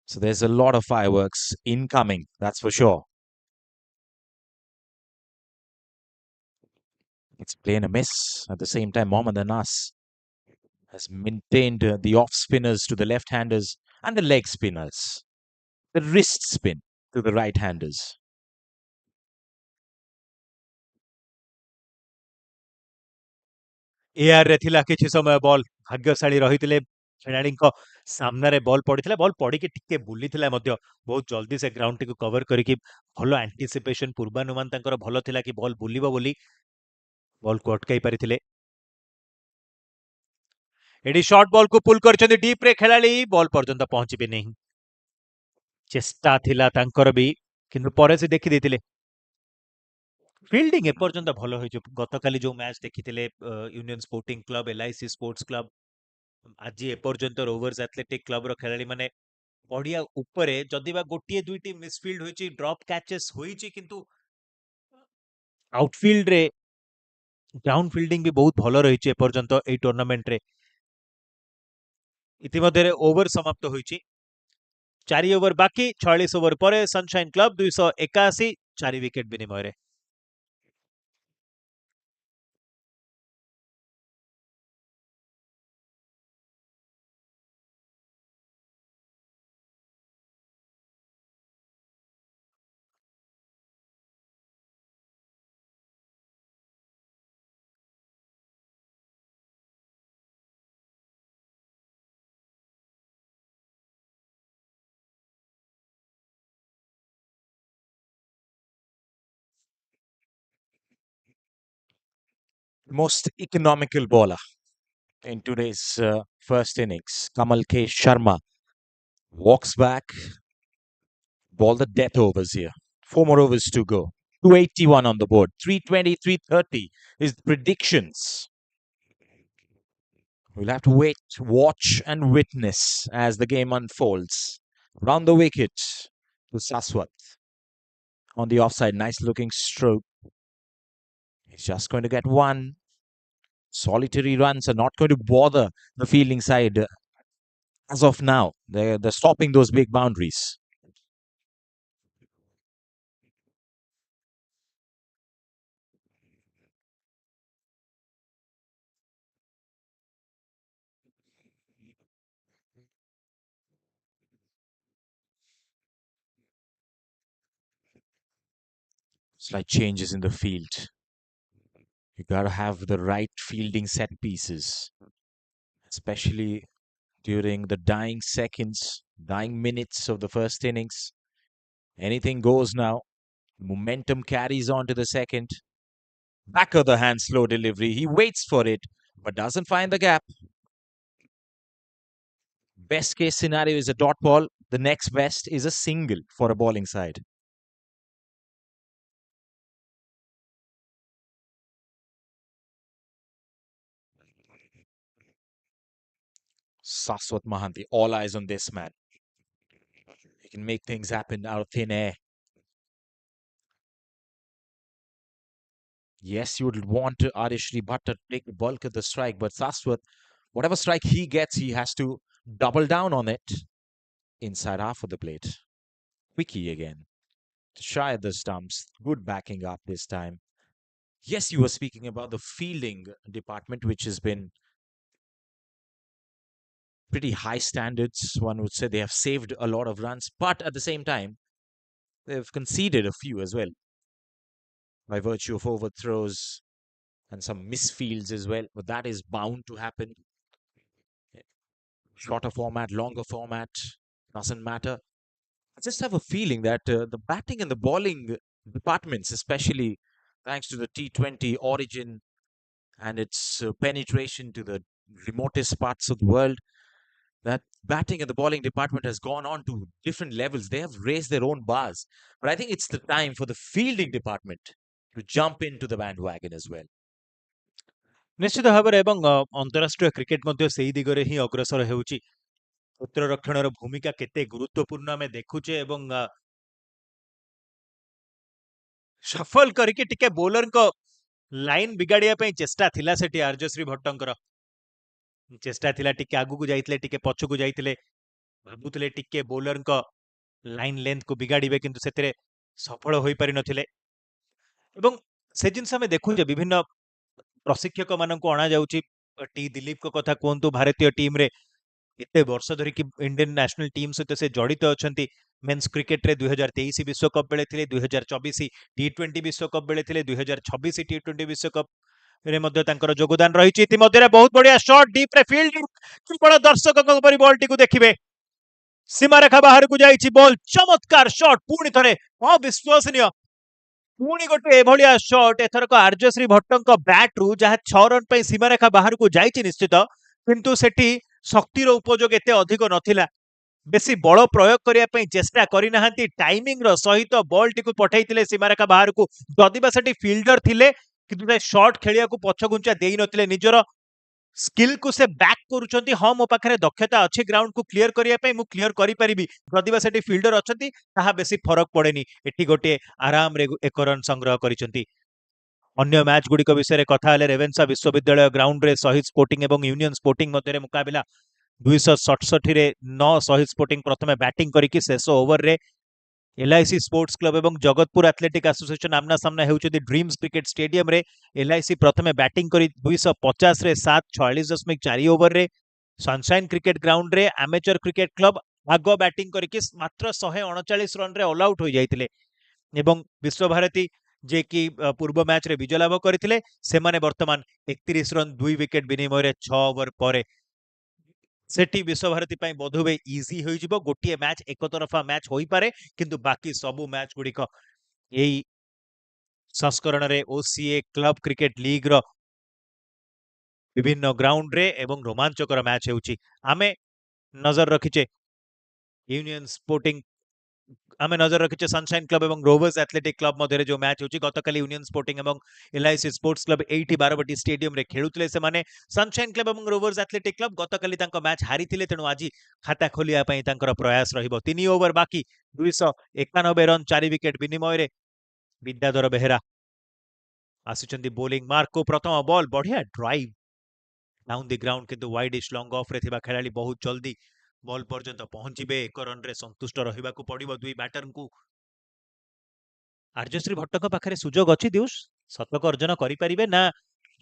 S8: So there's a lot of fireworks incoming, that's for sure. It's playing a miss. At the same time, Mohammad Anas has maintained the off spinners to the left-handers and the leg spinners. The wrist spin to the right-handers.
S7: ଏୟାରରେ ଥିଲା କିଛି ସମୟ ball ଭାଗ୍ୟଶାଳୀ ରହିଥିଲେ ଖେଳାଳିଙ୍କ ସାମ୍ନାରେ ball ପଡ଼ିଥିଲା ball ପଡ଼ିକି ଟିକେ ବୁଲିଥିଲା ମଧ୍ୟ ବହୁତ ଜଲ୍ଦି ସେ ଗ୍ରାଉଣ୍ଡଟିକୁ କଭର କରିକି ଭଲ ଆଣ୍ଟିସିପେସନ ପୂର୍ବାନୁମାନ ତାଙ୍କର ଭଲ ଥିଲା କି ବଲ୍ ବୁଲିବ ବୋଲି ବଲ୍କୁ ଅଟକାଇ ପାରିଥିଲେ ଏଠି ସର୍ଟ ବଲ୍କୁ ପୁଲ୍ କରିଛନ୍ତି ଡିପ୍ରେ ଖେଳାଳି ବଲ୍ ପର୍ଯ୍ୟନ୍ତ ପହଞ୍ଚିବେ ନାହିଁ ଚେଷ୍ଟା ଥିଲା ତାଙ୍କର ବି କିନ୍ତୁ ପରେ ସେ ଦେଖିଦେଇଥିଲେ ଫିଲ୍ଡିଂ ଏପର୍ଯ୍ୟନ୍ତ ଭଲ ହୋଇଛି ଗତକାଲି ଯୋଉ ମ୍ୟାଚ୍ ଦେଖିଥିଲେ union sporting club LIC sports club ଆଜି ଏପର୍ଯ୍ୟନ୍ତ ରୋଭର୍ସ ଆଥଲେଟିକ୍ କ୍ଲବର ଖେଳାଳିମାନେ ପଡ଼ିଆ ଉପରେ ଯଦି ବା ଗୋଟିଏ ଦୁଇଟି ମିସଫିଲ୍ଡ ହୋଇଛି ଡ୍ରପ୍ କ୍ୟାଚେସ୍ ହୋଇଛି କିନ୍ତୁ ଆଉଟଫିଲ୍ଡରେ ଗ୍ରାଉଣ୍ଡ ଫିଲ୍ଡିଂ ବି ବହୁତ ଭଲ ରହିଛି ଏପର୍ଯ୍ୟନ୍ତ ଏଇ ଟୁର୍ଣ୍ଣାମେଣ୍ଟରେ ଇତିମଧ୍ୟରେ ଓଭର ସମାପ୍ତ ହୋଇଛି 4 ଓଭର ବାକି 46 ଓଭର ପରେ ସନଶାଇନ୍ କ୍ଲବ 281 4 ୱିକେଟ ବିନିମୟରେ
S8: Most economical bowler in today's first innings, Kamal K. Sharma, walks back, ball the death overs here. 4 more overs to go. 281 on the board. 320, 330 is the predictions. We'll have to wait, watch, and witness as the game unfolds. Round the wicket to Saswat. On the offside, nice looking stroke. He's just going to get one. Solitary runs are not going to bother the fielding side as of now. They're stopping those big boundaries. Slight changes in the field. You gotta have the right fielding set pieces, especially during the dying seconds, dying minutes of the first innings. Anything goes now. Momentum carries on to the second. Back of the hand, slow delivery. He waits for it, but doesn't find the gap. Best case scenario is a dot ball. The next best is a single for a bowling side. Saswat Mahanti, all eyes on this man. He can make things happen out of thin air. Yes, you would want Arishri Bhatt to take the bulk of the strike, but Saswat, whatever strike he gets, he has to double down on it. Inside half of the plate. Quickie again. Shy of the stumps. Good backing up this time. Yes, you were speaking about the fielding department, which has been pretty high standards. One would say they have saved a lot of runs, but at the same time, they've conceded a few as well by virtue of overthrows and some misfields as well. But that is bound to happen. Shorter format, longer format, doesn't matter. I just have a feeling that the batting and the bowling departments, especially thanks to the T20 origin and its penetration to the remotest parts of the world, that batting and the bowling department has gone on to different levels. They have raised their own bars. But I think it's the time for the fielding department to jump into the bandwagon as well.
S7: ନିଶ୍ଚିତ ଭାବରେ ଏବଂ ଅନ୍ତରାଷ୍ଟ୍ରୀୟ cricket ମଧ୍ୟ ସେଇ ଦିଗରେ ହିଁ ଅଗ୍ରସର ହେଉଛି ପ୍ରତିରକ୍ଷଣର ଭୂମିକା କେତେ ଗୁରୁତ୍ୱପୂର୍ଣ୍ଣ ଆମେ ଦେଖୁଛେ ଏବଂ ସଫଲ କରିକି ଟିକେ ବୋଲରଙ୍କ ଲାଇନ ବିଗାଡ଼ିବା ପାଇଁ ଚେଷ୍ଟା ଥିଲା ସେଠି ଆର୍ଯ୍ୟଶ୍ରୀ ଭଟ୍ଟଙ୍କର चेष्टा थिला टिके आगु को जाइतिले टिके पछकु जाइतिले भाबुतिले टिके बॉलर को लाइन लेंथ को बिगाड़िबे किंतु सेतिरे सफल होई पारि नथिले एवं से जिनस आमे देखु जे विभिन्न प्रशिक्षक मानक अणा जाउची टी दिलीप को कथा कहतु भारतीय टीम रे एते वर्ष धरि कि इंडियन नेशनल टीम सहित से जड़ित अछंती मेंस क्रिकेट रे 2023 विश्वकप बेले थिले 2024 टी20 विश्वकप बेले थिले 2026 टी20 विश्वकप रे मध्य तांकर योगदान रहिछि इति मध्य रे बहुत बढ़िया शॉट डीप रे फील्ड केवल दर्शक को परि बॉल टी को देखिबे सीमा रेखा बाहर को जाइछि बॉल चमत्कार शॉट पुणी थरे अविश्वसनीय पुणी गोटे एभलिया शॉट एथरक आर्यश्री भट्टଙ୍କ बैट रु जहा 6 रन पई सीमा रेखा बाहर को जाइछि निश्चित किंतु सेठी शक्तिर उपयोग एते अधिक नथिला बेसी बल प्रयोग करिया पई चेष्टा करि नाहंती टाइमिंग रो सहित बॉल टी को पठाइतिले सीमारेखा बाहर को जदिबा सेठी फील्डर थिले किंतु से शॉट खेलिया को पछ गुंचा देई नथिले निजर स्किल को से बैक करूछंती हां मो पाखरे दक्षता अछि ग्राउंड को क्लियर करिया पई मु क्लियर करि परिबी जदिबा सेठी फील्डर अछंती ताहा बेसी फरक पड़ेनी एठी गोटे आराम रे एक रन संग्रह करिसंती अन्य मैच गुडी विषय कथा हेले रेवेन्सा विश्वविद्यालय ग्राउंड रे शहीद स्पोर्टिंग एवं यूनियन स्पोर्टिंग मध्य मुकाबिला 267 रे 9 शहीद स्पोर्टिंग प्रथमे बैटिंग करिकि शेष ओवर रे एलआईसी स्पोर्ट्स क्लब एवं जगतपुर एथलेटिक एसोसिएशन आमना सामना हेउछथि ड्रीम्स क्रिकेट स्टेडियम रे एलआईसी प्रथमे बैटिंग करी 250 रे 7 ओवर रे सनशाइन क्रिकेट ग्राउंड रे एमेचर क्रिकेट क्लब आगो बैटिंग करिकि मात्र 139 रन रे ऑल आउट हो जाइतिले एवं विश्वभारती जे कि पूर्व मैच रे विजय लाभ करथिले सेमाने वर्तमान 31 रन 2 विकेट विनिमय रे 6 ओवर परे सेठी विश्वभारती पाई बोधवे इजी होई जिवो गोटिए मैच एक तरफा मैच होई पारे किंतु बाकी सबु मैच गुडी को एई संस्करण रे ओसीए क्लब क्रिकेट लीग रो विभिन्न ग्राउंड रे एवं रोमांचकर मैच हेउची आमे नजर रखिचे यूनियन स्पोर्टिंग आमे नजर रखिचे सनशाइन क्लब एवं रोवर्स एथलेटिक क्लब मध्य जो मैच होची गतकाली यूनियन स्पोर्टिंग एवं एलआईसी स्पोर्ट्स क्लब एठी बारबाटी स्टेडियम रे खेलुतले से माने सनशाइन क्लब एवं रोवर्स एथलेटिक क्लब गतकाली तांको मैच हारिथिले तेनु आजी खाता खोलिया पई तांकर प्रयास रहिबो 3 ओवर बाकी 291 रन 4 विकेट विनिमय रे विद्याधर बेहेरा आसिचंदी बॉलिंग मार्क को प्रथम बॉल बढ़िया ड्राइव डाउन द ग्राउंड किंतु वाइड इश लॉन्ग ऑफ रे थिबा खेलाड़ी बहुत जल्दी बॉल पर्यंत पहुंचीबे एक रन रे संतुष्ट रहिबा को पड़िबो दुई बैटर को आर्यश्री भट्टक पाखरे सुजोग अछि दिउस शतक अर्जन करि परिबे ना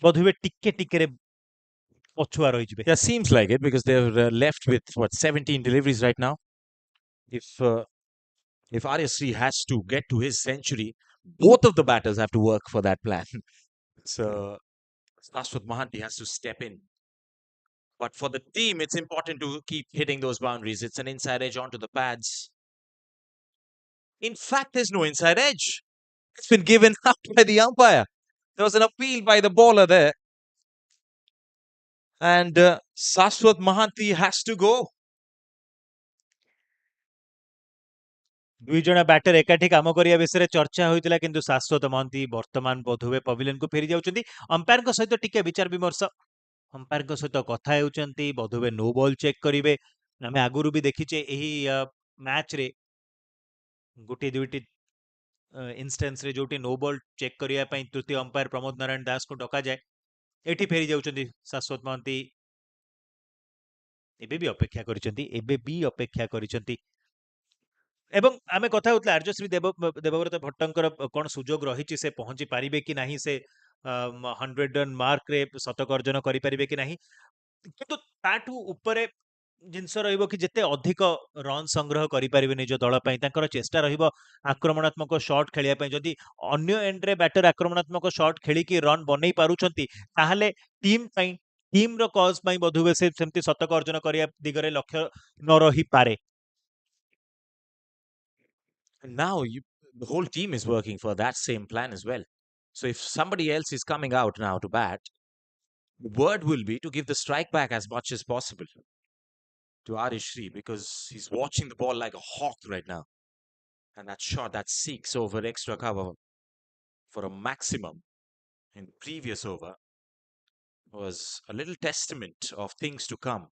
S7: बधुवे टिके टिके रे पछुआ रहि जिबे
S8: Yeah, seems like it because they're left with what 17 deliveries right now. If Aryasri has to get to his century, both of the batters have to work for that plan. So Sashwat Mahanti has to step in. But for the team, it's important to keep hitting those boundaries. It's an inside edge onto the pads. In fact, there's no inside edge. It's been given out by the umpire. There was an appeal by the bowler there. And Sashwat Mahanti has to go.
S7: दुई जना batter एकाठी काम करिया विषय चर्चा होइतिला किंतु शाश्वत महंती वर्तमान बोधुवे pavilion को फेरी जाउछंती अंपायर को सहित टिके विचार विमर्श अंपायर को सहित कथा हेउछंती बोधुवे नो बॉल चेक करिवे आमे आगुरु भी देखिचे एही मैच रे गोटे दुईटी इंस्टेंस रे जोटी नो बॉल चेक करिया पई तृतीय अंपायर प्रमोद नारायण दास को डका जाए एठी फेरी जाउछंती शाश्वत महंती एबे भी अपेक्षा करिसंती एवं आमे कथा होतला आर्यश्री देवव्रत भट्टंकर कोन सुजोग रहिछि से पहुंची पारिबे कि नाही से 100 रन मार्क रे शतक अर्जन करि पारिबे कि नाही किंतु ताठू ऊपरे जिनस रहिबो कि जेते अधिक रन संग्रह करि पारिबे निज दल पई तांकर चेष्टा रहिबो आक्रमणात्मक शॉट खेलिया पई जदि अन्य एंड रे बैटर आक्रमणात्मक शॉट खेली कि रन बनै पारुछंती ताहाले टीम पई टीम रो कॉज पई बधुवे से सेमति शतक अर्जन करिया दिगरे लक्ष्य न रही पारे
S8: And now the whole team is working for that same plan as well. So if somebody else is coming out now to bat, the word will be to give the strike back as much as possible to Arishri because he's watching the ball like a hawk right now. And that shot that seeks over extra cover for a maximum in the previous over was a little testament of things to come.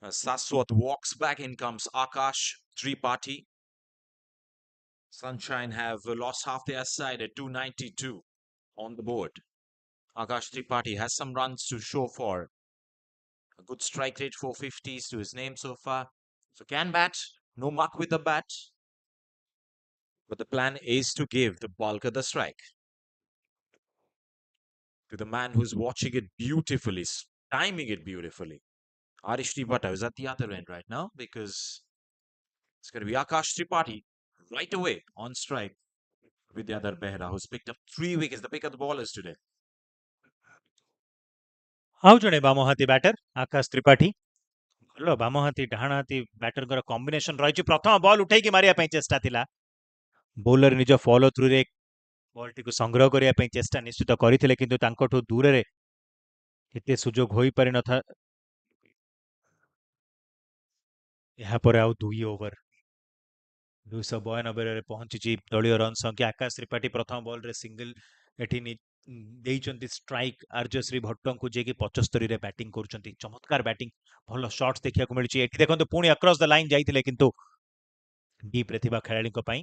S8: As Saswat walks back, in comes Akash Tripathi. Sunshine have lost half their side at 292 on the board. Akash Tripathi has some runs to show for. A good strike rate, 450s to his name so far. So can bat, no muck with the bat. But the plan is to give the bulk of the strike to the man who's watching it beautifully, timing it beautifully. Arish Tripathi is at the other end right now because it's going to be Akash Tripathi right away on strike with the other Behra, who's picked up 3 wickets, the pick of the ballers today.
S7: ଆଉ ଜଣେ ବାମହାତୀ batter ଆକାଶ ତ୍ରିପାଠୀ ଭଲ ବାମହାତୀ ଡାହାଣ ହାତୀ ବ୍ୟାଟରଙ୍କର combination ରହିଛି ପ୍ରଥମ ball ଉଠେଇକି ମାରିବା ପାଇଁ ଚେଷ୍ଟା ଥିଲା ବୋଲର ନିଜ ଫଲୋ ଥ୍ରୁରେ ବଲଟିକୁ ସଂଗ୍ରହ କରିବା ପାଇଁ ଚେଷ୍ଟା ନିଶ୍ଚିତ କରିଥିଲେ କିନ୍ତୁ ତାଙ୍କଠୁ ଦୂରରେ ଏତେ ସୁଯୋଗ ହୋଇପାରିନଥାଏ ଏହାପରେ ଆଉ 2 ଓଭର 292 ପହଞ୍ଚିଛି ଦଳୀୟ ରନ୍ ସଂଖ୍ୟା ଆକାଶ ତ୍ରିପାଠୀ ପ୍ରଥମ ବଲରେ ସିଙ୍ଗଲ ଏଠି ଦେଇଛନ୍ତି ଷ୍ଟ୍ରାଇକ୍ ଆର୍ଯ୍ୟଶ୍ରୀ ଭଟ୍ଟଙ୍କୁ ଯିଏକି 75ରେ ବ୍ୟାଟିଂ କରୁଛନ୍ତି ଚମତ୍କାର ବ୍ୟାଟିଂ ଭଲ ସଟ୍ସ ଦେଖିବାକୁ ମିଳିଛି ଏଠି ଦେଖନ୍ତୁ ପୁଣି ଆକ୍ରସ୍ ଦ ଲାଇନ୍ ଯାଇଥିଲେ କିନ୍ତୁ ଡିପ୍ରେ ଥିବା ଖେଳାଳିଙ୍କ ପାଇଁ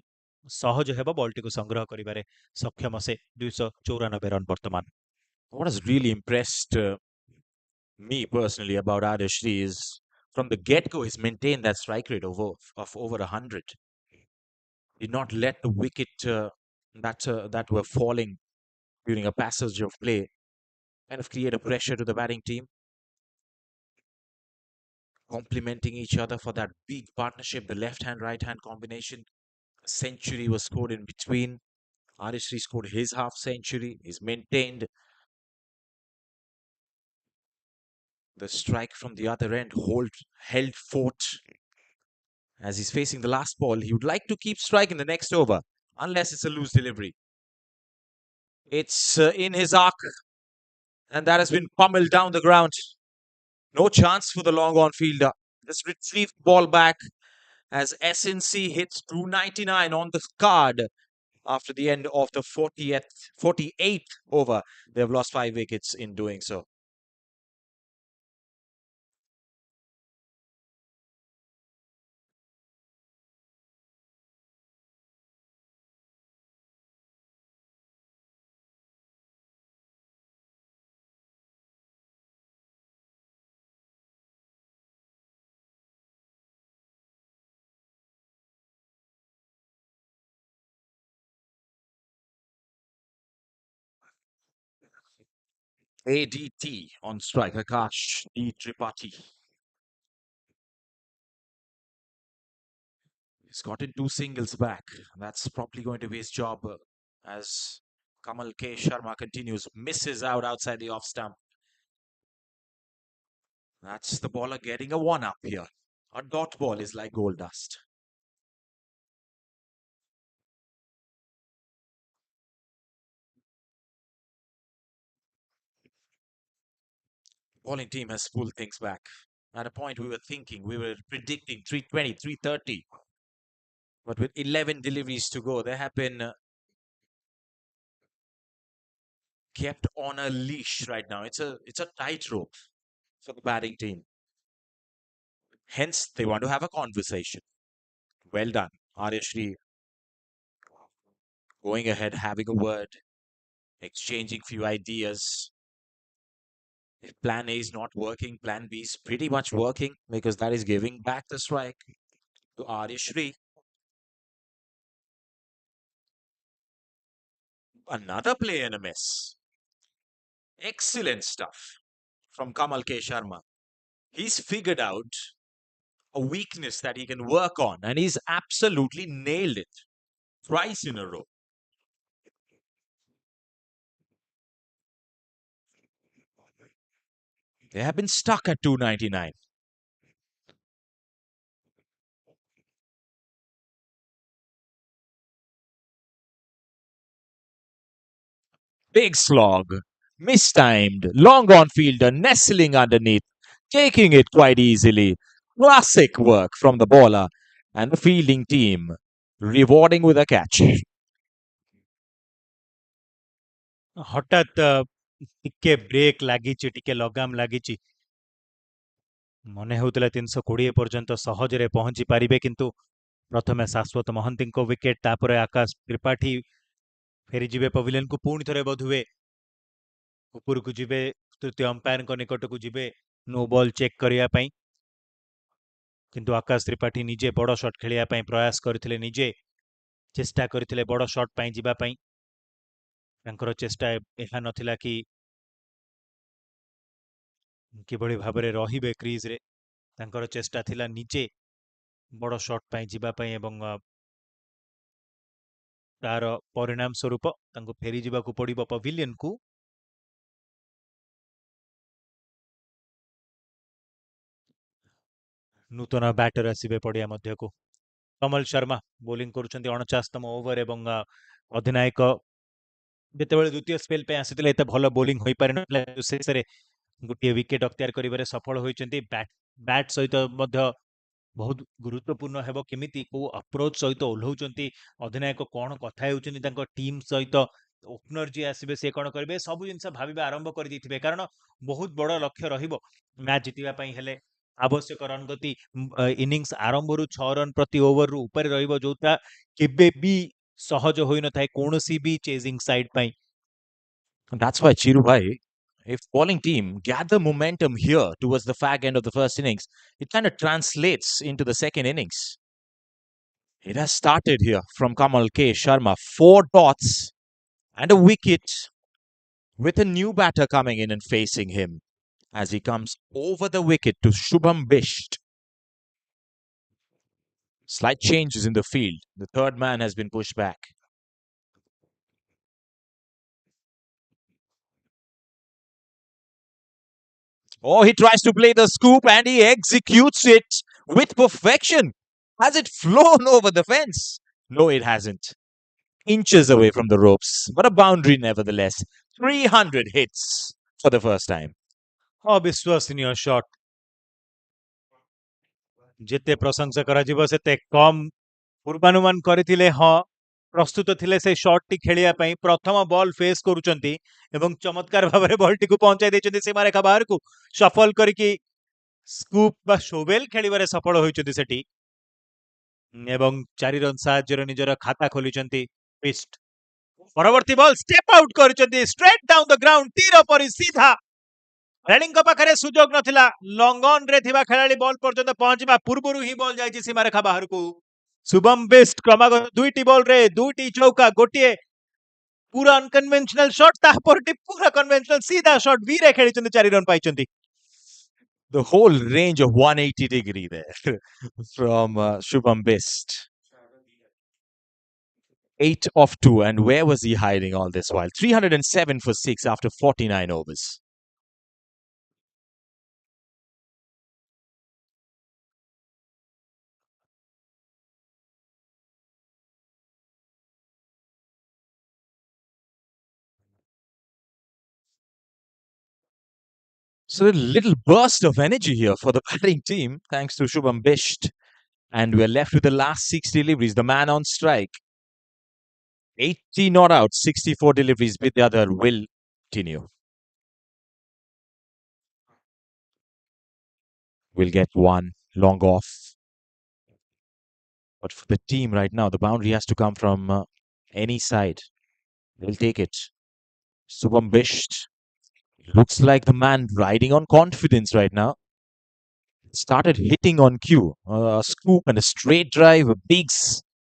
S7: ସହଜ ହେବ ବଲଟିକୁ ସଂଗ୍ରହ କରିବାରେ ସକ୍ଷମ ସେ 294 ରନ୍ ବର୍ତ୍ତମାନ
S8: What has really impressed me personally about Adeshri is from the get-go, he's maintained that strike rate of over 100. Did not let the wicket that were falling during a passage of play kind of create a pressure to the batting team. Complementing each other for that big partnership, the left-hand, right-hand combination. A century was scored in between. Adeshri scored his half century. He's maintained the strike from the other end, held fort. As he's facing the last ball, he would like to keep striking the next over, unless it's a loose delivery. It's in his arc, and that has been pummeled down the ground. No chance for the long on fielder. Just retrieved ball back as SNC hits 299 on the card after the end of the 48th over. They've lost 5 wickets in doing so. ADT on strike, Akash D. Tripathi. He's gotten 2 singles back. That's probably going to be his job as Kamal K. Sharma continues, misses out outside the off stump. That's the bowler getting a 1-up here. A dot ball is like gold dust. Bowling team has pulled things back. At a point we were predicting 320, 330. But with 11 deliveries to go, they have been kept on a leash right now. It's a tightrope for the batting team. Hence, they want to have a conversation. Well done, Aryashri. Going ahead, having a word, exchanging few ideas. If plan A is not working, plan B is pretty much working because that is giving back the strike to Aryashri. Another play and a miss. Excellent stuff from Kamal K. Sharma. He's figured out a weakness that he can work on, and he's absolutely nailed it twice in a row. They have been stuck at 299. Big slog, mistimed, long on fielder, nestling underneath, taking it quite easily. Classic work from the bowler and the fielding team, rewarding with a catch.
S7: ହଠାତ୍ ଟିକେ brake ଲାଗିଛି ଟିକେ ଲଗାମ ଲାଗିଛି ମନେ ହେଉଥିଲା 320 ପର୍ଯ୍ୟନ୍ତ ସହଜରେ ପହଞ୍ଚି ପାରିବେ କିନ୍ତୁ ପ୍ରଥମେ ଶାଶ୍ୱତ ମହାନ୍ତିଙ୍କ ୱିକେଟ୍ ତାପରେ ଆକାଶ ତ୍ରିପାଠୀ ଫେରିଯିବେ ପଭିଲିୟନକୁ ପୁଣି ଥରେ ବୋଧହୁଏ ଉପରକୁ ଯିବେ ତୃତୀୟ ଅମ୍ପାୟାରଙ୍କ ନିକଟକୁ ଯିବେ नो बॉल चेक କରିବା ପାଇଁ କିନ୍ତୁ ଆକାଶ ତ୍ରିପାଠୀ ନିଜେ ବଡ଼ ଶଟ୍ ଖେଳିବା ପାଇଁ ପ୍ରୟାସ କରିଥିଲେ ନିଜେ ଚେଷ୍ଟା କରିଥିଲେ ବଡ଼ ଶଟ୍ ପାଇଁ ଯିବା ପାଇଁ ତାଙ୍କର ଚେଷ୍ଟା ଏହା ନଥିଲା କି କିଭଳି ଭାବରେ ରହିବେ କ୍ରିଜରେ ତାଙ୍କର ଚେଷ୍ଟା ଥିଲା ନିଜେ ବଡ଼ ଶଟ୍ ପାଇଁ ଯିବା ପାଇଁ ଏବଂ ତାର ପରିଣାମ ସ୍ୱରୂପ ତାଙ୍କୁ ଫେରି ଯିବାକୁ ପଡ଼ିବ ପଭିଲିୟନକୁ ନୂତନ ବ୍ୟାଟର ଆସିବେ ପଡ଼ିଆ ମଧ୍ୟକୁ କମଲ ଶର୍ମା ବୋଲିଂ କରୁଛନ୍ତି 49ତମ ଓଭର ଏବଂ ଅଧିନାୟକ ଯେତେବେଳେ ଦ୍ୱିତୀୟ ସ୍ପେଲ୍ ପାଇଁ ଆସିଥିଲେ ଏତେ ଭଲ ବୋଲିଂ ହୋଇପାରିନଥିଲା ଶେଷରେ ଗୋଟିଏ ୱିକେଟ୍ ଅକ୍ତିଆର କରିବାରେ ସଫଳ ହୋଇଛନ୍ତି ବ୍ୟାଟ୍ ସହିତ ମଧ୍ୟ ବହୁତ ଗୁରୁତ୍ୱପୂର୍ଣ୍ଣ ହେବ କେମିତି କୋଉ ଆପ୍ରୋଚ୍ ସହିତ ଓହ୍ଲାଉଛନ୍ତି ଅଧିନାୟକ କ'ଣ କଥା ହେଉଛନ୍ତି ତାଙ୍କ ଟିମ୍ ସହିତ ଓପନର ଯିଏ ଆସିବେ ସେ କ'ଣ କରିବେ ସବୁ ଜିନିଷ ଭାବିବା ଆରମ୍ଭ କରିଦେଇଥିବେ କାରଣ ବହୁତ ବଡ଼ ଲକ୍ଷ୍ୟ ରହିବ ମ୍ୟାଚ୍ ଜିତିବା ପାଇଁ ହେଲେ ଆବଶ୍ୟକ ରନ୍ ଗତି ଇନିଂସ ଆରମ୍ଭରୁ 6 ରନ୍ ପ୍ରତି ଓଭରରୁ ଉପରେ ରହିବ ଯୋଉଟା କେବେ ବି ସହଜ ହୋଇନଥାଏ କୌଣସି ବି ଚେଜିଂ ସାଇଡ୍ ପାଇଁ
S8: That's why Chiru bhai, if bowling team gather momentum here towards the fag end of the first innings, it kind of translates into the second innings. It has started here from Kamal K. Sharma. 4 dots and a wicket with a new batter coming in and facing him as he comes over the wicket to Shubham Bisht. Slight changes in the field. The third man has been pushed back. Oh, he tries to play the scoop and he executes it with perfection. Has it flown over the fence? No, it hasn't. Inches away from the ropes, but a boundary nevertheless. 300 hits for the first time.
S7: ଅବିଶ୍ୱାସନୀୟ shot ଯେତେ ପ୍ରଶଂସା କରାଯିବ ସେତେ କମ୍ ପୂର୍ବାନୁମାନ କରିଥିଲେ ହଁ ପ୍ରସ୍ତୁତ ଥିଲେ ସେ ଶଟ୍ଟି ଖେଳିବା ପାଇଁ ପ୍ରଥମ ବଲ୍ ଫେସ୍ କରୁଛନ୍ତି ଏବଂ ଚମତ୍କାର ଭାବରେ ବଲ୍ଟିକୁ ପହଞ୍ଚାଇ ଦେଇଛନ୍ତି ସୀମାରେଖା ବାହାରକୁ ସଫଲ କରିକି ସ୍କୁପ୍ ବା ଶୋଭେଲ ଖେଳିବାରେ ସଫଳ ହୋଇଛନ୍ତି ସେଠି ଏବଂ 4 ରନ୍ ସାହାଯ୍ୟରେ ନିଜର ଖାତା ଖୋଲିଛନ୍ତି ପିଷ୍ଟ ପରବର୍ତ୍ତୀ ବଲ୍ ଷ୍ଟେପ୍ ଆଉଟ୍ କରିଛନ୍ତି ଷ୍ଟ୍ରେଟ୍ ଡାଉନ୍ ଦ ଗ୍ରାଉଣ୍ଡ ତୀର ପରି ସିଧା ଖେଳାଳିଙ୍କ ପାଖରେ ସୁଯୋଗ ନଥିଲା ଲଙ୍ଗ ଅନ୍ ରେ ଥିବା ଖେଳାଳି ବଲ୍ ପର୍ଯ୍ୟନ୍ତ ପହଞ୍ଚିବା ପୂର୍ବରୁ ହିଁ ବଲ୍ ଯାଇଛି ସୀମାରେଖା ବାହାରକୁ ଶୁଭମ ବିଷ୍ଟ କ୍ରମାଗତ 2ଟି ବଲ୍ରେ 2ଟି ଚୌକା ଗୋଟିଏ पूरा अनकन्वेंशनल शॉट तापरटी पूरा कन्वेंशनल सीधा शॉट वीरे खेलिचंदी 4 रन पाइचंदी
S8: The whole range of 180 degree there from Shubham Bist. 8 of 2, and where was he hiding all this while? 307 for 6 after 49 overs. So a little burst of energy here for the batting team, thanks to Shubham Bisht. And we're left with the last 6 deliveries. The man on strike. 80 not out, 64 deliveries. Vidyadhar will continue. Will get one long off. But for the team right now, the boundary has to come from any side. They'll take it. Shubham Bisht looks like the man riding on confidence right now. Started hitting on cue. A scoop and a straight drive, a big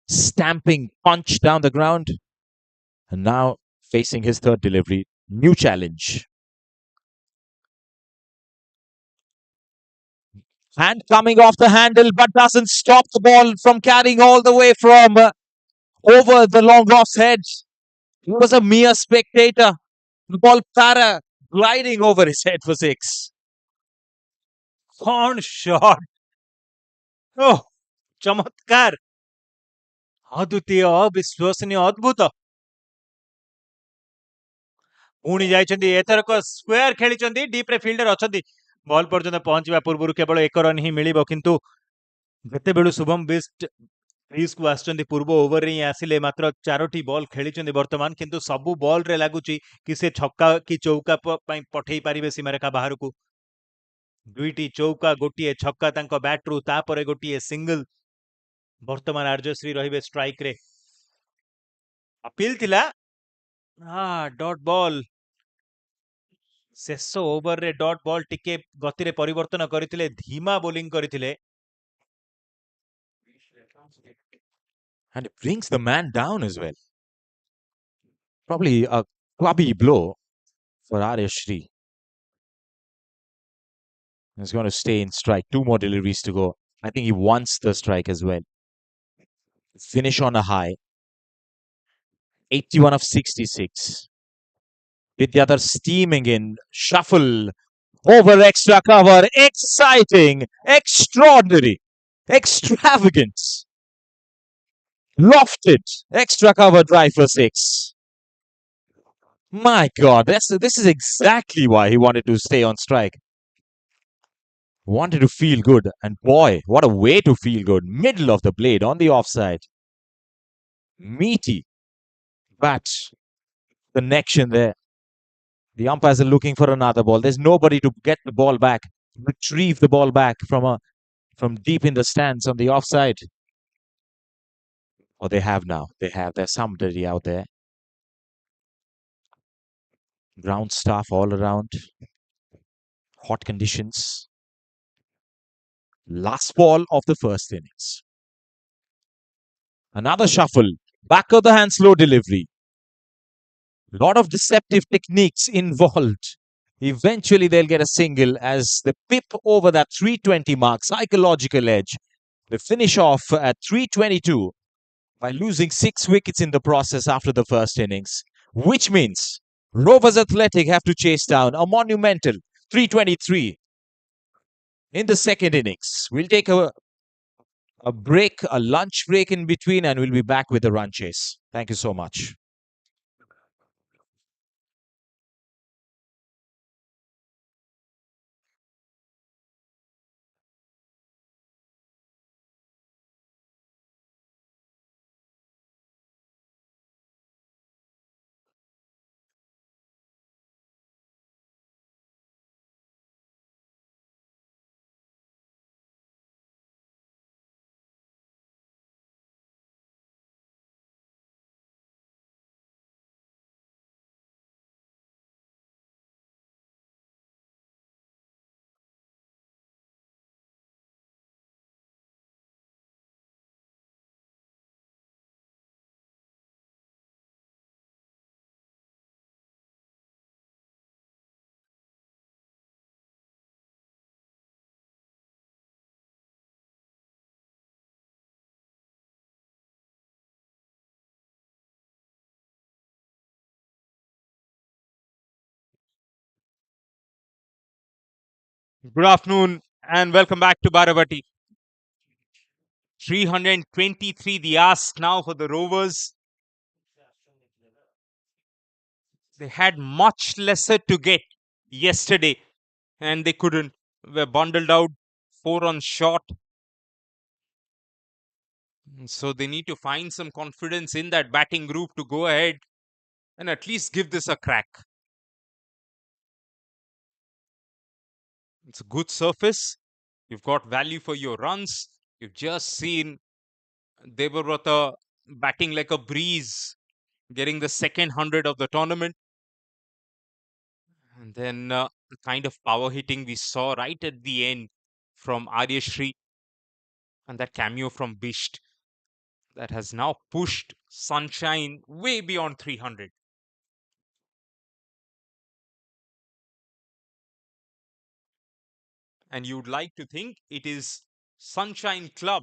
S8: stamping punch down the ground. And now facing his third delivery. New challenge. And coming off the handle, but doesn't stop the ball from carrying all the way from over the long off's head. He was a mere spectator. The ball gliding over his head for 6.
S7: कौन shot ओह चमत्कार अद्वितीय अविश्वसनीय अद्भुत पुणी जाइछन्ती एथरक square खेलिछन्ती deep रे fielder अछन्ती ball पर्यंत पहुंचवा पूर्व केवल 1 रन ही मिलिबो किंतु जते बेलु शुभम बिस्ट क्रीज को आछन्ती पूर्व ओवर रे आसिले मात्र 4टी बॉल खेलिछन्ती वर्तमान किंतु सबु बॉल रे लागुची कि से छक्का कि चौका पई पठेई पारिबे सीमारेखा बाहर को 2टी चौका गोटिए छक्का तांको बैट रु तापरे गोटिए सिंगल वर्तमान आर्जश्री रहिबे स्ट्राइक रे अपील थिला डॉट बॉल ଶେଷ ଓଭରରେ ଡଟ୍ ବଲ୍ ଟିକେ ଗତିରେ ପରିବର୍ତ୍ତନ କରିଥିଲେ, ଧୀମା ବୋଲିଂ କରିଥିଲେ।
S8: And it brings the man down as well. Probably a clubby blow for Aryashri. He's going to stay in strike. 2 more deliveries to go. I think he wants the strike as well. Finish on a high. 81 of 66. Vidyadhar steaming in. Shuffle. Over extra cover. Exciting. Extraordinary. Extravagant. Lofted. Extra cover drive for 6. My God, this is exactly why he wanted to stay on strike. Wanted to feel good. And boy, what a way to feel good. Middle of the blade on the offside. Meaty bat connection there. The umpires are looking for another ball. There's nobody to get the ball back, retrieve the ball back from deep in the stands on the offside. Oh, they have now. They have. There's somebody out there. Ground staff all around. Hot conditions. Last ball of the first innings. Another shuffle. Back of the hand, slow delivery. Lot of deceptive techniques involved. Eventually, they'll get a single as they pip over that 320 mark, psychological edge. They finish off at 322 by losing 6 wickets in the process after the first innings, which means Rovers Athletic have to chase down a monumental 323 in the second innings. We'll take a break, a lunch break in between, and we'll be back with the run chase. Thank you so much.
S4: Good afternoon and welcome back to Barabati. 323 the ask now for the Rovers. They had much lesser to get yesterday and they couldn't. Were bundled out 4 on short. So they need to find some confidence in that batting group to go ahead and at least give this a crack. It's a good surface. You've got value for your runs. You've just seen Devabrata batting like a breeze, getting the second 100 of the tournament. And then the kind of power hitting we saw right at the end from Aryashri and that cameo from Bisht that has now pushed Sunshine way beyond 300. And you'd like to think it is Sunshine Club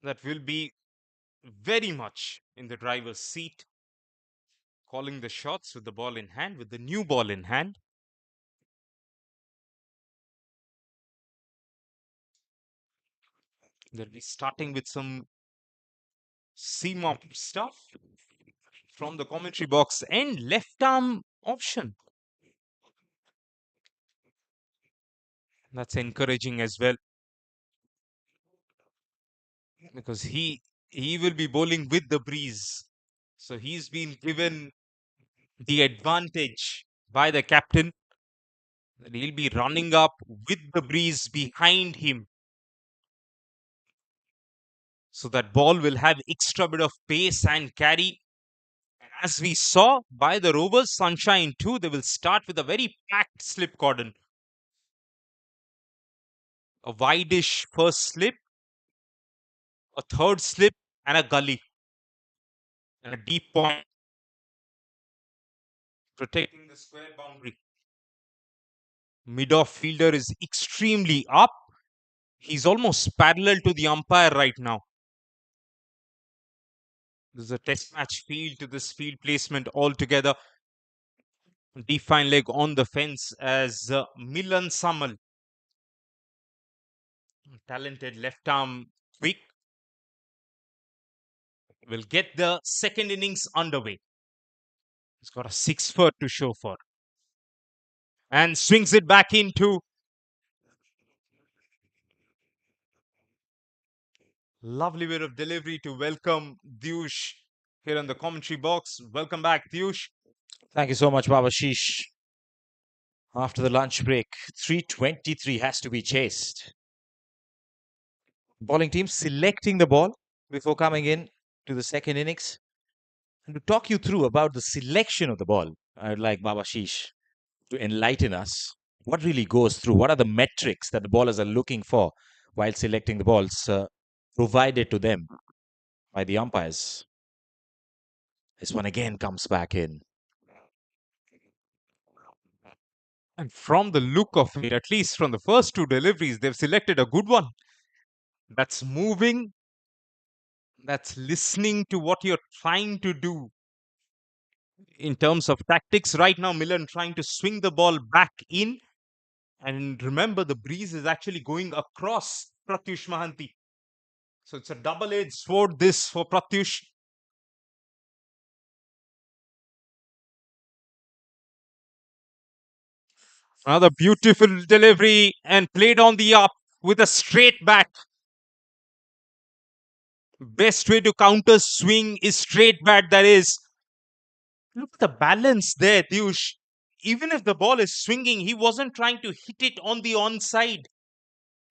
S4: that will be very much in the driver's seat, calling the shots with the ball in hand, with the new ball in hand. They'll be starting with some seam up stuff from the commentary box and left arm option. That's encouraging as well, because he will be bowling with the breeze. So he's been given the advantage by the captain that he'll be running up with the breeze behind him. So that ball will have extra bit of pace and carry. As we saw by the Rovers, Sunshine too, they will start with a very packed slip cordon. A wideish first slip, a third slip, and a gully. And a deep point, protecting the square boundary. Mid-off fielder is extremely up. He's almost parallel to the umpire right now. This is a test match feel to this field placement altogether. Deep fine leg on the fence as Milan Samal, talented left arm quick, will get the second innings underway. He's got a 6 foot to show for. And swings it back into. Lovely bit of delivery to welcome Dyush here in the commentary box. Welcome back, Dyush.
S8: Thank you so much, Babashish. After the lunch break, 323 has to be chased. Bowling team selecting the ball before coming in to the second innings. And to talk you through about the selection of the ball, I'd like Babashish to enlighten us. What really goes through? What are the metrics that the bowlers are looking for while selecting the balls provided to them by the umpires? This one again comes back in.
S4: And from the look of it, at least from the first two deliveries, they've selected a good one. That's moving. That's listening to what you're trying to do. In terms of tactics, right now, Milan trying to swing the ball back in. And remember, the breeze is actually going across Pratyush Mahanti. So it's a double-edged sword, this for Pratyush. Another beautiful delivery and played on the up with a straight back. Best way to counter swing is straight bat, that is. Look at the balance there, Dyush. Even if the ball is swinging, he wasn't trying to hit it on the onside.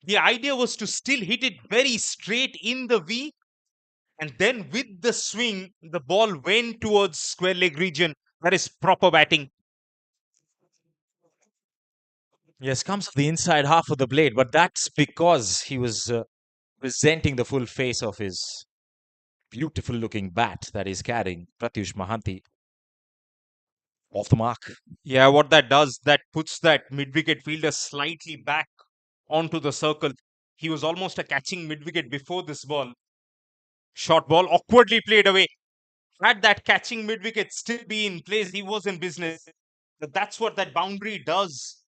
S4: The idea was to still hit it very straight in the V. And then with the swing, the ball went towards square leg region. That is proper batting.
S8: Yes, comes to the inside half of the blade, but that's because he was presenting the full face of his beautiful looking bat that he's carrying. Pratyush Mahanti off the mark.
S4: Yeah, what that does, that puts that mid-wicket fielder slightly back onto the circle. He was almost a catching mid-wicket before this ball. Short ball awkwardly played away. Had that catching mid-wicket still be in place, he was in business. But that's what that boundary does.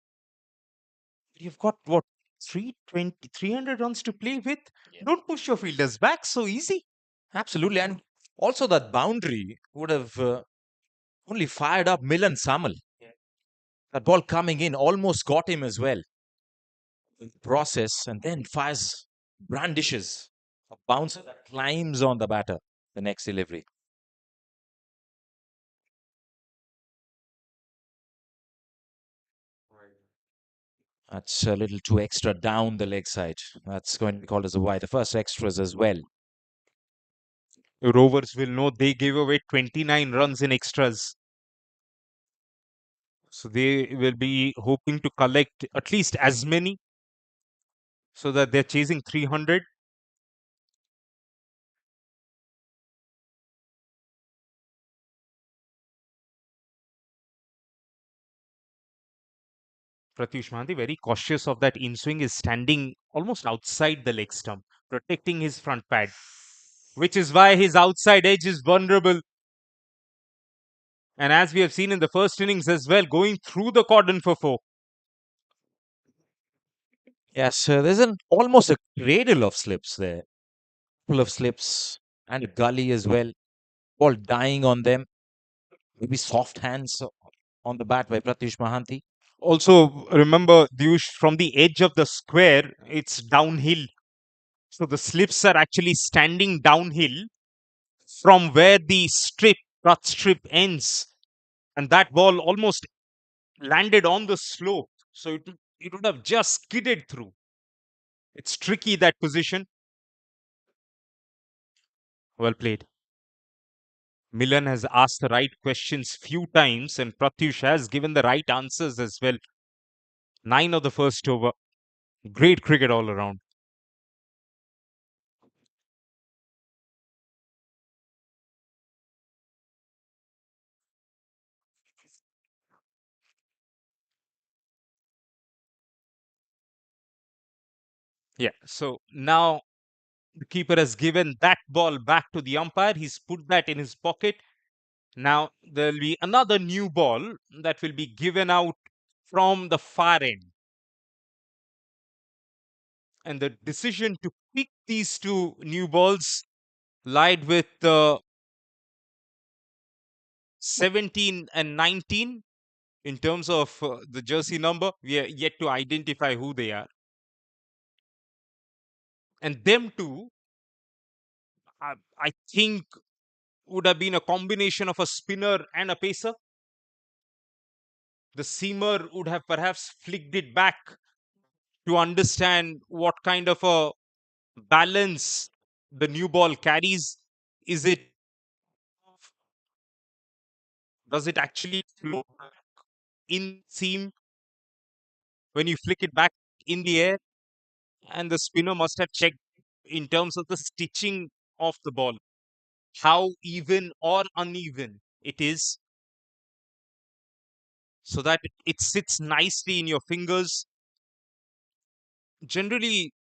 S4: You've got, what, 300 runs to play with? Don't push your fielders back so easy.
S8: Absolutely. And also that boundary would have only fired up Milan Samal. That ball coming in almost got him as well. In the process, and then fires, brandishes a bouncer that climbs on the batter the next delivery. That's a little too extra down the leg side. That's going to be called as a wide. The first extras as well.
S4: Rovers will know they gave away 29 runs in extras. So they will be hoping to collect at least as many so that they're chasing 300. Pratyush Mahanti, very cautious of that in swing, is standing almost outside the leg stump, protecting his front pad, which is why his outside edge is vulnerable. And as we have seen in the first innings as well, going through the cordon for 4.
S8: Yes, there's almost a cradle of slips there. Full of slips and a gully as well. Ball dying on them. Maybe soft hands on the bat by Pratyush Mahanti.
S4: Also, remember, Dyush, from the edge of the square, it's downhill. So the slips are actually standing downhill from where the cut strip ends. And that ball almost landed on the slope. So it would have just skidded through. It's tricky, that position. Well played. Milan has asked the right questions few times, and Pratyush has given the right answers as well. 9 of the first over. Great cricket all around. Yeah. So now the keeper has given that ball back to the umpire. He's put that in his pocket. Now there'll be another new ball that will be given out from the far end. And the decision to pick these two new balls lied with 17 and 19 in terms of the jersey number. We are yet to identify who they are. And them two, I think, would have been a combination of a spinner and a pacer. The seamer would have perhaps flicked it back to understand what kind of a balance the new ball carries. Is it, does it actually float in seam when you flick it back in the air? And the spinner must have checked in terms of the stitching of the ball, how even or uneven it is, so that it sits nicely in your fingers. Generally,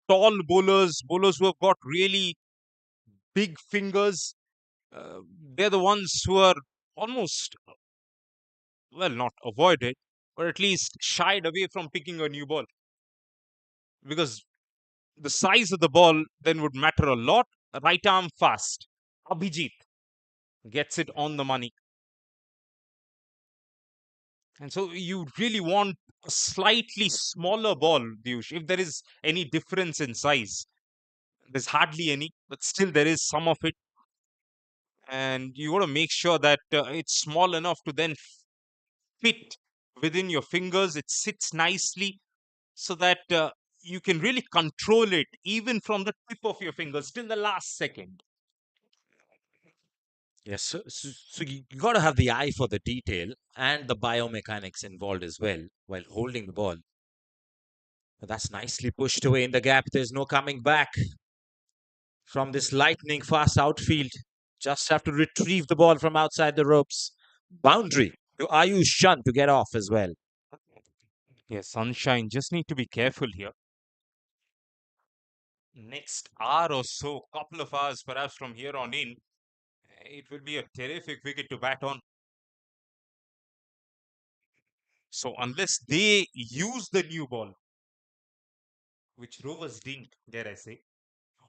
S4: tall bowlers who have got really big fingers, uh, they're the ones who are almost, well, not avoided, or at least shied away from picking a new ball, because the size of the ball then would matter a lot. Right arm fast. Abhijit gets it on the money. And so you really want a slightly smaller ball, Piyush, if there is any difference in size. There's hardly any, but still there is some of it. And you want to make sure that it's small enough to then fit within your fingers. It sits nicely so that you can really control it even from the tip of your fingers till the last second.
S8: Yes, so you got to have the eye for the detail and the biomechanics involved as well while holding the ball. But that's nicely pushed away in the gap. There's no coming back from this lightning fast outfield. Just have to retrieve the ball from outside the ropes. Boundary to Ayush Chand to get off as well.
S4: Yeah, Sunshine, just need to be careful here. Next hour or so, couple of hours perhaps from here on in, it will be a terrific wicket to bat on. So unless they use the new ball, which Rovers didn't, dare I say,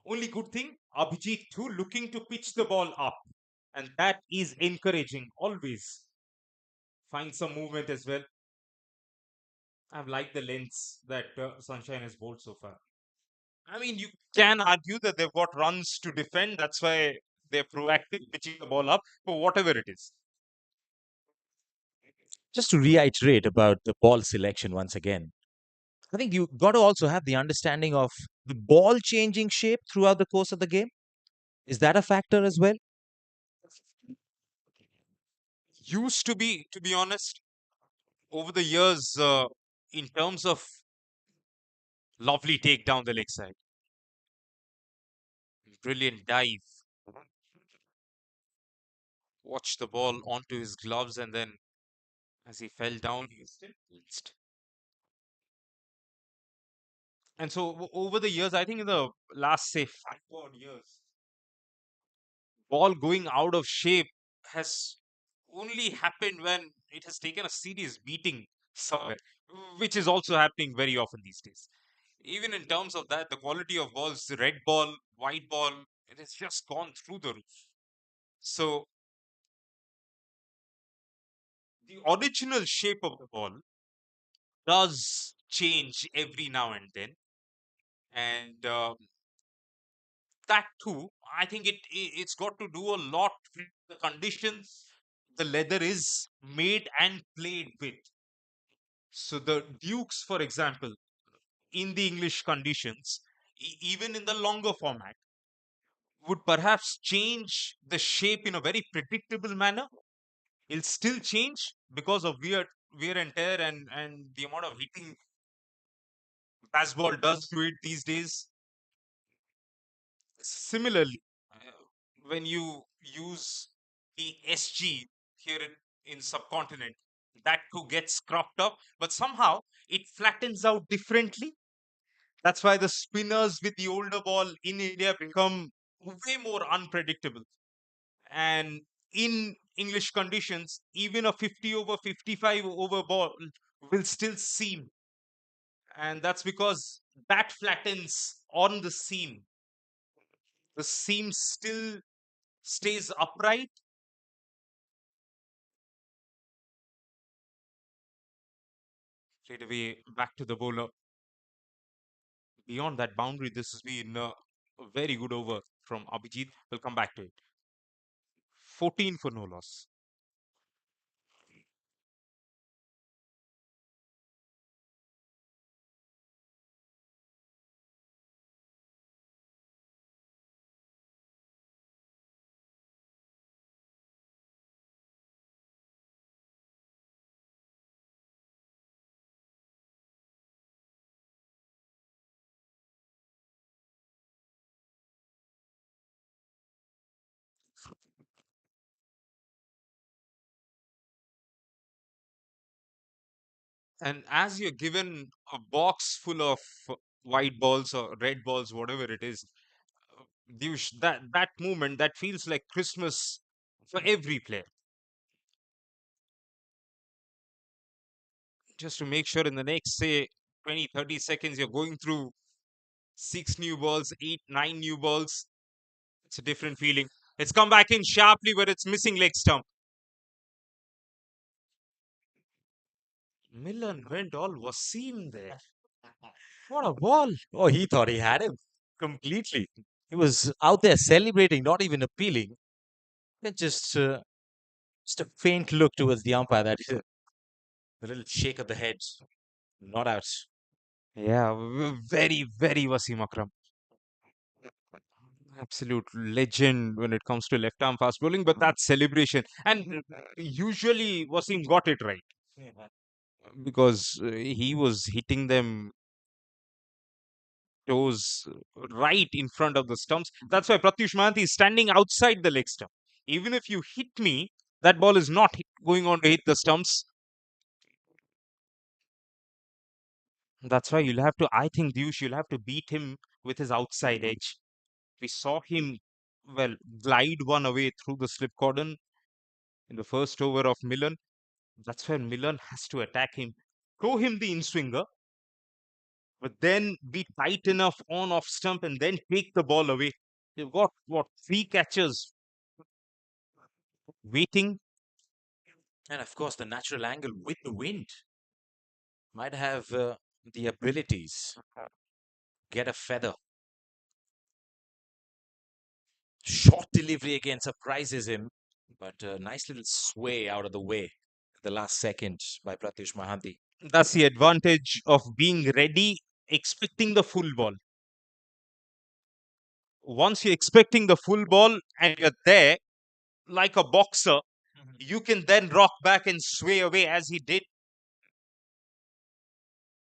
S4: only good thing, Abhijit too looking to pitch the ball up. And that is encouraging always. Find some movement as well. I've liked the lengths that Sunshine has bowled so far. I mean, you can argue that they've got runs to defend. That's why they're proactive, pitching the ball up, but whatever it is.
S8: Just to reiterate about the ball selection once again, I think you got to also have the understanding of the ball changing shape throughout the course of the game. Is that a factor as well?
S4: Used to be honest, over the years, in terms of lovely take down the leg side, brilliant dive, watch the ball onto his gloves, and then as he fell down, he was still released. And so over the years, I think in the last, say, 5 odd years, ball going out of shape has only happened when it has taken a serious beating somewhere, which is also happening very often these days. Even in terms of that, the quality of balls, the red ball, white ball, it has just gone through the roof. So the original shape of the ball does change every now and then. And that too, I think it's got to do a lot with the conditions the leather is made and played with. So the Dukes, for example, in the English conditions, even in the longer format, would perhaps change the shape in a very predictable manner. It'll still change because of wear and tear and the amount of hitting baseball does to it these days. Similarly, when you use the SG here in subcontinent, that too gets cropped up, but somehow it flattens out differently. That's why the spinners with the older ball in India become way more unpredictable. And in English conditions, even a 50 over 55 over ball will still seam. And that's because that flattens on the seam. The seam still stays upright. Straight away back to the bowler. Beyond that boundary, this has been a very good over from Abhijit. We'll come back to it. 14 for no loss. And as you're given a box full of white balls or red balls, whatever it is, that moment that feels like Christmas for every player. Just to make sure in the next, say, 20, 30 seconds, you're going through six new balls, eight, nine new balls. It's a different feeling. It's come back in sharply, but it's missing leg stump. Milan went all Wasim there.
S8: What a ball! Oh, he thought he had him completely. He was out there celebrating, not even appealing. Then just a faint look towards the umpire. That a little shake of the head. Not out.
S4: Yeah, very, very Wasim Akram. Absolute legend when it comes to left arm fast bowling, but that celebration. And usually Wasim got it right because he was hitting them toes right in front of the stumps. That's why Pratyush Mahanti is standing outside the leg stump. Even if you hit me, that ball is not going on to hit the stumps. That's why you'll have to, I think, Dyush, you'll have to beat him with his outside edge. We saw him, well, glide one away through the slip cordon in the first over of Milan. That's where Milan has to attack him, throw him the in swinger, but then be tight enough on off stump and then take the ball away. You've got what, three catchers waiting.
S8: And of course, the natural angle with the wind might have the abilities. Get a feather. Short delivery again surprises him, but a nice little sway out of the way at the last second by Pratyush Mahanti.
S4: That's the advantage of being ready, expecting the full ball. Once you're expecting the full ball and you're there, like a boxer, you can then rock back and sway away as he did.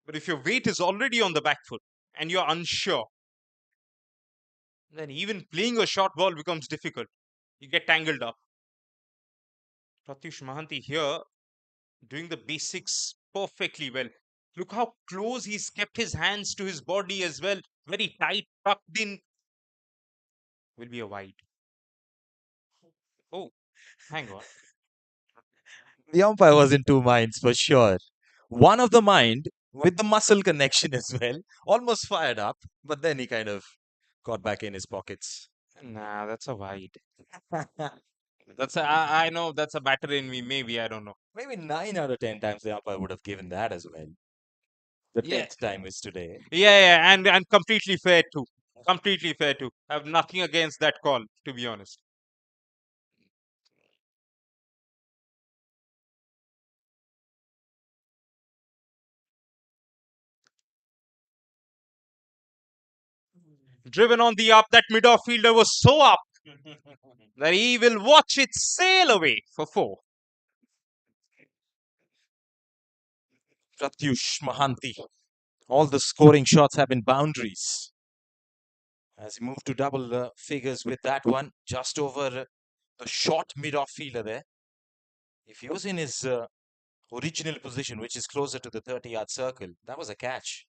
S4: But if your weight is already on the back foot and you're unsure, then even playing a short ball becomes difficult. You get tangled up. Pratyush Mahanti here doing the basics perfectly well. Look how close he's kept his hands to his body as well. Very tight, tucked in. Will be a wide. Oh, hang on.
S8: The umpire was in two minds for sure. One of the mind with the muscle connection as well, almost fired up, but then he kind of got back in his pockets.
S4: Nah, that's a wide. I know that's a batter in me. Maybe I don't know.
S8: Maybe 9 out of 10 times the umpire would have given that as well. The
S4: Yeah,
S8: 10th time is today.
S4: and completely fair too. Completely fair too. I have nothing against that call, to be honest. Driven on the up, that mid-off fielder was so up that he will watch it sail away for 4.
S8: Pratyush Mahanti. All the scoring shots have been boundaries. As he moved to double figures with that one, just over the short mid-off fielder there. If he was in his original position, which is closer to the 30-yard circle, that was a catch.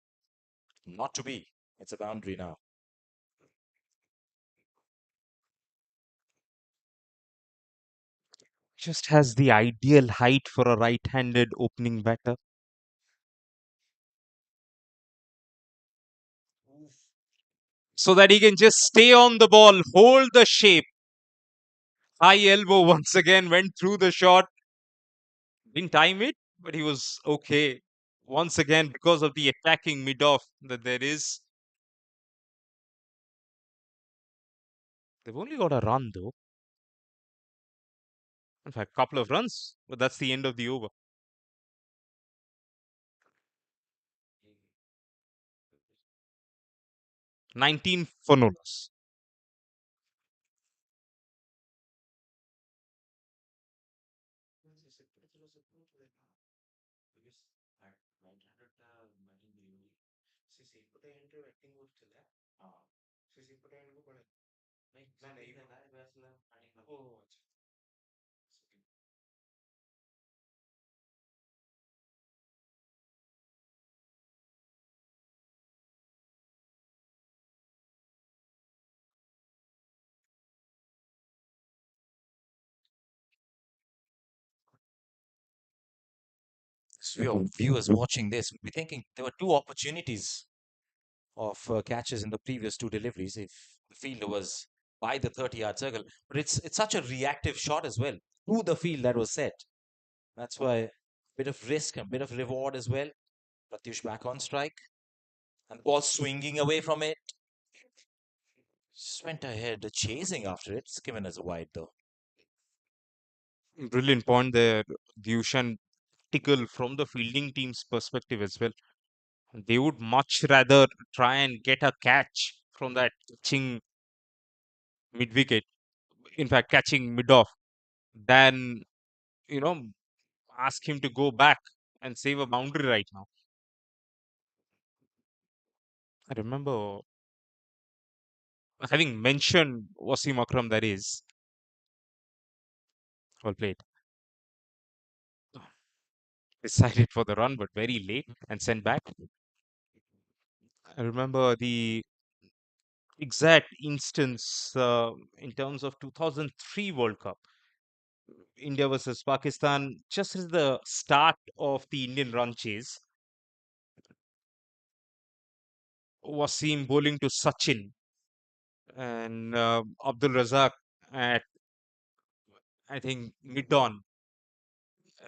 S8: Not to be. It's a boundary now.
S4: Just has the ideal height for a right-handed opening batter. So that he can just stay on the ball, hold the shape. High elbow once again went through the shot. Didn't time it, but he was okay. Once again, because of the attacking mid-off that there is. They've only got a run though. In fact, couple of runs, but that's the end of the over. 19 for no loss.
S8: So your viewers watching this will be thinking there were two opportunities of catches in the previous two deliveries if the fielder was by the 30-yard circle. But it's such a reactive shot as well to the field that was set. That's why a bit of risk, a bit of reward as well. Pratyush back on strike. And ball swinging away from it. Just went ahead, chasing after it. It's given as a wide though.
S4: Brilliant point there, Dyushan. Tickle from the fielding team's perspective as well. They would much rather try and get a catch from that catching mid wicket, in fact, catching mid off, than, you know, ask him to go back and save a boundary right now. I remember having mentioned Wasim Akram, that is, well played. Decided for the run, but very late and sent back. I remember the exact instance in terms of 2003 World Cup. India versus Pakistan, just as the start of the Indian run chase, Wasim bowling to Sachin and Abdul Razak at, I think, mid-on.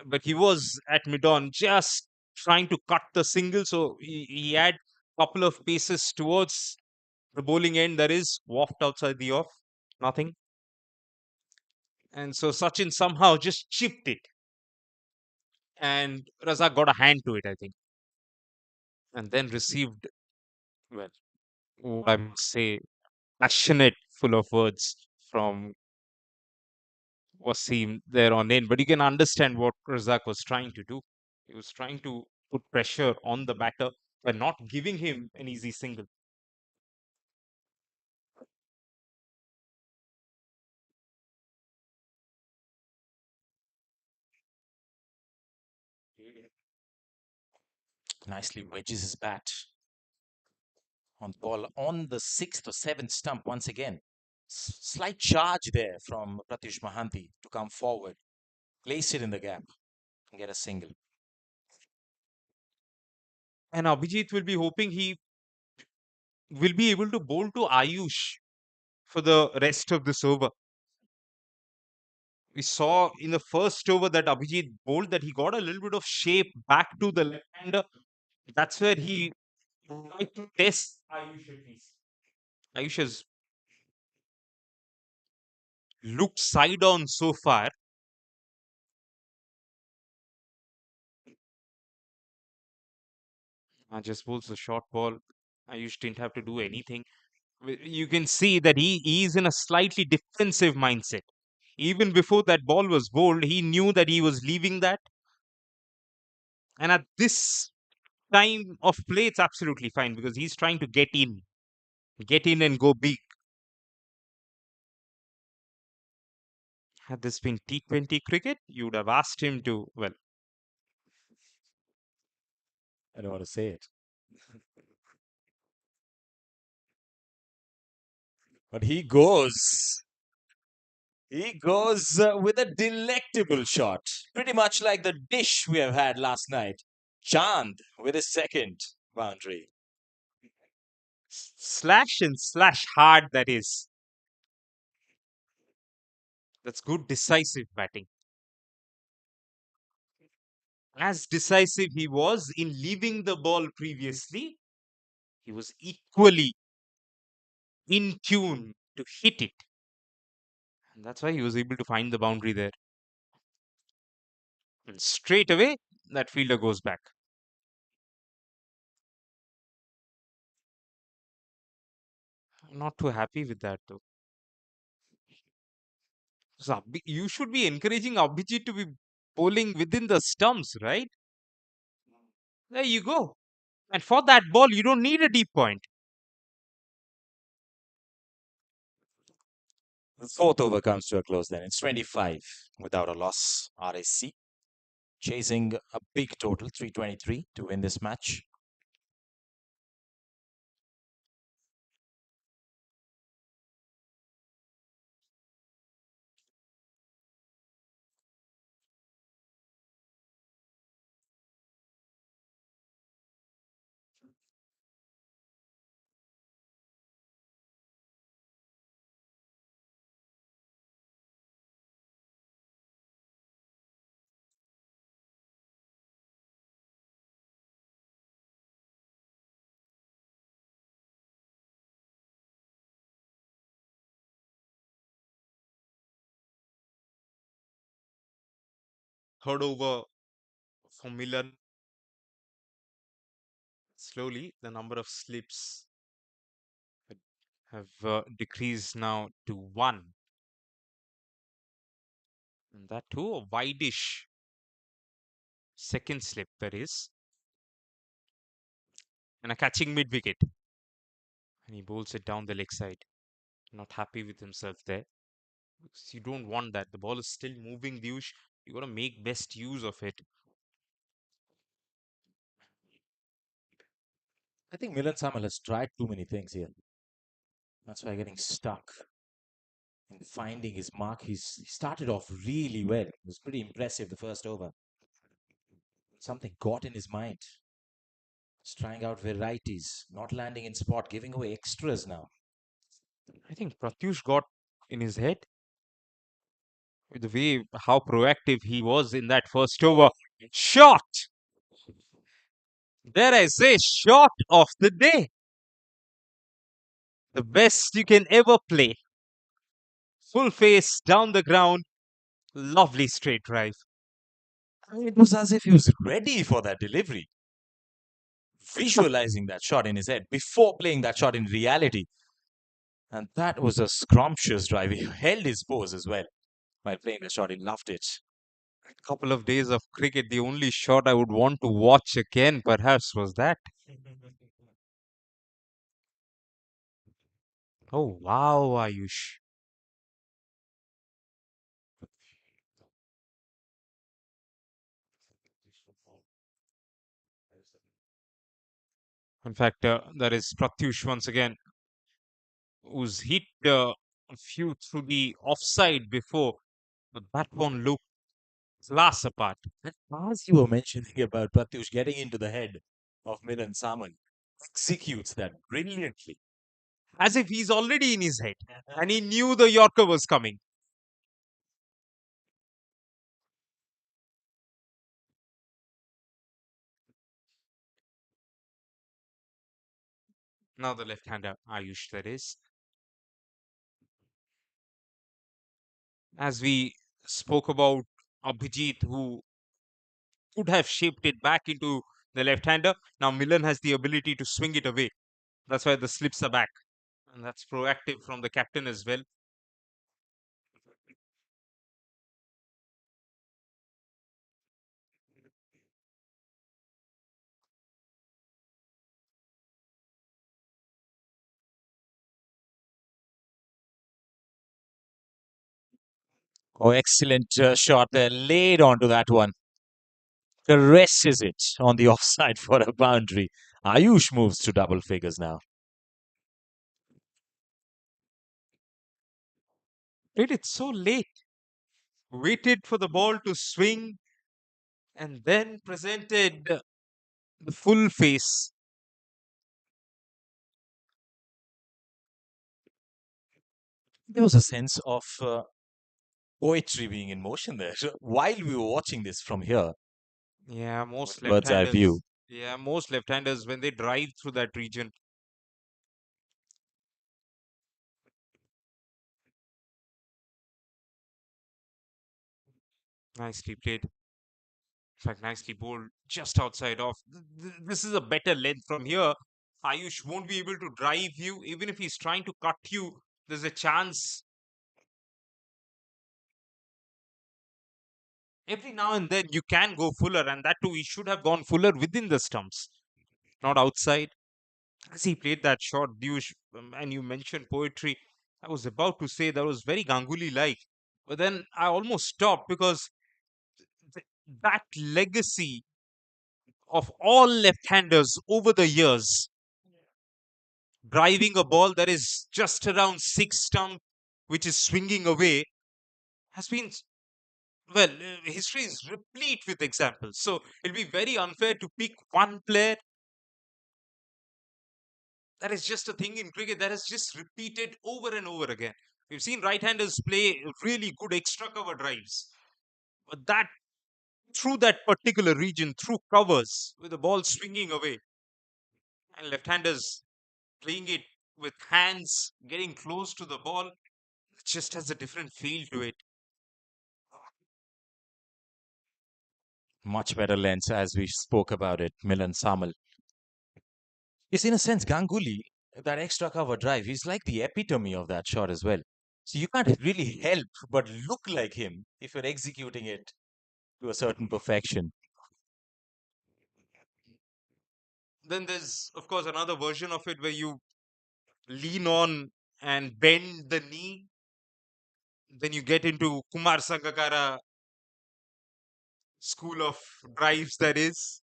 S4: But he was at mid-on just trying to cut the single, so he had a couple of paces towards the bowling end, that is, waft outside the off, nothing. And so Sachin somehow just chipped it, and Razak got a hand to it, I think, and then received, well, what I must say, passionate, full of words from Wasim there on in. But you can understand what Razak was trying to do. He was trying to put pressure on the batter by not giving him an easy single.
S8: Nicely wedges his bat on the ball on the sixth or seventh stump once again. Slight charge there from Pratyush Mahanti to come forward, place it in the gap, and get a single.
S4: And Abhijit will be hoping he will be able to bowl to Ayush for the rest of this over. We saw in the first over that Abhijit bowled that he got a little bit of shape back to the left hander. That's where he tried to test Ayush at least. Ayush has looked side on so far. Just bowls a short ball. Ayush didn't have to do anything. You can see that he is in a slightly defensive mindset. Even before that ball was bowled, he knew that he was leaving that. And at this time of play, it's absolutely fine because he's trying to get in and go big. Had this been T20 cricket, you would have asked him to, well,
S8: I don't want to say it. But he goes. He goes with a delectable shot. Pretty much like the dish we have had last night. Chand with his second boundary.
S4: slash and slash hard, that is. That's good, decisive batting. As decisive he was in leaving the ball previously, he was equally in tune to hit it. And that's why he was able to find the boundary there. And straight away, that fielder goes back. I'm not too happy with that though. So you should be encouraging Abhijit to be bowling within the stumps, right? There you go. And for that ball, you don't need a deep point.
S8: The fourth over comes to a close then. It's 25 without a loss. RSC chasing a big total, 323 to win this match.
S4: Third over for Milan. Slowly, the number of slips have decreased now to 1. And that too, a wideish second slip, that is. And a catching mid wicket. And he bowls it down the leg side. Not happy with himself there. Because you don't want that. The ball is still moving, Dyush. You got to make best use of it.
S8: I think Milan Samal has tried too many things here. That's why getting stuck in finding his mark. He started off really well. It was pretty impressive the first over. Something got in his mind. He's trying out varieties, not landing in spot, giving away extras now.
S4: I think Pratyush got in his head with the way how proactive he was in that first over. Shot! Dare I say, shot of the day. The best you can ever play. Full face down the ground. Lovely straight drive.
S8: It was as if he was ready for that delivery. Visualizing that shot in his head before playing that shot in reality. And that was a scrumptious drive. He held his pose as well while playing the shot. He loved it.
S4: Couple of days of cricket, the only shot I would want to watch again perhaps was that. Oh wow, Ayush. In fact, there is Pratyush once again, who's hit a few through the offside before, but that one looked class apart.
S8: As you were mentioning about Pratyush getting into the head of Milan Saman, executes that brilliantly.
S4: As if he's already in his head and he knew the Yorker was coming. Now the left-hander, Ayush, that is. As we spoke about Abhijit, who could have shaped it back into the left-hander. Now Milan has the ability to swing it away. That's why the slips are back. And that's proactive from the captain as well.
S7: Oh, excellent shot there. Laid onto that one. Caresses it on the offside for a boundary. Ayush moves to double figures now.
S4: Did it so late. Waited for the ball to swing and then presented the full face.
S7: There was a sense of poetry being in motion there. So while we were watching this from here,
S4: Yeah, most
S7: bird's eye view,
S4: left-handers. Yeah, most left-handers when they drive through that region. Nicely played. In fact, nicely bowled just outside off. This is a better length from here. Ayush won't be able to drive you. Even if he's trying to cut you, there's a chance. Every now and then you can go fuller, and that too, he should have gone fuller within the stumps, not outside. As he played that shot, Piyush, and you mentioned poetry, I was about to say that was very Ganguly-like. But then I almost stopped because that legacy of all left-handers over the years driving a ball that is just around six stump, which is swinging away, has been well. History is replete with examples. So it'll be very unfair to pick one player. That is just a thing in cricket that has just repeated over and over again. We've seen right-handers play really good extra cover drives, but that through that particular region, through covers, with the ball swinging away, and left-handers playing it with hands, getting close to the ball, it just has a different feel to it.
S8: Much better lens, as we spoke about it, Milan Samal. Yes, in a sense, Ganguly, that extra cover drive, he's like the epitome of that shot as well. So you can't really help but look like him if you're executing it to a certain perfection.
S4: Then there's, of course, another version of it where you lean on and bend the knee. Then you get into Kumar Sangakkara school of drives, that is.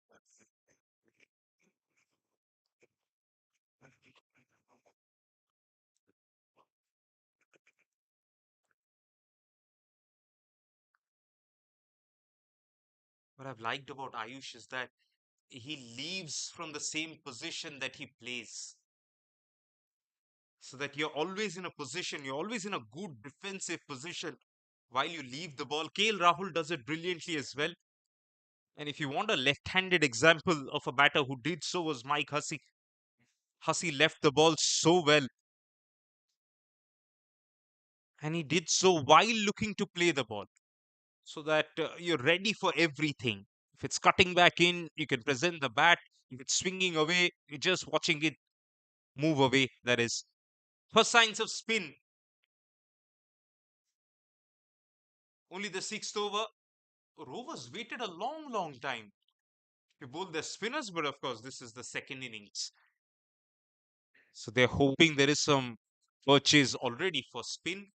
S4: What I've liked about Ayush is that he leaves from the same position that he plays. So that you're always in a position, you're always in a good defensive position while you leave the ball. KL Rahul does it brilliantly as well. And if you want a left-handed example of a batter who did so was Mike Hussey. Hussey left the ball so well. And he did so while looking to play the ball. So that you're ready for everything. If it's cutting back in, you can present the bat. If it's swinging away, you're just watching it move away. That is. First signs of spin. Only the sixth over. Rovers waited a long, long time to bowl their spinners, but of course, this is the second innings. So they're hoping there is some purchase already for spin.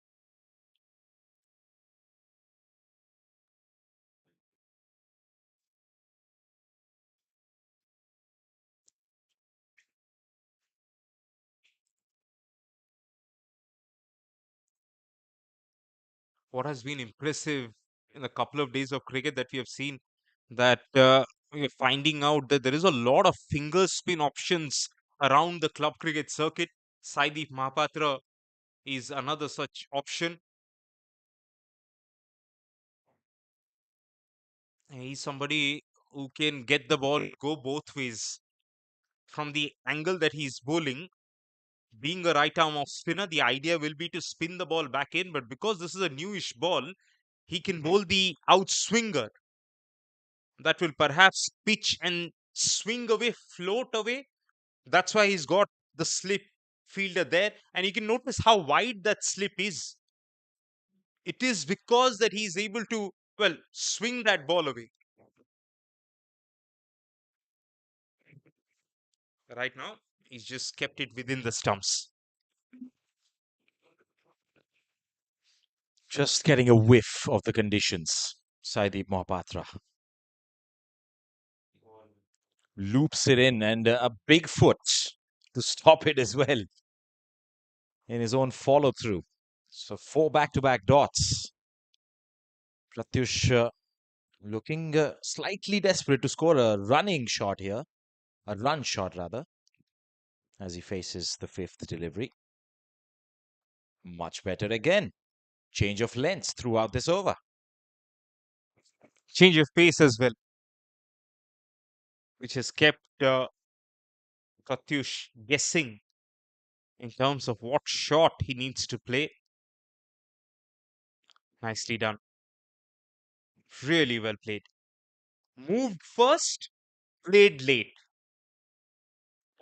S4: What has been impressive in a couple of days of cricket that we have seen that we're finding out that there is a lot of finger spin options around the club cricket circuit. Saideep Mahapatra is another such option. He's somebody who can get the ball, go both ways. From the angle that he's bowling, being a right arm off spinner, the idea will be to spin the ball back in. But because this is a newish ball, he can bowl the outswinger that will perhaps pitch and swing away, float away. That's why he's got the slip fielder there, and you can notice how wide that slip is. It is because that he's able to, well, swing that ball away. Right now, he's just kept it within the stumps.
S8: Just getting a whiff of the conditions. Saideep Mohapatra loops it in, and a big foot to stop it as well in his own follow through. So 4 back-to-back dots. Pratyush looking slightly desperate to score a running shot here, a run shot rather, as he faces the 5th delivery. Much better again. Change of lengths throughout this over.
S4: Change of pace as well, which has kept Pratyush guessing in terms of what shot he needs to play. Nicely done. Really well played. Moved first, played late.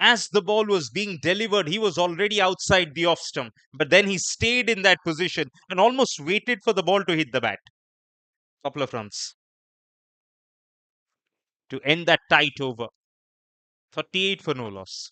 S4: As the ball was being delivered, he was already outside the off stump, but then he stayed in that position and almost waited for the ball to hit the bat. Couple of runs to end that tight over. 38 for no loss.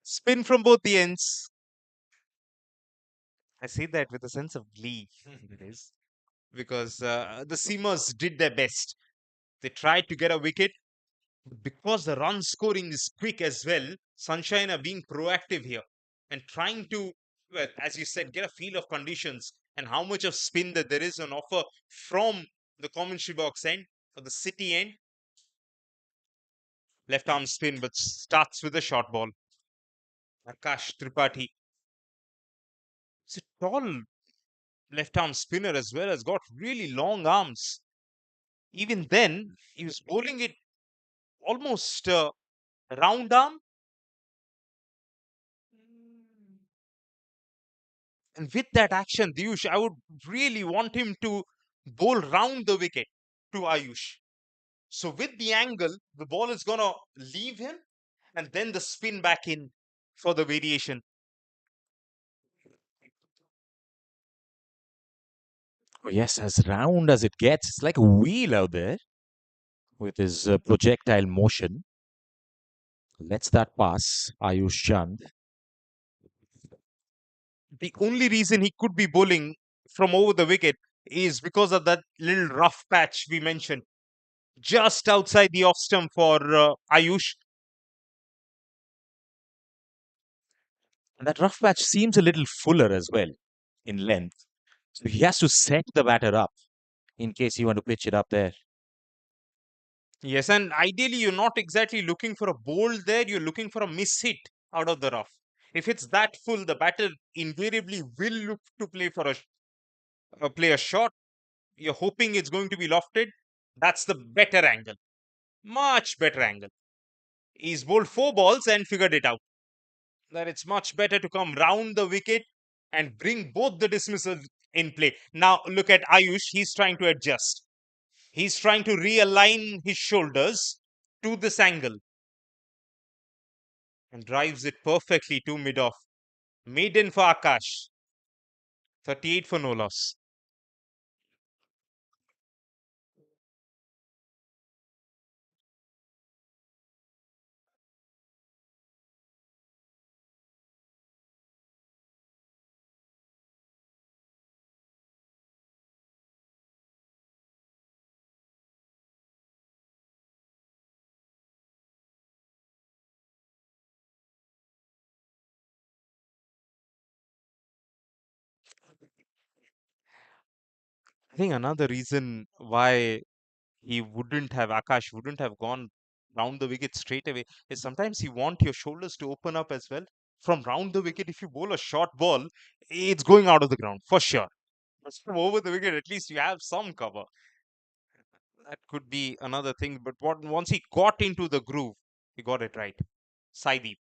S4: Spin from both the ends. I say that with a sense of glee. It is. Because the seamers did their best. They tried to get a wicket. Because the run scoring is quick as well, Sunshine are being proactive here and trying to, well, as you said, get a feel of conditions and how much of spin that there is on offer from the commentary box end or the city end. Left arm spin, but starts with a short ball. Akash Tripathi. It's a tall left arm spinner as well, has got really long arms. Even then, he was bowling it almost round arm. And with that action, Diyush, I would really want him to bowl round the wicket to Ayush. So with the angle, the ball is going to leave him and then the spin back in for the variation.
S8: Oh, yes, as round as it gets. It's like a wheel out there with his projectile motion. Lets that pass, Ayush Chand.
S4: The only reason he could be bowling from over the wicket is because of that little rough patch we mentioned, just outside the off stump for Ayush.
S8: And that rough patch seems a little fuller as well in length. So he has to set the batter up in case you want to pitch it up there.
S4: Yes, and ideally, you're not exactly looking for a bold there, you're looking for a miss hit out of the rough. If it's that full, the batter invariably will look to play a shot. You're hoping it's going to be lofted. That's the better angle. Much better angle. He's bowled 4 balls and figured it out. That it's much better to come round the wicket and bring both the dismissals in play. Now look at Ayush. He's trying to adjust. He's trying to realign his shoulders to this angle and drives it perfectly to mid-off. Maiden for Akash. 38 for no loss. think another reason why Akash wouldn't have gone round the wicket straight away is sometimes you want your shoulders to open up as well. From round the wicket, if you bowl a short ball, it's going out of the ground for sure. But from over the wicket, at least you have some cover. That could be another thing. But once he got into the groove, he got it right. Saideep.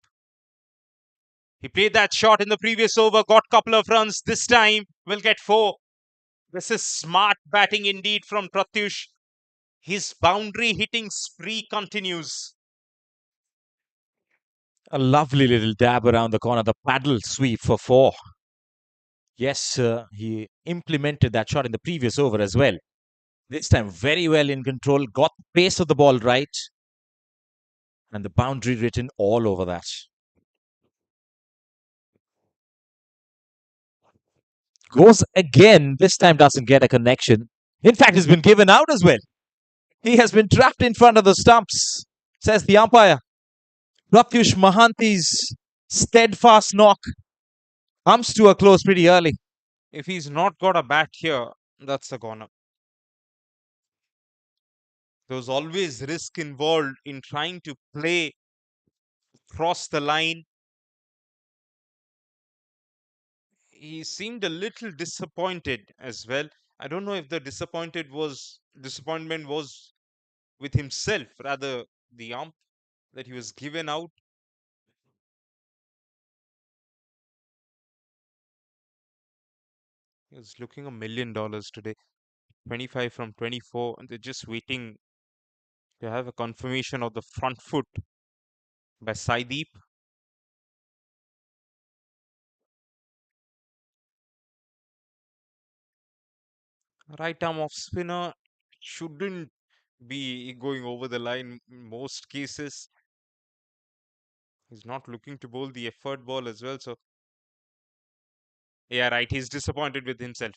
S4: He played that shot in the previous over, got couple of runs. This time, will get 4. This is smart batting indeed from Pratyush. His boundary hitting spree continues.
S8: A lovely little dab around the corner, the paddle sweep for 4. Yes, he implemented that shot in the previous over as well. This time, very well in control, got the pace of the ball right, and the boundary written all over that. Goes again, this time doesn't get a connection. In fact, he's been given out as well. He has been trapped in front of the stumps, says the umpire. Pratyush Mahanti's steadfast knock comes to a close pretty early.
S4: If he's not got a bat here, that's a corner. There's always risk involved in trying to play across the line. He seemed a little disappointed as well. I don't know if the disappointment was with himself, rather the ump, that he was given out. He was looking $1 million today. 25 from 24, and they're just waiting to have a confirmation of the front foot by Saideep. Right arm off spinner shouldn't be going over the line in most cases. He's not looking to bowl the effort ball as well. So, yeah, right. He's disappointed with himself.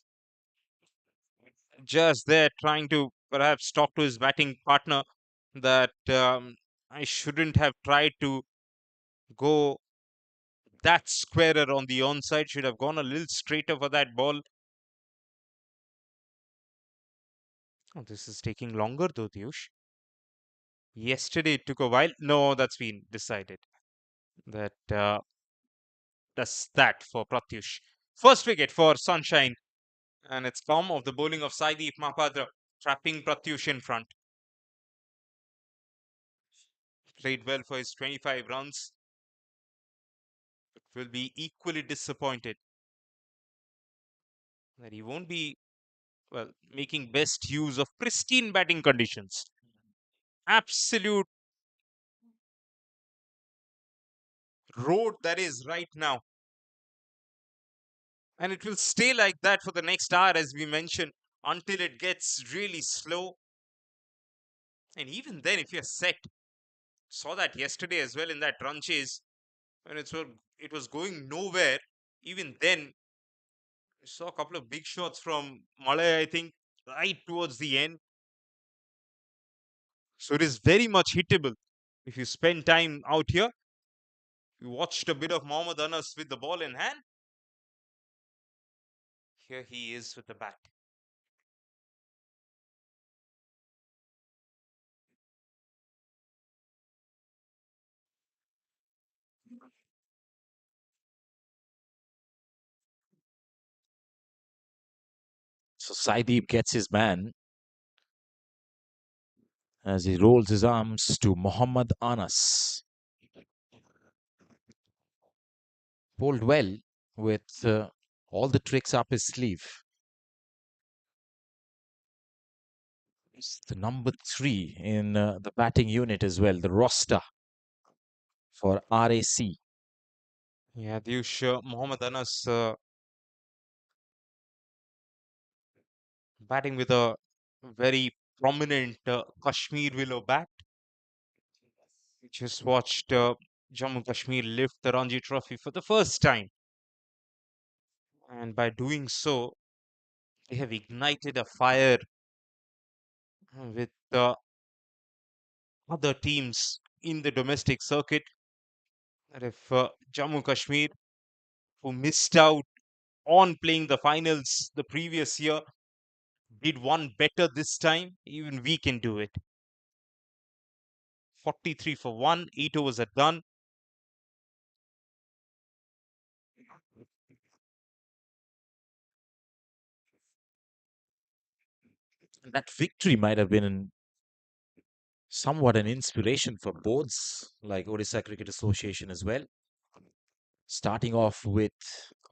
S4: Just there trying to perhaps talk to his batting partner that I shouldn't have tried to go that squarer on the onside. Should have gone a little straighter for that ball. Oh, this is taking longer though, Diyush. Yesterday it took a while. No, that's been decided. That's that for Pratyush. First wicket for Sunshine. And it's come of the bowling of Saideep Mahapatra, trapping Pratyush in front. Played well for his 25 runs. But will be equally disappointed that he won't be, well, making best use of pristine batting conditions. Absolute road that is right now. And it will stay like that for the next hour, as we mentioned, until it gets really slow. And even then, if you're set, saw that yesterday as well in that run chase, when it was going nowhere. Even then, we saw a couple of big shots from Malay, I think, right towards the end. So it is very much hittable. If you spend time out here, you watched a bit of Mohammad Anas with the ball in hand. Here he is with the bat.
S8: So Saideep gets his man as he rolls his arms to Mohammad Anas. Bowled well with all the tricks up his sleeve. It's the number 3 in the batting unit as well, the roster for RAC.
S4: Yeah, Mohammad Anas batting with a very prominent Kashmir willow bat. We just watched Jammu Kashmir lift the Ranji Trophy for the first time. And by doing so, they have ignited a fire with other teams in the domestic circuit. That if Jammu Kashmir, who missed out on playing the finals the previous year, did one better this time. Even we can do it. 43 for 1, 8 overs are done.
S8: That victory might have been somewhat an inspiration for boards like Odisha Cricket Association as well. Starting off with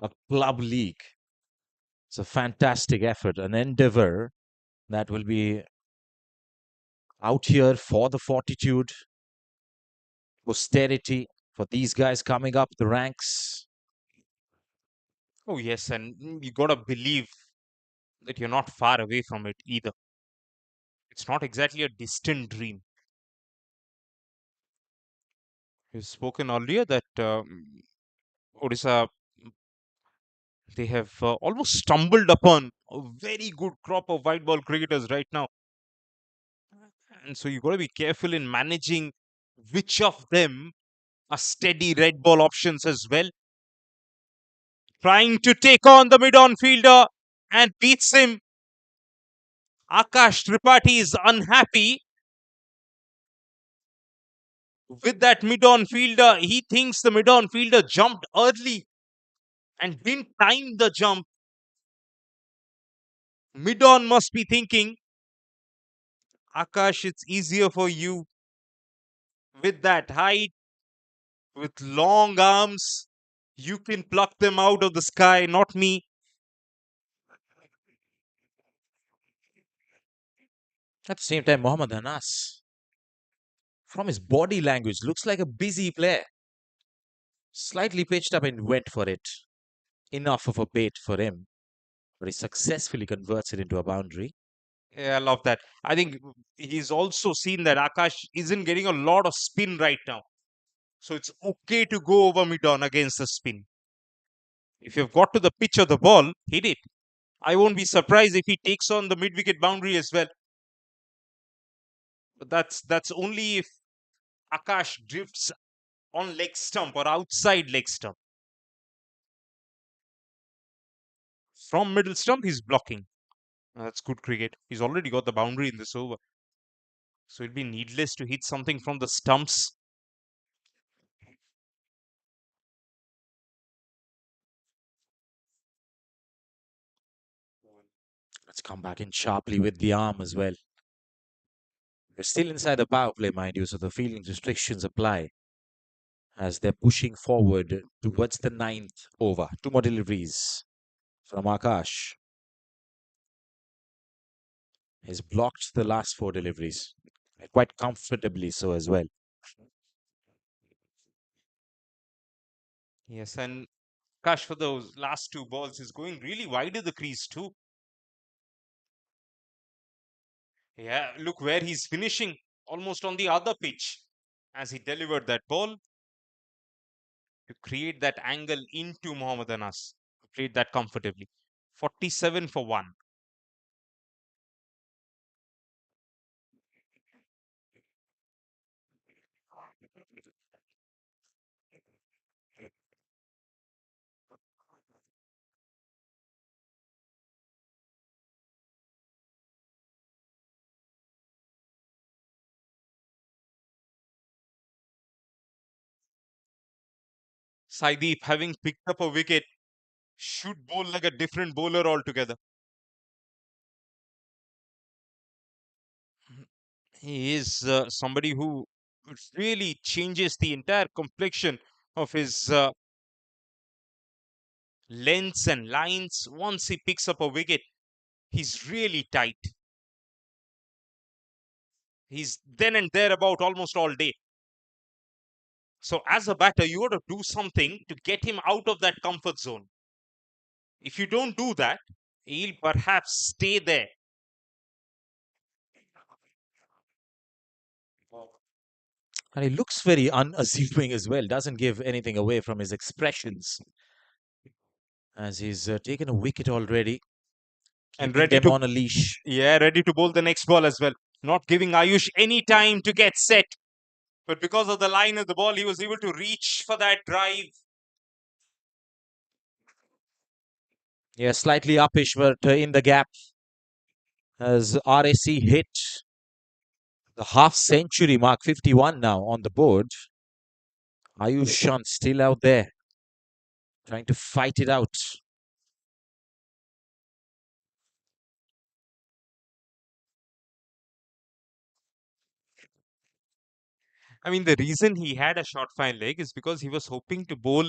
S8: a club league. It's a fantastic effort, an endeavor that will be out here for the fortitude, austerity, for these guys coming up the ranks.
S4: Oh, yes, and you gotta believe that you're not far away from it either. It's not exactly a distant dream. We've spoken earlier that Odisha, they have almost stumbled upon a very good crop of white ball cricketers right now. And so you got to be careful in managing which of them are steady red ball options as well. Trying to take on the mid-on fielder and beats him. Akash Tripathi is unhappy with that mid-on fielder. He thinks the mid-on fielder jumped early and didn't time the jump. Mid-on must be thinking, Akash, it's easier for you with that height, with long arms. You can pluck them out of the sky, not me.
S8: At the same time, Mohammad Anas, from his body language, looks like a busy player. Slightly pitched up and went for it. Enough of a bait for him, but he successfully converts it into a boundary.
S4: Yeah, I love that. I think he's also seen that Akash isn't getting a lot of spin right now. So it's okay to go over mid-on against the spin. If you've got to the pitch of the ball, hit it. I won't be surprised if he takes on the mid-wicket boundary as well. But that's only if Akash drifts on leg stump or outside leg stump. From middle stump, he's blocking. That's good cricket. He's already got the boundary in this over. So it'd be needless to hit something from the stumps.
S8: Let's come back in sharply with the arm as well. We're still inside the power play, mind you, so the fielding restrictions apply as they're pushing forward towards the 9th over. 2 more deliveries from Akash. He's blocked the last 4 deliveries, quite comfortably so as well.
S4: Yes, and Akash for those last 2 balls is going really wide of the crease too. Yeah, look where he's finishing, almost on the other pitch as he delivered that ball to create that angle into Mohammad Anas. Played that comfortably. 47 for 1. Saideep, having picked up a wicket, should bowl like a different bowler altogether. He is somebody who really changes the entire complexion of his lengths and lines. Once he picks up a wicket, he's really tight. He's then and there about almost all day. So as a batter, you got to do something to get him out of that comfort zone. If you don't do that, he'll perhaps stay there.
S8: And he looks very unassuming as well, doesn't give anything away from his expressions. As he's taken a wicket already,
S4: And
S8: keeping
S4: ready
S8: them
S4: to,
S8: on a leash.
S4: yeah, ready to bowl the next ball as well. Not giving Ayush any time to get set. But because of the line of the ball, he was able to reach for that drive.
S8: Yeah, slightly uppish, but in the gap. as RAC hit the half century mark, 51 now on the board. Ayush Chand still out there trying to fight it out.
S4: I mean, the reason he had a short fine leg is because he was hoping to bowl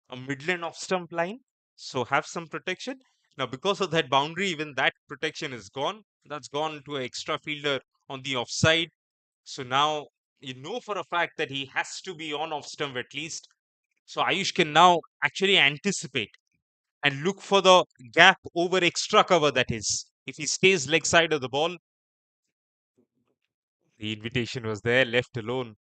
S4: a midland off stump line, so have some protection. Now, because of that boundary, even that protection is gone. That's gone to an extra fielder on the offside. So now you know for a fact that he has to be on off stump at least. So Ayush can now actually anticipate and look for the gap over extra cover, that is. If he stays leg side of the ball, the invitation was there, left alone.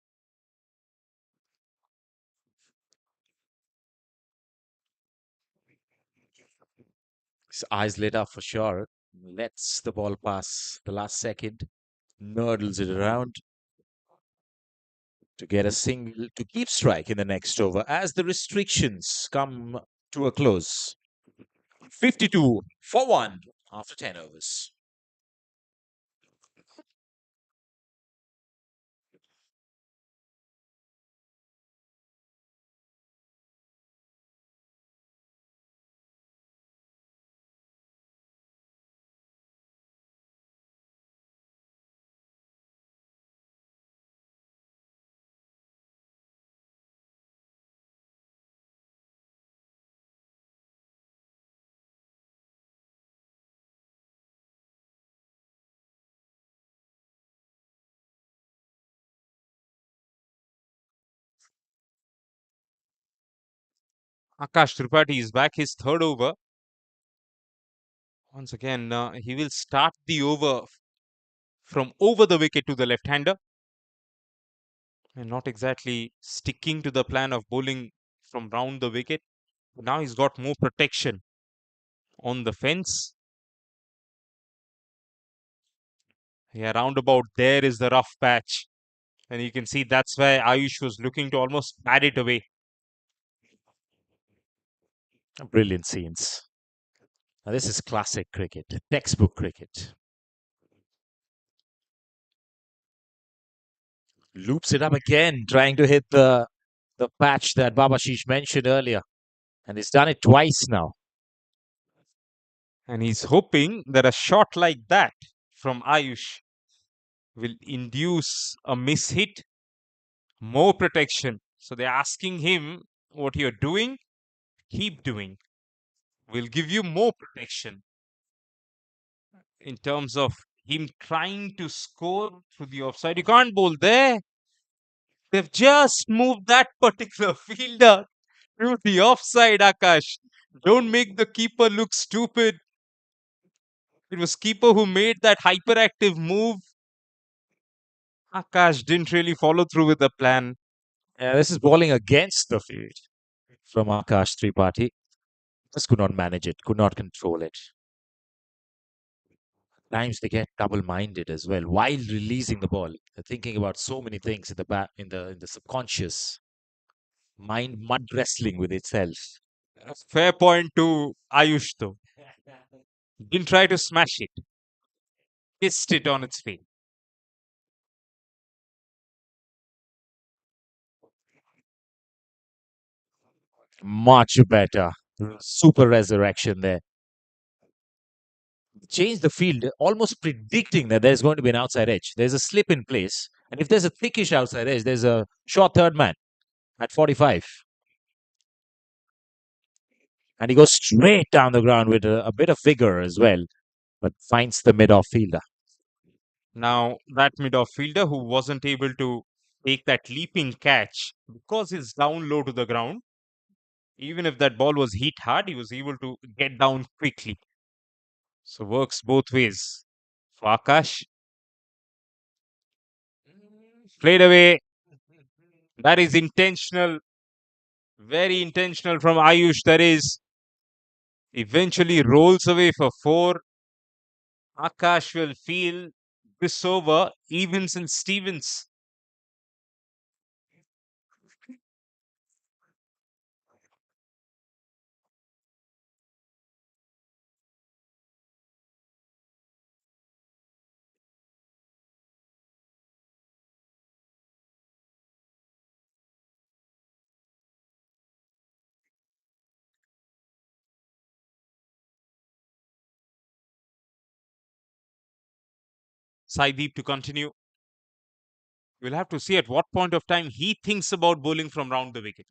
S8: His eyes lit up for sure. Lets the ball pass the last second. Nurdles it around to get a single to keep strike in the next over as the restrictions come to a close. 52 for 1 after 10 overs.
S4: Akash Tripathi is back, his third over. Once again, he will start the over from over the wicket to the left-hander. And not exactly sticking to the plan of bowling from round the wicket. Now he's got more protection on the fence. Yeah, roundabout there is the rough patch. And you can see that's where Ayush was looking to almost pad it away.
S8: Brilliant scenes. Now, this is classic cricket, textbook cricket. Loops it up again, trying to hit the patch that Babashish mentioned earlier. And he's done it twice now.
S4: And he's hoping that a shot like that from Ayush will induce a miss hit, more protection. So they're asking him, what you're doing, keep doing. We'll give you more protection in terms of him trying to score through the offside. You can't bowl there. They've just moved that particular fielder through the offside, Akash. Don't make the keeper look stupid. It was keeper who made that hyperactive move. Akash didn't really follow through with the plan.
S8: Yeah, this is bowling against the field from Akash Tripathi. Just could not manage it, could not control it. Times they get double-minded as well while releasing the ball. They're thinking about so many things in the in the subconscious mind, mud wrestling with itself.
S4: Fair point to Ayush though. Didn't try to smash it. Kissed it on its face.
S8: Much better. Super resurrection there. Change the field, almost predicting that there's going to be an outside edge. There's a slip in place. And if there's a thickish outside edge, there's a short third man at 45. And he goes straight down the ground with a bit of vigor as well, but finds the mid-off fielder.
S4: Now, that mid-off fielder who wasn't able to take that leaping catch because he's down low to the ground, even if that ball was hit hard, he was able to get down quickly. So works both ways for Akash. Played away. That is intentional. Very intentional from Ayush. That is eventually rolls away for 4. Akash will feel this over evens and Stevens. Saideep to continue. We'll have to see at what point of time he thinks about bowling from round the wicket.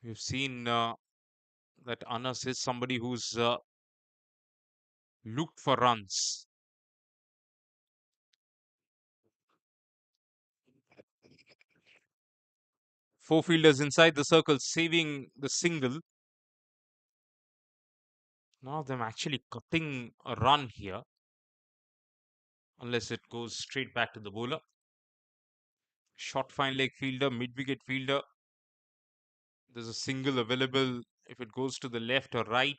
S4: We've seen that Anas is somebody who's looked for runs. Four fielders inside the circle saving the single. None of them actually cutting a run here, unless it goes straight back to the bowler. Short fine leg fielder, mid wicket fielder. There's a single available if it goes to the left or right.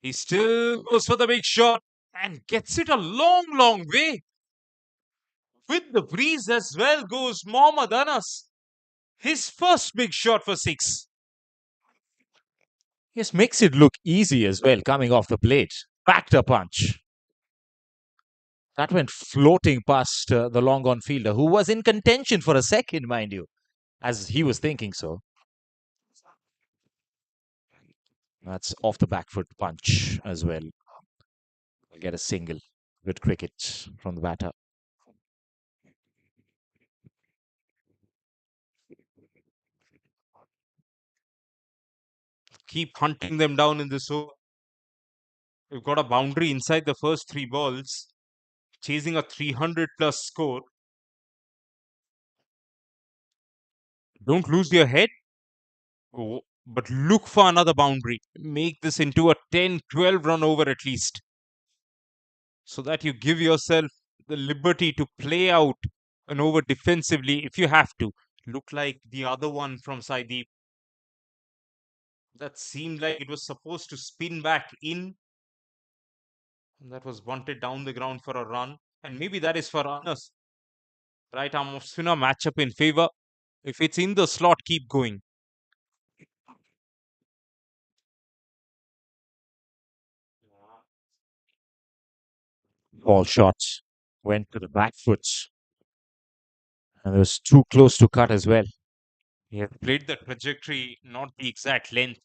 S4: He still goes for the big shot and gets it a long, long way. With the breeze as well goes Mohammad Anas. His first big shot for six.
S8: Yes, makes it look easy as well, coming off the plate. Backed a punch. That went floating past the long on fielder, who was in contention for a second, mind you, as he was thinking so. That's off the back foot punch as well. We'll get a single. Good cricket from the batter.
S4: Keep hunting them down in this over. We've got a boundary inside the first three balls, chasing a 300 plus score. Don't lose your head, but look for another boundary. Make this into a 10-12 run over at least, so that you give yourself the liberty to play out an over defensively if you have to. Look like the other one from Saideep. That seemed like it was supposed to spin back in. And that was bunted down the ground for a run. And maybe that is for Anas. Right arm off spinner matchup in favor. If it's in the slot, keep going.
S8: Ball shots went to the back foot. And it was too close to cut as well.
S4: He has played the trajectory, not the exact length.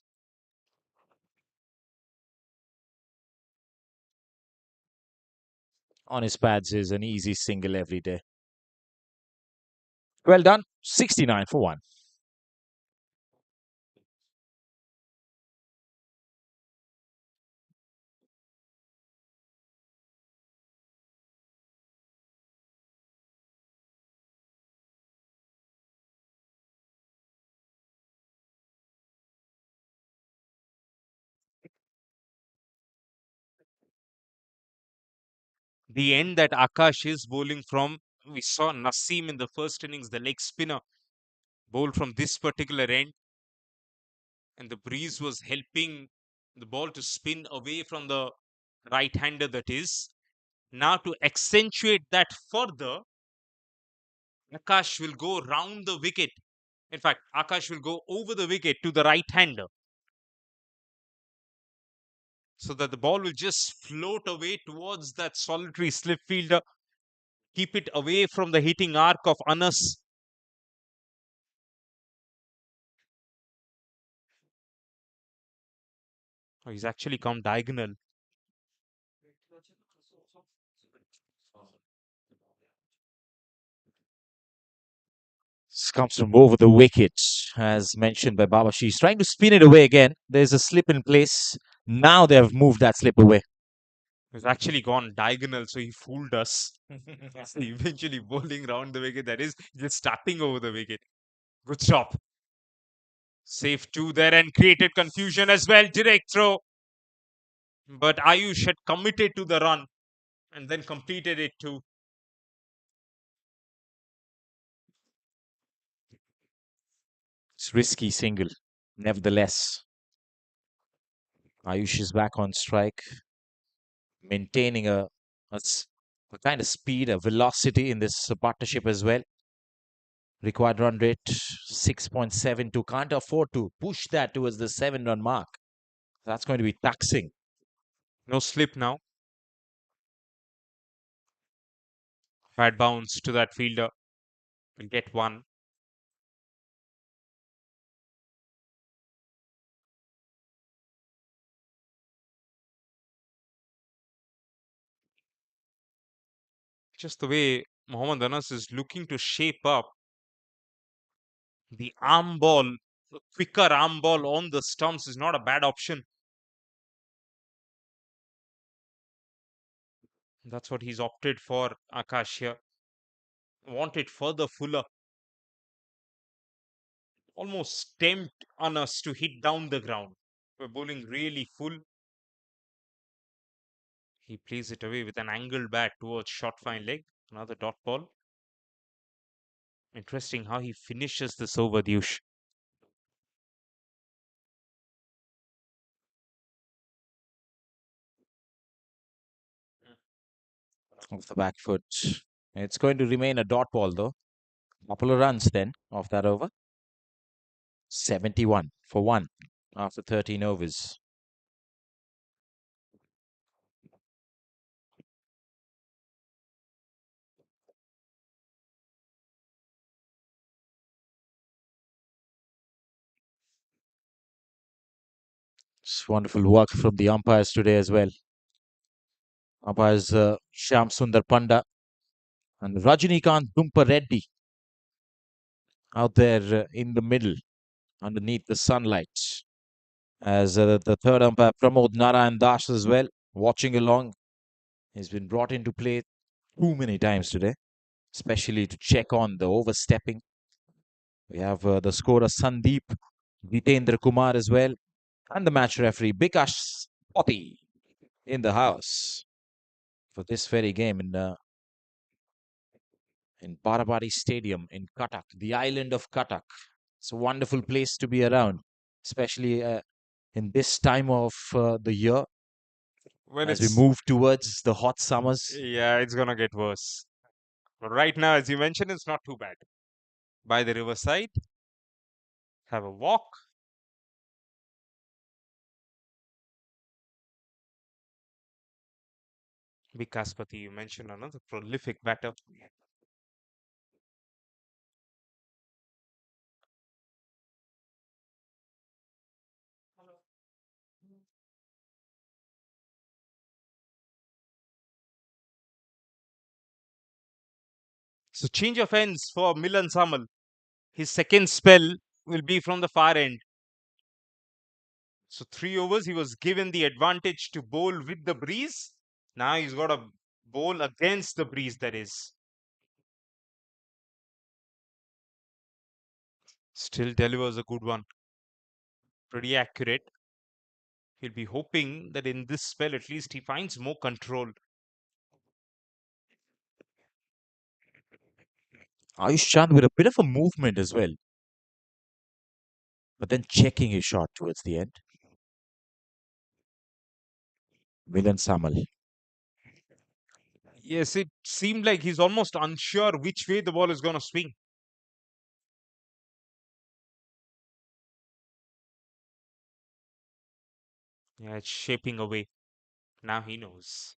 S8: On his pads is an easy single every day. Well done. 69 for 1.
S4: The end that Akash is bowling from, we saw Naseem in the first innings, the leg spinner, bowl from this particular end. And the breeze was helping the ball to spin away from the right hander, that is. Now, to accentuate that further, Akash will go round the wicket. In fact, Akash will go over the wicket to the right hander, so that the ball will just float away towards that solitary slip fielder. Keep it away from the hitting arc of Anas. Oh, he's actually come diagonal.
S8: This comes from over the wicket, as mentioned by Babashi. He's trying to spin it away again. There's a slip in place. Now they have moved that slip away.
S4: He's actually gone diagonal, so he fooled us. So eventually bowling round the wicket, that is just starting over the wicket. Good stop. Safe two there and created confusion as well. Direct throw. But Ayush had committed to the run and then completed it too.
S8: It's risky single. Nevertheless, Ayush is back on strike, maintaining a kind of speed, a velocity in this partnership as well. Required run rate 6.72. Can't afford to push that towards the 7-run mark. That's going to be taxing.
S4: No slip now. Bad bounce to that fielder. Will get one. Just the way Mohammad Anas is looking to shape up the arm ball, the quicker arm ball on the stumps is not a bad option. That's what he's opted for, Akash here. Want it further fuller. Almost tempt on us to hit down the ground. We're bowling really full. He plays it away with an angled bat towards short fine leg. Another dot ball. Interesting how he finishes this over, Dyush.
S8: Off the back foot. It's going to remain a dot ball though. Couple of runs then off that over. 71 for 1 after 13 overs. It's wonderful work from the umpires today as well. Umpires Shyam Sundar Panda and Rajinikanth Dumpa Reddy out there in the middle underneath the sunlight. As the third umpire Pramod Narayan Das as well watching along. He's been brought into play too many times today, especially to check on the overstepping. We have the scorer Sandeep Jitendra Kumar as well, and the match referee Bikash Poti in the house for this very game in Barabati Stadium in Cuttack, the island of Cuttack. It's a wonderful place to be around, especially in this time of the year
S4: When
S8: as we
S4: it's
S8: move towards the hot summers.
S4: Yeah, it's gonna get worse. But right now, as you mentioned, it's not too bad. By the riverside, have a walk. Vikaspati, you mentioned another prolific batter. So change of ends for Milan Samal. His second spell will be from the far end. So 3 overs, he was given the advantage to bowl with the breeze. Now he's got to bowl against the breeze, that is. Still delivers a good one. Pretty accurate. He'll be hoping that in this spell, at least he finds more control.
S8: Ayush Chand with a bit of a movement as well, but then checking his shot towards the end. Milan Samal.
S4: Yes, it seemed like he's almost unsure which way the ball is going to swing. Yeah, it's shaping away. Now he knows.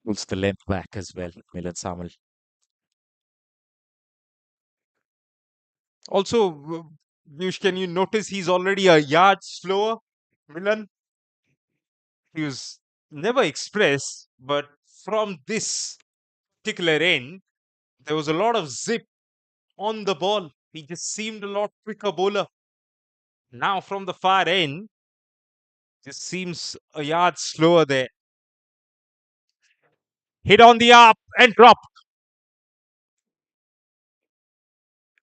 S8: Pulls the length back as well, Milan Samal.
S4: Also, Piyush, can you notice he's already a yard slower? Milan, he was never express, but from this particular end, there was a lot of zip on the ball. He just seemed a lot quicker bowler. Now from the far end, just seems a yard slower there. Hit on the up and drop.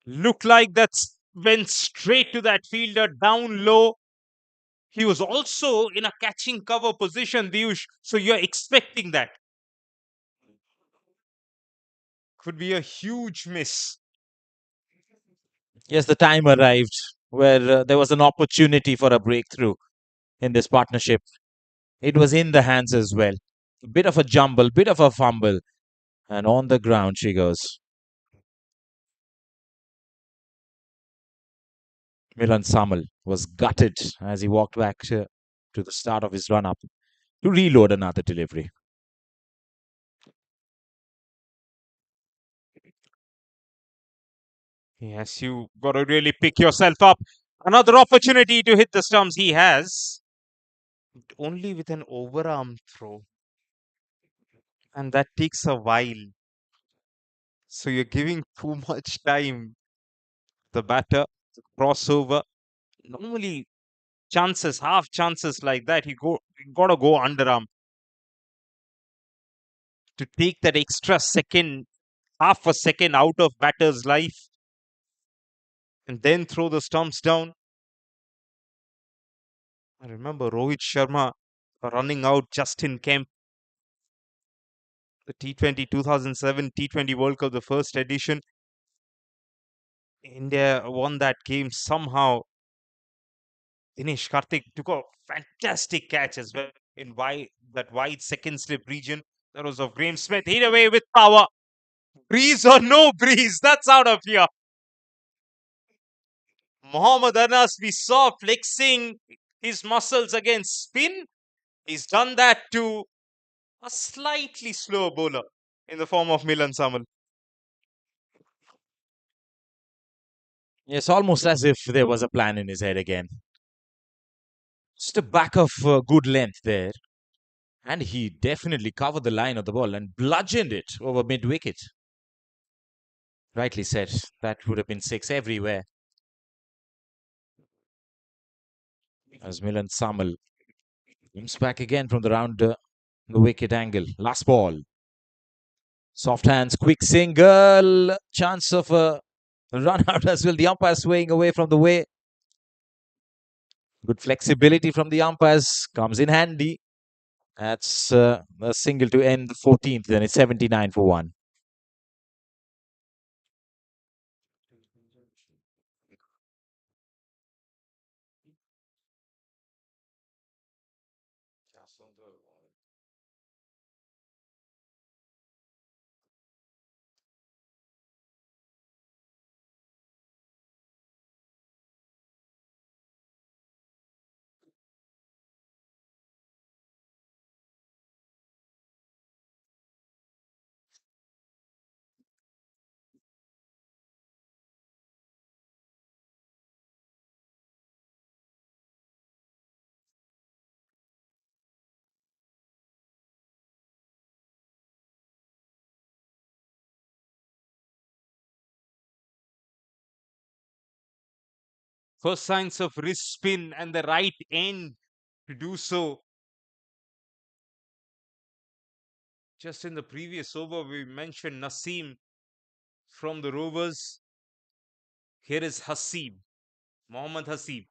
S4: Looked like that's went straight to that fielder down low. He was also in a catching cover position, Piyush. So you're expecting that. Could be a huge miss.
S8: Yes, the time arrived where there was an opportunity for a breakthrough in this partnership. It was in the hands as well. A bit of a jumble, bit of a fumble, and on the ground she goes. Milan Samal was gutted as he walked back to the start of his run up to reload another delivery.
S4: Yes, you got to really pick yourself up. Another opportunity to hit the stumps he has. Only with an overarm throw. and that takes a while. So you're giving too much time. The batter, the crossover. Normally, chances, half chances like that, you gotta go underarm to take that extra second, half a second out of batter's life, and then throw the stumps down. I remember Rohit Sharma running out Justin Kemp, the T20 2007 T20 World Cup, the first edition. India won that game somehow. Dinesh Karthik took a fantastic catch as well in that wide second slip region. That was of Graham Smith. Hit away with power. Breeze or no breeze, that's out of here. Mohammad Anas, we saw flexing his muscles against spin. He's done that to a slightly slower bowler in the form of Milan Samal.
S8: Yes, almost as if there was a plan in his head again. Just a back of good length there. And he definitely covered the line of the ball and bludgeoned it over mid wicket. Rightly said, that would have been six everywhere. As Milan Samal comes back again from the wicket angle. Last ball. Soft hands, quick single. Chance of a run out as well. The umpire swaying away from the way. Good flexibility from the umpires comes in handy. That's a single to end the 14th. Then it's 79 for 1.
S4: First signs of wrist spin and the right end to do so. Just in the previous over, we mentioned Naseem from the Rovers. Here is Hasib, Mohammad Hasib.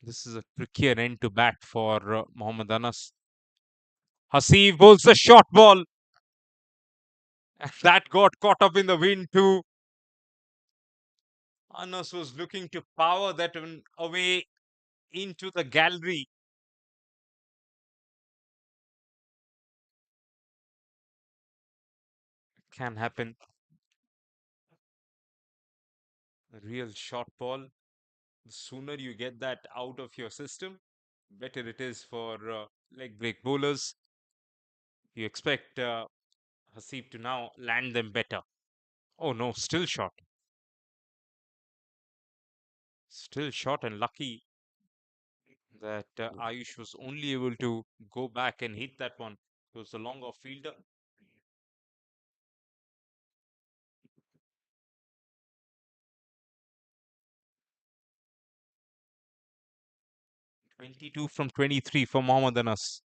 S4: This is a trickier end to bat for Mohammad Anas. Hasib bowls a short ball. And that got caught up in the wind too. Anas was looking to power that one away into the gallery. Can happen. A real short ball. The sooner you get that out of your system, better it is for leg break bowlers. You expect Hasib to now land them better. Oh no, still short. Still short and lucky that Ayush was only able to go back and hit that one. It was a long off fielder. 22 from 23 for Mohammad Anas.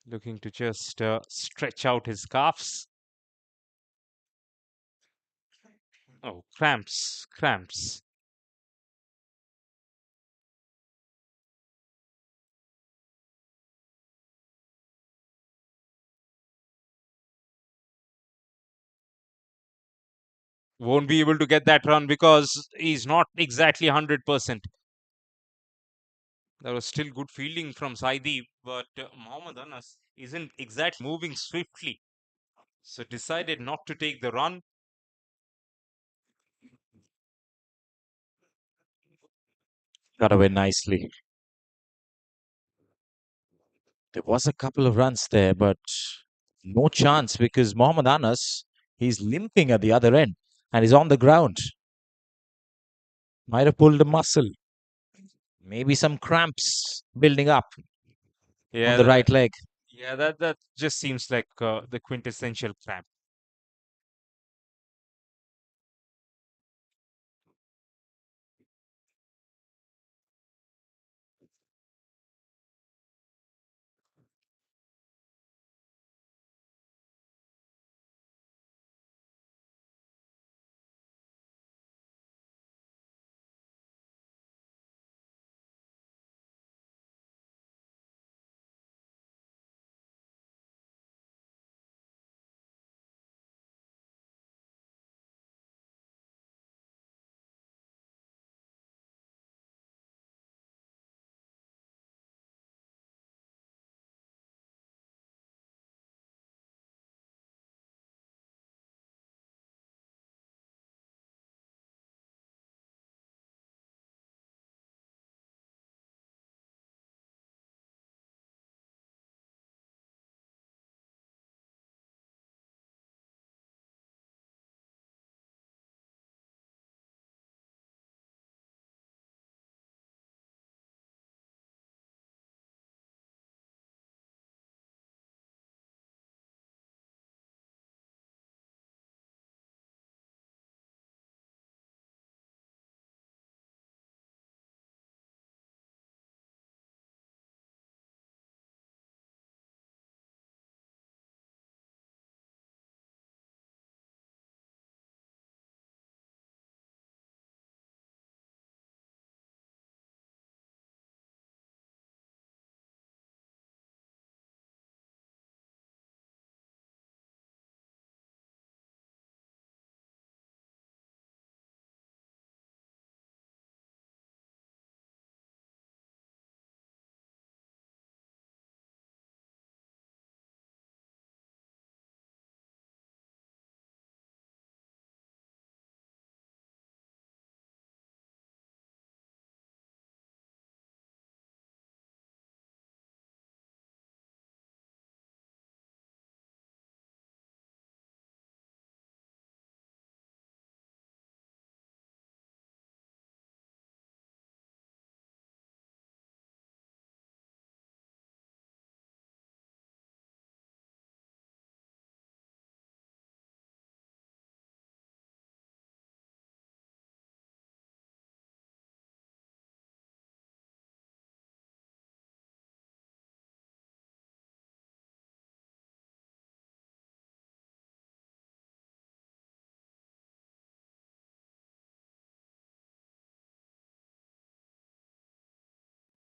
S4: Looking to just stretch out his calves. Oh, cramps, cramps. Won't be able to get that run because he's not exactly 100%. There was still good fielding from Saidi, but Mohammad Anas isn't exactly moving swiftly. So decided not to take the run.
S8: Got away nicely. There was a couple of runs there, but no chance because Mohammad Anas He's limping at the other end and he's on the ground. Might have pulled a muscle. Maybe some cramps building up on
S4: Yeah,
S8: the right leg.
S4: yeah, that just seems like the quintessential cramp.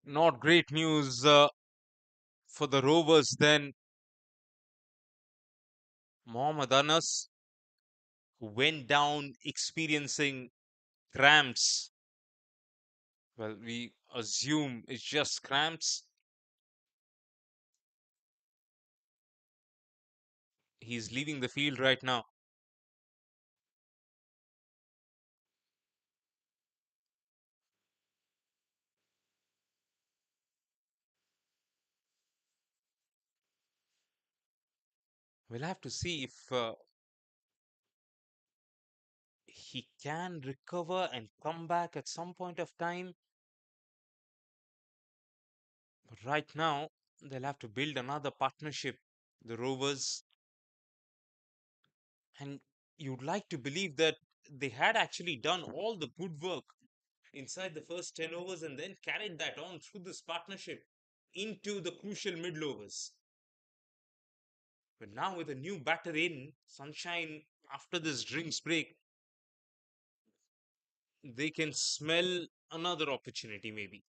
S4: Not great news for the Rovers then. Mohammad Anas, who went down experiencing cramps. Well, we assume it's just cramps. He's leaving the field right now. We'll have to see if he can recover and come back at some point of time. But right now, they'll have to build another partnership, the Rovers. And you'd like to believe that they had actually done all the good work inside the first 10 overs and then carried that on through this partnership into the crucial middle overs. But now with a new batter in, Sunshine, after this drinks break, they can smell another opportunity maybe.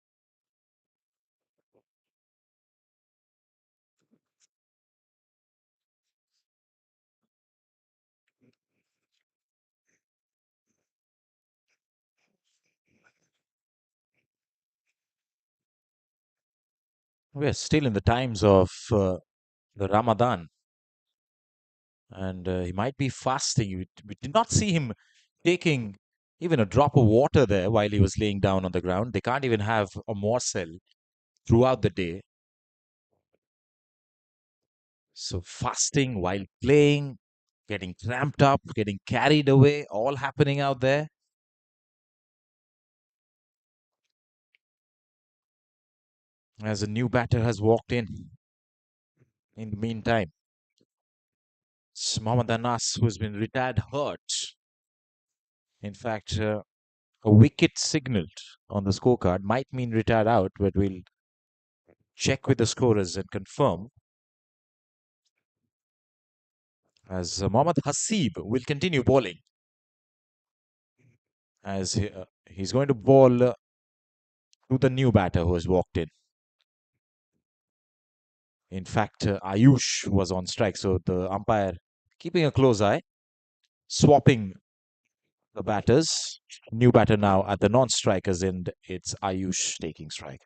S8: We're still in the times of the Ramadan, and he might be fasting. We did not see him taking even a drop of water there while he was laying down on the ground. They can't even have a morsel throughout the day. So fasting while playing, getting cramped up, getting carried away, all happening out there. As a new batter has walked in the meantime. It's Mohammad Anas, who has been retired hurt. In fact, a wicket signaled on the scorecard might mean retired out, but we'll check with the scorers and confirm. As Mohammad Hasib will continue bowling. As he's going to bowl to the new batter who has walked in. In fact, Ayush was on strike, so the umpire keeping a close eye, swapping the batters. New batter now at the non-strikers end. It's Ayush taking strike.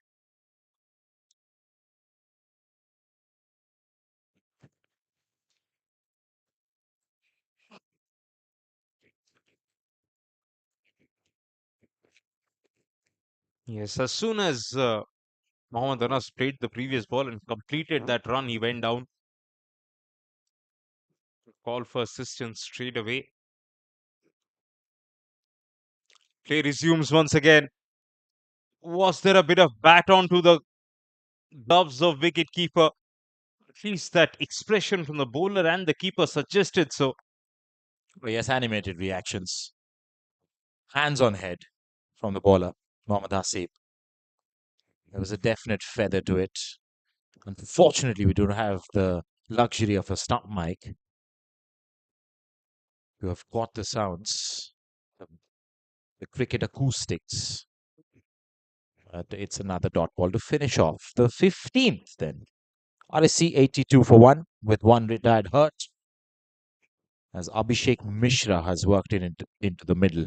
S4: Yes, as soon as Mohammad Anas played the previous ball and completed that run, he went down. Call for assistance straight away. Play resumes once again. Was there a bit of bat onto the gloves of wicketkeeper? At least that expression from the bowler and the keeper suggested so.
S8: Well, yes, animated reactions. Hands on head from the bowler, Mohammad Hasib. There was a definite feather to it. Unfortunately, we don't have the luxury of a stump mic. You have got the sounds, the cricket acoustics. But it's another dot ball to finish off the 15th then. RSC 82 for 1 with one retired hurt. As Abhishek Mishra has worked into the middle.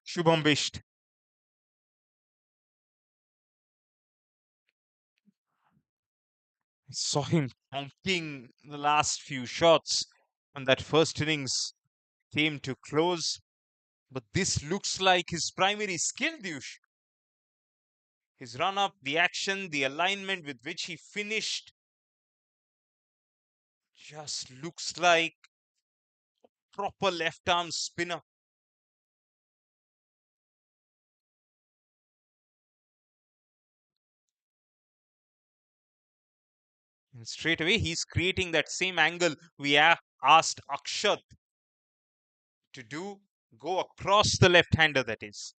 S4: Shubham Bisht. Saw him counting the last few shots when that first innings came to close. But this looks like his primary skill, Dyush. His run up, the action, the alignment with which he finished just looks like proper left arm spinner. And straight away, he's creating that same angle we asked Akshat to do, go across the left hander, that is.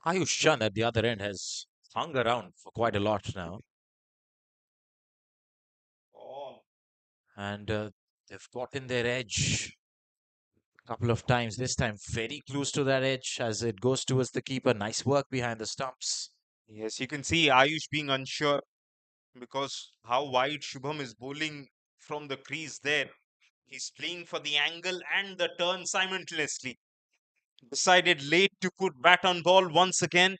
S8: Ayush Chand at the other end has hung around for quite a lot now. And they've gotten their edge a couple of times. This time very close to that edge as it goes towards the keeper. Nice work behind the stumps.
S4: Yes, you can see Ayush being unsure because how wide Shubham is bowling from the crease there. He's playing for the angle and the turn simultaneously. Decided late to put bat on ball once again.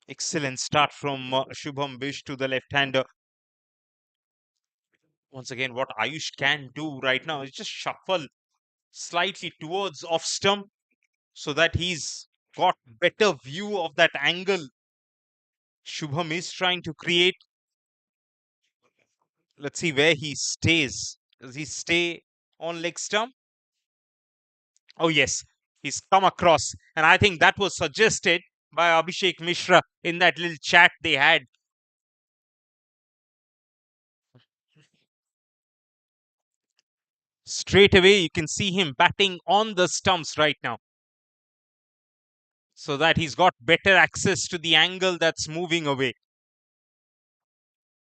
S4: Excellent start from Shubham Bish to the left-hander. Once again, what Ayush can do right now is just shuffle slightly towards off stump so that he's got better view of that angle Shubham is trying to create. Let's see where he stays. Does he stay on leg stump? Oh, yes. He's come across. And I think that was suggested by Abhishek Mishra in that little chat they had. Straight away, you can see him batting on the stumps right now, so that he's got better access to the angle that's moving away.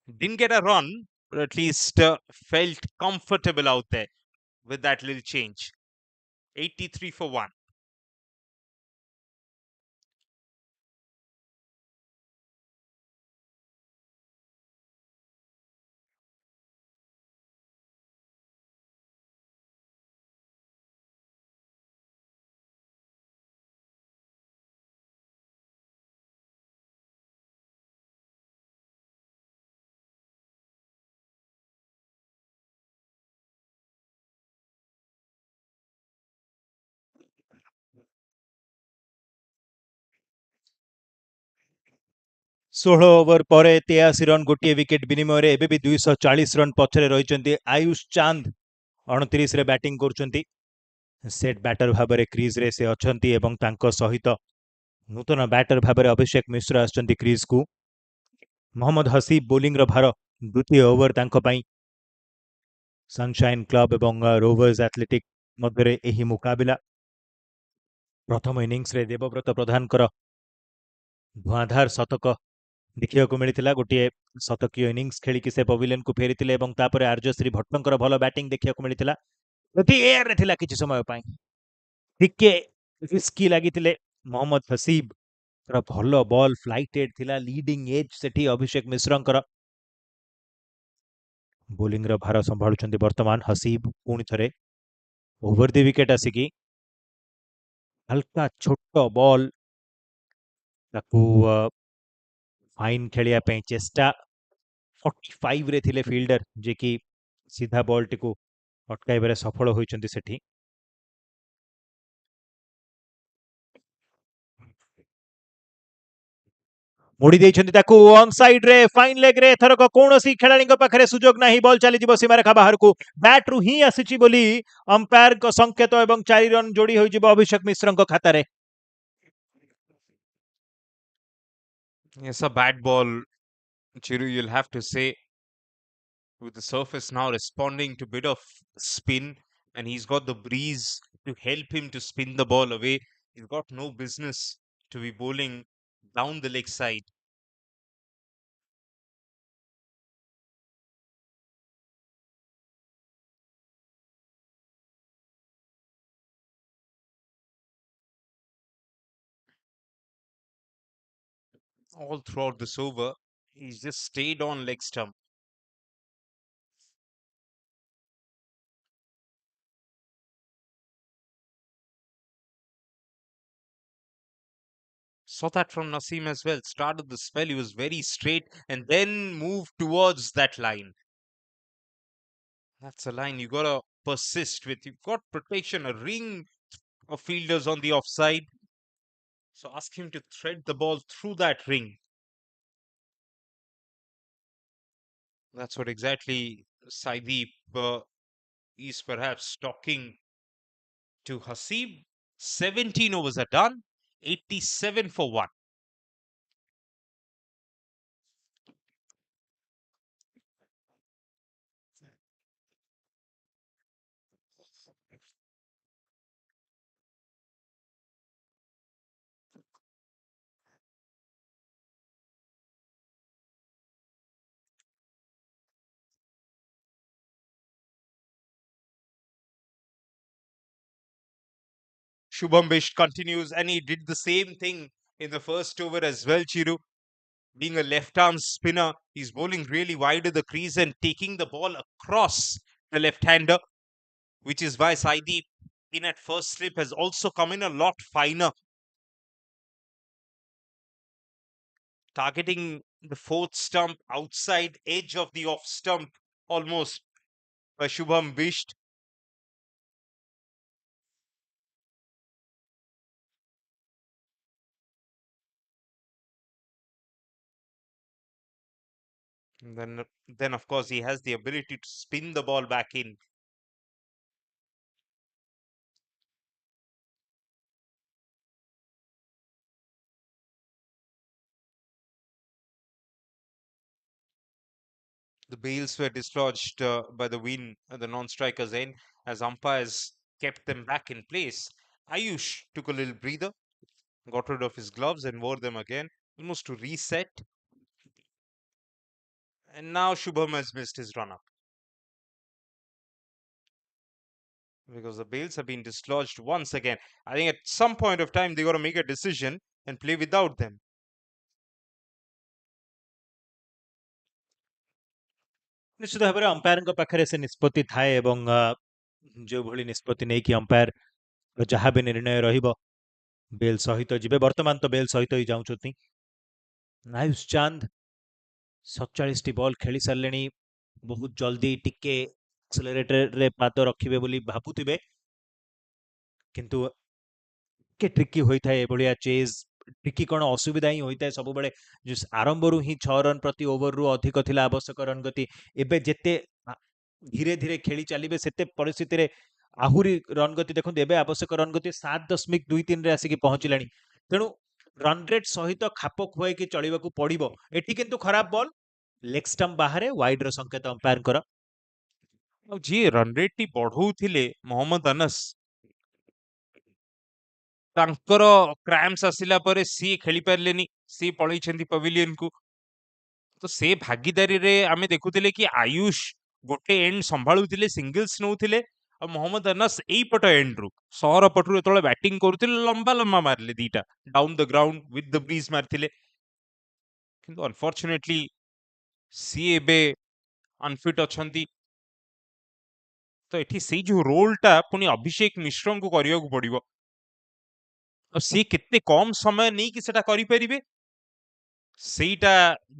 S4: Didn't get a run, but at least felt comfortable out there with that little change. 83 for 1.
S7: ଷୋହଳ over ପରେ 83 run ଗୋଟିଏ wicket ବିନିମୟରେ ଏବେ ବି 240 run ପଛରେ ରହିଛନ୍ତି ଆୟୁଷ ଚାନ୍ଦ 29ରେ batting କରୁଛନ୍ତି set batter ଭାବରେ କ୍ରିଜ୍ରେ ସେ ଅଛନ୍ତି ଏବଂ ତାଙ୍କ ସହିତ ନୂତନ ବ୍ୟାଟର ଭାବରେ ଅଭିଷେକ ମିଶ୍ର ଆସିଛନ୍ତି କ୍ରିଜ୍କୁ ମହମ୍ମଦ ହସିବ ବୋଲିଂର ଭାର ଦ୍ୱିତୀୟ ଓଭର ତାଙ୍କ ପାଇଁ ସନଶାଇନ୍ କ୍ଲବ ଏବଂ ରୋଭର୍ସ ଆଥଲେଟିକ୍ ମଧ୍ୟରେ ଏହି ମୁକାବିଲା ପ୍ରଥମ ଇନିଂସରେ ଦେବବ୍ରତ ପ୍ରଧାନଙ୍କର ଧୂଆଁଧାର ଶତକ ଦେଖିବାକୁ ମିଳିଥିଲା ଗୋଟିଏ ଶତକୀୟ ଇନିଂସ ଖେଳିକି ସେ ପଭିଲିୟନକୁ ଫେରିଥିଲେ ଏବଂ ତାପରେ ଆର୍ଯ୍ୟଶ୍ରୀ ଭଟ୍ଟଙ୍କର ଭଲ ବ୍ୟାଟିଂ ଦେଖିବାକୁ ମିଳିଥିଲା ଯଦି ଏୟାରରେ ଥିଲା କିଛି ସମୟ ପାଇଁ ଟିକେ ରିସ୍କି ଲାଗିଥିଲେ ମହମ୍ମଦ ହସିବର ଭଲ ବଲ୍ ଫ୍ଲାଇଟେଡ୍ ଥିଲା ଲିଡିଂ ଏଜ୍ ସେଠି ଅଭିଷେକ ମିଶ୍ରଙ୍କର ବୋଲିଂର ଭାର ସମ୍ଭାଳୁଛନ୍ତି ବର୍ତ୍ତମାନ ହସିବ ପୁଣି ଥରେ ଓଭର ଦି ୱିକେଟ୍ ଆସିକି ହାଲକା ଛୋଟ ବଲ୍ ତାକୁ फाइन खेलिया पे चेष्टा 45 रे थिले फील्डर जे कि सीधा बॉल टिकु अटकाइबारे सफल होइचंती सेठी मोड़ी ଦେଇଛନ୍ତି ତାକୁ ଅନ୍ ସାଇଡ୍ ରେ ଫାଇନ୍ ଲେଗ୍ ରେ ଏଥରକ କୌଣସି ଖେଳାଳିଙ୍କ ପାଖରେ ସୁଯୋଗ ନାହିଁ ବଲ୍ ଚାଲିଯିବ ସୀମାରେଖା ବାହାରକୁ ବ୍ୟାଟ୍ ରୁ ହିଁ ଆସିଛି ବୋଲି ଅମ୍ପାୟାରଙ୍କ ସଂକେତ ଏବଂ 4 ରନ୍ ଯୋଡ଼ି ହୋଇଯିବ ଅଭିଷେକ ମିଶ୍ରଙ୍କ ଖାତାରେ
S4: Yes, a bad ball, Chiru, you'll have to say, with the surface now responding to a bit of spin, and he's got the breeze to help him to spin the ball away. He's got no business to be bowling down the leg side. All throughout this over, he's just stayed on leg stump. Saw that from Naseem as well. Started the spell, he was very straight and then moved towards that line. That's a line you gotta persist with. You've got protection, a ring of fielders on the offside. So ask him to thread the ball through that ring. That's what exactly Saideep is perhaps talking to Hasib. 17 overs are done, 87 for 1. Shubham Bisht continues, and he did the same thing in the first over as well, Chiru. Being a left-arm spinner, he's bowling really wide of the crease and taking the ball across the left-hander, which is why Saideep, in at first slip, has also come in a lot finer. Targeting the fourth stump, outside edge of the off stump, almost, by Shubham Bisht. And then, of course, he has the ability to spin the ball back in. The bails were dislodged by the win at the non-striker's end, as umpires kept them back in place. Ayush took a little breather, got rid of his gloves and wore them again, almost to reset. And now Shubham has missed his run up because the bails have been dislodged once again. I think at some point of time they got to make a decision and play without them.
S7: ନିଶ୍ଚିତ ଭାବରେ ଅମ୍ପାୟାରଙ୍କ ପାଖରେ ସେ ନିଷ୍ପତ୍ତି ଥାଏ ଏବଂ ଯେଉଁଭଳି ନିଷ୍ପତ୍ତି ନେଇକି ଅମ୍ପାୟାର ଯାହା ବି ନିର୍ଣ୍ଣୟ ରହିବ ବେଲ୍ ସହିତ ଯିବେ ବର୍ତ୍ତମାନ ତ ବେଲ୍ ସହିତ ହିଁ ଯାଉଛନ୍ତି ଆୟୁଷ ଚାନ୍ଦ 47ଟି ବଲ୍ ଖେଳି ସାରିଲେଣି ବହୁତ ଜଲ୍ଦି ଟିକେ ଆକ୍ସେଲରେଟରରେ ପାଦ ରଖିବେ ବୋଲି ଭାବୁଥିବେ କିନ୍ତୁ ଟିକେ ଟ୍ରିକି ହୋଇଥାଏ ଏଭଳିଆ ଚେଜ୍ ଟ୍ରିକି କ'ଣ ଅସୁବିଧା ହିଁ ହୋଇଥାଏ ସବୁବେଳେ ଆରମ୍ଭରୁ ହିଁ 6 ରନ୍ ପ୍ରତି ଓଭରରୁ ଅଧିକ ଥିଲା ଆବଶ୍ୟକ ରନ୍ ଗତି ଏବେ ଯେତେ ଧୀରେ ଧୀରେ ଖେଳି ଚାଲିବେ ସେତେ ପରିସ୍ଥିତିରେ ଆହୁରି ରନ୍ ଗତି ଦେଖନ୍ତୁ ଏବେ ଆବଶ୍ୟକ ରନ୍ ଗତି 7.23ରେ ଆସିକି ପହଞ୍ଚିଲାଣି ତେଣୁ ରନ୍ ରେଟ୍ ସହିତ ଖାପ ଖୁଆଇକି ଚଳିବାକୁ ପଡ଼ିବ ଏଠି କିନ୍ତୁ ଖରାପ ବଲ୍ ଲେଗ୍ ଷ୍ଟମ୍ପ ବାହାରେ ୱାଇଡ୍ର ସଂକେତ ଅମ୍ପାୟାରଙ୍କର
S4: ଆଉ ଯିଏ ରନ୍ ରେଟ୍ ଟି ବଢଉଥିଲେ ମହମ୍ମଦ ଅନସ ତାଙ୍କର କ୍ରାମ୍ପସ୍ ଆସିଲା ପରେ ସିଏ ଖେଳି ପାରିଲେନି ସିଏ ପଳେଇଛନ୍ତି ପଭିଲିୟନ କୁ ତ ସେ ଭାଗିଦାରୀରେ ଆମେ ଦେଖୁଥିଲେ କି ଆୟୁଷ ଗୋଟେ ଏଣ୍ଡ ସମ୍ଭାଳୁଥିଲେ ସିଙ୍ଗଲ୍ସ ନଉଥିଲେ ଆଉ ମହମ୍ମଦ ଅନସ ଏଇପଟ ଏଣ୍ଡରୁ ସହର ପଟରୁ ଯେତେବେଳେ ବ୍ୟାଟିଂ କରୁଥିଲେ ଲମ୍ବା ଲମ୍ବା ମାରିଲେ ଦିଟା down the ground with the bridge ମାରିଥିଲେ କିନ୍ତୁ ଅନଫର୍ଚୁନେଟଲି ସିଏ ଏବେ ଅନଫିଟ୍ ଅଛନ୍ତି ତ ଏଠି ସେଇ ଯୋଉ ରୋଲଟା ପୁଣି ଅଭିଷେକ ମିଶ୍ରଙ୍କୁ କରିବାକୁ ପଡିବ ଆଉ ସିଏ କେତେ କମ ସମୟ ନେଇକି ସେଟା କରିପାରିବେ ସେଇଟା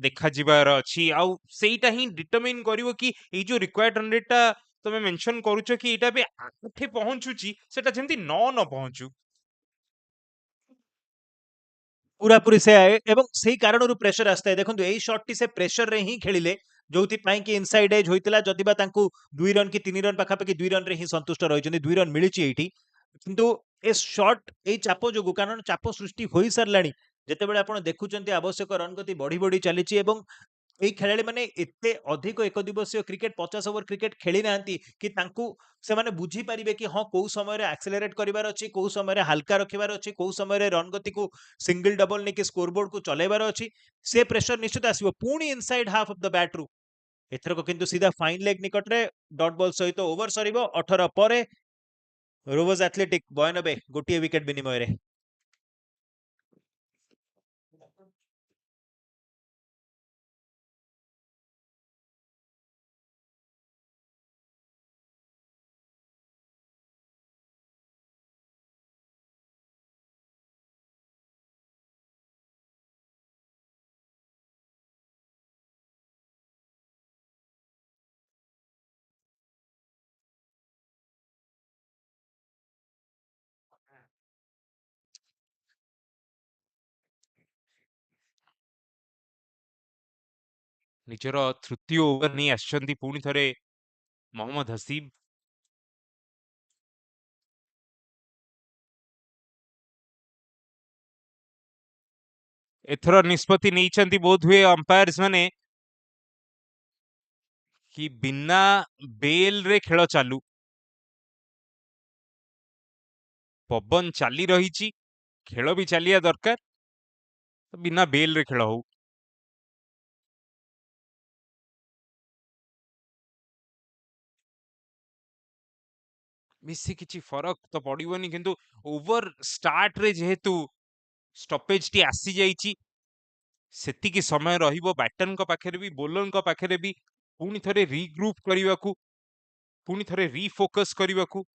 S4: ଦେଖାଯିବାର ଅଛି ଆଉ ସେଇଟା ହିଁ ଡିଟରମିନ କରିବ କି ଏଇ ଯୋଉ ରିକ୍ୱାୟର୍ଡ ରନ୍ ରେଟ୍ ଟା ତମେ ମେନସନ କରୁଛ କି ଏଇଟା ବି ଆଠେ ପହଞ୍ଚୁଛି ସେଟା ଯେମିତି ନ ପହଞ୍ଚୁ
S7: ପୁରାପୁରି ସେ ଏବଂ ସେଇ କାରଣରୁ ପ୍ରେସର ଆସିଥାଏ ଦେଖନ୍ତୁ ଏଇ ସଟ୍ଟି ସେ ପ୍ରେସରରେ ହିଁ ଖେଳିଲେ ଯୋଉଥିପାଇଁ କି ଇନସାଇଡ୍ ଏଜ୍ ହୋଇଥିଲା ଯଦି ବା ତାଙ୍କୁ 2 ରନ୍ କି 3 ରନ୍ ପାଖାପାଖି 2 ରନ୍ରେ ହିଁ ସନ୍ତୁଷ୍ଟ ରହିଛନ୍ତି 2 ରନ୍ ମିଳିଛି ଏଇଠି କିନ୍ତୁ ଏ ସଟ୍ ଏଇ ଚାପ ଯୋଗୁଁ କାରଣ ଚାପ ସୃଷ୍ଟି ହୋଇସାରିଲାଣି ଯେତେବେଳେ ଆପଣ ଦେଖୁଛନ୍ତି ଆବଶ୍ୟକ ରନ୍ ଗତି ବଢି ବଢି ଚାଲିଛି ଏବଂ ଏଇ ଖେଳାଳି ମାନେ ଏତେ ଅଧିକ ଏକ ଦିବସୀୟ କ୍ରିକେଟ 50 ଓଭର କ୍ରିକେଟ ଖେଳି ନାହାନ୍ତି କି ତାଙ୍କୁ ସେମାନେ ବୁଝିପାରିବେ କି ହଁ କୋଉ ସମୟରେ ଆକ୍ସେଲରେଟ୍ କରିବାର ଅଛି କୋଉ ସମୟରେ ହାଲକା ରଖିବାର ଅଛି କୋଉ ସମୟରେ ରନ୍ ଗତିକୁ ସିଙ୍ଗଲ ଡବଲ ନେଇକି ସ୍କୋର ବୋର୍ଡକୁ ଚଲେଇବାର ଅଛି ସେ ପ୍ରେସର ନିଶ୍ଚିତ ଆସିବ ପୁଣି ଇନସାଇଡ୍ ହାଫ୍ ଅଫ୍ ଦ ବ୍ୟାଟ୍ରୁ ଏଥରକ କିନ୍ତୁ ସିଧା ଫାଇନ୍ ଲେଗ୍ ନିକଟରେ ଡଟ୍ ବଲ୍ ସହିତ ଓଭର ସରିବ 18 ପରେ ରୋଭର୍ସ ଆଥଲେଟିକ୍ 92 ଗୋଟିଏ ୱିକେଟ ବିନିମୟରେ
S4: ନିଜର ତୃତୀୟ ଓଭର ନେଇ ଆସିଛନ୍ତି ପୁଣି ଥରେ ମହମ୍ମଦ ହସିବ ଏଥର ନିଷ୍ପତ୍ତି ନେଇଛନ୍ତି ବୋଧ ହୁଏ ଅମ୍ପାୟାର୍ସ ମାନେ କି ବିନା ବେଲରେ ଖେଳ ଚାଲୁ ପବନ ଚାଲି ରହିଛି ଖେଳ ବି ଚାଲିବା ଦରକାର ବିନା ବେଲରେ ଖେଳ ହଉ ବେଶୀ କିଛି ଫରକ ତ ପଡିବନି କିନ୍ତୁ ଓଭର ଷ୍ଟାର୍ଟରେ ଯେହେତୁ ଷ୍ଟପେଜ ଟି ଆସିଯାଇଛି ସେତିକି ସମୟ ରହିବ ବ୍ୟାଟରଙ୍କ ପାଖରେ ବି ବୋଲରଙ୍କ ପାଖରେ ବି ପୁଣି ଥରେ ରିଗ୍ରୁପ୍ କରିବାକୁ ପୁଣି ଥରେ ରିଫୋକସ କରିବାକୁ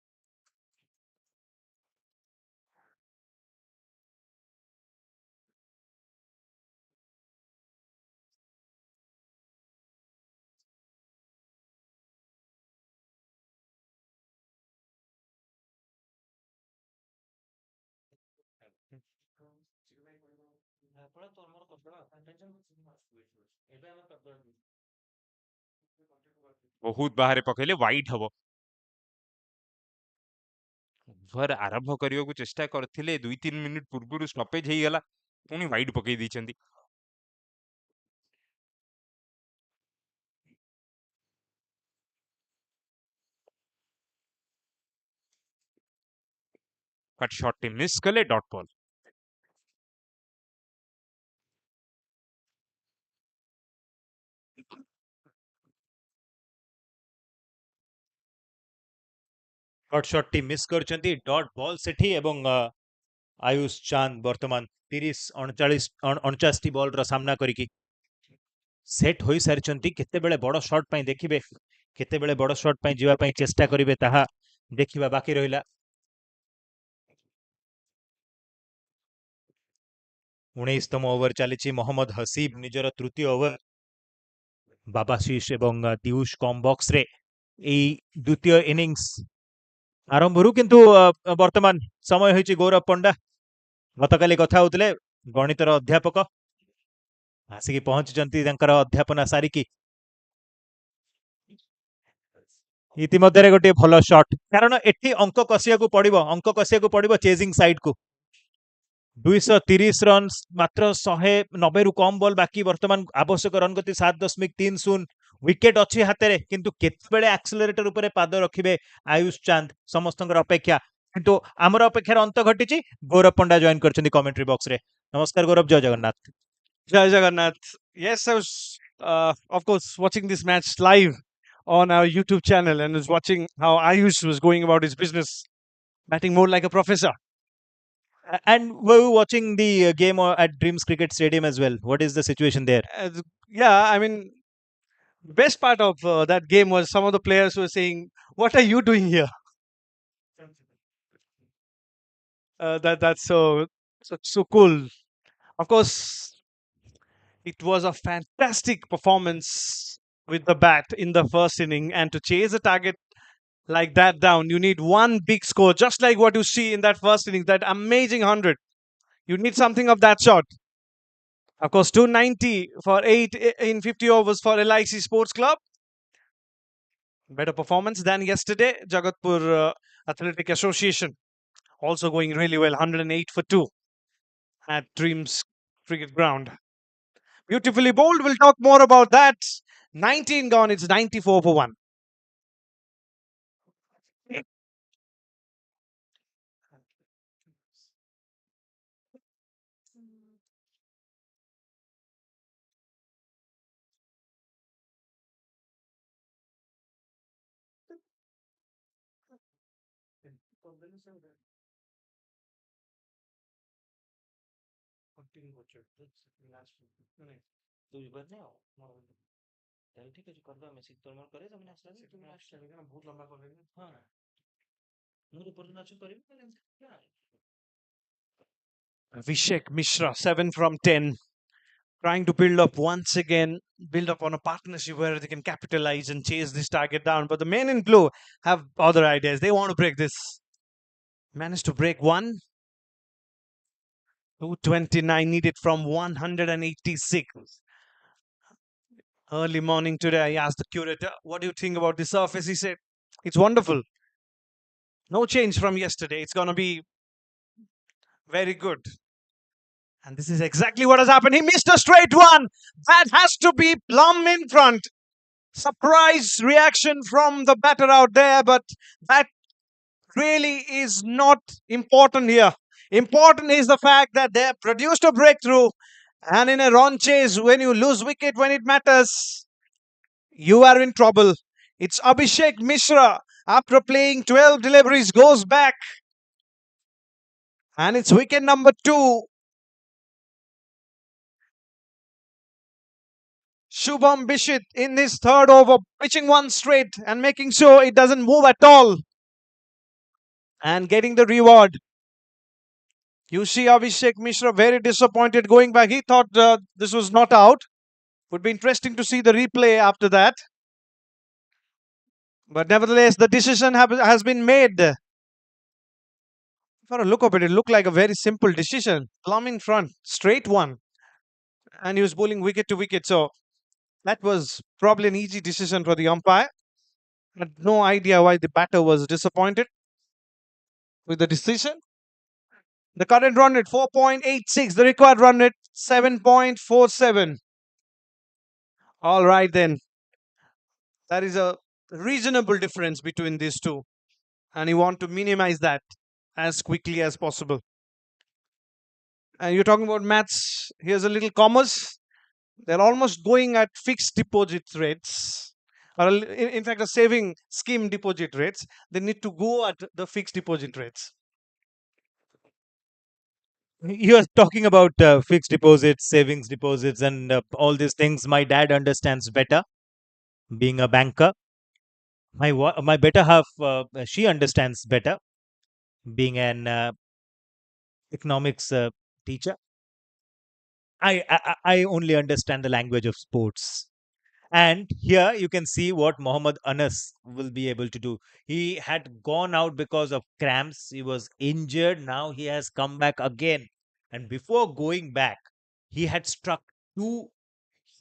S4: ବହୁତ ବାହାରେ ପକେଇଲେ ୱାଇଡ୍ ହବ ଓଭର ଆରମ୍ଭ କରିବାକୁ ଚେଷ୍ଟା କରିଥିଲେ 2-3 ମିନିଟ୍ ପୂର୍ବରୁ ଷ୍ଟପେଜ ହେଇଗଲା ପୁଣି ୱାଇଡ୍ ପକେଇ ଦେଇଛନ୍ତି कट शॉट टी मिस कले डॉट बॉल
S7: कट शॉट टी मिस करछंती डॉट बॉल सेठी एवं आयुष चांद वर्तमान 30 39 49 टी बॉल रो सामना करिकी सेट होई सारिछंती केतेबेले बड़ शॉट पई देखिबे केतेबेले बड़ शॉट पई जीवा पई चेष्टा करिवे ताहा देखिबा बाकी रहिला 19तम ओवर चली मोहम्मद हसीब निजर तृतीय ओवर बाबाशीष एवं दियुष कम बॉक्स रे द्वितीय इनिंग्स आरंभरू किंतु वर्तमान समय होइछि गौरव पंडा गतकाली कथा होउतले गणितर अध्यापक आसिकी पहुंचि अध्यापना सारिकी इतिमध्ये गोटे भल शॉट कारण एठी अंक कसिया पड़िबो चेजिंग साइड को 230 रन मात्र 190 रु कम बॉल बाकी वर्तमान आवश्यक रन गति 7.30 विकेट अच्छी हाथ में किंतु केतबेले एक्सेलरेटर ऊपर पाद रखिबे आयुष चांद समस्तंकर अपेक्षा किंतु आमर अपेक्षार अंत घटी गौरव पंडा जॉइन करछन्ती कमेंट्री बॉक्स रे नमस्कार गौरव जय Jagannath
S6: Jai Jagannath. Yes, I was, of course, watching this match live on our YouTube channel and was watching how Ayush was going about his business, batting more like a professor.
S7: And were you watching the game at Dreams Cricket Stadium as well? What is the situation there?
S6: Yeah, I mean, the best part of that game was some of the players were saying, "What are you doing here?" That's so cool. Of course, it was a fantastic performance with the bat in the first inning, and to chase a target like that down, you need one big score, just like what you see in that first inning, that amazing 100. You need something of that sort. Of course, 290 for 8 in 50 overs for LIC Sports Club. Better performance than yesterday. Jagatpur Athletic Association also going really well, 108 for 2 at Dreams Cricket Ground. Beautifully bowled. We'll talk more about that. 19 gone. It's 94 for 1. Vishek Mishra, 7 from 10. Trying to build up once again, build up on a partnership where they can capitalize and chase this target down. But the men in blue have other ideas. They want to break this. Managed to break one. 229 needed from 186. Early morning today, I asked the curator, "What do you think about the surface?" He said, "It's wonderful. No change from yesterday. It's going to be very good." And this is exactly what has happened. He missed a straight one. That has to be plumb in front. Surprise reaction from the batter out there, but that really is not important here. Important is the fact that they have produced a breakthrough. And in a run chase, when you lose wicket when it matters, you are in trouble. It's Abhishek Mishra, after playing 12 deliveries, goes back. And it's wicket number 2. Shubham Bishit in his third over, pitching one straight and making sure it doesn't move at all. And getting the reward. You see Abhishek Mishra very disappointed going back. He thought this was not out. Would be interesting to see the replay after that. But nevertheless, the decision has been made. For a look of it looked like a very simple decision. Plumb in front, straight one. And he was bowling wicket to wicket. So that was probably an easy decision for the umpire. Had no idea why the batter was disappointed with the decision. The current run rate 4.86. The required run rate 7.47. All right then. That is a reasonable difference between these two. And you want to minimize that. as quickly as possible. And you're talking about maths. Here's a little commerce. They're almost going at fixed deposit rates, or in fact, a saving scheme deposit rates. They need to go at the fixed deposit rates.
S7: You are talking about fixed deposits, savings deposits, and all these things. My dad understands better, being a banker. My better half, she understands better, being an economics teacher. I only understand the language of sports. And here you can see what Mohammad Anas will be able to do. He had gone out because of cramps. He was injured. Now he has come back again. And before going back, he had struck two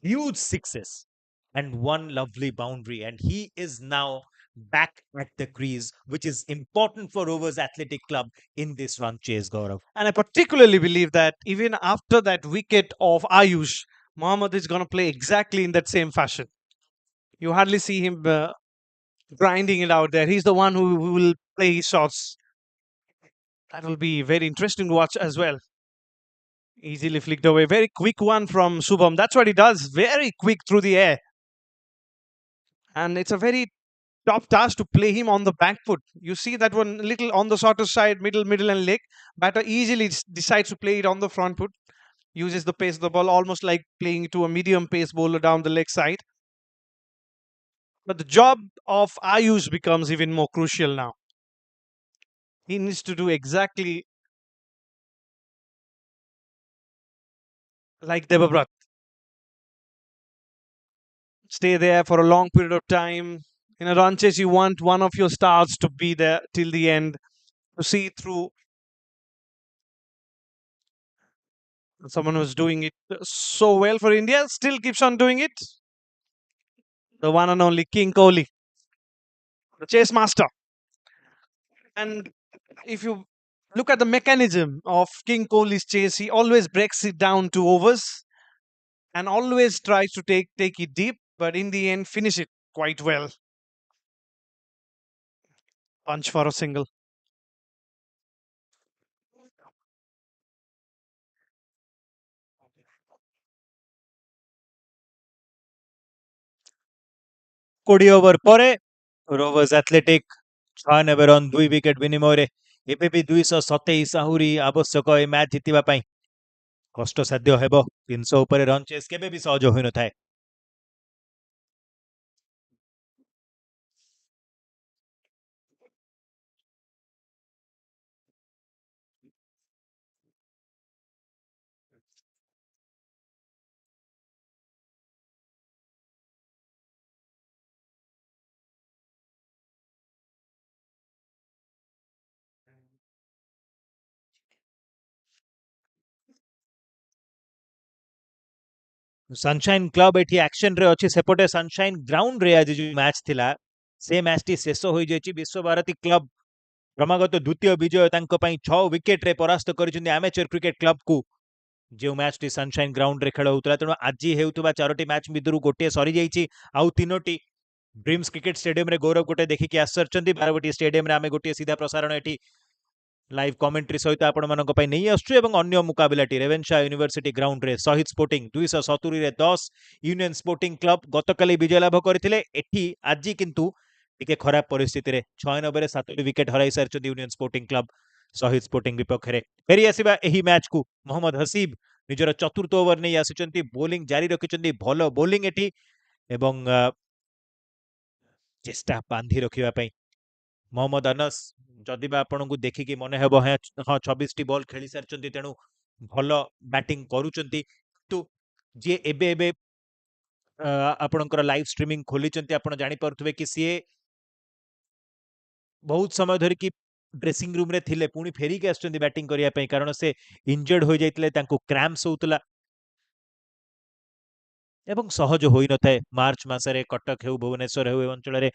S7: huge sixes and one lovely boundary. And he is now back at the crease, which is important for Rovers Athletic Club in this run chase, Gaurav.
S6: And I particularly believe that even after that wicket of Ayush, Mohammad is going to play exactly in that same fashion. You hardly see him grinding it out there. He's the one who will play his shots. That will be very interesting to watch as well. Easily flicked away. Very quick one from Subham. That's what he does. Very quick through the air. And it's a very tough task to play him on the back foot. You see that one little on the shorter side, middle, and leg. Batter easily decides to play it on the front foot. Uses the pace of the ball almost like playing to a medium pace bowler down the leg side. But the job of Ayush becomes even more crucial now. He needs to do exactly like Devabrat. Stay there for a long period of time. In a run chase, you want one of your stars to be there till the end, to see through. Someone who's doing it so well for India still keeps on doing it. The one and only King Kohli, the chase master. And if you look at the mechanism of King Kohli's chase, he always breaks it down to overs and always tries to take it deep, but in the end, finish it quite well. Punch for a single.
S7: କୋଡ଼ିଏ over ପରେ rovers athletic 96 run 2 wicket ବିନିମୟରେ ଏବେ ବି 227 ଆହୁରି ଆବଶ୍ୟକ ଏ match ଜିତିବା ପାଇଁ। କଷ୍ଟସାଧ୍ୟ ହେବ। 300 ଉପରେ ରନ୍ ଚେସ୍ କେବେ ବି ସହଜ ହୋଇନଥାଏ। ସନଶାଇନ୍ କ୍ଲବ ଏଠି ଆକ୍ସନରେ ଅଛି। ସେପଟେ ସନଶାଇନ୍ ଗ୍ରାଉଣ୍ଡରେ ଆଜି ଯୋଉ ମ୍ୟାଚ୍ ଥିଲା ସେ ମ୍ୟାଚ୍ଟି ଶେଷ ହୋଇଯାଇଛି। ବିଶ୍ୱଭାରତୀ କ୍ଲବ କ୍ରମାଗତ ଦ୍ୱିତୀୟ ବିଜୟ ତାଙ୍କ ପାଇଁ 6 ୱିକେଟରେ ପରାସ୍ତ କରିଛନ୍ତି ଆମେଚର କ୍ରିକେଟ କ୍ଲବକୁ। ଯେଉଁ ମ୍ୟାଚ୍ଟି ସନଶାଇନ୍ ଗ୍ରାଉଣ୍ଡରେ ଖେଳ ହେଉଥିଲା। ତେଣୁ ଆଜି ହେଉଥିବା 4ଟି ମ୍ୟାଚ୍ ଭିତରୁ ଗୋଟିଏ ସରିଯାଇଛି, ଆଉ 3ଟି ଡ୍ରିମ୍ସ କ୍ରିକେଟ ଷ୍ଟାଡିୟମରେ ଗୌରବ ଗୋଟେ ଦେଖିକି ଆସିସାରିଛନ୍ତି। ବାରବାଟୀ ଷ୍ଟାଡିୟମରେ ଆମେ ଗୋଟିଏ ସିଧା ପ୍ରସାରଣ ଏଠି ଲାଇଭ୍ କମେଣ୍ଟ୍ରି ସହିତ ଆପଣମାନଙ୍କ ପାଇଁ ନେଇ ଆସୁଛୁ ଏବଂ ଅନ୍ୟ ମୁକାବିଲାଟି ରେଭେନ୍ସା ୟୁନିଭର୍ସିଟି ଗ୍ରାଉଣ୍ଡରେ ଶହୀଦ ସ୍ପୋର୍ଟିଂ 270ରେ 10, ୟୁନିୟନ ସ୍ପୋର୍ଟିଂ କ୍ଲବ ଗତକାଲି ବିଜୟ ଲାଭ କରିଥିଲେ। ଏଠି ଆଜି କିନ୍ତୁ ଟିକେ ଖରାପ ପରିସ୍ଥିତିରେ 96ରେ 7ଟି ୱିକେଟ୍ ହରାଇ ସାରିଛନ୍ତି ୟୁନିୟନ ସ୍ପୋର୍ଟିଂ କ୍ଲବ ଶହୀଦ ସ୍ପୋର୍ଟିଂ ବିପକ୍ଷରେ। ଫେରି ଆସିବା ଏହି ମ୍ୟାଚ୍କୁ ମହମ୍ମଦ ହସିବ ନିଜର ଚତୁର୍ଥ ଓଭର ନେଇ ଆସିଛନ୍ତି। ବୋଲିଂ ଜାରି ରଖିଛନ୍ତି, ଭଲ ବୋଲିଂ ଏଠି ଏବଂ ଚେଷ୍ଟା ବାନ୍ଧି ରଖିବା ପାଇଁ। ମହମ୍ମଦ ଅନସ ଯଦି ବା ଆପଣଙ୍କୁ ଦେଖିକି ମନେ ହେବ ହଁ 26ଟି ବଲ୍ ଖେଳି ସାରିଛନ୍ତି, ତେଣୁ ଭଲ ବ୍ୟାଟିଂ କରୁଛନ୍ତି। କିନ୍ତୁ ଯିଏ ଏବେ ଏବେ ଆପଣଙ୍କର ଲାଇଭ୍ ଷ୍ଟ୍ରିମିଂ ଖୋଲିଛନ୍ତି ଆପଣ ଜାଣିପାରୁଥିବେ କି ସିଏ ବହୁତ ସମୟ ଧରିକି ଡ୍ରେସିଂ ରୁମ୍ରେ ଥିଲେ, ପୁଣି ଫେରିକି ଆସୁଛନ୍ତି ବ୍ୟାଟିଂ କରିବା ପାଇଁ, କାରଣ ସେ ଇଞ୍ଜର୍ଡ ହୋଇଯାଇଥିଲେ, ତାଙ୍କୁ କ୍ରାମ୍ପସ୍ ହେଉଥିଲା ଏବଂ ସହଜ ହୋଇନଥାଏ। ମାର୍ଚ୍ଚ ମାସରେ କଟକ ହେଉ ଭୁବନେଶ୍ୱର ହେଉ ଏ ଅଞ୍ଚଳରେ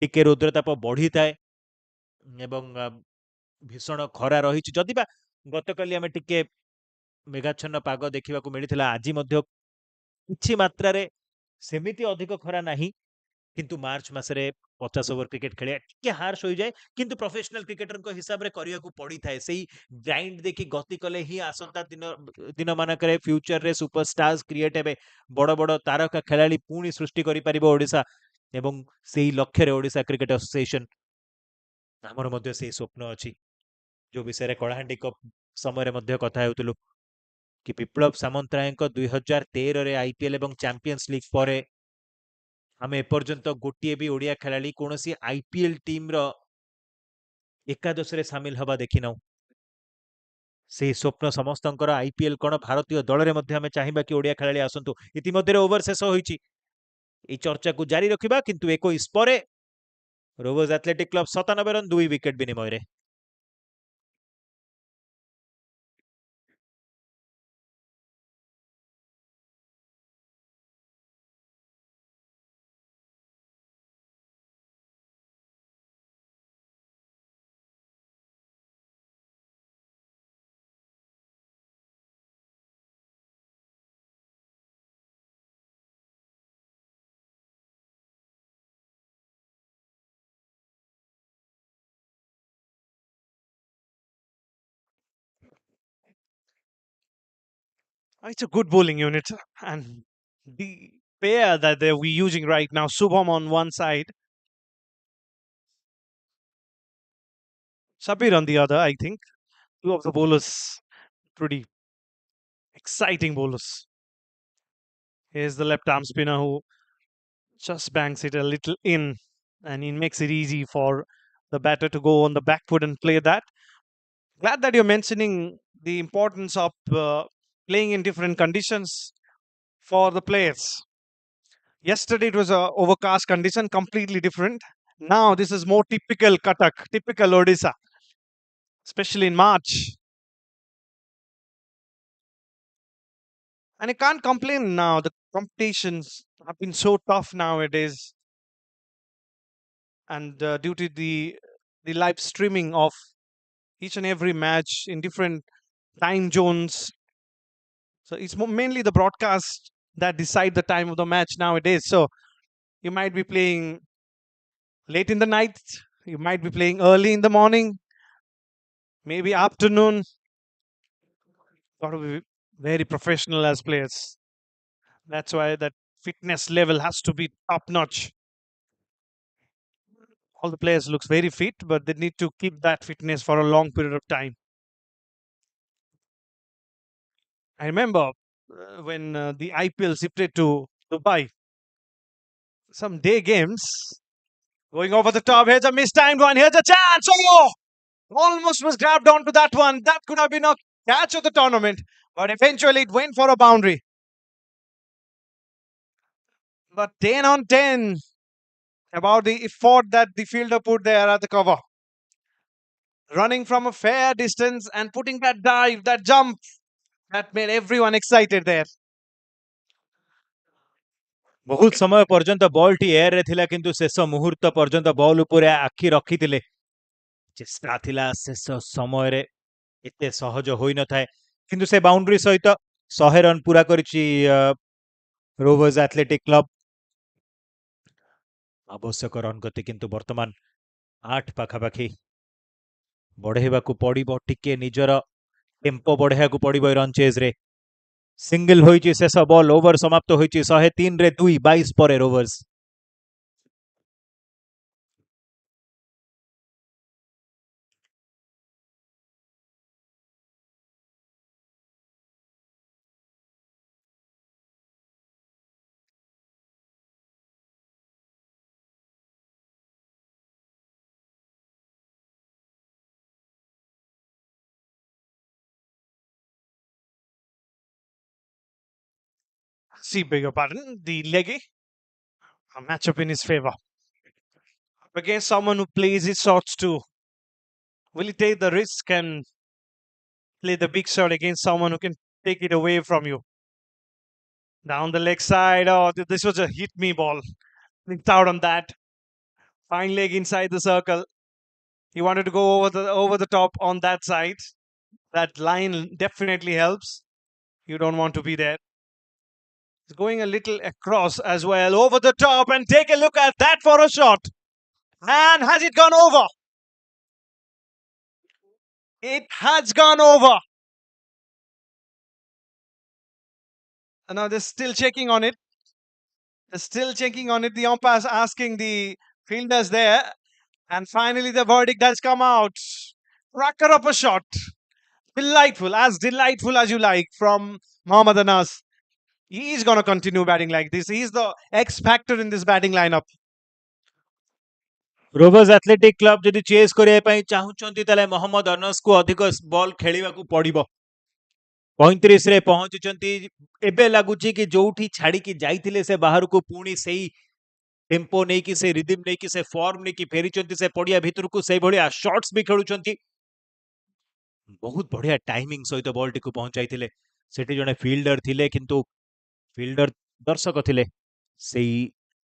S7: ଟିକେ ରୌଦ୍ରତାପ ବଢିଥାଏ ଏବଂ ଭୀଷଣ ଖରା ରହିଛି। ଯଦି ବା ଗତକାଲି ଆମେ ଟିକେ ମେଘାଚ୍ଛନ୍ନ ପାଗ ଦେଖିବାକୁ ମିଳିଥିଲା, ଆଜି ମଧ୍ୟ କିଛି ମାତ୍ରାରେ ସେମିତି ଅଧିକ ଖରା ନାହିଁ, କିନ୍ତୁ ମାର୍ଚ୍ଚ ମାସରେ 50 ओवर क्रिकेट खेले टिके हार्श हो जाए किंतु प्रोफेशनल क्रिकेटर को हिसाब रे करिया को पड़ी थाए सेही ग्राइंड देखि गति कले ही आसंता दिन मानकरे फ्यूचर रे सुपरस्टार्स क्रिएट हेबे बड़ बड़ तारका खेलाड़ी पुणी सृष्टि करि परिबो ओडिसा एवं सेही लक्ष्य रे ओडिसा क्रिकेट एसोसिएशन हमर मध्य सेही स्वप्न अछि जो विषय रे कଳାହାଣ୍ଡି कप समय रे मध्य कथा हेउतलु कि विप्लव सामंतराय 2013 रे आईपीएल एवं चैंपियंस लीग पर आम एपर्यंत गोटे भी ओडिया खेलाड़ी कौन आईपीएल टीम रो एकादश रे सामिल हवा देखि नौ से स्वप्न समस्तंकर आईपीएल कौन भारतीय दल रे मध्य आमे चाहिबा कि ओडिया खेलाड़ी आसंतु इतिमध्ये ओवर शेष होईची ए चर्चा को जारी रखिबा किंतु 21 परे rovers athletic club 97 run 2 wicket विनिमय रे
S6: It's a good bowling unit, and the pair that we're using right now, Subham on one side, Sabir on the other. I think two of the bowlers pretty exciting bowlers. Here's the left arm spinner who just banks it a little in, and he makes it easy for the batter to go on the back foot and play that. Glad that you're mentioning the importance of playing in different conditions for the players. Yesterday it was a overcast condition, completely different. Now this is more typical Cuttack, typical Odisha, especially in March. And I can't complain now. The competitions have been so tough nowadays, and due to the live streaming of each and every match in different time zones, so it's mainly the broadcast that decide the time of the match nowadays. So you might be playing late in the night, you might be playing early in the morning, maybe afternoon. Got to be very professional as players. That's why that fitness level has to be top notch. All the players looks very fit, but they need to keep that fitness for a long period of time. I remember when the IPL shifted to Dubai, some day games going over the top. Here's a mistimed one. Here's a chance. Oh, almost was grabbed onto that one. That could have been a catch of the tournament, but eventually it went for a boundary. But 10 on 10 about the effort that the fielder put there at the cover. Running from a fair distance and putting that dive, that jump, that made everyone excited there.
S7: बहुत समय पर्यंत ball T air रे थिला किंतु शेष मुहूर्त पर्यंत ball ऊपर आखि रखिथिले चेष्टा थिला शेष समय रे एते सहज होई न थाए किंतु से बाउंड्री सहित 100 रन पूरा करिछि रोवर्स एथलेटिक क्लब आवश्यक रन गति किंतु वर्तमान 8 पाखापाखि बढ़ेबाकू पड़िबो टिके निजर टेम्पो बढ़ेबाकू पड़िबो रन चेज रे सिंगल होईची शेष बॉल ओवर समाप्त होईची 103 रे 2 22 परे rovers
S6: See, beg your pardon, the leggy, a matchup in his favor. Against someone who plays his shots too. Will he take the risk and play the big shot against someone who can take it away from you? Down the leg side. Oh, this was a hit me ball. Linked out on that. Fine leg inside the circle. He wanted to go over the top on that side. That line definitely helps. You don't want to be there. It's going a little across as well, over the top, and take a look at that for a shot. And has it gone over? It has gone over. And now they're still checking on it. They're still checking on it. The umpire's asking the fielders there. And finally, the verdict has come out. Cracker of a shot. Delightful as you like from Mohammad Anas. He's going to continue batting like this. He's the X factor in this batting lineup.
S7: Rovers athletic club ଯଦି chess କରିବା ପାଇଁ ଚାହୁଁଛନ୍ତି ତାହେଲେ ମହମ୍ମଦ ଅନସକୁ ଅଧିକ ball ଖେଳିବାକୁ ପଡ଼ିବ। 35ରେ ପହଞ୍ଚିଛନ୍ତି। ଏବେ ଲାଗୁଛି କି ଯୋଉଠି ଛାଡ଼ିକି ଯାଇଥିଲେ ସେ ବାହାରକୁ ପୁଣି ସେଇ ଟେମ୍ପୋ ନେଇକି ସେ ରିଦିମ୍ ନେଇକି ସେ ଫର୍ମ ନେଇକି ଫେରିଛନ୍ତି ସେ ପଡ଼ିଆ ଭିତରକୁ ସେଇଭଳିଆ ସଟ୍ସ ବି ଖେଳୁଛନ୍ତି। ବହୁତ ବଢ଼ିଆ ଟାଇମିଂ ସହିତ ବଲ୍ଟିକୁ ପହଞ୍ଚାଇଥିଲେ। ସେଠି ଜଣେ ଫିଲ୍ଡର ଥିଲେ କିନ୍ତୁ ଫିଲ୍ଡର ଦର୍ଶକ ଥିଲେ। ସେଇ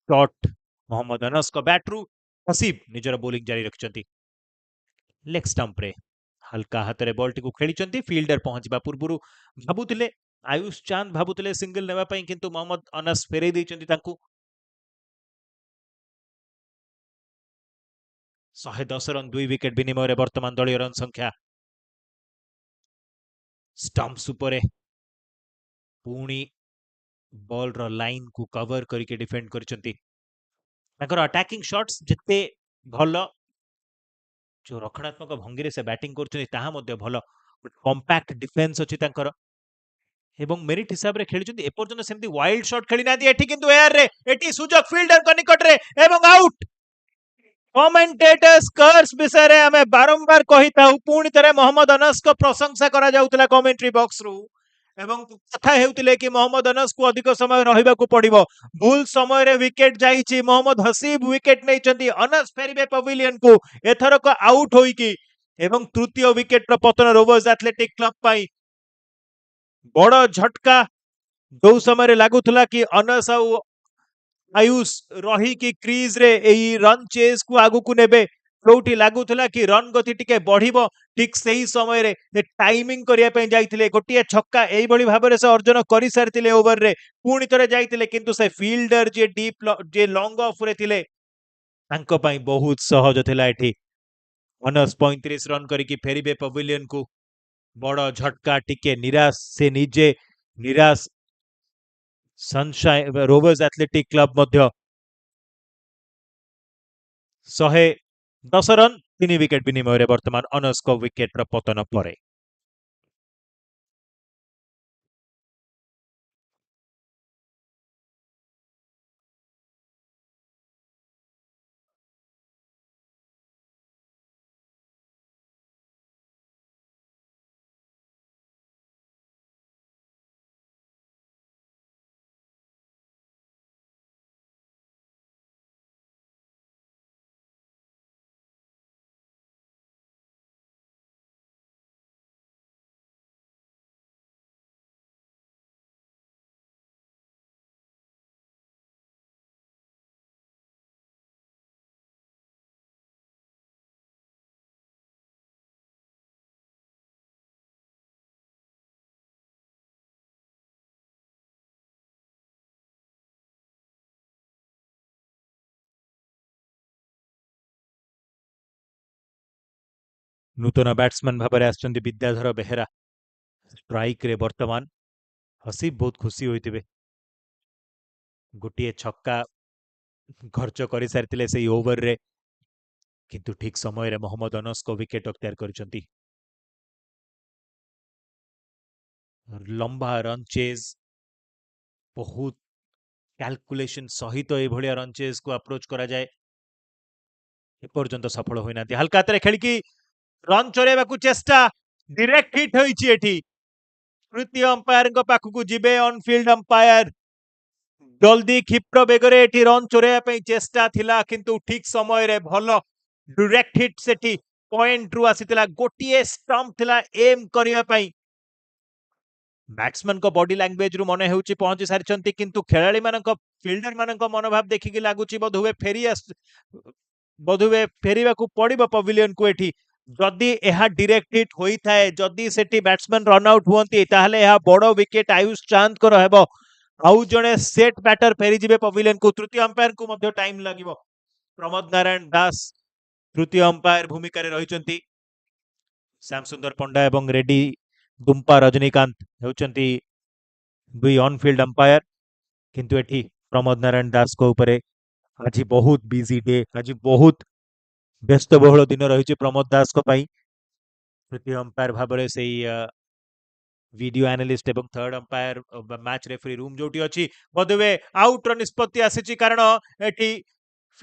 S7: ସଟ୍ ମହମ୍ମଦ ଅନସଙ୍କ ବ୍ୟାଟ୍ରୁ ହସିବ୍ ନିଜର ବୋଲିଂ ଜାରି ରଖିଛନ୍ତି। ଲେଗ୍ ଷ୍ଟମ୍ପରେ ହାଲକା ହାତରେ ବଲ୍ଟିକୁ ଖେଳିଛନ୍ତି। ଫିଲ୍ଡର ପହଞ୍ଚିବା ପୂର୍ବରୁ ଭାବୁଥିଲେ ଆୟୁଷ ଚାନ୍ଦ ଭାବୁଥିଲେ ସିଙ୍ଗଲ ନେବା ପାଇଁ କିନ୍ତୁ ମହମ୍ମଦ ଅନସ ଫେରେଇ ଦେଇଛନ୍ତି ତାଙ୍କୁ। 110 ରନ୍ 2 ୱିକେଟ୍ ବିନିମୟରେ ବର୍ତ୍ତମାନ ଦଳୀୟ ରନ୍ ସଂଖ୍ୟା। ଷ୍ଟମ୍ପସ୍ ଉପରେ ପୁଣି ବଲ୍ର ଲାଇନ୍କୁ କଭର କରିକି ଡିଫେଣ୍ଡ କରିଛନ୍ତି। ତାଙ୍କର ଆଟାକିଂ ସଟ୍ସ ଯେତେ ଭଲ ଯୋଉ ରକ୍ଷଣାତ୍ମକ ଭଙ୍ଗୀରେ ସେ ବ୍ୟାଟିଂ କରୁଛନ୍ତି ତାହା ମଧ୍ୟ ଭଲ। କମ୍ପାକ୍ଟ ଡିଫେନ୍ସ ଅଛି ତାଙ୍କର ଏବଂ ମେରିଟ୍ ହିସାବରେ ଖେଳିଛନ୍ତି। ଏପର୍ଯ୍ୟନ୍ତ ସେମିତି ୱାଇଲ୍ଡ ସଟ୍ ଖେଳି ନାହାନ୍ତି। ଏଠି କିନ୍ତୁ ଏୟାରରେ ଏଠି ସୁଯୋଗ ଫିଲ୍ଡରଙ୍କ ନିକଟରେ ଏବଂ ଆଉଟ୍। କମେଣ୍ଟେଟର୍ସ कर्स ବିଷୟରେ ଆମେ ବାରମ୍ବାର କହିଥାଉ। ପୁଣି ଥରେ ମହମ୍ମଦ ଅନସଙ୍କ ପ୍ରଶଂସା କରାଯାଉଥିଲା କମେଣ୍ଟ୍ରି ବକ୍ସରୁ ଏବଂ କଥା ହେଉଥିଲେ କି ମହମ୍ମଦ ଅନସକୁ ଅଧିକ ସମୟ ରହିବାକୁ ପଡ଼ିବ। ଭୁଲ ସମୟରେ ୱିକେଟ୍ ଯାଇଛି। ମହମ୍ମଦ ହସିବ୍ ୱିକେଟ୍ ନେଇଛନ୍ତି। ଅନସ ଫେରିବେ ପଭିଲିୟନକୁ ଏଥରକ ଆଉଟ୍ ହୋଇକି ଏବଂ ତୃତୀୟ ୱିକେଟର ପତନ ରୋଭର୍ସ ଆଥଲେଟିକ୍ କ୍ଲବ ପାଇଁ ବଡ଼ ଝଟକା। ଯୋଉ ସମୟରେ ଲାଗୁଥିଲା କି ଅନସ ଆଉ ଆୟୁଷ ରହିକି କ୍ରିଜରେ ଏଇ ରନ୍ ଚେସ୍କୁ ଆଗକୁ ନେବେ, ଯୋଉଠି ଲାଗୁଥିଲା କି ରନ୍ ଗତି ଟିକେ ବଢିବ, ଠିକ ସେହି ସମୟରେ ସେ ଟାଇମିଂ କରିବା ପାଇଁ ଯାଇଥିଲେ। ଗୋଟିଏ ଛକ୍କା ଏଇଭଳି ଭାବରେ ସେ ଅର୍ଜନ କରିସାରିଥିଲେ ଓଭରରେ। ପୁଣି ଥରେ ଯାଇଥିଲେ କିନ୍ତୁ ସେ ଫିଲ୍ଡର ଯିଏ ଯିଏ ଲଙ୍ଗ ଅଫରେ ଥିଲେ ତାଙ୍କ ପାଇଁ ବହୁତ ସହଜ ଥିଲା ଏଠି। ଅନସ 35 ରନ୍ କରିକି ଫେରିବେ ପଭିଲିୟନକୁ। ବଡ଼ ଝଟକା, ଟିକେ ନିରାଶ, ସେ ନିଜେ ନିରାଶ, ସନଶାଇନ୍ ରୋଭର୍ସ ଆଥଲେଟିକ୍ କ୍ଲବ ମଧ୍ୟ। 110 ରନ୍ 3 ୱିକେଟ୍ ବିନିମୟରେ ବର୍ତ୍ତମାନ ଅନସଙ୍କ ୱିକେଟର ପତନ ପରେ। ନୂତନ ବ୍ୟାଟ୍ସମ୍ୟାନ୍ ଭାବରେ ଆସିଛନ୍ତି ବିଦ୍ୟାଧର ବେହେରା। ଷ୍ଟ୍ରାଇକ୍ରେ ବର୍ତ୍ତମାନ ହସିବ୍ ବହୁତ ଖୁସି ହୋଇଥିବେ। ଗୋଟିଏ ଛକ୍କା ଖର୍ଚ୍ଚ କରିସାରିଥିଲେ ସେଇ ଓଭରରେ କିନ୍ତୁ ଠିକ ସମୟରେ ମହମ୍ମଦ ଅନସଙ୍କ ୱିକେଟ୍ ଅକ୍ତିଆର କରିଛନ୍ତି। ଲମ୍ବା ରନ୍ ଚେଜ୍, ବହୁତ କ୍ୟାଲକୁଲେସନ ସହିତ ଏଭଳିଆ ରନ୍ ଚେଜ୍କୁ ଆପ୍ରୋଚ୍ କରାଯାଏ। ଏପର୍ଯ୍ୟନ୍ତ ସଫଳ ହୋଇନାହାନ୍ତି। ହାଲକା ହାତରେ ଖେଳିକି ରନ୍ ଚୋରେଇବାକୁ ଚେଷ୍ଟା, ଡିରେକ୍ଟ ହିଟ୍ ହୋଇଛି ଏଠି। ତୃତୀୟ ଅମ୍ପାୟାରଙ୍କ ପାଖକୁ ଯିବେ ଅନଫିଲ୍ଡ ଅମ୍ପାୟାର। ଜଲ୍ଦି କ୍ଷିପ୍ର ବେଗରେ ଏଠି ରନ୍ ଚୋରେଇବା ପାଇଁ ଚେଷ୍ଟା ଥିଲା କିନ୍ତୁ ଠିକ ସମୟରେ ଭଲ ଡିରେକ୍ଟ ହିଟ୍ ସେଠି ପଏଣ୍ଟରୁ ଆସିଥିଲା। ଗୋଟିଏ ଷ୍ଟମ୍ପ ଥିଲା ଏମ୍ କରିବା ପାଇଁ। ବ୍ୟାଟ୍ସମ୍ୟାନଙ୍କ ବଡି ଲାଙ୍ଗୁଏଜରୁ ମନେ ହେଉଛି ପହଞ୍ଚି ସାରିଛନ୍ତି କିନ୍ତୁ ଖେଳାଳିମାନଙ୍କ ଫିଲ୍ଡର ମାନଙ୍କ ମନୋଭାବ ଦେଖିକି ଲାଗୁଛି ବୋଧହୁଏ ଫେରିବାକୁ ପଡିବ ପଭିଲିୟନକୁ ଏଠି। ଯଦି ଏହା ଡିରେକ୍ଟ ହିଟ୍ ହୋଇଥାଏ, ଯଦି ସେଠି ବ୍ୟାଟ୍ସମ୍ୟାନ ରନ୍ ଆଉଟ୍ ହୁଅନ୍ତି ତାହେଲେ ଏହା ବଡ ୱିକେଟ୍ ଆୟୁଷ ଚାନ୍ଦଙ୍କର ହେବ। ଆଉ ଜଣେ ସେଟ୍ ବ୍ୟାଟର ଫେରିଯିବେ ପଭିଲିୟନକୁ। ତୃତୀୟ ଅମ୍ପାୟାରଙ୍କୁ ମଧ୍ୟ ଟାଇମ୍ ଲାଗିବ। प्रमोद नारायण दास तृतीय अंपायर भूमिका रही श्याम सुंदर पंडा एवं रेड्डी दुम्पा रजनीकांत होउचंती दुई ऑन फील्ड अंपायर किंतु एठी प्रमोद नारायण दास को ऊपर आज बहुत बिजी डे आज बहुत व्यस्तबहुल दिन रही प्रमोद दास को पाई तृतीय अंपायर भाव से वीडियो एनालिस्ट एवं third umpire match referee room जोटी अच्छी बधुए आउट निष्पत्ति आसी कारण एटी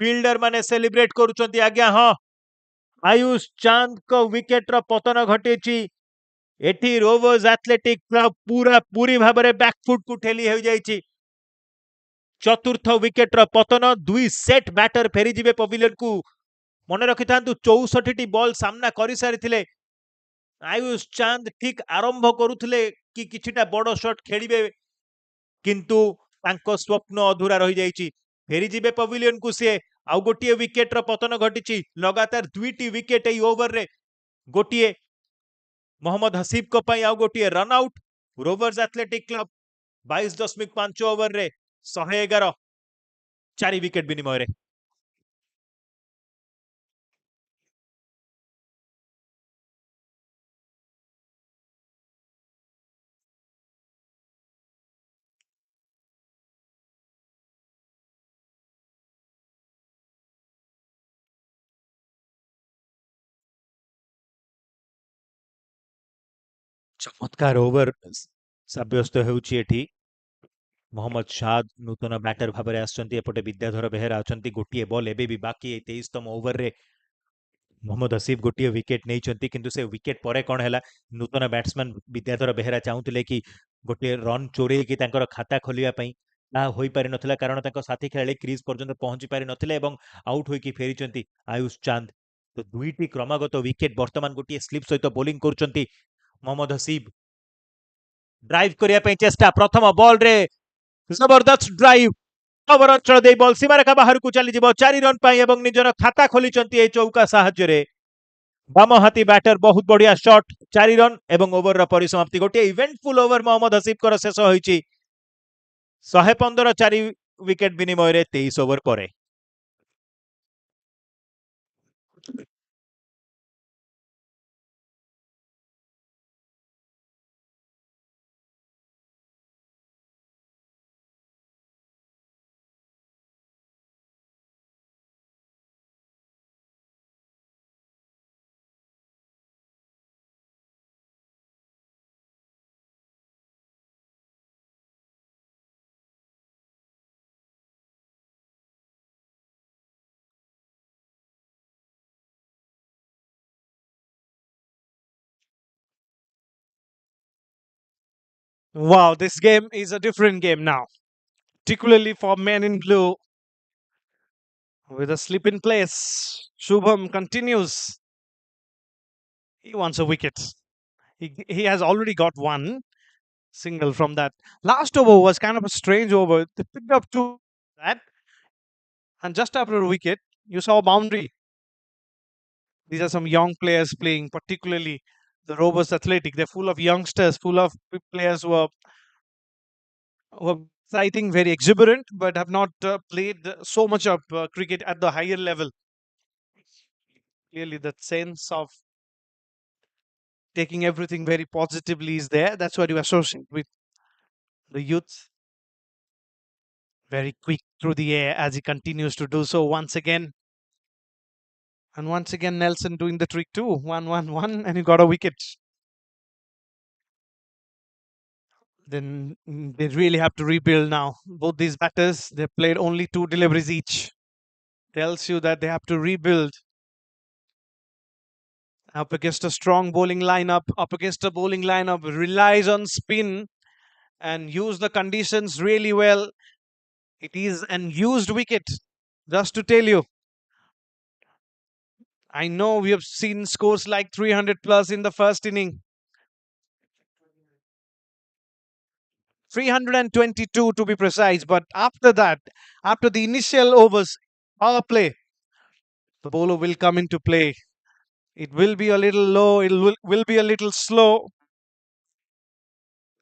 S7: फिल्डर माने सेलिब्रेट करुचंती आज्ञा हाँ आयुष चांद को विकेट रो पतन घटी एटी रोवर्स एथलेटिक क्लब पूरा पूरी भाव में बैकफुट को ठेली हो जाइए चतुर्थ विकेट रो पतन दुई सेट बैटर फेरी जिवे पविलियन को मन रखि था 64 बॉल सामना कर सारी आयुष चांद ठीक आरंभ करुले कि किछिटा बड़ शॉट खेलिबे किंतु तांको स्वप्न अधूरा रही जाइए फेरी जिवे पविलियन को सी आउ गोटे विकेट रो पतन घटी लगातार दुईटी विकेट ए ओवर रे गोटे मोहम्मद हसीब को पाई आउ गोटे run out rovers athletic club 22.5 over रे 111 4 विकेट विनिमय रे चमत्कार ओवर सब्यस्त होउची मोहम्मद शाद नूतन बैटर भाव में आसपटे विद्याधर बेहेरा अच्छा गोटे बॉल एबे भी बाकी 23तम ओवर रे मोहम्मद हसीब गोटे विकेट नहीं किंतु से विकेट पर कौन है नूतन बैट्समैन विद्याधर बेहेरा चाहूले कि गोटे रन चोरे कि खाता खोलिया हो पारि नथिला कारण साथी खेलाड़ी क्रीज पर्यंत पहुंची पारि नथिले एवं आउट होइकी फेरी आयुष चांद तो दुईटी क्रमागत विकेट वर्तमान गोटे स्लिप सहित बोलिंग करुचंती मोहम्मद हसीब ड्राइव करने चेष्टा प्रथम बॉल रे जबरदस्त ड्राइव ओवर अंचल दे बॉल सीमारेखा बाहर को चली 4 रन पाई एवं निजर खाता खोली चौका साहाय्य बाम हाथी बैटर बहुत बढ़िया शॉट 4 रन एवं ओवर रा परिसमाप्ति गोटे इवेंटफुल ओवर मोहम्मद हसीब कर शेष होईची 115 4 विकेट विनिमय रे 23 ओवर परे
S6: Wow, this game is a different game now, particularly for men in blue. With a slip in place, Shubham continues. He wants a wicket. He has already got one single from that. Last over was kind of a strange over. They picked up two that, and just after a wicket, you saw a boundary. These are some young players playing, particularly the Rovers Athletic. They're full of youngsters, full of players who are I think very exuberant, but have not played so much of cricket at the higher level. Clearly, that sense of taking everything very positively is there. That's what you associate with the youth. Very quick through the air as he continues to do so once again. And once again, Nelson doing the trick too. 1-1-1, and he got a wicket. Then they really have to rebuild now. Both these batters, they played only 2 deliveries each. Tells you that they have to rebuild. Up against a strong bowling lineup, relies on spin and use the conditions really well. It is an used wicket, just to tell you. I know we have seen scores like 300 plus in the first inning. 322 to be precise, but after that, after the initial overs, power play, the bowler will come into play. It will be a little low, will be a little slow.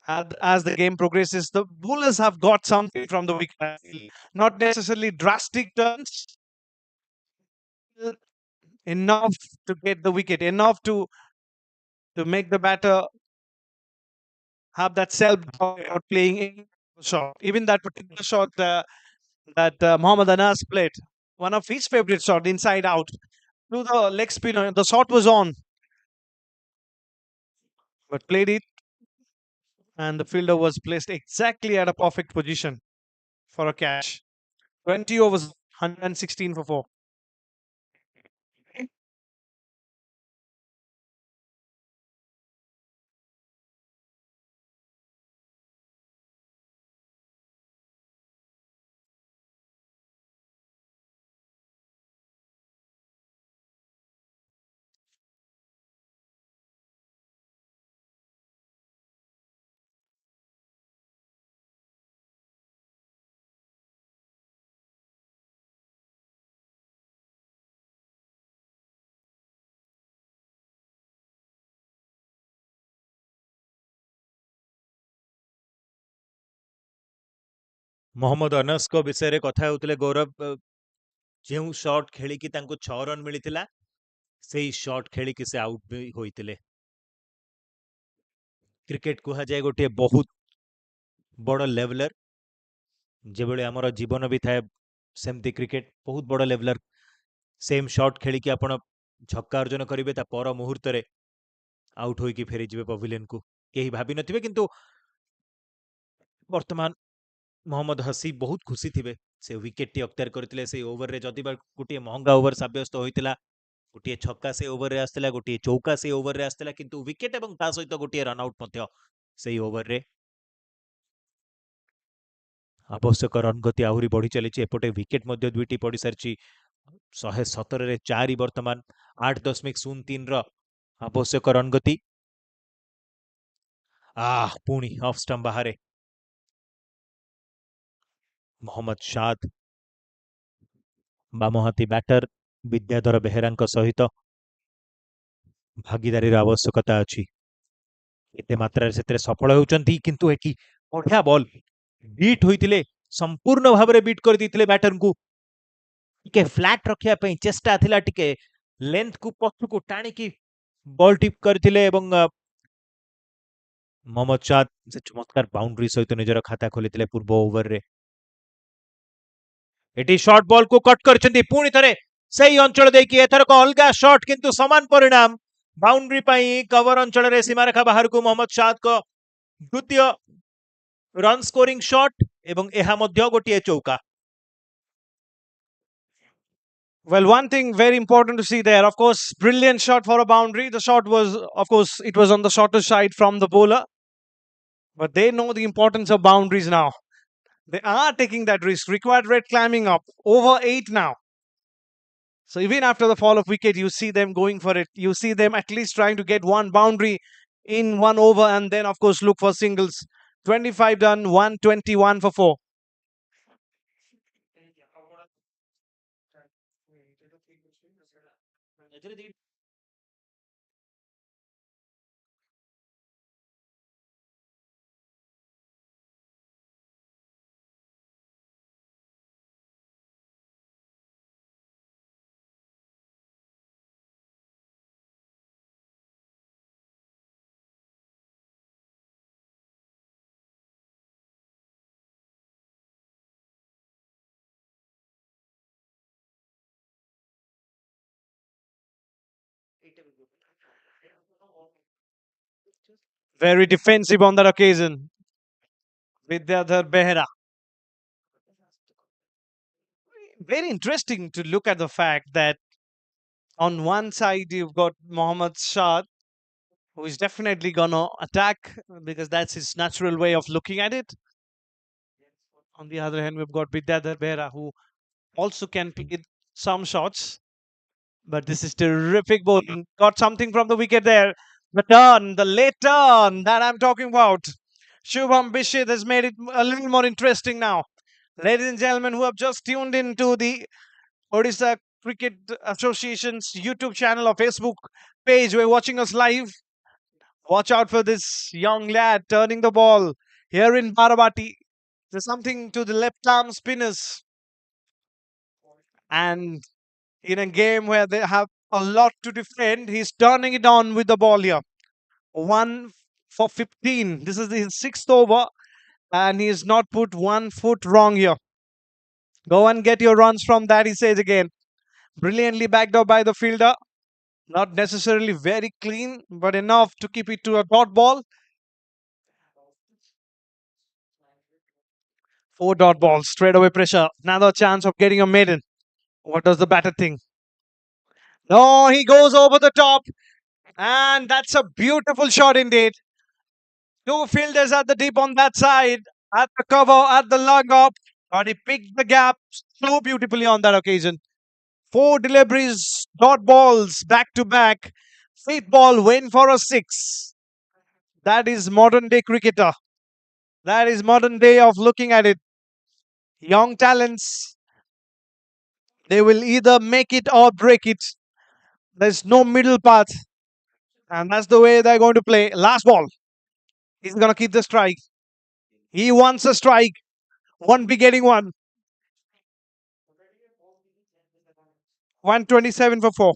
S6: As the game progresses, the bowlers have got something from the wicket. Not necessarily drastic turns, enough to get the wicket, enough to make the batter have that self doubt playing any shot. Even that particular shot that Mohammad Anas played, one of his favorite shot, inside out to the leg spinner. The shot was on, but played it, and the fielder was placed exactly at a perfect position for a catch. 20 overs, 116 for 4.
S7: Mohammad ଅନସ୍‌ଙ୍କ ବିଷୟରେ କଥା ହେଉଥିଲେ ଗୌରବ। ଯେଉଁ short ଖେଳିକି ତାଙ୍କୁ 6 run ମିଳିଥିଲା, ସେଇ short ଖେଳିକି ସେ ଆଉଟ୍ ବି ହୋଇଥିଲେ। କ୍ରିକେଟ କୁହାଯାଏ ଗୋଟିଏ ବହୁତ ବଡ଼ ଲେଭେଲର। ଯେଭଳି ଆମର ଜୀବନ ବି ଥାଏ, ସେମିତି କ୍ରିକେଟ ବହୁତ ବଡ଼ ଲେଭେଲର। ସେମ୍ ସଟ୍ ଖେଳିକି ଆପଣ ଛକା ଅର୍ଜନ କରିବେ, ତା ପର ମୁହୂର୍ତ୍ତରେ ଆଉଟ୍ ହୋଇକି ଫେରିଯିବେ ପଭିଲିୟନକୁ। କେହି ଭାବିନଥିବେ, କିନ୍ତୁ ବର୍ତ୍ତମାନ ମହମ୍ମଦ ହସିବ୍ ବହୁତ ଖୁସି ଥିବେ। ସେ ୱିକେଟଟି ଅକ୍ତିଆର କରିଥିଲେ ସେଇ ଓଭରରେ। ଯଦି ବା ଗୋଟିଏ ମହଙ୍ଗା ଓଭର ସାବ୍ୟସ୍ତ ହୋଇଥିଲା, ଗୋଟିଏ ଛକା ସେ ଓଭରରେ ଆସିଥିଲା, ଗୋଟିଏ ଚୌକା ସେ ଓଭରରେ ଆସିଥିଲା, କିନ୍ତୁ ୱିକେଟ ଏବଂ ତା ସହିତ ଗୋଟିଏ ରନ୍ ଆଉଟ୍ ମଧ୍ୟ ସେଇ ଓଭରରେ। ଆବଶ୍ୟକ ରନ୍ ଗତି ଆହୁରି ବଢି ଚାଲିଛି। ଏପଟେ ୱିକେଟ ମଧ୍ୟ 2ଟି ପଡିସାରିଛି। 117ରେ 4 ବର୍ତ୍ତମାନ, 8.03ର ଆବଶ୍ୟକ ରନ୍ ଗତି। ପୁଣି ଅଫ୍ ଷ୍ଟମ୍ପ ବାହାରେ ମହମ୍ମଦ ଶାଦ, ବାମହାତୀ ବ୍ୟାଟର ବିଦ୍ୟାଧର ବେହେରାଙ୍କ ସହିତ ଭାଗିଦାରୀର ଆବଶ୍ୟକତା ଅଛି। ଏତେ ମାତ୍ରାରେ ସେଥିରେ ସଫଳ ହେଉଛନ୍ତି, କିନ୍ତୁ ଏଠି ବଢିଆ ବଲ୍ ବିଟ୍ ହୋଇଥିଲେ, ସମ୍ପୂର୍ଣ୍ଣ ଭାବରେ ବିଟ୍ କରିଦେଇଥିଲେ ବ୍ୟାଟରଙ୍କୁ। ଟିକେ ଫ୍ଲାଟ୍ ରଖିବା ପାଇଁ ଚେଷ୍ଟା ଥିଲା, ଟିକେ ଲେନ୍ଥକୁ ପଛକୁ ଟାଣିକି ବଲ୍ ଟିପ୍ କରିଥିଲେ ଏବଂ ମହମ୍ମଦ ଶାଦ ସେ ଚମତ୍କାର ବାଉଣ୍ଡ୍ରି ସହିତ ନିଜର ଖାତା ଖୋଲିଥିଲେ ପୂର୍ବ ଓଭରରେ। ଏଠି ସର୍ଟ ବଲକୁ କଟ୍ କରିଛନ୍ତି, ପୁଣି ଥରେ ସେଇ ଅଞ୍ଚଳ ଦେଇକି ଏଥରକ ଅଲଗା ସଟ୍, କିନ୍ତୁ ସମାନ ପରିଣାମ। ବାଉଣ୍ଡ୍ରି ପାଇଁ କଭର ଅଞ୍ଚଳରେ ସୀମାରେଖା ବାହାରକୁ ମହମ୍ମଦ ଶାଦଙ୍କ ଦ୍ୱିତୀୟ ରନ୍ ସ୍କୋରିଂ ସଟ୍, ଏବଂ ଏହା ମଧ୍ୟ ଗୋଟିଏ ଚୌକା।
S6: Well, one thing very important to see there, of course, brilliant shot for a boundary. The shot was, of course, it was on the shorter side from the bowler. But they know the importance of boundaries now. They are taking that risk. Required rate climbing up. Over 8 now. So even after the fall of wicket, you see them going for it. You see them at least trying to get one boundary in one over, and then, of course, look for singles. 25 done, 121 for 4. Very defensive on that occasion. Vidyadhar Behera. Very interesting to look at the fact that on one side you've got Mohammad Shah, who is definitely gonna attack because that's his natural way of looking at it. On the other hand, we've got Vidyadhar Behera, who also can pick it some shots. But this is terrific bowling. Got something from the wicket there. The turn, the late turn that I'm talking about. Shubham Bishit has made it a little more interesting now. Ladies and gentlemen who have just tuned into the Odisha Cricket Association's YouTube channel or Facebook page, we're watching us live. Watch out for this young lad turning the ball here in Barabati. There's something to the left arm spinners. And in a game where they have a lot to defend. He's turning it on with the ball here. 1 for 15. This is his sixth over, and he's not put 1 foot wrong here. Go and get your runs from that, he says again. Brilliantly backed up by the fielder. Not necessarily very clean, but enough to keep it to a dot ball. 4 dot balls, straight away pressure. Another chance of getting a maiden. What does the batter think? No, he goes over the top, and that's a beautiful shot indeed. Two fielders at the deep on that side, at the cover, at the lug up, but he picked the gap so beautifully on that occasion. 4 deliveries, dot balls, back to back. Fifth ball, win for a six. That is modern day cricketer. That is modern day of looking at it. Young talents, they will either make it or break it. There's no middle path. And that's the way they're going to play. Last ball. He's going to keep the strike. He wants a strike. Won't be getting one. 127 for 4.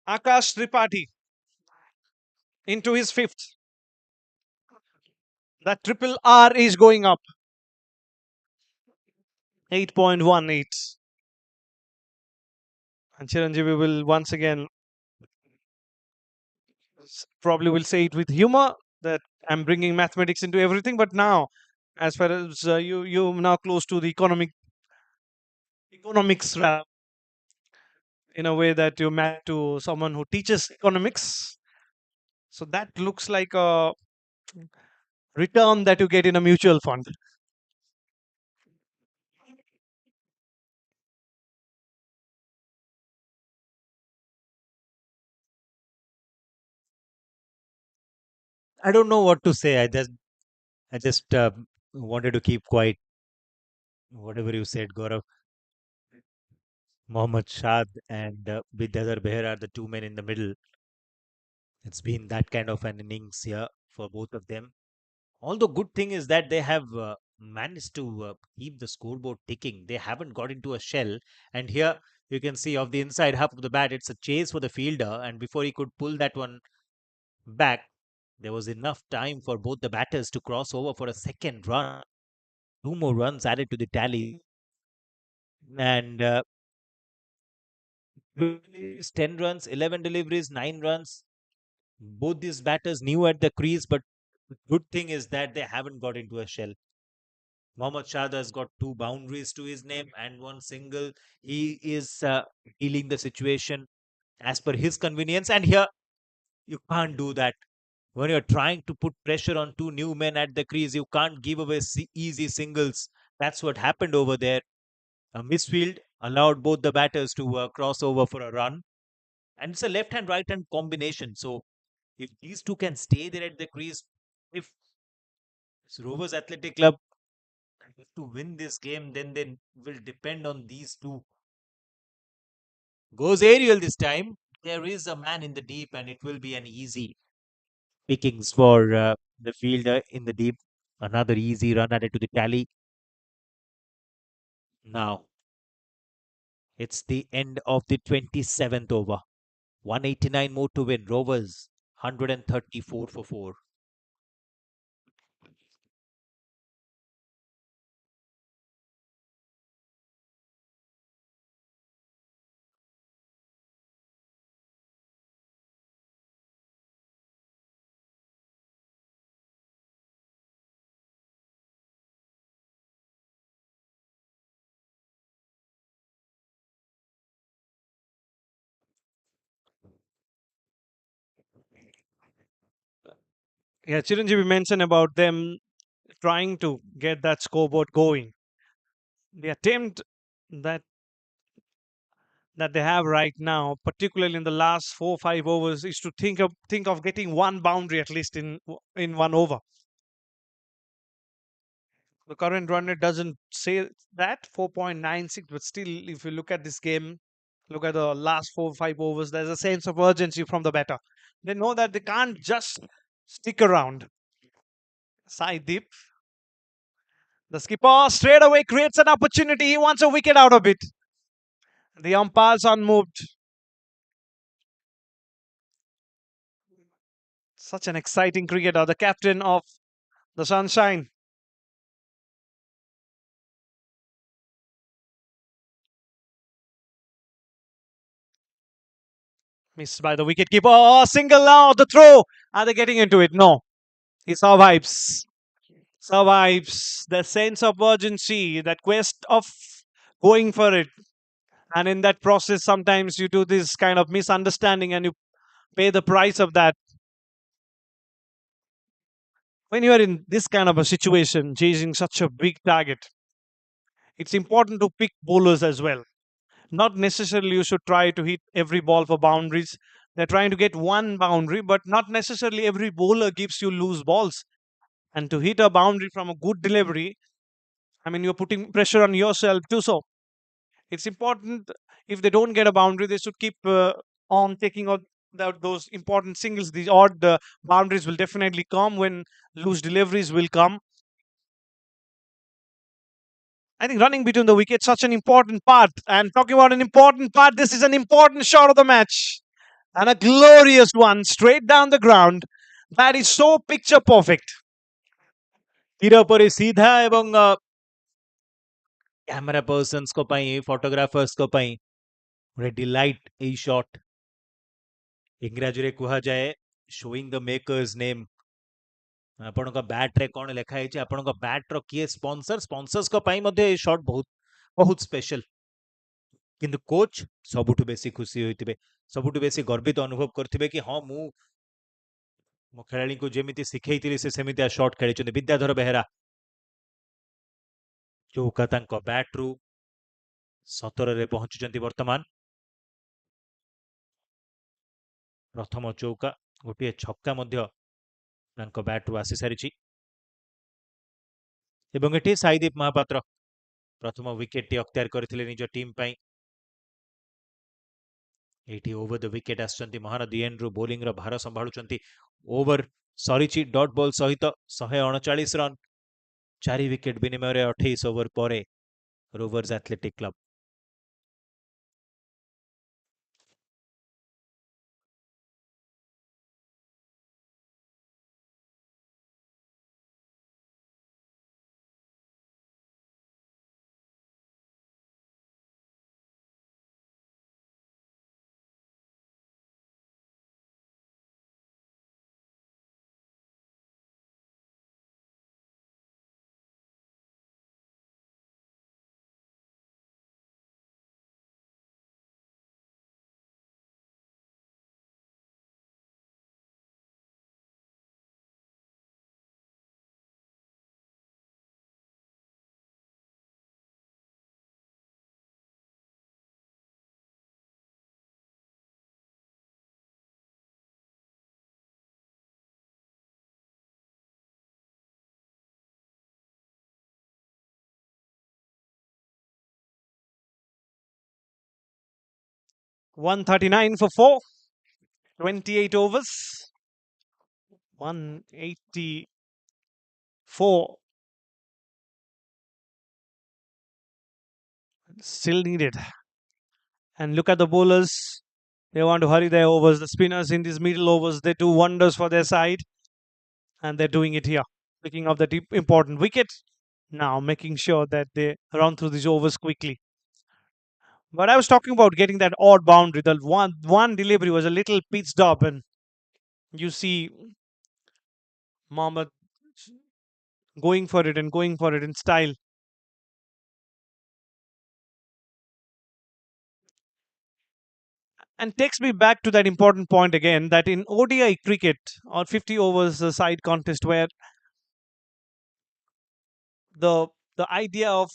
S6: Akash Tripathi into his fifth. That triple R is going up. 8.18. And Chiranjeevi will once again probably will say it with humor that I'm bringing mathematics into everything. But now, as far as you now close to the economics in a way that you met to someone who teaches economics. So that looks like a return that you get in a mutual fund.
S7: I don't know what to say. I just wanted to keep quiet. Whatever you said, Gaurav. Mohammad Shad and Vidyadhar Behera are the two men in the middle. It's been that kind of an innings here for both of them. Although good thing is that they have managed to keep the scoreboard ticking. They haven't got into a shell. And here you can see off the inside half of the bat, it's a chase for the fielder. And before he could pull that one back, there was enough time for both the batters to cross over for a second run. 2 more runs added to the tally. And 10 runs, 11 deliveries, 9 runs. Both these batters knew at the crease, but the good thing is that they haven't got into a shell. Mohammad Shahid has got 2 boundaries to his name and 1 single. He is dealing the situation as per his convenience. And here, you can't do that. When you're trying to put pressure on 2 new men at the crease, you can't give away easy singles. That's what happened over there. A misfield allowed both the batters to cross over for a run. And it's a left hand, right hand combination. So if these two can stay there at the crease, if Rovers Athletic Club to win this game, then they will depend on these two. Goes aerial this time. There is a man in the deep, and it will be an easy pickings for the fielder in the deep. Another easy run added to the tally. Now, it's the end of the 27th over. 189 more to win. Rovers 134 for 4.
S6: Yeah, Chiranjeevi mentioned about them trying to get that scoreboard going. The attempt that that they have right now, particularly in the last 4 5 overs, is to think of getting one boundary at least in one over. The current run rate doesn't say that 4.96, but still, if you look at this game, look at the last 4 5 overs, there's a sense of urgency from the batter. They know that they can't just stick around. Saidip, the skipper, straight away creates an opportunity. He wants a wicket out of it. The umpire's unmoved. Such an exciting cricketer, the captain of the Sunshine. Missed by the wicketkeeper. Oh, single now, the throw. Are they getting into it? No. He survives. Survives. The sense of urgency, that quest of going for it. And in that process, sometimes you do this kind of misunderstanding and you pay the price of that. When you are in this kind of a situation, chasing such a big target, it's important to pick bowlers as well. Not necessarily you should try to hit every ball for boundaries. They're trying to get one boundary, but not necessarily every bowler gives you loose balls. And to hit a boundary from a good delivery, I mean, you're putting pressure on yourself too. So it's important, if they don't get a boundary, they should keep on taking out those important singles. These odd boundaries will definitely come when loose deliveries will come. I think running between the wickets such an important part. And talking about an important part, this is an important shot of the match. And a glorious one straight down the ground. That is so picture perfect.
S7: ତୀର ପରେ ସିଧା ଏବଂ camera ପର୍ସନ୍ସଙ୍କ ପାଇଁ ଫଟୋଗ୍ରାଫର୍ସଙ୍କ ପାଇଁ ଗୋଟେ delight ଏଇ short. ଇଂରାଜୀରେ କୁହାଯାଏ ଶୋଇଂ ଦ ମେକର୍ସ ନେମ୍। ଆପଣଙ୍କ ବ୍ୟାଟ୍ରେ କ'ଣ ଲେଖା ହେଇଛି, ଆପଣଙ୍କ ବ୍ୟାଟ୍ର କିଏ ସ୍ପନ୍ସର, ସ୍ପନ୍ସର୍ସଙ୍କ ପାଇଁ ମଧ୍ୟ ଏଇ ସଟ୍ ବହୁତ ବହୁତ ସ୍ପେଶାଲ। କିନ୍ତୁ କୋଚ୍ ସବୁଠୁ ବେଶୀ ଖୁସି ହୋଇଥିବେ, ସବୁଠୁ ବେଶୀ ଗର୍ବିତ ଅନୁଭବ କରିଥିବେ କି ହଁ, ମୁଁ ମୋ ଖେଳାଳିଙ୍କୁ ଯେମିତି ଶିଖେଇଥିଲି ସେ ସେମିତିଆ ସଟ୍ ଖେଳିଛନ୍ତି। ବିଦ୍ୟାଧର ବେହେରା ଚୌକା ତାଙ୍କ ବ୍ୟାଟ୍ରୁ 17ରେ ପହଞ୍ଚିଛନ୍ତି ବର୍ତ୍ତମାନ। ପ୍ରଥମ ଚୌକା, ଗୋଟିଏ ଛକା ମଧ୍ୟ ତାଙ୍କ ବ୍ୟାଟ୍ରୁ ଆସି ସାରିଛି। ଏବଂ ଏଠି ସାଇଦୀପ ମହାପାତ୍ର ପ୍ରଥମ ୱିକେଟଟି ଅକ୍ତିଆର କରିଥିଲେ ନିଜ ଟିମ୍ ପାଇଁ। ଏଇଠି ଓଭର ଦ ୱିକେଟ୍ ଆସିଛନ୍ତି ମହାନଦୀ ଏଣ୍ଡରୁ ବୋଲିଂର ଭାର ସମ୍ଭାଳୁଛନ୍ତି। ଓଭର ସରିଛି ଡଟ୍ ବଲ୍ ସହିତ 139 ରନ୍। 4 ୱିକେଟ୍ ବିନିମୟରେ 28 ଓଭର ପରେ rovers athletic club
S6: 139 for 4. 28 overs. 184. Still needed. And look at the bowlers. They want to hurry their overs. The spinners in these middle overs, they do wonders for their side. And they're doing it here. Picking up the deep, important wicket. Now making sure that they run through these overs quickly. But I was talking about getting that odd boundary. The one delivery was a little pitched up, and you see Mohammed going for it and going for it in style. And takes me back to that important point again that in ODI cricket or 50 overs side contest where the idea of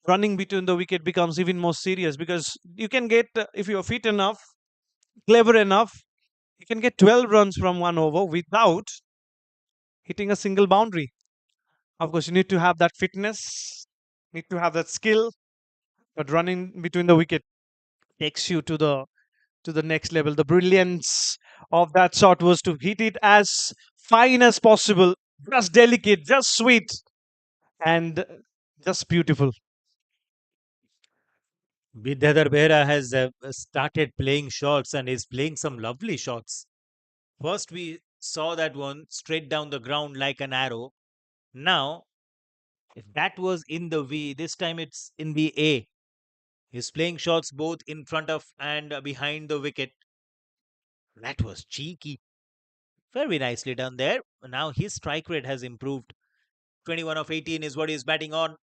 S6: running between the wicket becomes even more serious because you can get if you're fit enough, clever enough, you can get 12 runs from one over without hitting a single boundary. Of course, you need to have that fitness, need to have that skill, but running between the wicket takes you to the next level. The brilliance of that shot was to hit it as fine as possible, just delicate, just sweet, and just beautiful.
S7: Vidyadhar Behra has started playing shots and is playing some lovely shots. First, we saw that one straight down the ground like an arrow. Now, if that was in the V, this time it's in the A. He's playing shots both in front of and behind the wicket. That was cheeky. Very nicely done there. Now his strike rate has improved. 21 of 18 is what he's batting on.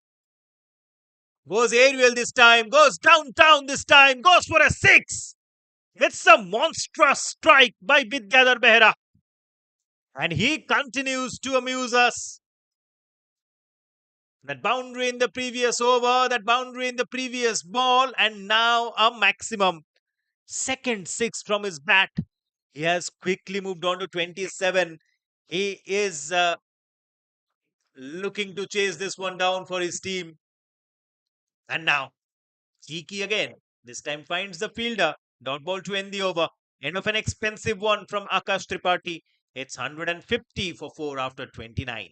S7: Goes aerial this time, goes downtown this time, goes for a six. It's a monstrous strike by Vidyadhar Behra. And he continues to amuse us. That boundary in the previous over, that boundary in the previous ball, and now a maximum. Second six from his bat. He has quickly moved on to 27. He is looking to chase this one down for his team. And now, cheeky again. This time finds the fielder. Dot ball to end the over. End of an expensive one from Akash Tripathi. It's 150 for 4 after 29.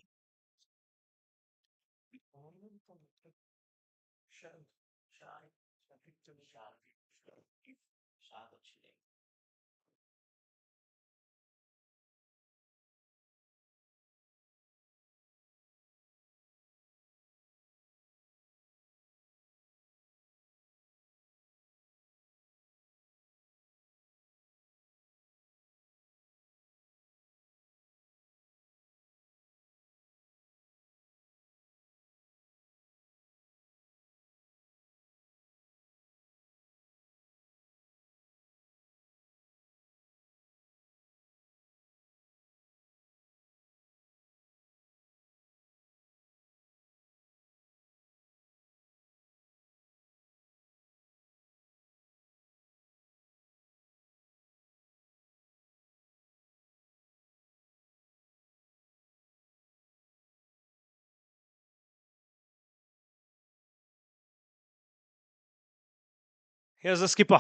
S6: Here's the skipper.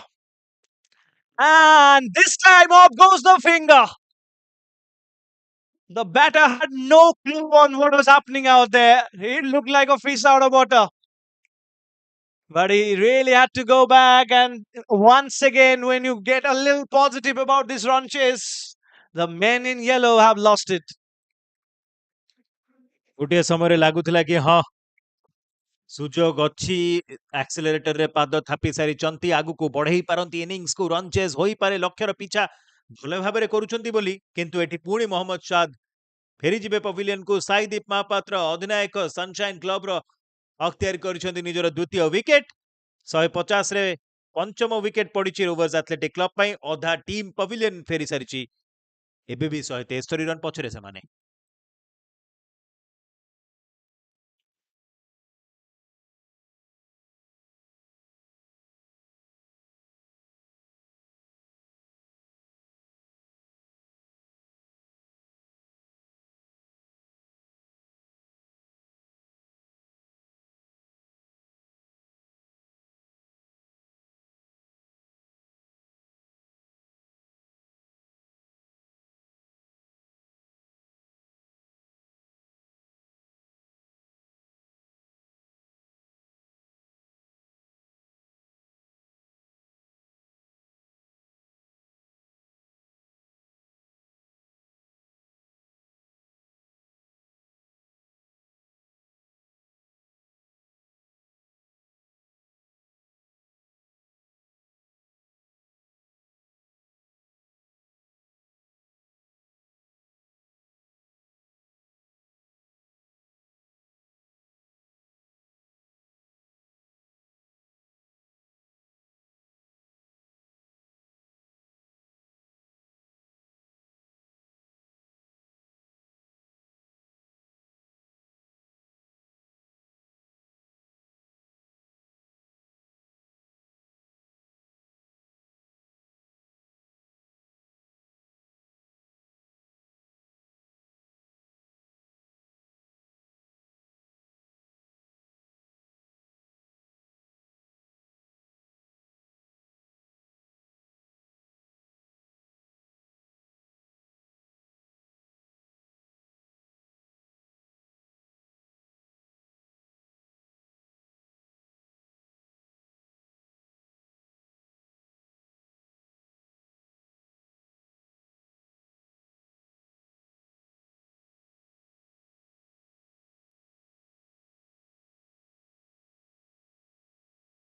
S6: And this time off goes the finger. The batter had no clue on what was happening out there. He looked like a fish out of water. But he really had to go back. And once again, when you get a little positive about this run chase, the men in yellow have lost it.
S7: ଗୋଟିଏ ସମୟରେ ଲାଗୁଥିଲା କି ହଁ ସୁଯୋଗ ଅଛି ଆକ୍ସିଲରେଟରରେ ପାଦ ଥାପି ସାରିଛନ୍ତି ଆଗକୁ ବଢେଇ ପାରନ୍ତି ଇନିଂସକୁ ରନ୍ ଚେସ୍ ହୋଇପାରେ ଲକ୍ଷ୍ୟର ପିଛା ଭଲ ଭାବରେ କରୁଛନ୍ତି ବୋଲି କିନ୍ତୁ ଏଠି ପୁଣି ମହମ୍ମଦ ସାଦ ଫେରିଯିବେ ପଭିଲିୟନକୁ ସାଇଦୀପ ମହାପାତ୍ର ଅଧିନାୟକ ସନସାଇନ୍ କ୍ଲବର ଅକ୍ତିଆର କରିଛନ୍ତି ନିଜର ଦ୍ୱିତୀୟ ୱିକେଟ 150ରେ ପଞ୍ଚମ ୱିକେଟ ପଡିଛି ରୋଭର୍ସ ଆଥଲେଟିକ୍ କ୍ଲବ ପାଇଁ ଅଧା ଟିମ୍ ପଭିଲିୟନ ଫେରି ସାରିଛି ଏବେ ବି 173 ରନ୍ ପଛରେ ସେମାନେ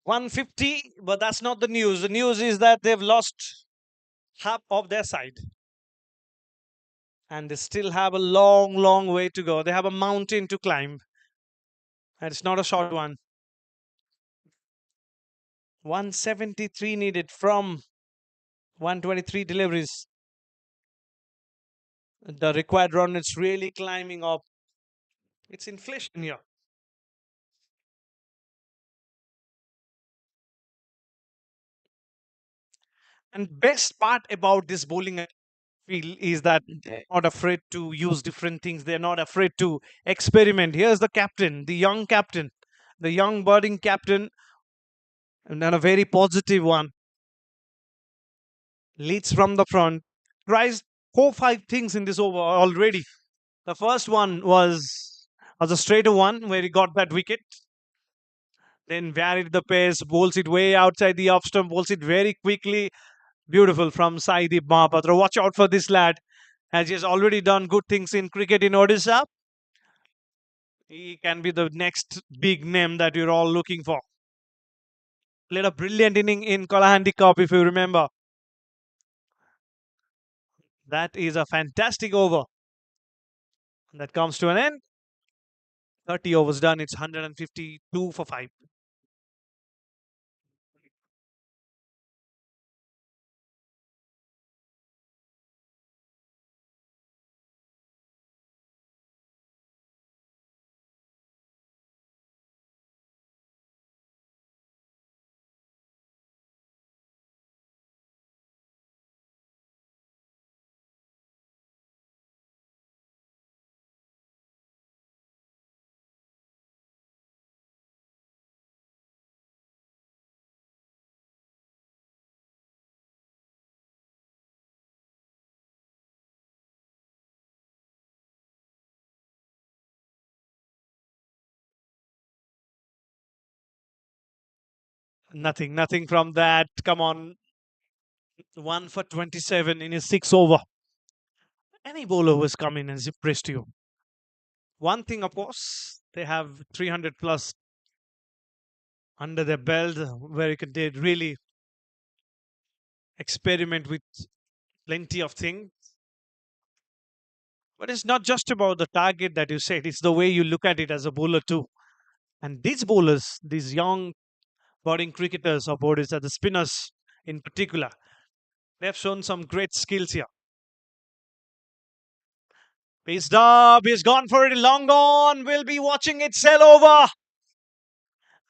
S6: 150, but that's not the news. The news is that they've lost half of their side. And they still have a long, long way to go. They have a mountain to climb. And it's not a short one. 173 needed from 123 deliveries. The required run is really climbing up. It's inflation here. And best part about this bowling I feel is that they're not afraid to use different things. They're not afraid to experiment. Here's the captain, the young budding captain, and then a very positive one. Leads from the front, tries 4-5 things in this over already. The first one was a straighter one where he got that wicket. Then varied the pace, bowls it way outside the off stump, bowls it very quickly. Beautiful from Saidip Mahapatra. Watch out for this lad, as he has already done good things in cricket in Odisha. He can be the next big name that you're all looking for. Played a brilliant inning in Kalahandi Cup, if you remember. That is a fantastic over. That comes to an end. 30 overs done. It's 152 for 5. Nothing from that. Come on. 1 for 27 in his 6 over. Any bowler who has come in and has impressed you. One thing, of course, they have 300 plus under their belt where you could really experiment with plenty of things. But it's not just about the target that you set, it's the way you look at it as a bowler too. And these bowlers, these young budding cricketers of Odisha, the spinners in particular, they have shown some great skills here. Paced up, he's gone for it, long gone. We'll be watching it sail over.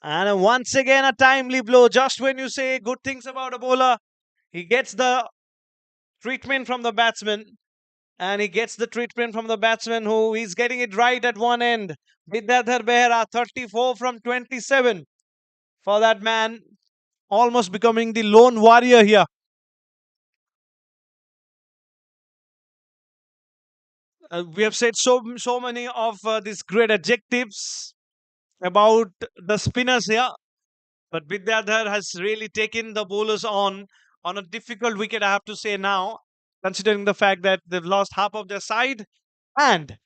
S6: And once again, a timely blow. Just when you say good things about a bowler, he gets the treatment from the batsman. And he gets the treatment from the batsman who is getting it right at one end. Vidyadhar Behera, 34 from 27. For that man, almost becoming the lone warrior here. We have said so many of these great adjectives about the spinners here. But Vidyadhar has really taken the bowlers on a difficult wicket, I have to say now, considering the fact that they've lost half of their side. And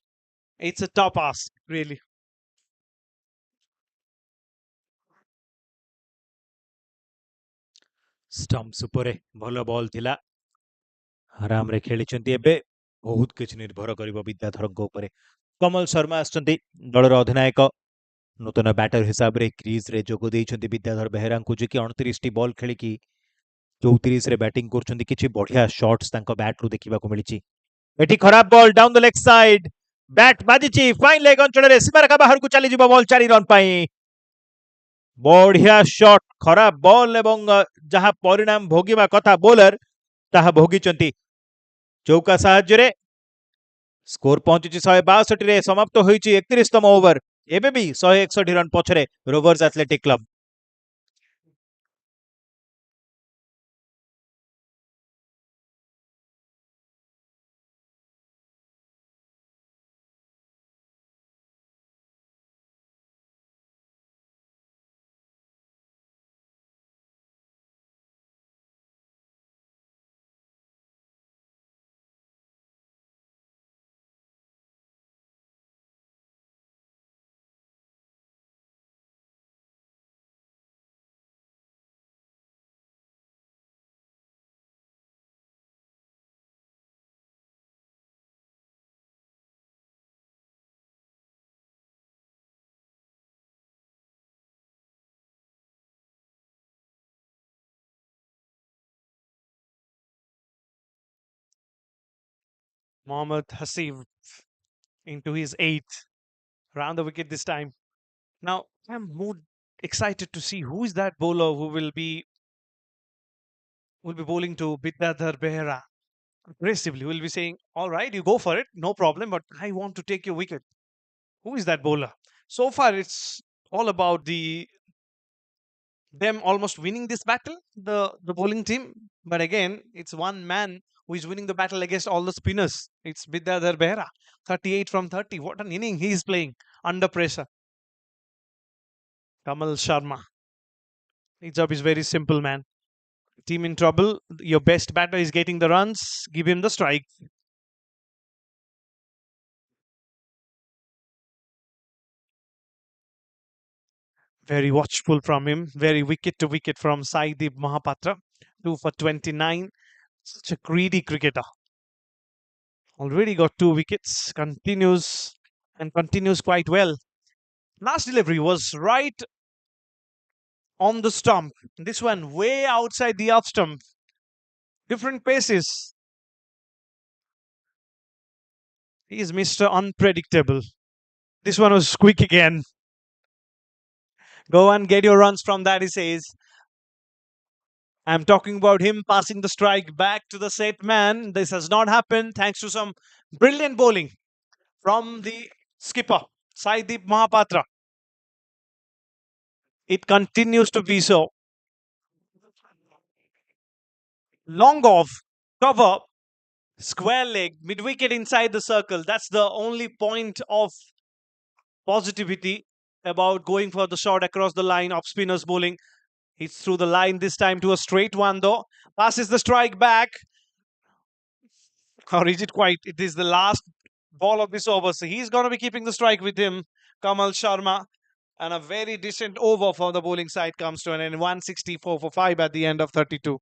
S6: it's a top ask, really.
S7: Stumps ଉପରେ ଭଲ ball ଥିଲା ଆରାମରେ ଖେଳିଛନ୍ତି ଏବେ ବହୁତ କିଛି ନିର୍ଭର କରିବ ବିଦ୍ୟାଧରଙ୍କ ଉପରେ କମଲ ଶର୍ମା ଆସିଛନ୍ତି ଦଳର ଅଧିନାୟକ ନୂତନ ବ୍ୟାଟର ହିସାବରେ କ୍ରିଜରେ ଯୋଗ ଦେଇଛନ୍ତି ବିଦ୍ୟାଧର ବେହେରାଙ୍କୁ ଯିଏକି 29ଟି ବଲ୍ ଖେଳିକି 34ରେ ବ୍ୟାଟିଂ କରୁଛନ୍ତି କିଛି ବଢିଆ ଶଟ୍ସ ତାଙ୍କ ବ୍ୟାଟରୁ ଦେଖିବାକୁ ମିଳିଛି ଏଠି ଖରାପ ବଲ୍ ଡାଉନ୍ ଦ ଲେଗ୍ ସାଇଡ୍ ବ୍ୟାଟ୍ ବାଜିଛି ଫାଇନ୍ ଲେଗ୍ ଅଞ୍ଚଳରେ ସୀମାରେଖା ବାହାରକୁ ଚାଲିଯିବ ବଲ୍ 4 ରନ୍ ପାଇଁ ବଢିଆ ଶଟ୍ ଖରାପ ବଲ୍ ଏବଂ ଯାହା ପରିଣାମ ଭୋଗିବା କଥା ବୋଲର ତାହା ଭୋଗିଛନ୍ତି ଚୌକା ସାହାଯ୍ୟରେ ସ୍କୋର ପହଞ୍ଚିଛି 162ରେ ସମାପ୍ତ ହୋଇଛି 31ତମ ଓଭର ଏବେ ବି 161 ରନ୍ ପଛରେ rovers athletic club
S6: Mohammad Hasib into his eighth. Round the wicket this time. Now, I'm more excited to see who is that bowler who will be bowling to Bidyadhar Behera aggressively. Will be saying, "All right, you go for it, no problem, but I want to take your wicket." Who is that bowler? So far, it's all about them almost winning this battle, the bowling team. But again, it's one man who is winning the battle against all the spinners. It's Bidyadhar Behera, 38 from 30. What an inning he is playing under pressure. Kamal Sharma. His job is very simple, man. Team in trouble. Your best batter is getting the runs. Give him the strike. Very watchful from him. Very wicket to wicket from Saidib Mahapatra. 2 for 29. Such a greedy cricketer. Already got 2 wickets. Continues quite well. Last delivery was right on the stump. This one way outside the off stump. Different paces. He is Mr. Unpredictable. This one was quick again. Go and get your runs from that, he says. I'm talking about him passing the strike back to the set man. This has not happened thanks to some brilliant bowling from the skipper, Saidip Mahapatra. It continues to be so. Long off, cover, square leg, mid wicket inside the circle. That's the only point of positivity about going for the shot across the line of spinners bowling. He's through the line this time to a straight one, though. Passes the strike back. Or is it quite? It is the last ball of this over. So he's going to be keeping the strike with him, Kamal Sharma. And a very decent over for the bowling side comes to an end. 164 for 5 at the end of 32.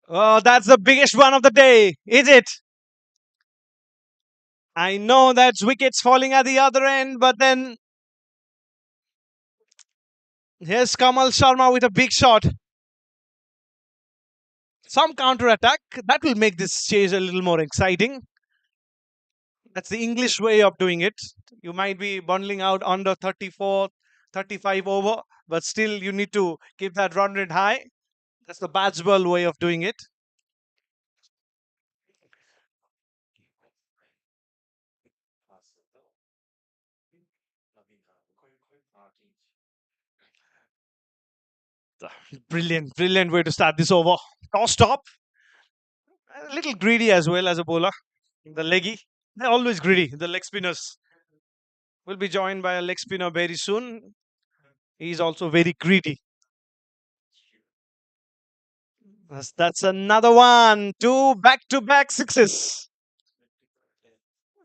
S6: Oh, that's the biggest one of the day, is it? I know that's wickets falling at the other end, but then here's Kamal Sharma with a big shot. Some counter attack that will make this chase a little more exciting. That's the English way of doing it. You might be bundling out under 34, 35 over, but still you need to keep that run rate high. That's the Batsball way of doing it. Brilliant, brilliant way to start this over. Toss stop. A little greedy as well as a bowler. The leggy. They're always greedy, the leg spinners. Will be joined by a leg spinner very soon. He's also very greedy. That's another one. Two back-to-back sixes.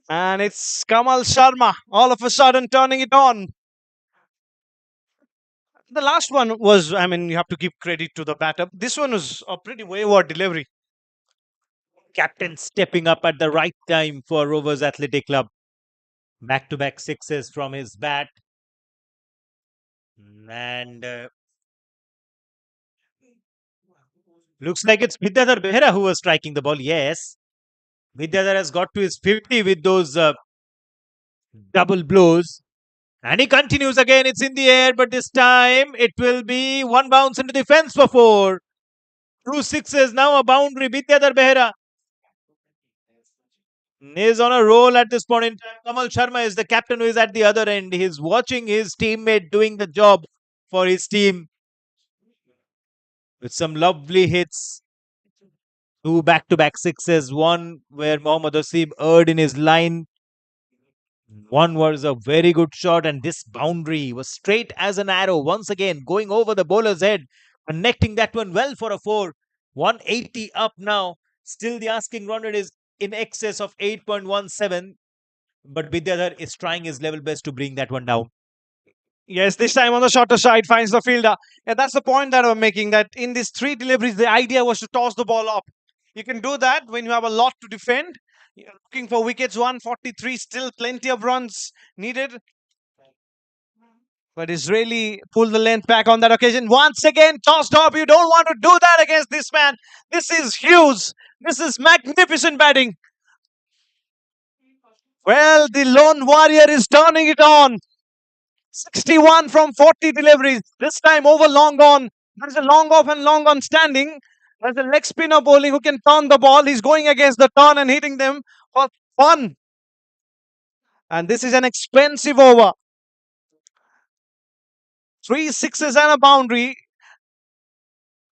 S6: And it's Kamal Sharma all of a sudden turning it on. The last one was, I mean, you have to give credit to the batter. This one was a pretty wayward delivery.
S7: Captain stepping up at the right time for Rovers Athletic Club. Back to back sixes from his bat. And looks like it's Vidyadhar Behera who was striking the ball. Yes. Vidyadhar has got to his 50 with those double blows. And he continues again. It's in the air, but this time it will be one bounce into the fence for four. Two sixes, now a boundary. Vidyadhar Behera is on a roll at this point in time. Kamal Sharma is the captain who is at the other end. He's watching his teammate doing the job for his team with some lovely hits. Two back-to-back sixes. One where Mohammad Wasim erred in his line. One was a very good shot, and this boundary was straight as an arrow. Once again, going over the bowler's head, connecting that one well for a four. 180 up now. Still, the asking run rate is in excess of 8.17. But Vidyadhar is trying his level best to bring that one down.
S6: Yes, this time on the shorter side finds the fielder. And that's the point that I'm making, that in these three deliveries, the idea was to toss the ball up. You can do that when you have a lot to defend. You're looking for wickets, 143, still plenty of runs needed. But Israeli pulled the length back on that occasion. Once again, tossed up. You don't want to do that against this man. This is huge. This is magnificent batting. Well, the lone warrior is turning it on. 61 from 40 deliveries. This time over long on. There's a long off and long on standing. There's a leg spinner bowling who can turn the ball. He's going against the turn and hitting them for fun. And this is an expensive over. Three sixes and a boundary.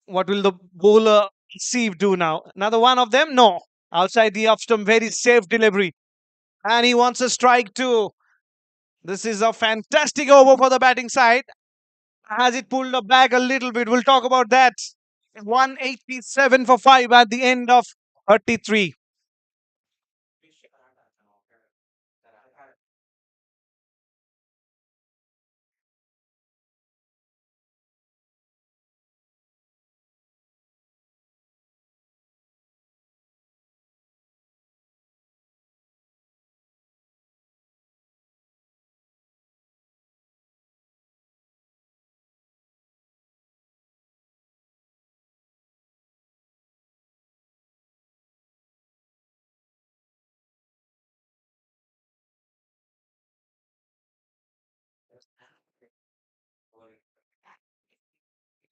S6: What will the bowler Steve do now? Another one of them? No. Outside the off stump, very safe delivery. And he wants a strike too. This is a fantastic over for the batting side. Has it pulled the bag a little bit? We'll talk about that. 187 for 5 at the end of 33.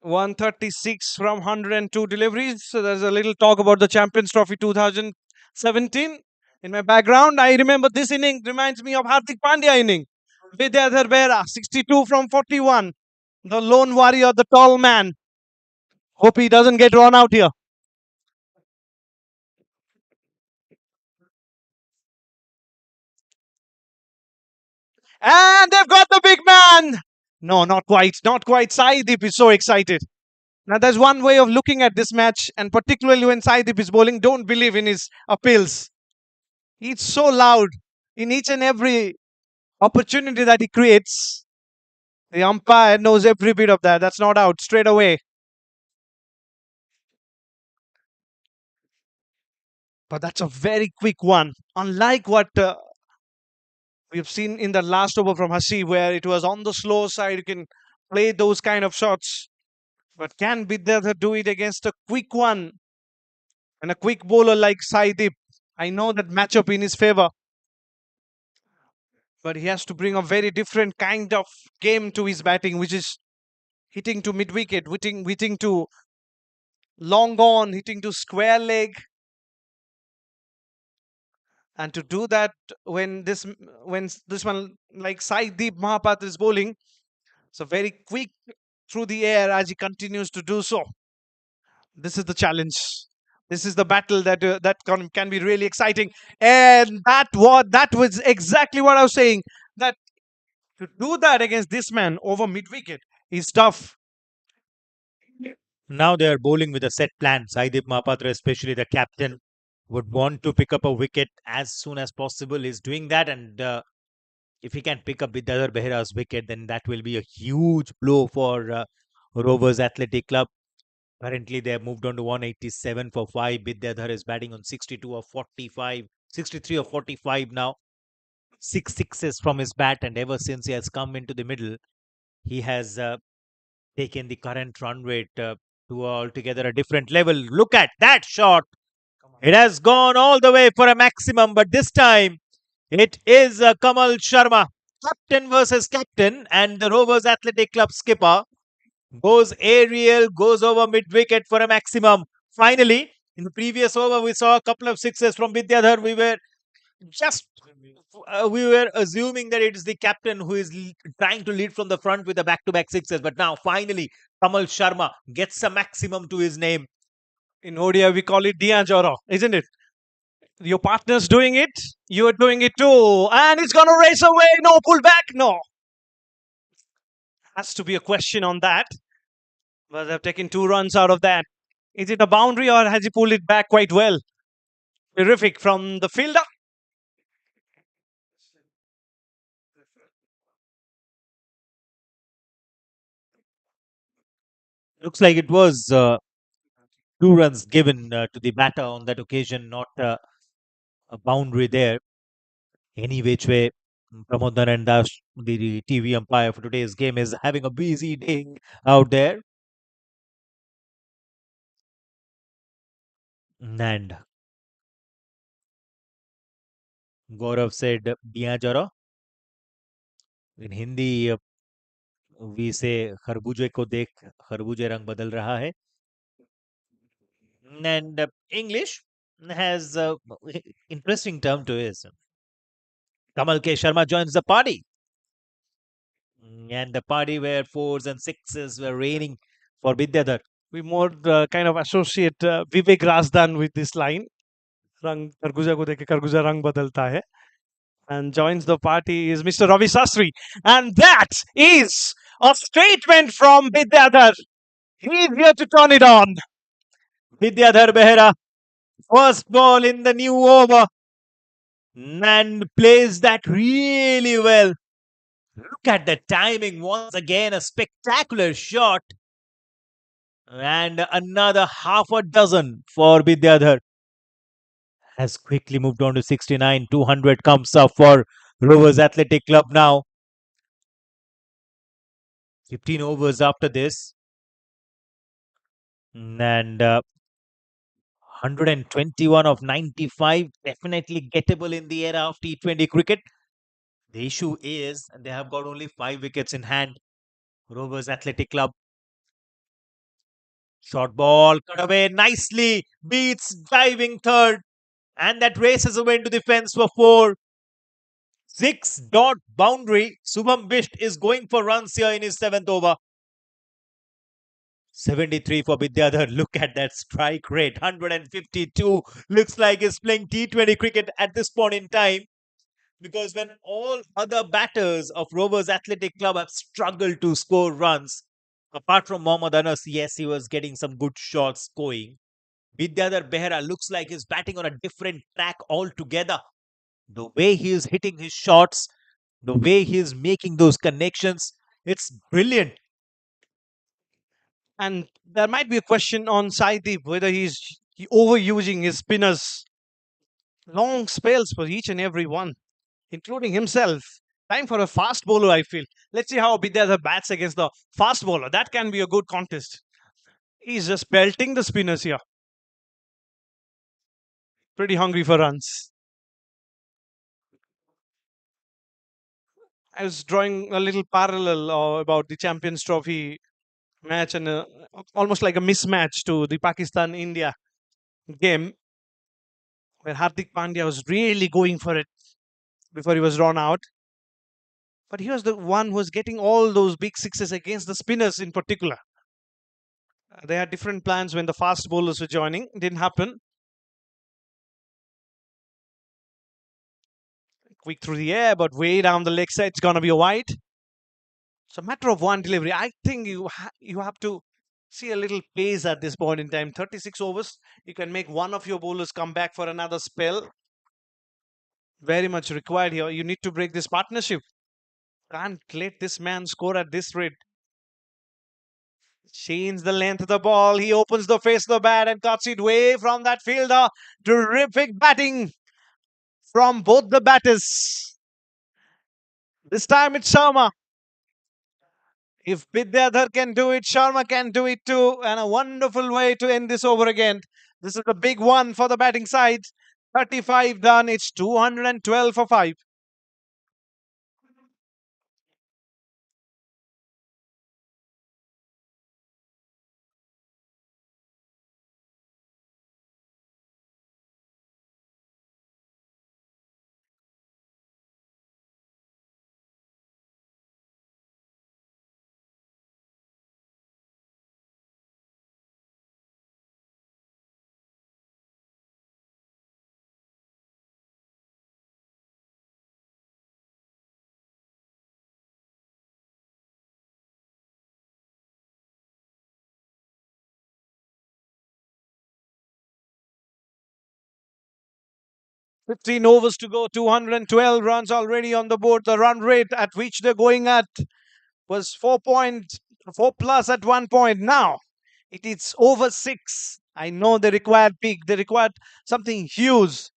S6: $136 from 102 deliveries. So there's a little talk about the Champions Trophy 2017 in my background. I remember this inning reminds me of Hardik Pandya inning. Vidyadhar Behera, 62 from 41. The lone warrior, the tall man. Hope he doesn't get run out here. And they've got the big man. No, not quite. Not quite. Saeedip is so excited. Now, there's one way of looking at this match, and particularly when Saeedip is bowling, don't believe in his appeals. He's so loud in each and every opportunity that he creates. The umpire knows every bit of that. That's not out straight away. But that's a very quick one. Unlike what we've seen in the last over from Hasi, where it was on the slow side, you can play those kind of shots. But can Vidyadhar do it against a quick one and a quick bowler like Saidip? I know that matchup in his favor, but he has to bring a very different kind of game to his batting, which is hitting to mid wicket, hitting to long on, hitting to square leg. And to do that when this one like Saidip Mahapatra is bowling, so very quick through the air as he continues to do so. This is the challenge. This is the battle that can be really exciting. And that was exactly what I was saying. That to do that against this man over mid wicket is tough.
S7: Now they are bowling with a set plan. Saidip Mahapatra, especially the captain, would want to pick up a wicket as soon as possible. He's doing that, and if he can pick up Vidyadhar Behera's wicket, then that will be a huge blow for Rovers Athletic Club. Currently, they have moved on to 187 for 5. Vidyadhar is batting on 62 or 45, 63 or 45 now. 6 sixes from his bat, and ever since he has come into the middle, he has taken the current run rate to altogether a different level. Look at that shot. It has gone all the way for a maximum, but this time it is Kamal Sharma, captain versus captain, and the Rovers Athletic Club skipper goes aerial, goes over mid wicket for a maximum. Finally, in the previous over, we saw a couple of sixes from Vidyadhar. Just we were assuming that it is the captain who is trying to lead from the front with the back-to-back sixes, but now finally Kamal Sharma gets a maximum to his name.
S6: In ODI, we call it Dia Joro, isn't it? Your partner's doing it, you're doing it too. And it's going to race away. No, pull back. No. Has to be a question on that. But they've taken 2 runs out of that. Is it a boundary or has he pulled it back quite well? Terrific from the fielder.
S7: Looks like it was 2 runs given to the batter on that occasion, not a boundary there. Any which way, Pramod Naran Das, the TV umpire for today's game, is having a busy day out there. And Gaurav said, "Diya jara." In Hindi, we say, "खरबूजे को देख, खरबूजे रंग बदल रहा है." And English has interesting term to it. Kamal K. Sharma joins the party. And the party where 4s and 6s were raining for Vidyadhar.
S6: We more kind of associate Vivek Razdan with this line. Rang Karguja ko dekhe Karguja rang badalta hai. And joins the party is Mr. Ravi Sastry. And that is a statement from Vidyadhar. He's here to turn it on.
S7: Vidyadhar Behera, first ball in the new over, and plays that really well. Look at the timing. Once again, a spectacular shot. And another half a dozen for Vidyadhar. Has quickly moved on to 69. 200 comes up for Rovers Athletic Club now. 15 overs after this. And 121 of 95. Definitely gettable in the era of T20 cricket. The issue is they have got only 5 wickets in hand. Rovers Athletic Club. Short ball cut away nicely. Beats diving third. And that races away into the fence for 4. 6 dot boundary. Subham Bisht is going for runs here in his 7th over. 73 for Vidyadhar. Look at that strike rate. 152. Looks like he's playing T20 cricket at this point in time. Because when all other batters of Rovers Athletic Club have struggled to score runs, apart from Mohammad Anas, yes, he was getting some good shots going. Vidyadhar Behera looks like he's batting on a different track altogether. The way he is hitting his shots, the way he is making those connections, it's brilliant.
S6: And there might be a question on Saidip whether he's overusing his spinners. Long spells for each and every one, including himself. Time for a fast bowler, I feel. Let's see how Bidyathar bats against the fast bowler. That can be a good contest. He's just belting the spinners here. Pretty hungry for runs. I was drawing a little parallel about the Champions Trophy match and almost like a mismatch to the Pakistan India game where Hardik Pandya was really going for it before he was run out. But he was the one who was getting all those big sixes against the spinners in particular. They had different plans when the fast bowlers were joining. It didn't happen. Quick through the air, but way down the leg side. It's going to be a wide. It's a matter of one delivery. I think you have to see a little pace at this point in time. 36 overs. You can make one of your bowlers come back for another spell. Very much required here. You need to break this partnership. Can't let this man score at this rate. Change the length of the ball. He opens the face of the bat and cuts it way from that fielder. Terrific batting from both the batters. This time it's Sharma. If Vidyadhar can do it, Sharma can do it too. And a wonderful way to end this over again. This is a big one for the batting side. 35 done. It's 212 for 5. Fifteen overs to go, 212 runs already on the board. The run rate at which they're going at was 4.4 plus at one point. Now it is over 6. I know they required peak. They required something huge.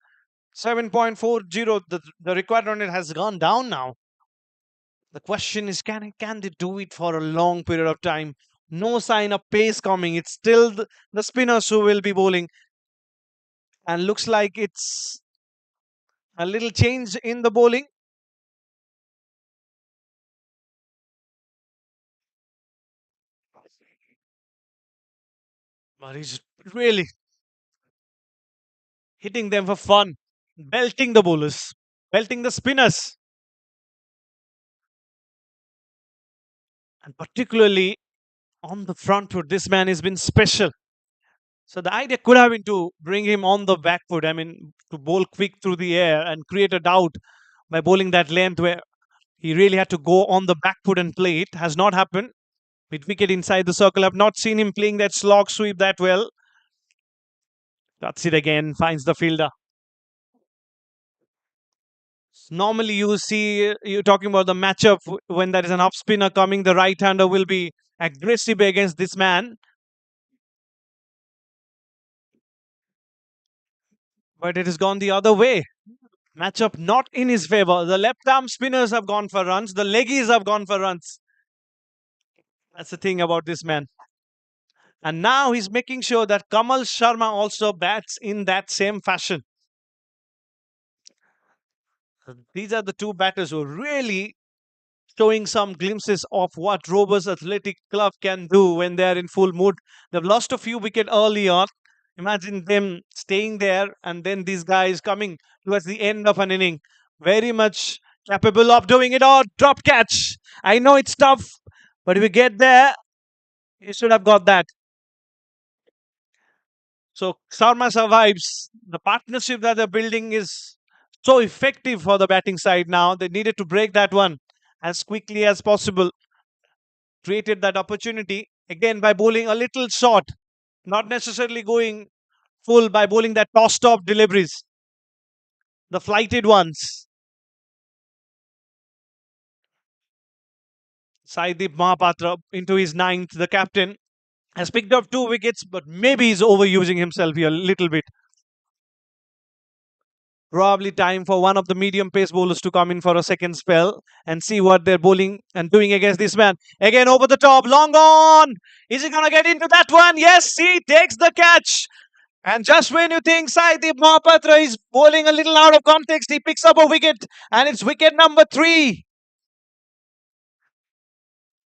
S6: 7.40. The required run rate has gone down now. The question is, can they do it for a long period of time? No sign of pace coming. It's still the spinners who will be bowling. And looks like it's a little change in the bowling. But he's really hitting them for fun, belting the bowlers, belting the spinners. And particularly on the front foot, this man has been special. So the idea could have been to bring him on the back foot. I mean, to bowl quick through the air and create a doubt by bowling that length where he really had to go on the back foot and play. It has not happened. With wicket inside the circle, I've not seen him playing that slog sweep that well. That's it again, finds the fielder. Normally, you see, you're talking about the matchup when there is an off spinner coming, the right hander will be aggressive against this man. But it has gone the other way. Matchup not in his favor. The left arm spinners have gone for runs, the leggies have gone for runs. That's the thing about this man. And now he's making sure that Kamal Sharma also bats in that same fashion. These are the two batters who are really showing some glimpses of what Rovers Athletic Club can do when they're in full mood. They've lost a few wickets early on. Imagine them staying there and then these guys coming towards the end of an inning. Very much capable of doing it all. Drop catch. I know it's tough, but if we get there, you should have got that. So Sharma survives. The partnership that they're building is so effective for the batting side now. They needed to break that one as quickly as possible. Created that opportunity again by bowling a little short, not necessarily going full by bowling that toss stop deliveries, the flighted ones. Saideep Mahapatra into his ninth. The captain has picked up 2 wickets, but maybe he's overusing himself here a little bit. Probably time for one of the medium pace bowlers to come in for a second spell and see what they're bowling and doing against this man. Again, over the top, long on. Is he going to get into that one? Yes, he takes the catch. And just when you think Saidip Mahapatra is bowling a little out of context, he picks up a wicket, and it's wicket number 3.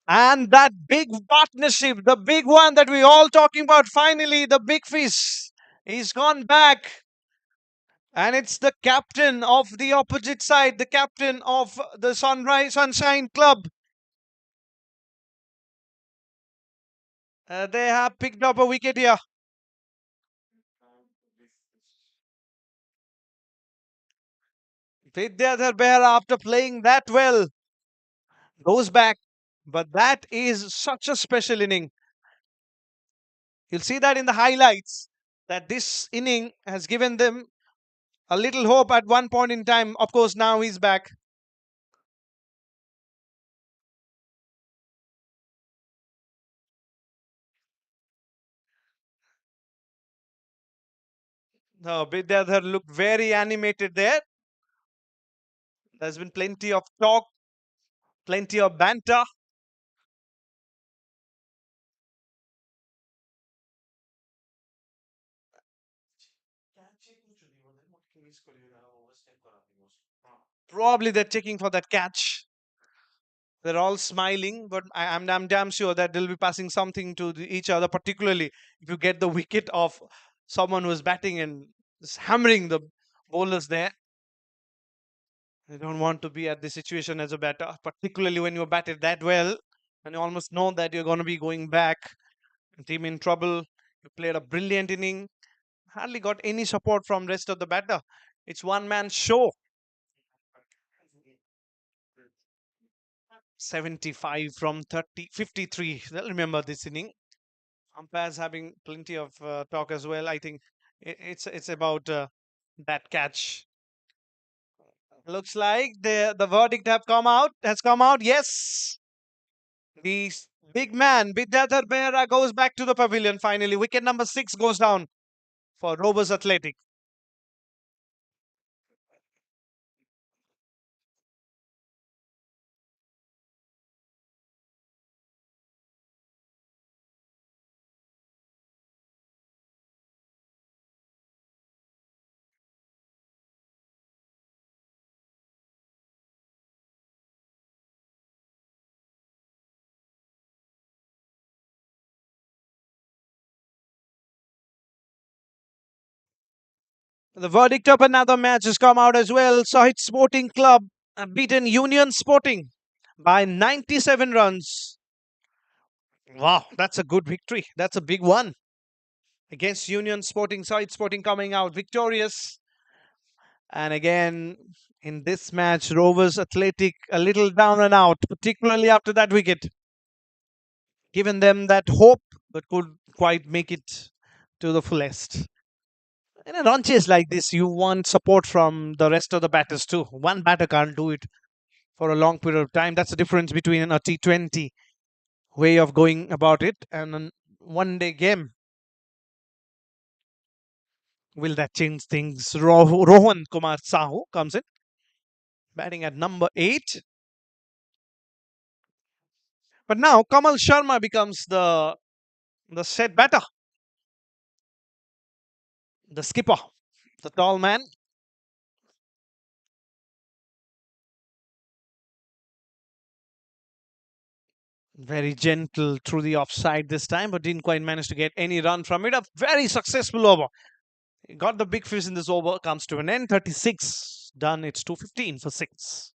S6: And that big partnership, the big one that we all talking about, finally, the big fish, he's gone back. And it's the captain of the opposite side, the captain of the Sunshine Club. They have picked up a wicket here. Vidyadhar Behera, after playing that well, goes back. But that is such a special inning. You'll see that in the highlights, that this inning has given them a little hope at one point in time. Of course, now he's back. No, Vidyadhar looked very animated there. There's been plenty of talk, plenty of banter. Probably they're checking for that catch. They're all smiling, but I'm damn sure that they'll be passing something to each other, particularly if you get the wicket of someone who's batting and just hammering the bowlers there. You don't want to be at this situation as a batter, particularly when you're batted that well and you almost know that you're going to be going back. Team in trouble. You played a brilliant inning. Hardly got any support from rest of the batter. It's one man show. 75 from 53. They'll remember this inning. Umpires having plenty of talk as well. I think it's about that catch. Looks like the verdict has come out. Yes, the big man Vidyadhar Behera goes back to the pavilion finally. Wicket number 6 goes down for Rovers Athletic. The verdict of another match has come out as well. Sahit Sporting Club have beaten Union Sporting by 97 runs. Wow, that's a good victory. That's a big one against Union Sporting. Sahit Sporting coming out victorious. And again, in this match, Rovers Athletic a little down and out, particularly after that wicket. Given them that hope, but could quite make it to the fullest. In a run chase like this, you want support from the rest of the batters too. One batter can't do it for a long period of time. That's the difference between a T20 way of going about it and a one-day game. Will that change things? Rohan Kumar Sahu comes in, batting at number 8. But now Kamal Sharma becomes the set batter, the skipper, the tall man. Very gentle through the offside this time, but didn't quite manage to get any run from it. A very successful over. Got the big fish in this over. Comes to an end. 36 done. It's 215 for 6.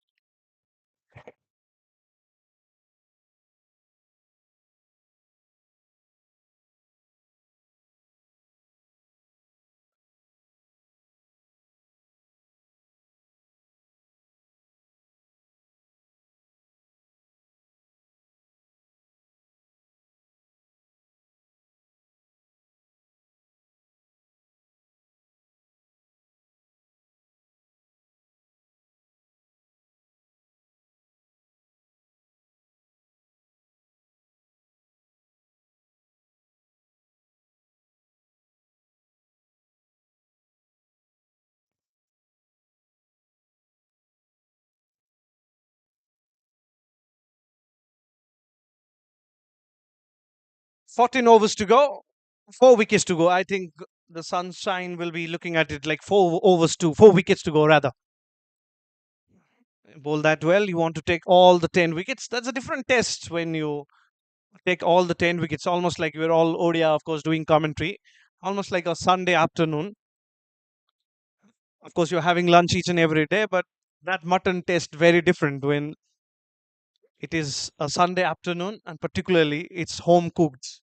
S6: 14 overs to go, 4 wickets to go. I think the Sunshine will be looking at it like 4 wickets to go rather. Bowl that well, you want to take all the 10 wickets. That's a different test when you take all the 10 wickets, almost like we're all ODI, of course, doing commentary, almost like a Sunday afternoon. Of course, you're having lunch each and every day, but that mutton tastes very different when it is a Sunday afternoon and particularly it's home cooked.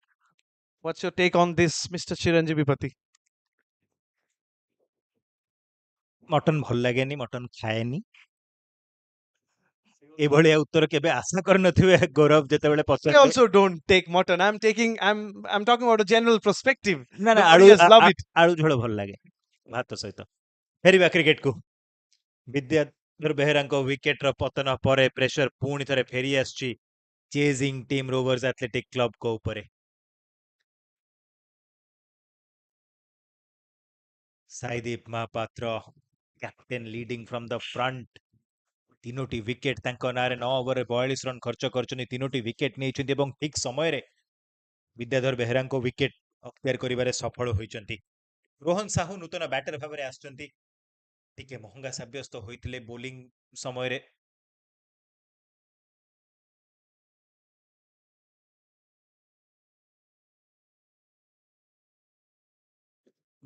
S6: What's your take on this, Mr. Chiranjeevi Pati?
S7: Mutton ଭଲ ଲାଗେନି, mutton ଖାଏନି। ଏଭଳିଆ ଉତ୍ତର କେବେ ଆଶା କରିନଥିବେ ଗୌରବ ଯେତେବେଳେ
S6: I
S7: ପଚାରିଲେ।
S6: also don't take mutton. I'm talking about a general perspective.
S7: ନା ନା
S6: The
S7: ଆଳୁ
S6: Koreans love it.
S7: ଆଳୁ ଝୋଳ ଭଲ ଲାଗେ ଭାତ ସହିତ। ଫେରିବା କ୍ରିକେଟକୁ। ବିଦ୍ୟାଧର ବେହେରାଙ୍କ ୱିକେଟର ପତନ ପରେ ପ୍ରେସର ପୁଣି ଥରେ ଫେରି ଆସିଛି ଚେଜିଂ ଟିମ୍ ରୋଭର୍ସ ଆଥଲେଟିକ୍ କ୍ଲବଙ୍କ ଉପରେ। Saideep Mohapatra captain leading from the front. 3ଟି ୱିକେଟ୍ ତାଙ୍କ ନାଁରେ 9 ଓଭରରେ 42 ରନ୍ ଖର୍ଚ୍ଚ କରିଛନ୍ତି, 3ଟି ୱିକେଟ୍ ନେଇଛନ୍ତି ଏବଂ ଠିକ୍ ସମୟରେ ବିଦ୍ୟାଧର ବେହେରାଙ୍କ ୱିକେଟ୍ ଅକ୍ତିଆର କରିବାରେ ସଫଳ ହୋଇଛନ୍ତି। ରୋହନ ସାହୁ ନୂତନ ବ୍ୟାଟର ଭାବରେ ଆସିଛନ୍ତି, ଟିକେ ମହଙ୍ଗା ସାବ୍ୟସ୍ତ ହୋଇଥିଲେ ବୋଲିଂ ସମୟରେ।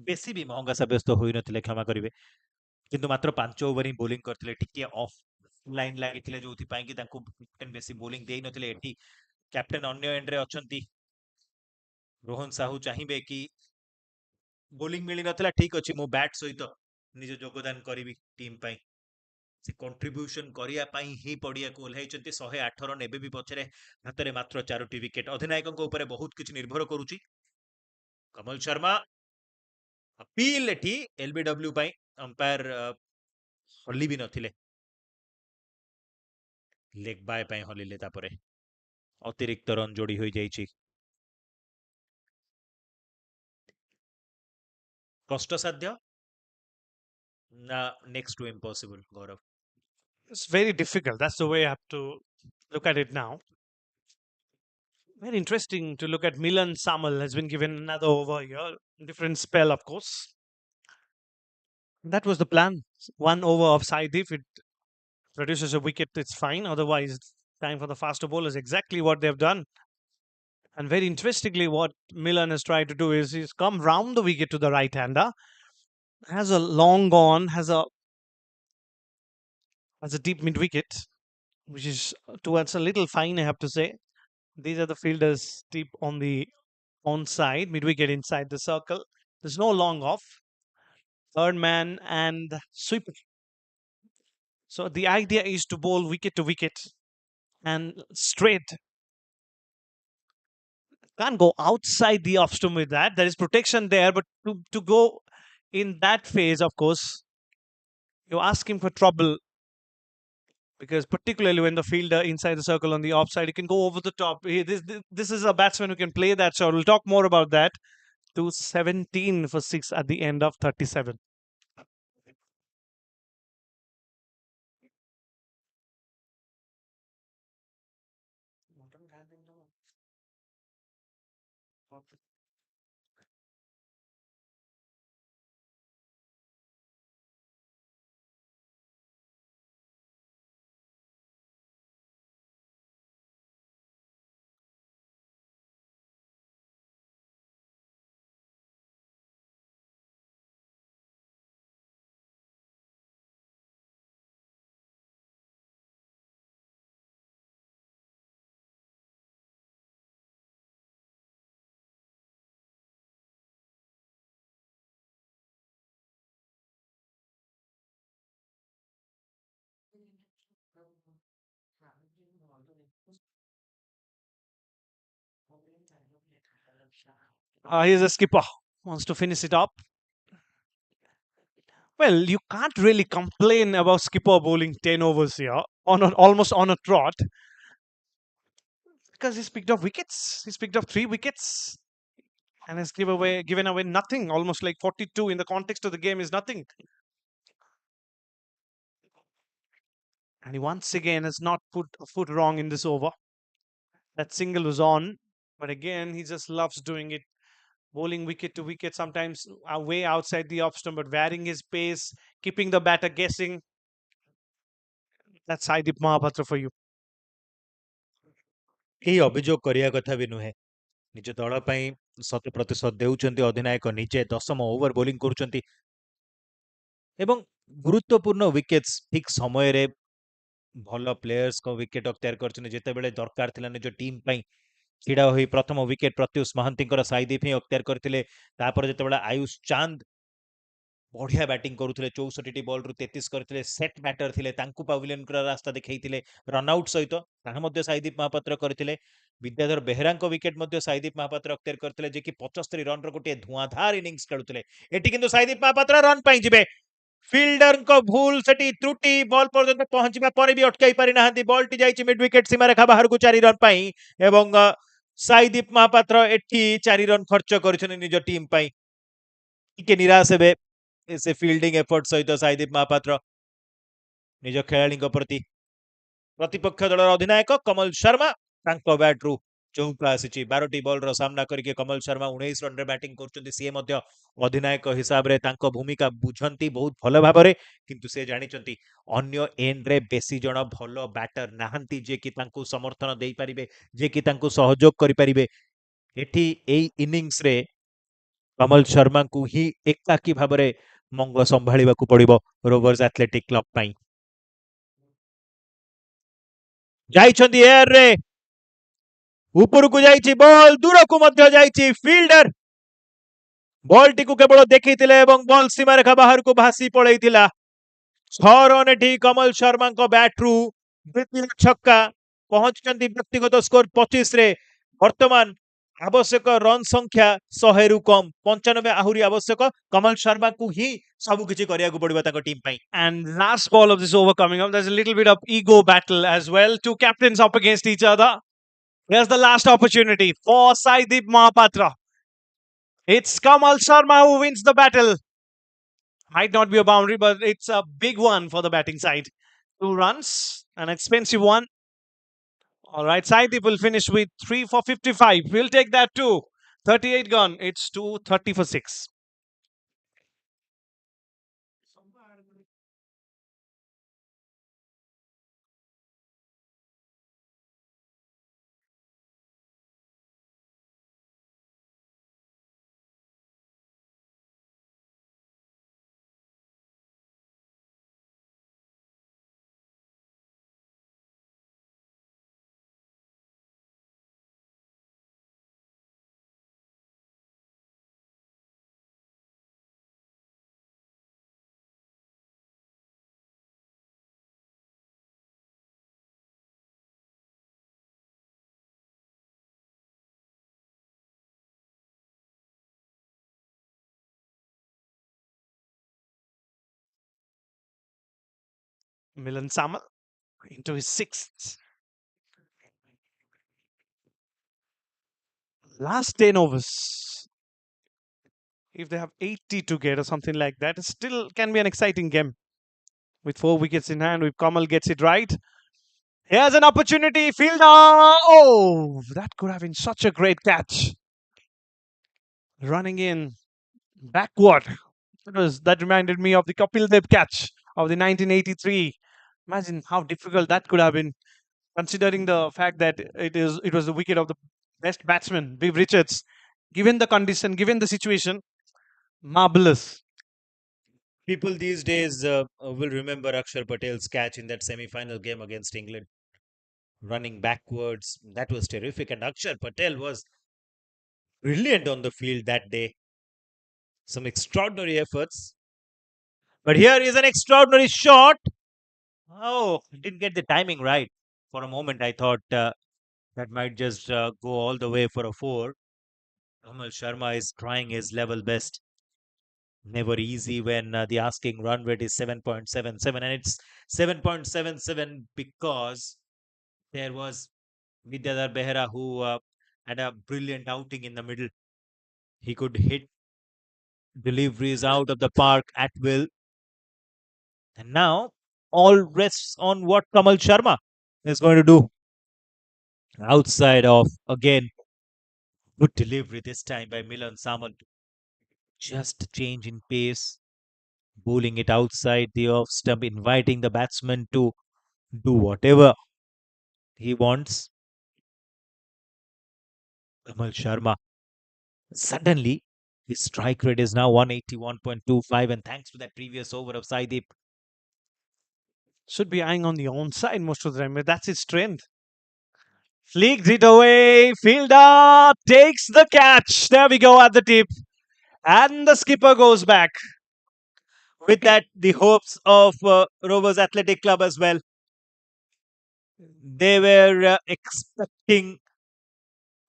S7: ବେଶୀ ବି ମହଙ୍ଗା ସାବ୍ୟସ୍ତ ହୋଇନଥିଲେ, କ୍ଷମା କରିବେ, କିନ୍ତୁ ମାତ୍ର 5 ଓଭର ହିଁ ବୋଲିଂ କରିଥିଲେ। ଟିକେ ଅଫ୍ ଲାଇନ୍ ଲାଗିଥିଲେ ଯୋଉଥିପାଇଁ କି ତାଙ୍କୁ କ୍ୟାପ୍ଟେନ୍ ବେଶୀ ବୋଲିଂ ଦେଇନଥିଲେ। ଏଠି କ୍ୟାପ୍ଟେନ୍ ଅନ୍ୟ ଏଣ୍ଡରେ ଅଛନ୍ତି, ରୋହନ ସାହୁ ଚାହିଁବେ କି ବୋଲିଂ ମିଳିନଥିଲା, ଠିକ୍ ଅଛି ମୁଁ ବ୍ୟାଟ୍ ସହିତ ନିଜ ଯୋଗଦାନ କରିବି ଟିମ୍ ପାଇଁ। ସେ କଣ୍ଟ୍ରିବ୍ୟୁସନ୍ କରିବା ପାଇଁ ହିଁ ପଡ଼ିଆକୁ ଓହ୍ଲାଇଛନ୍ତି। 108 ରନ୍ ଏବେ ବି ପଛରେ, ହାତରେ ମାତ୍ର 4ଟି ୱିକେଟ୍। ଅଧିନାୟକଙ୍କ ଉପରେ ବହୁତ କିଛି ନିର୍ଭର କରୁଛି। କମଲ ଶର୍ମା ଅପିଲ୍ ଏଠି ଏଲ୍ବିଡବ୍ଲ୍ୟୁ ପାଇଁ, ଅମ୍ପାୟାର ହଲି ବି ନଥିଲେ, ଲେଗ୍ ବାୟ ପାଇଁ ହଲିଲେ, ତାପରେ ଅତିରିକ୍ତ ରନ୍ ଯୋଡ଼ି ହୋଇଯାଇଛି। କଷ୍ଟସାଧ୍ୟ ନା next two impossible Gaurav?
S6: It's very difficult. That's the way I have to look at it now. Very interesting to look at. Milan Samal has been given another over here. Different spell, of course. That was the plan. 1 over of Saidif. It produces a wicket, it's fine. Otherwise, time for the faster bowlers. Exactly what they've done. And very interestingly, what Milan has tried to do is he's come round the wicket to the right hander, has a long on, has a deep mid wicket, which is towards a little fine, I have to say. These are the fielders deep on the onside, mid wicket inside the circle. There's no long off. Third man and sweeper. So the idea is to bowl wicket to wicket and straight. Can't go outside the off stump with that. There is protection there, but to go in that phase, of course, you're asking for trouble, because particularly when the fielder inside the circle on the offside, you can go over the top. This is a batsman who can play that shot. We'll talk more about that. 217 for 6 at the end of 37. Here's a skipper. Wants to finish it up. Well, you can't really complain about skipper bowling 10 overs here almost on a trot, because he's picked up wickets. He's picked up 3 wickets and has given away nothing. Almost like 42 in the context of the game is nothing. And he once again has not put a foot wrong in this over. That single was on, But again, he just loves doing it, bowling wicket to wicket, sometimes way outside the off stump, but varying his pace, keeping the batter guessing. That's Saidip Mahapatra for you.
S7: କେହି ଅଭିଯୋଗ କରିବା କଥା ବି ନୁହେଁ। ନିଜ ଦଳ ପାଇଁ 100% ଦେଉଛନ୍ତି ଅଧିନାୟକ ନିଜେ। 10ମ ଓଭର ବୋଲିଂ କରୁଛନ୍ତି ଏବଂ ଗୁରୁତ୍ୱପୂର୍ଣ୍ଣ ୱିକେଟ୍ସ ଠିକ୍ ସମୟରେ ଭଲ ପ୍ଲେୟର୍ସଙ୍କ ୱିକେଟ୍ ଅକ୍ତିଆର କରିଛନ୍ତି। ଯେତେବେଳେ ଦରକାର ଥିଲା ନିଜ ଟିମ୍ ପାଇଁ ଛିଡ଼ା ହୋଇ ପ୍ରଥମ ୱିକେଟ୍ ପ୍ରତ୍ୟୁଷ ମହାନ୍ତିଙ୍କର ସାଇଦୀପ ହିଁ ଅକ୍ତିଆର କରିଥିଲେ। ତାପରେ ଯେତେବେଳେ ଆୟୁଷ ଚାନ୍ଦ ବଢିଆ ବ୍ୟାଟିଂ କରୁଥିଲେ, 64ଟି ବଲ୍ରୁ 33 କରିଥିଲେ, ସେଟ୍ ବ୍ୟାଟର ଥିଲେ, ତାଙ୍କୁ ପାଭିଲିୟନର ରାସ୍ତା ଦେଖାଇଥିଲେ ରନ୍ଆଉଟ୍ ସହିତ। ତାହା ମଧ୍ୟ ସାଇଦୀପ ମହାପାତ୍ର କରିଥିଲେ। ବିଦ୍ୟାଧର ବେହେରାଙ୍କ ୱିକେଟ୍ ମଧ୍ୟ ସାଇଦୀପ ମହାପାତ୍ର ଅକ୍ତିଆର କରିଥିଲେ, ଯିଏକି 75 ରନ୍ର ଗୋଟିଏ ଧୂଆଁଧାର ଇନିଂସ ଖେଳୁଥିଲେ। ଏଠି କିନ୍ତୁ ସାଇଦୀପ ମହାପାତ୍ର ରନ୍ ପାଇଁ ଯିବେ। ଫିଲ୍ଡରଙ୍କ ଭୁଲ, ସେଠି ତ୍ରୁଟି, ବଲ୍ ପର୍ଯ୍ୟନ୍ତ ପହଞ୍ଚିବା ପରେ ବି ଅଟକାଇ ପାରିନାହାନ୍ତି। ବଲ୍ଟି ଯାଇଛି ମିଡ୍ ୱିକେଟ୍ ସୀମାରେଖା ବାହାରକୁ 4 ରନ୍ ପାଇଁ ଏବଂ ସାଇଦୀପ ମହାପାତ୍ର ଏଠି 4 ରନ୍ ଖର୍ଚ୍ଚ କରିଛନ୍ତି ନିଜ ଟିମ୍ ପାଇଁ। ଟିକେ ନିରାଶ ହେବେ से फील्डिंग एफर्ट सहित साईदीप महापात्र निज खेलाड़ी प्रति। प्रतिपक्ष दल अधिनायक कमल शर्मा बैट्रु चौका आसी 12टी बॉल सामना करके कमल शर्मा 19 रन बैटिंग कर अधिनायक हिसाब से भूमिका बुझंती बहुत भल भाव में, किंतु से जानी अन्य एंड रे बेसी जन भल बैटर नाहंती जे कि समर्थन दे पारिबे, जे कि सहयोग करि पारिबे। एठी एई इनिंग्स रे कमल शर्मा को ही एकाकी भाव में मंग संभाळा पड़ो रोवर्स एथलेटिक क्लब पाई। जाइछंती एयर रे ऊपर को जाइछि बॉल दूर को मध्य जाइछि। फील्डर बॉल टी को केवल देखिथिले एवं बॉल सीमा रेखा बाहर को भासी पळैथिला। 6 रन एठी कमल शर्मा को बैट्रु द्वितीय छक्का पहुंचचंती। व्यक्तिगत स्कोर 25 रे वर्तमान आवश्यक रन संख्या 100 रु कम 95 आहुरी आवश्यक। कमल शर्मा को ही सब किछि करिया को पड़िबो ताको टीम पई।
S6: And last ball of this over coming up, there's a little bit of ego battle as well. Two captains up against each other. Here's the last opportunity for Saidip Mahapatra. It's Kamal Sharma who wins the battle. Might not be a boundary, but it's a big one for the batting side. 2 runs, an expensive one. All right, Saidip will finish with 3 for 55. We'll take that too. 38 gone. It's 230 for 6. Milan Samal into his 6th. Last 10 overs. If they have 80 to get or something like that, it still can be an exciting game. With 4 wickets in hand, if Kamal gets it right. Here's an opportunity. Fielder. Oh, that could have been such a great catch. Running in backward. That reminded me of the Kapil Dev catch of the 1983. Imagine how difficult that could have been, considering the fact that it was the wicket of the best batsman, Viv Richards. Given the condition, given the situation, marvelous.
S7: People these days will remember Akshar Patel's catch in that semi-final game against England. Running backwards, that was terrific, and Akshar Patel was brilliant on the field that day. Some extraordinary efforts. But here is an extraordinary shot. Oh, didn't get the timing right. For a moment, I thought that might just go all the way for a 4. Kamal Sharma is trying his level best. Never easy when the asking run rate is 7.77, and it's 7.77 because there was Vidyadhar Behera who had a brilliant outing in the middle. He could hit deliveries out of the park at will. And now all rests on what Kamal Sharma is going to do. Outside of, again, Good delivery this time by Milan Samal. Just a change in pace, bowling it outside the off stump, inviting the batsman to do whatever he wants. Kamal Sharma. Suddenly, his strike rate is now 181.25, and thanks to that previous over of Saideep.
S6: Should be eyeing on the onside most of the time, but that's his strength. Flicked it away. Fielder takes the catch. There we go at the tip. And the skipper goes back.
S7: With that, the hopes of Rovers Athletic Club as well. They were expecting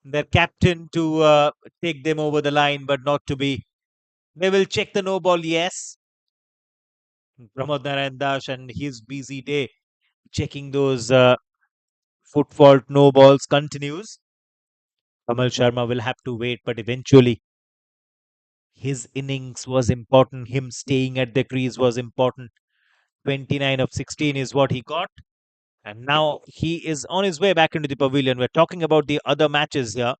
S7: their captain to take them over the line, but not to be. They will check the no ball, yes. Pramod Narayan Das and his busy day checking those foot fault no balls continues. Kamal Sharma will have to wait, but eventually his innings was important. Him staying at the crease was important. 29 of 16 is what he got. And now he is on his way back into the pavilion. We're talking about the other matches here.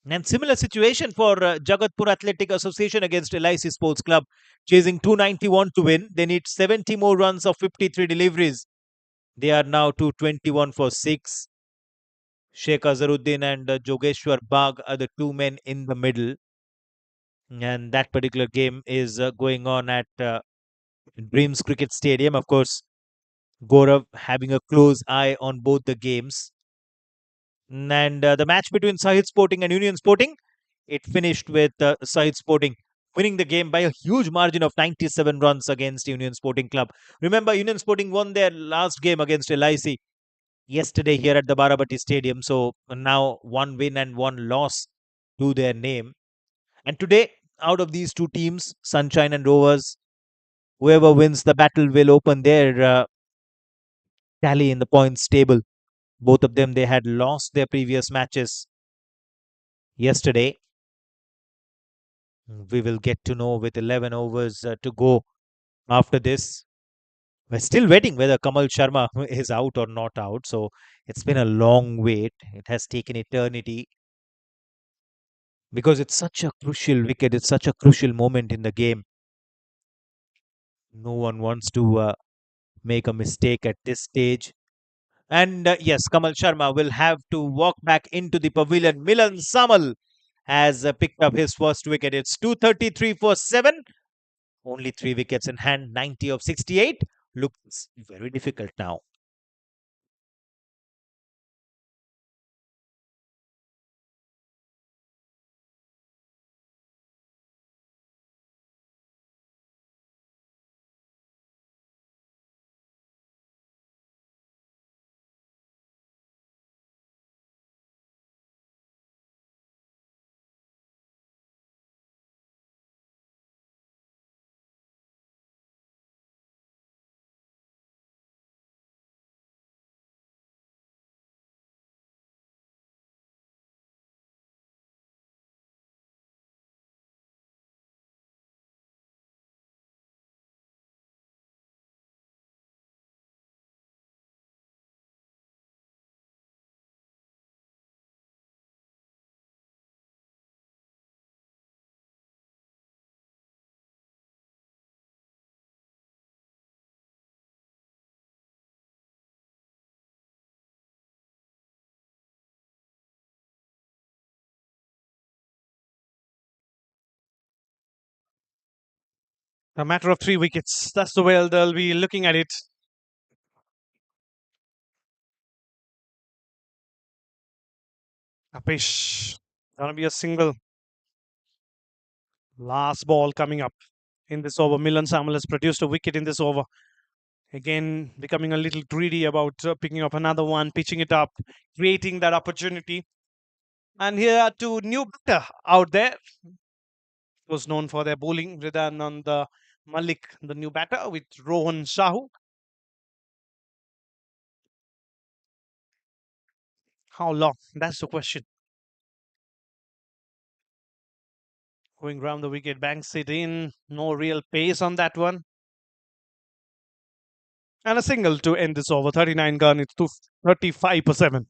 S7: And similar situation for Jagatpur Athletic Association against LIC Sports Club, chasing 291 to win. They need 70 more runs of 53 deliveries. They are now 221 for 6. Sheikh Azharuddin and Jogeshwar Bagh are the two men in the middle. And that particular game is going on at Dreams Cricket Stadium. Of course, Gaurav having a close eye on both the games. And the match between Sahid Sporting and Union Sporting, it finished with Sahid Sporting winning the game by a huge margin of 97 runs against Union Sporting Club. Remember, Union Sporting won their last game against LIC yesterday here at the Barabati Stadium. So now one win and one loss to their name. And today, out of these two teams, Sunshine and Rovers, whoever wins the battle will open their tally in the points table. Both of them, they had lost their previous matches yesterday. We will get to know with 11 overs to go after this. We're still waiting whether Kamal Sharma is out or not out. So it's been a long wait. It has taken eternity because it's such a crucial wicket. It's such a crucial moment in the game. No one wants to make a mistake at this stage. And yes, Kamal Sharma will have to walk back into the pavilion. Milan Samal has picked up his first wicket. It's 233 for 7. Only 3 wickets in hand, 90 of 68. Looks very difficult now.
S6: A matter of 3 wickets. That's the way they'll be looking at it. Apish. Gonna be a single. Last ball coming up in this over. Milan Samal has produced a wicket in this over. Again, becoming a little greedy about picking up another one, pitching it up, creating that opportunity. And here are two new batter out there. Was known for their bowling. Ridanand Malik, the new batter, with Rohan Sahu. How long? That's the question. Going round the wicket, banks it in. No real pace on that one. And a single to end this over. 39 gun. It's 35 for 7.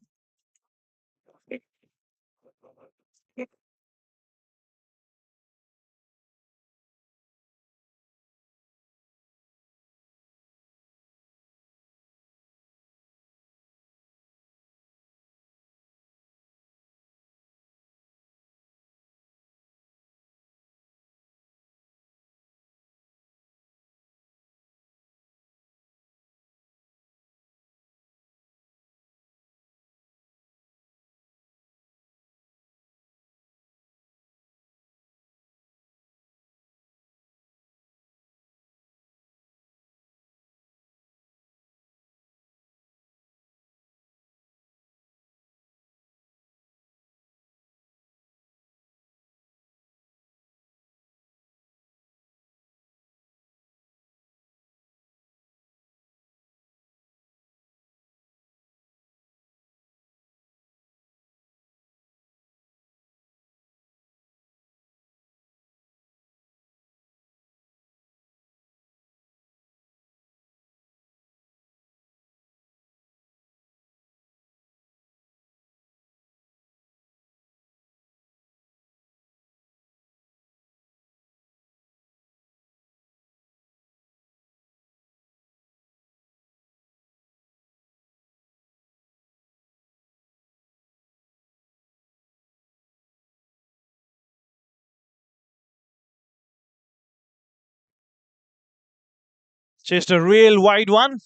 S6: Chased a real wide one.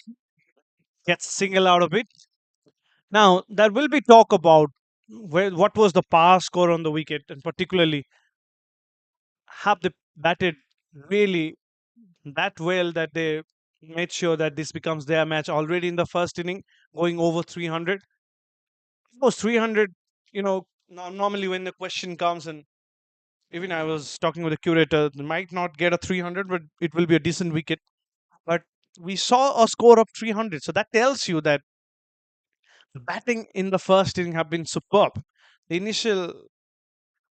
S6: Gets a single out of it. Now, there will be talk about what was the power score on the wicket, and particularly have they batted really that well that they made sure that this becomes their match already in the first inning, going over 300. Of course, 300, normally when the question comes, and even I was talking with the curator, they might not get a 300, but it will be a decent wicket. But we saw a score of 300. So that tells you that the batting in the first inning have been superb. The initial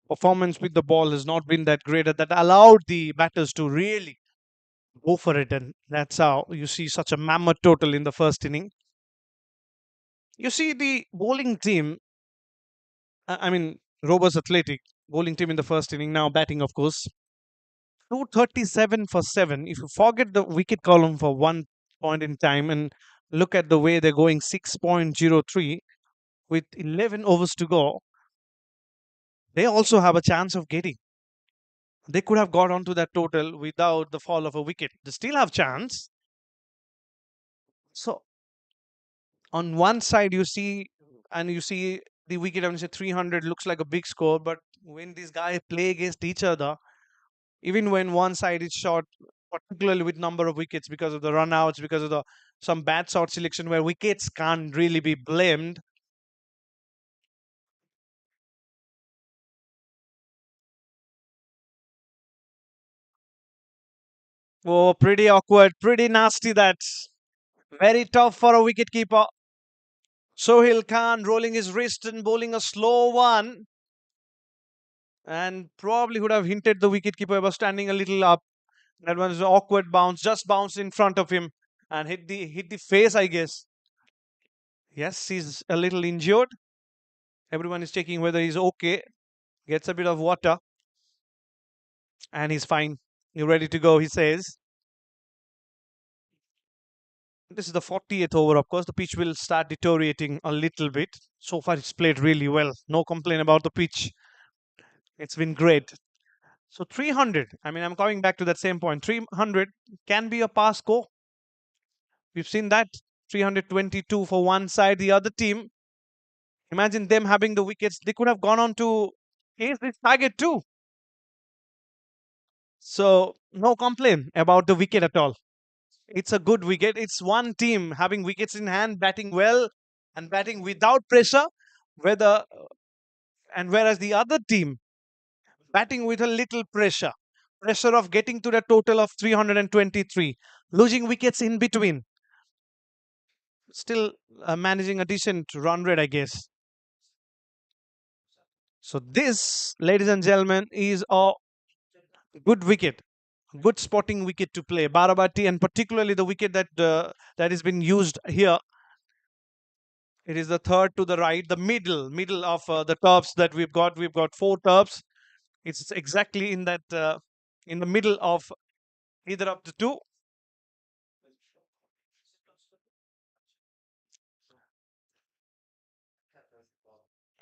S6: performance with the ball has not been that great, and that allowed the batters to really go for it. And that's how you see such a mammoth total in the first inning. You see the bowling team, I mean, Rovers Athletic bowling team in the first inning, now batting, of course. 237 for 7. If you forget the wicket column for one point in time and look at the way they're going, 6.03 with 11 overs to go, they also have a chance of getting. They could have got onto that total without the fall of a wicket. They still have chance. So on one side you see the wicket and you say 300 looks like a big score, but when these guys play against each other, even when one side is short, particularly with number of wickets because of the run outs, because of the some bad shot selection where wickets can't really be blamed. Oh, pretty awkward, pretty nasty. That's very tough for a wicket keeper. Sohail Khan rolling his wrist and bowling a slow one, and probably would have hinted the wicketkeeper about standing a little up. That was an awkward bounce, just bounced in front of him and hit the face, I guess. Yes, he's a little injured. Everyone is checking whether he's okay. Gets a bit of water, and he's fine. You're ready to go, he says. This is the 40th over, of course. The pitch will start deteriorating a little bit. So far, it's played really well. No complaint about the pitch. It's been great. So 300, I mean, I'm coming back to that same point. 300 can be a pass score. We've seen that. 322 for one side. The other team, imagine them having the wickets. They could have gone on to chase this target too. So no complaint about the wicket at all. It's a good wicket. It's one team having wickets in hand, batting well and batting without pressure. Whether and whereas the other team batting with a little pressure of getting to the total of 323, losing wickets in between, still managing a decent run rate, I guess. So this, ladies and gentlemen, is a good wicket, good spotting wicket to play. Barabati, and particularly the wicket that has been used here. It is the third to the right, the middle of the tops that we've got. We've got four tops. It's exactly in that in the middle of either of the two.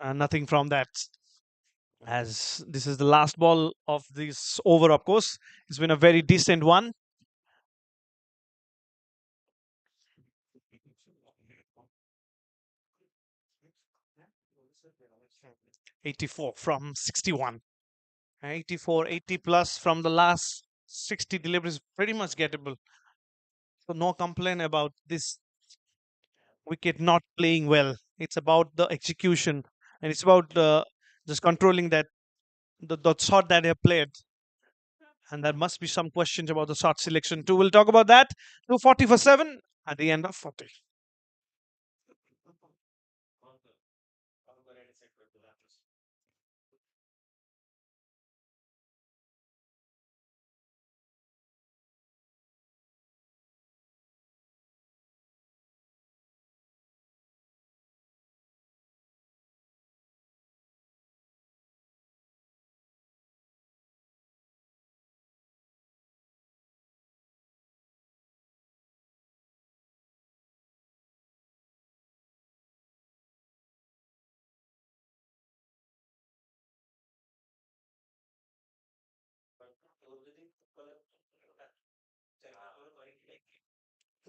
S6: Nothing from that. As this is the last ball of this over, of course, it's been a very decent one. '84 from 61. 84, 80 plus from the last 60 deliveries, pretty much gettable. So no complaint about this wicket not playing well. It's about the execution, and it's about just controlling the shot that they have played. And there must be some questions about the shot selection too. We'll talk about that. 240 for 7 at the end of 40.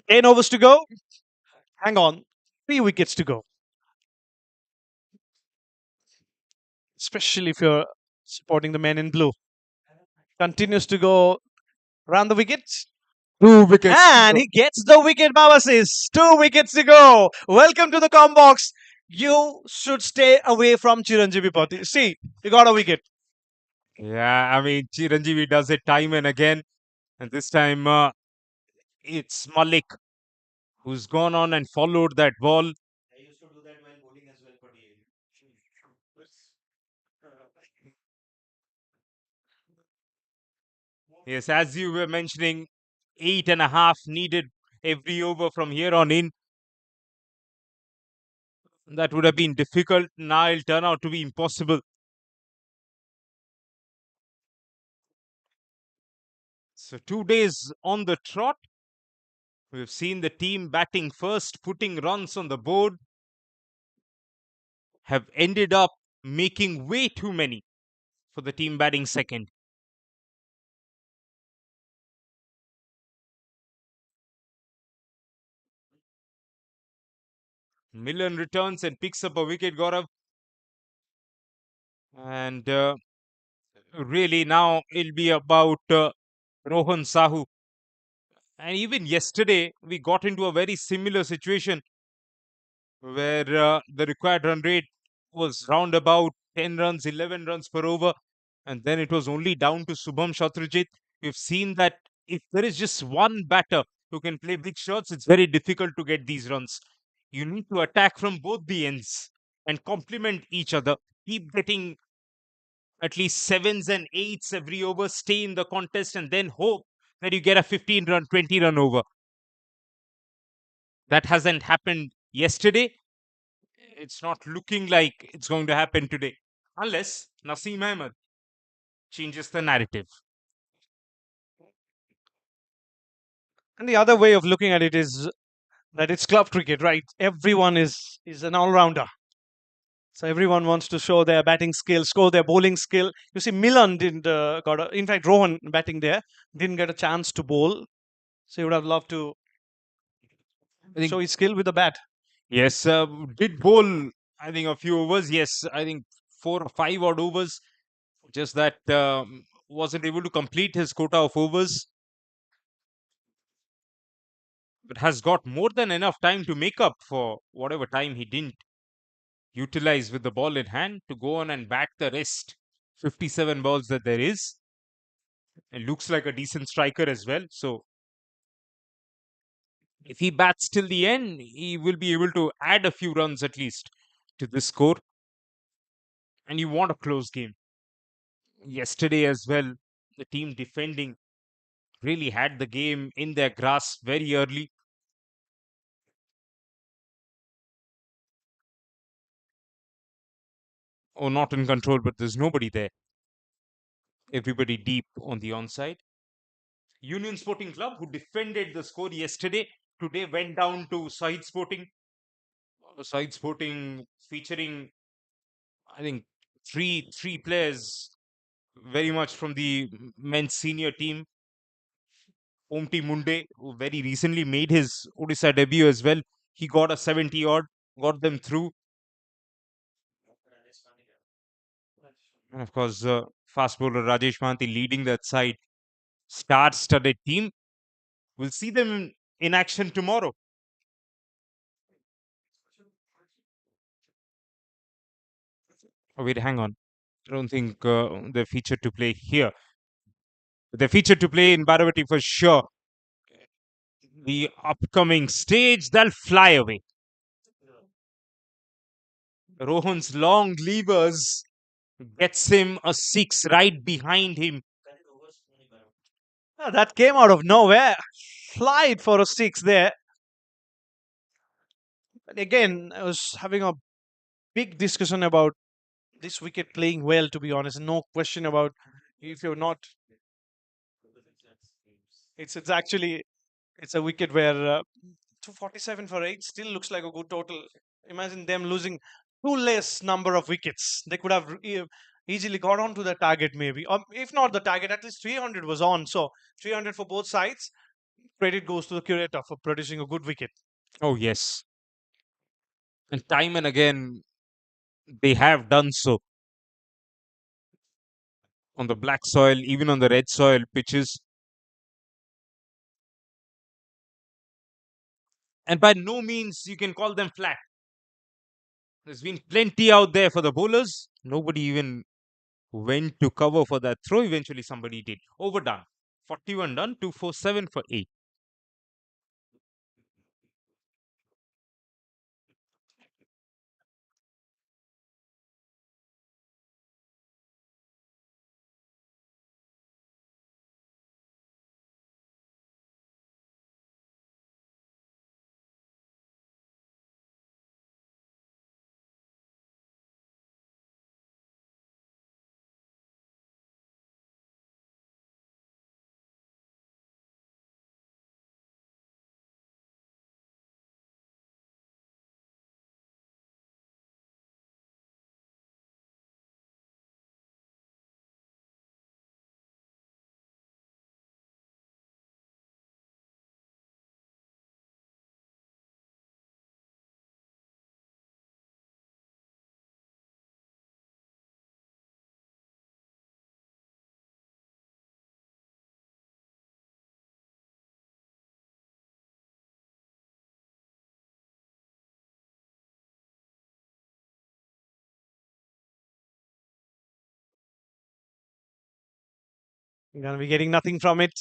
S6: 10 overs to go. Hang on. 3 wickets to go. Especially if you're supporting the men in blue. Continues to go around the wickets.
S4: 2 wickets.
S6: And he gets the wicket, Mavasis. 2 wickets to go. Welcome to the com box. You should stay away from Chiranjeevi Pati. See, you got a wicket.
S4: Yeah, I mean, Chiranjeevi does it time and again. And this time it's Malik who's gone on and followed that ball. Yes, as you were mentioning, 8.5 needed every over from here on in. That would have been difficult. Now it'll turn out to be impossible. So 2 days on the trot. We've seen the team batting first, putting runs on the board, have ended up making way too many for the team batting second. Millen returns and picks up a wicket, Gaurav. And really now it'll be about Rohan Sahu. And even yesterday, we got into a very similar situation where the required run rate was round about 10 runs, 11 runs per over. And then it was only down to Subham Shatrajit. We've seen that if there is just one batter who can play big shots, it's very difficult to get these runs. You need to attack from both the ends and complement each other. Keep getting at least sevens and eights every over, stay in the contest, and then hope that you get a 15 run, 20 run over. That hasn't happened yesterday. It's not looking like it's going to happen today, unless Naseem Ahmed changes the narrative.
S6: And the other way of looking at it is that it's club cricket, right? Everyone is an all-rounder. So everyone wants to show their batting skill, score their bowling skill. You see, Milan didn't in fact, Rohan batting there didn't get a chance to bowl. So he would have loved to show his skill with the bat.
S4: Yes, did bowl, I think, a few overs. Yes, I think 4 or 5 odd overs. Just that wasn't able to complete his quota of overs. But has got more than enough time to make up for whatever time he didn't utilize with the ball in hand to go on and bat the rest 57 balls that there is. And looks like a decent striker as well. So if he bats till the end, he will be able to add a few runs at least to this score. And you want a close game. Yesterday as well, the team defending really had the game in their grasp very early. Oh, not in control, but there's nobody there. Everybody deep on the onside. Union Sporting Club, who defended the score yesterday, today went down to Side Sporting. Side Sporting featuring, I think, three players very much from the men's senior team. Omti Munde, who very recently made his Odisha debut as well. He got a 70 odd, got them through. And of course, fast bowler Rajesh Mahanti leading that side. Star-studded team. We'll see them in action tomorrow. Oh, wait, hang on. I don't think they're featured to play here. They're featured to play in Barabati for sure. The upcoming stage, they'll fly away. Rohan's long levers gets him a 6 right behind him.
S6: That came out of nowhere. Flied for a 6 there. But again, I was having a big discussion about this wicket playing well, to be honest. No question about if you're not. It's actually it's a wicket where 247 for 8 still looks like a good total. Imagine them losing 2 less number of wickets. They could have easily got on to the target maybe. Or if not the target, at least 300 was on. So 300 for both sides. Credit goes to the curator for producing a good wicket.
S4: Oh, yes. And time and again, they have done so on the black soil, even on the red soil pitches. And by no means you can call them flat. There's been plenty out there for the bowlers. Nobody even went to cover for that throw. Eventually, somebody did. Overdone. 41 done, 247 for 8.
S6: You're going to be getting nothing from it.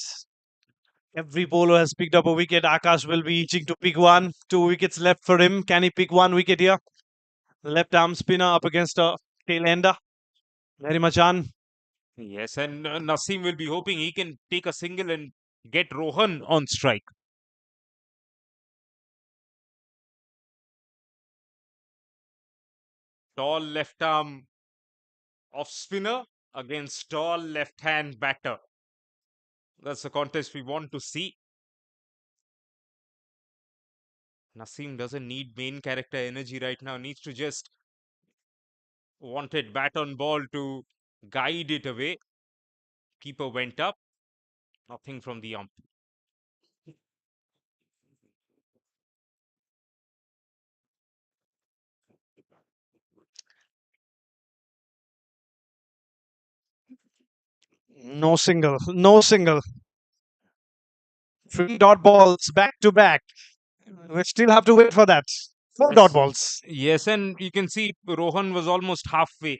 S6: Every bowler has picked up a wicket. Akash will be itching to pick one. 2 wickets left for him. Can he pick 1 wicket here? Left arm spinner up against a tail ender. Very much on.
S4: Yes, and Naseem will be hoping he can take a single and get Rohan on strike. Tall left arm off spinner against tall left hand batter. That's the contest we want to see. Naseem doesn't need main character energy right now, needs to just wanted bat on ball to guide it away. Keeper went up, nothing from the ump.
S6: No single. No single. 3 dot balls back to back. We still have to wait for that. 4 dot balls.
S4: Yes, and you can see Rohan was almost halfway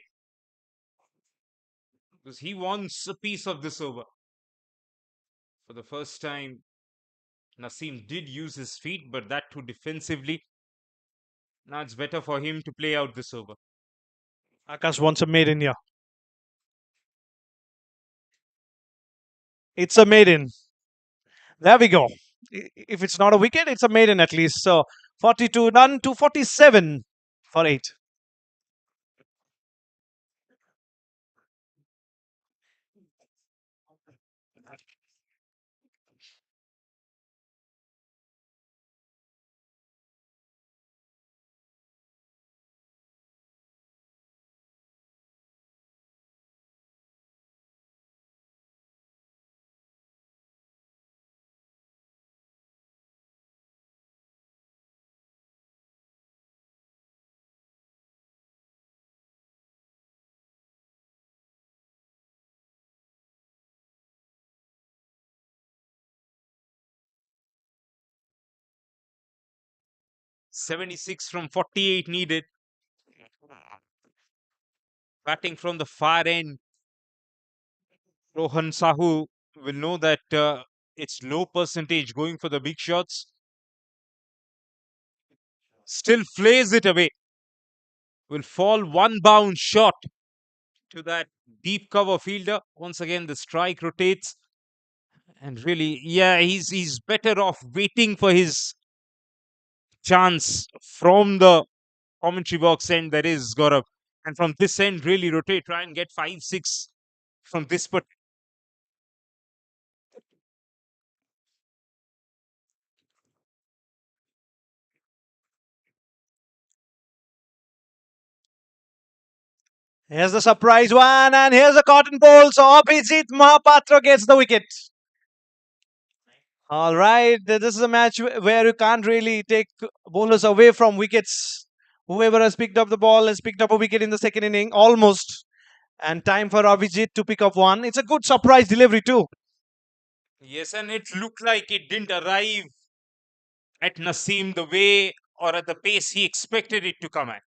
S4: because he wants a piece of this over. For the first time, Naseem did use his feet, but that too defensively. Now it's better for him to play out this over.
S6: Akash wants a maiden here. It's a maiden. There we go. If it's not a wicket, it's a maiden at least. So 42 done, 247 for 8.
S4: .76 from 48 needed. Batting from the far end. Rohan Sahu will know that it's low percentage going for the big shots. Still flays it away. Will fall one bound shot to that deep cover fielder. Once again, the strike rotates. And really, yeah, he's better off waiting for his chance from the commentary box end, that is Gaurav. And from this end, really rotate, try and get 5-6 from this. But
S6: Here's the surprise one, and here's a cotton ball. So Abhijit Mahapatra gets the wicket. All right, this is a match where you can't really take bowlers away from wickets. Whoever has picked up the ball has picked up a wicket in the second inning, almost. And time for Abhijit to pick up one. It's a good surprise delivery too.
S4: Yes, and it looked like it didn't arrive at Naseem the way or at the pace he expected it to come at.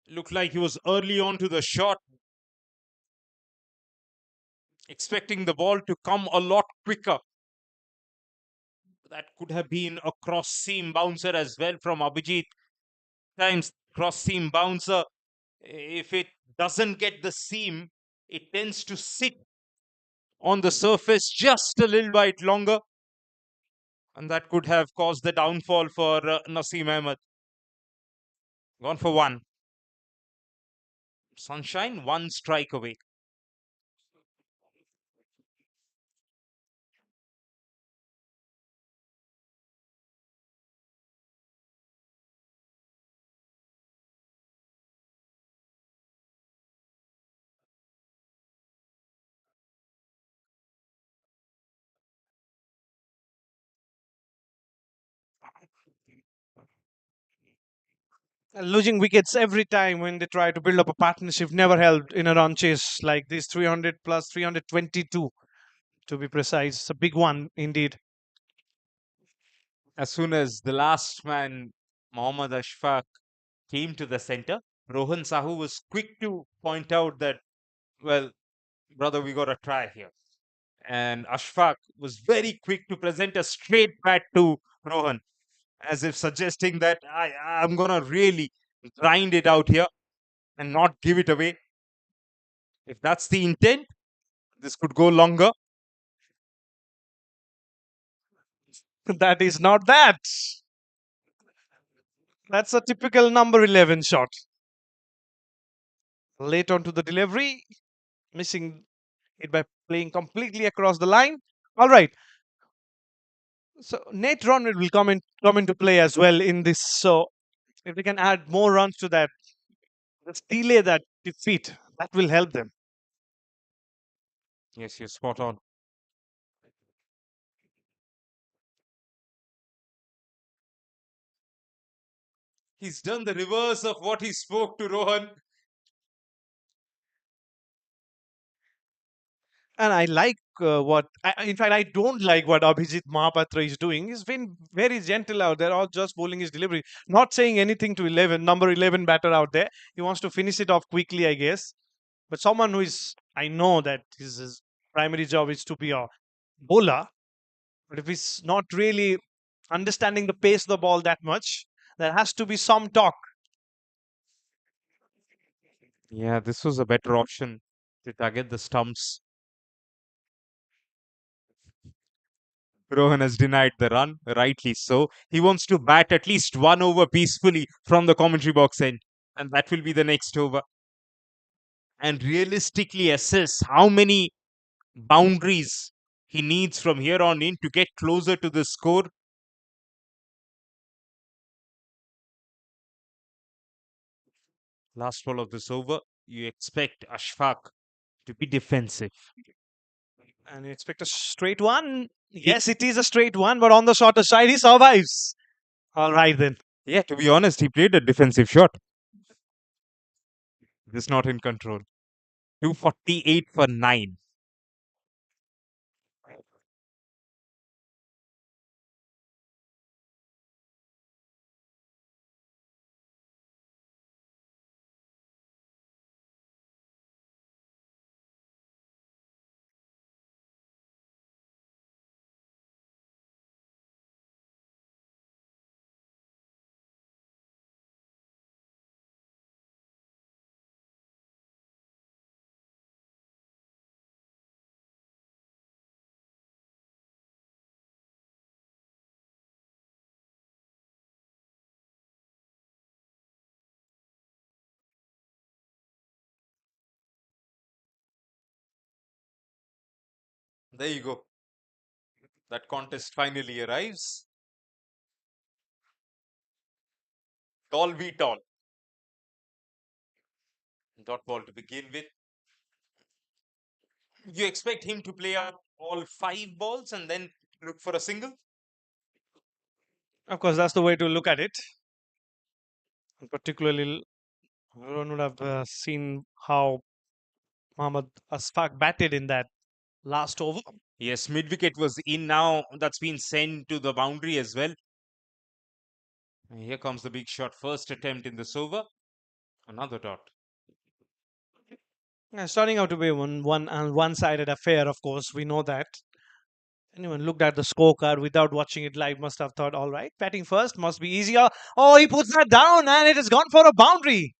S4: Looked like he was early on to the shot, expecting the ball to come a lot quicker. That could have been a cross seam bouncer as well from Abhijit. Times cross seam bouncer, if it doesn't get the seam, it tends to sit on the surface just a little bit longer. And that could have caused the downfall for Naseem Ahmed. Gone for one. Sunshine, one strike away.
S6: Losing wickets every time when they try to build up a partnership never helped in a run chase like this 300 plus 322 to be precise. It's a big one indeed.
S4: As soon as the last man, Mohammad Ashfaq, came to the center, Rohan Sahu was quick to point out that, well, brother, we got to try here. And Ashfaq was very quick to present a straight bat to Rohan, as if suggesting that I'm going to really grind it out here and not give it away. If that's the intent, this could go longer.
S6: That is not that. That's a typical number 11 shot. Late onto the delivery, missing it by playing completely across the line. All right. So Nate Ronald will come into play as well in this. So if they can add more runs to that, let's delay that defeat. That will help them.
S4: Yes, you're spot on. He's done the reverse of what he spoke to Rohan.
S6: And I like in fact, I don't like what Abhijit Mahapatra is doing. He's been very gentle out there, all just bowling his delivery, not saying anything to 11, number 11 batter out there. He wants to finish it off quickly, I guess. But someone who is, I know that his primary job is to be a bowler, but if he's not really understanding the pace of the ball that much, there has to be some talk.
S4: Yeah, this was a better option to target the stumps. Rohan has denied the run, rightly so. He wants to bat at least one over peacefully from the commentary box end, and that will be the next over. And realistically assess how many boundaries he needs from here on in to get closer to the score. Last ball of this over, you expect Ashfaq to be defensive.
S6: And you expect a straight one. Yes, it is a straight one, but on the shorter side, he survives. All right, then.
S4: Yeah, to be honest, he played a defensive shot. This not in control. 248 for 9. There you go. That contest finally arrives. Tall v tall. Dot ball to begin with. You expect him to play out all 5 balls and then look for a single?
S6: Of course, that's the way to look at it. And particularly, everyone would have seen how Mohammad Asfaq batted in that last over.
S4: Yes, mid wicket was in now. That's been sent to the boundary as well. And here comes the big shot. First attempt in this over. Another dot.
S6: Yeah, starting out to be one-sided affair. Of course, we know that. Anyone looked at the scorecard without watching it live must have thought, all right, batting first must be easier. Oh, he puts that down and it has gone for a boundary.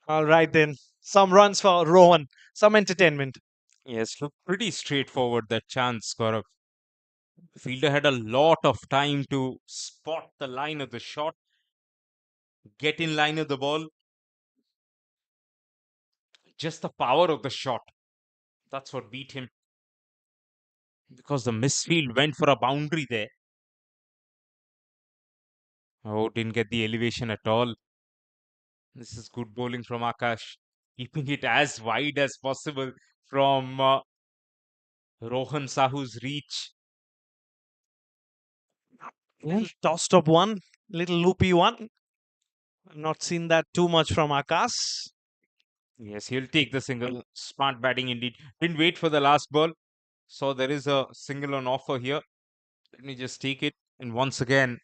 S6: All right, then. Some runs for Rohan, some entertainment.
S4: Yes, look pretty straightforward that chance, Gaurav. The fielder had a lot of time to spot the line of the shot, get in line of the ball. Just the power of the shot. That's what beat him. Because the misfield went for a boundary there. Oh, didn't get the elevation at all. This is good bowling from Akash. Keeping it as wide as possible from Rohan Sahu's reach.
S6: Tossed up one, little loopy one. I've not seen that too much from Akash.
S4: Yes, he'll take the single. Smart batting indeed. Didn't wait for the last ball. So there is a single on offer here. Let me just take it. And once again,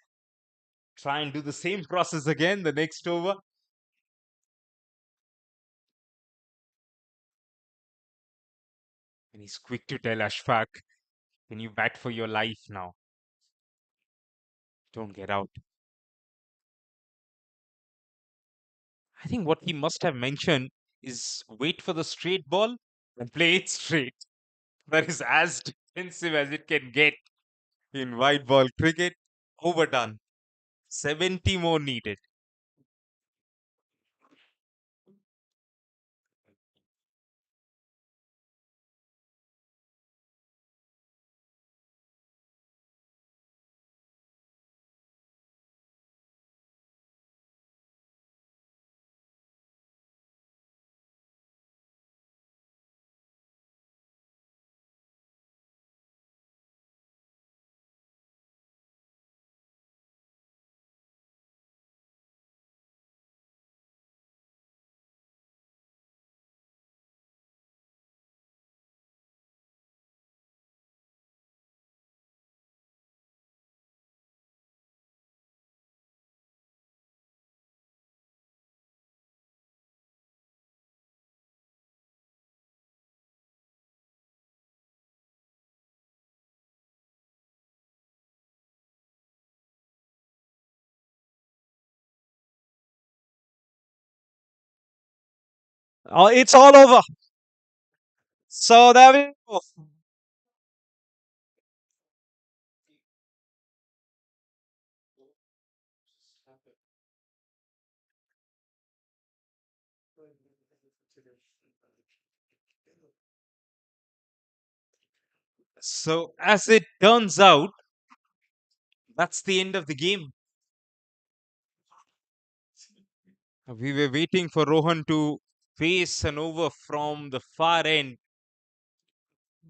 S4: try and do the same process again the next over. And he's quick to tell Ashfaq, can you bat for your life now? Don't get out. I think what he must have mentioned is wait for the straight ball and play it straight. That is as defensive as it can get in white ball cricket. Overdone. 70 more needed.
S6: Oh, it's all over. So there we go.
S4: So, as it turns out, that's the end of the game. We were waiting for Rohan to face an over from the far end,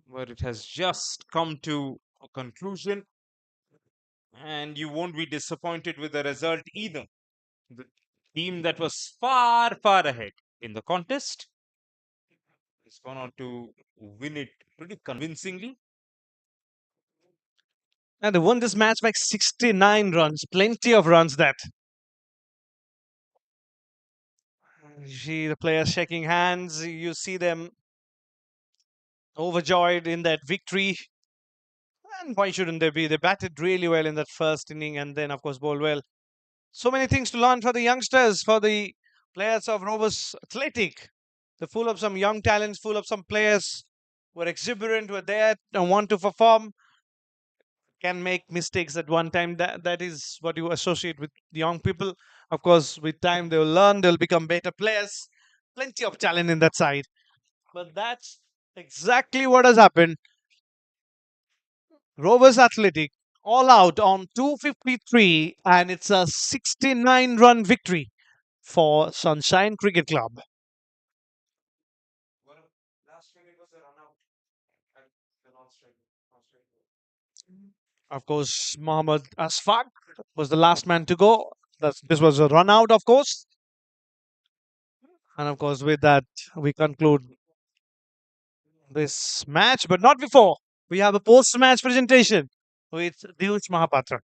S4: but it has just come to a conclusion, and you won't be disappointed with the result either. The team that was far, far ahead in the contest has gone on to win it pretty convincingly.
S6: And they won this match by 69 runs. Plenty of runs that. You see the players shaking hands. You see them overjoyed in that victory. And why shouldn't they be? They batted really well in that first inning and then, of course, bowled well. So many things to learn for the youngsters, for the players of Rovers Athletic. They're full of some young talents, full of some players who are exuberant, who are there and want to perform. Can make mistakes at one time. That is what you associate with young people. Of course, with time they'll learn, they'll become better players. Plenty of talent in that side. But that's exactly what has happened. Rovers Athletic all out on 253, and it's a 69-run victory for Sunshine Cricket Club. Of course, Mohammad Asfaq was the last man to go. This was a run out, of course. And of course, with that, we conclude this match, but not before. We have a post match presentation with Diush Mahapatra.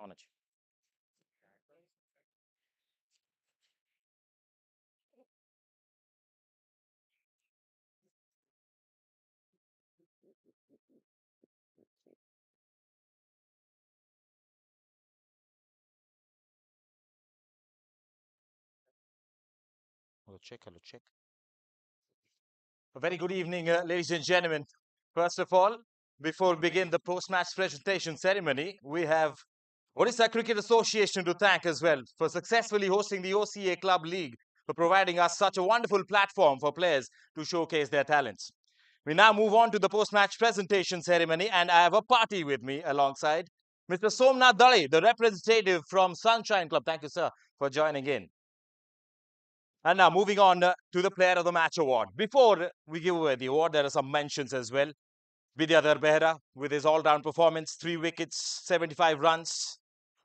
S7: होना चाहिए। Hello, check. A very good evening, ladies and gentlemen. First of all, before we begin the post-match presentation ceremony, we have Odisha Cricket Association to thank as well for successfully hosting the OCA Club League, for providing us such a wonderful platform for players to showcase their talents. We now move on to the post-match presentation ceremony, and I have a party with me alongside Mr. Somnath Dale, the representative from Sunshine Club. Thank you, sir, for joining in. And now moving on to the Player of the Match award. Before we give away the award, there are some mentions as well. Vidyadhar Behra with his all-round performance, 3 wickets, 75 runs.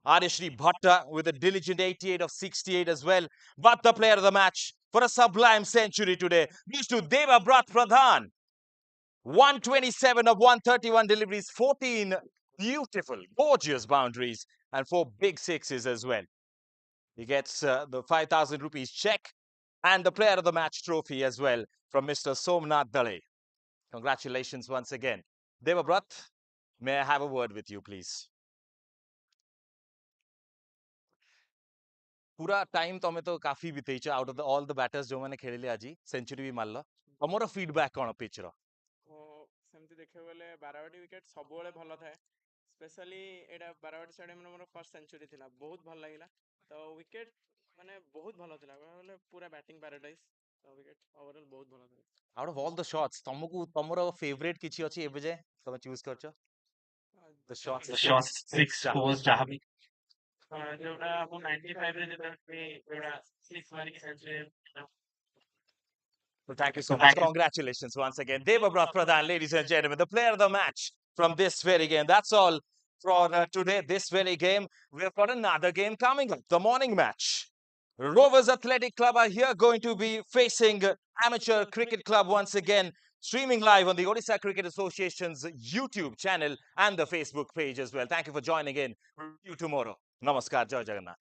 S7: Arishri Bhatta with a diligent 88 of 68 as well. But the Player of the Match for a sublime century today goes to Devabrat Pradhan. 127 of 131 deliveries, 14 beautiful, gorgeous boundaries, and 4 big sixes as well. He gets the 5,000 rupees check and the Player of the Match trophy as well from Mr. Somnath Dale. Congratulations once again. Devabrat, may I have a word with you, please? पूरा time तमे तो काफी बितेइछ out of the all the batters जो माने खेलिले आजी century भी मारलो तमरो फीडबैक कोन पिच रो
S9: सेमती देखिए बोले बाराबाटी विकेट सब भल थाए स्पेशली एटा Barabati stadium more first century थिला बहुत भल लागिला तो विकेट माने बहुत भल थिला बोले पूरा बैटिंग पैराडाइज तो विकेट ओवरऑल बहुत भल था
S7: out of all the shots तमको तमरो फेवरेट किछि अछि एबे जे तमे चूज करछो द शॉट्स सिक्स फोर्स जहाबी
S5: जोटा आपन 95 रे जेता जोटा 6 मारी की century
S7: Well, thank you so much. Congratulations once again. Devabrat Pradhan, ladies and gentlemen, the player of the match from this very game. That's all for today, this very game. We've got another game coming up, the morning match. Rovers Athletic Club are here going to be facing Amateur Cricket Club once again, streaming live on the Odisha Cricket Association's YouTube channel and the Facebook page as well. Thank you for joining in. See you tomorrow. Namaskar, Jai Jagannath.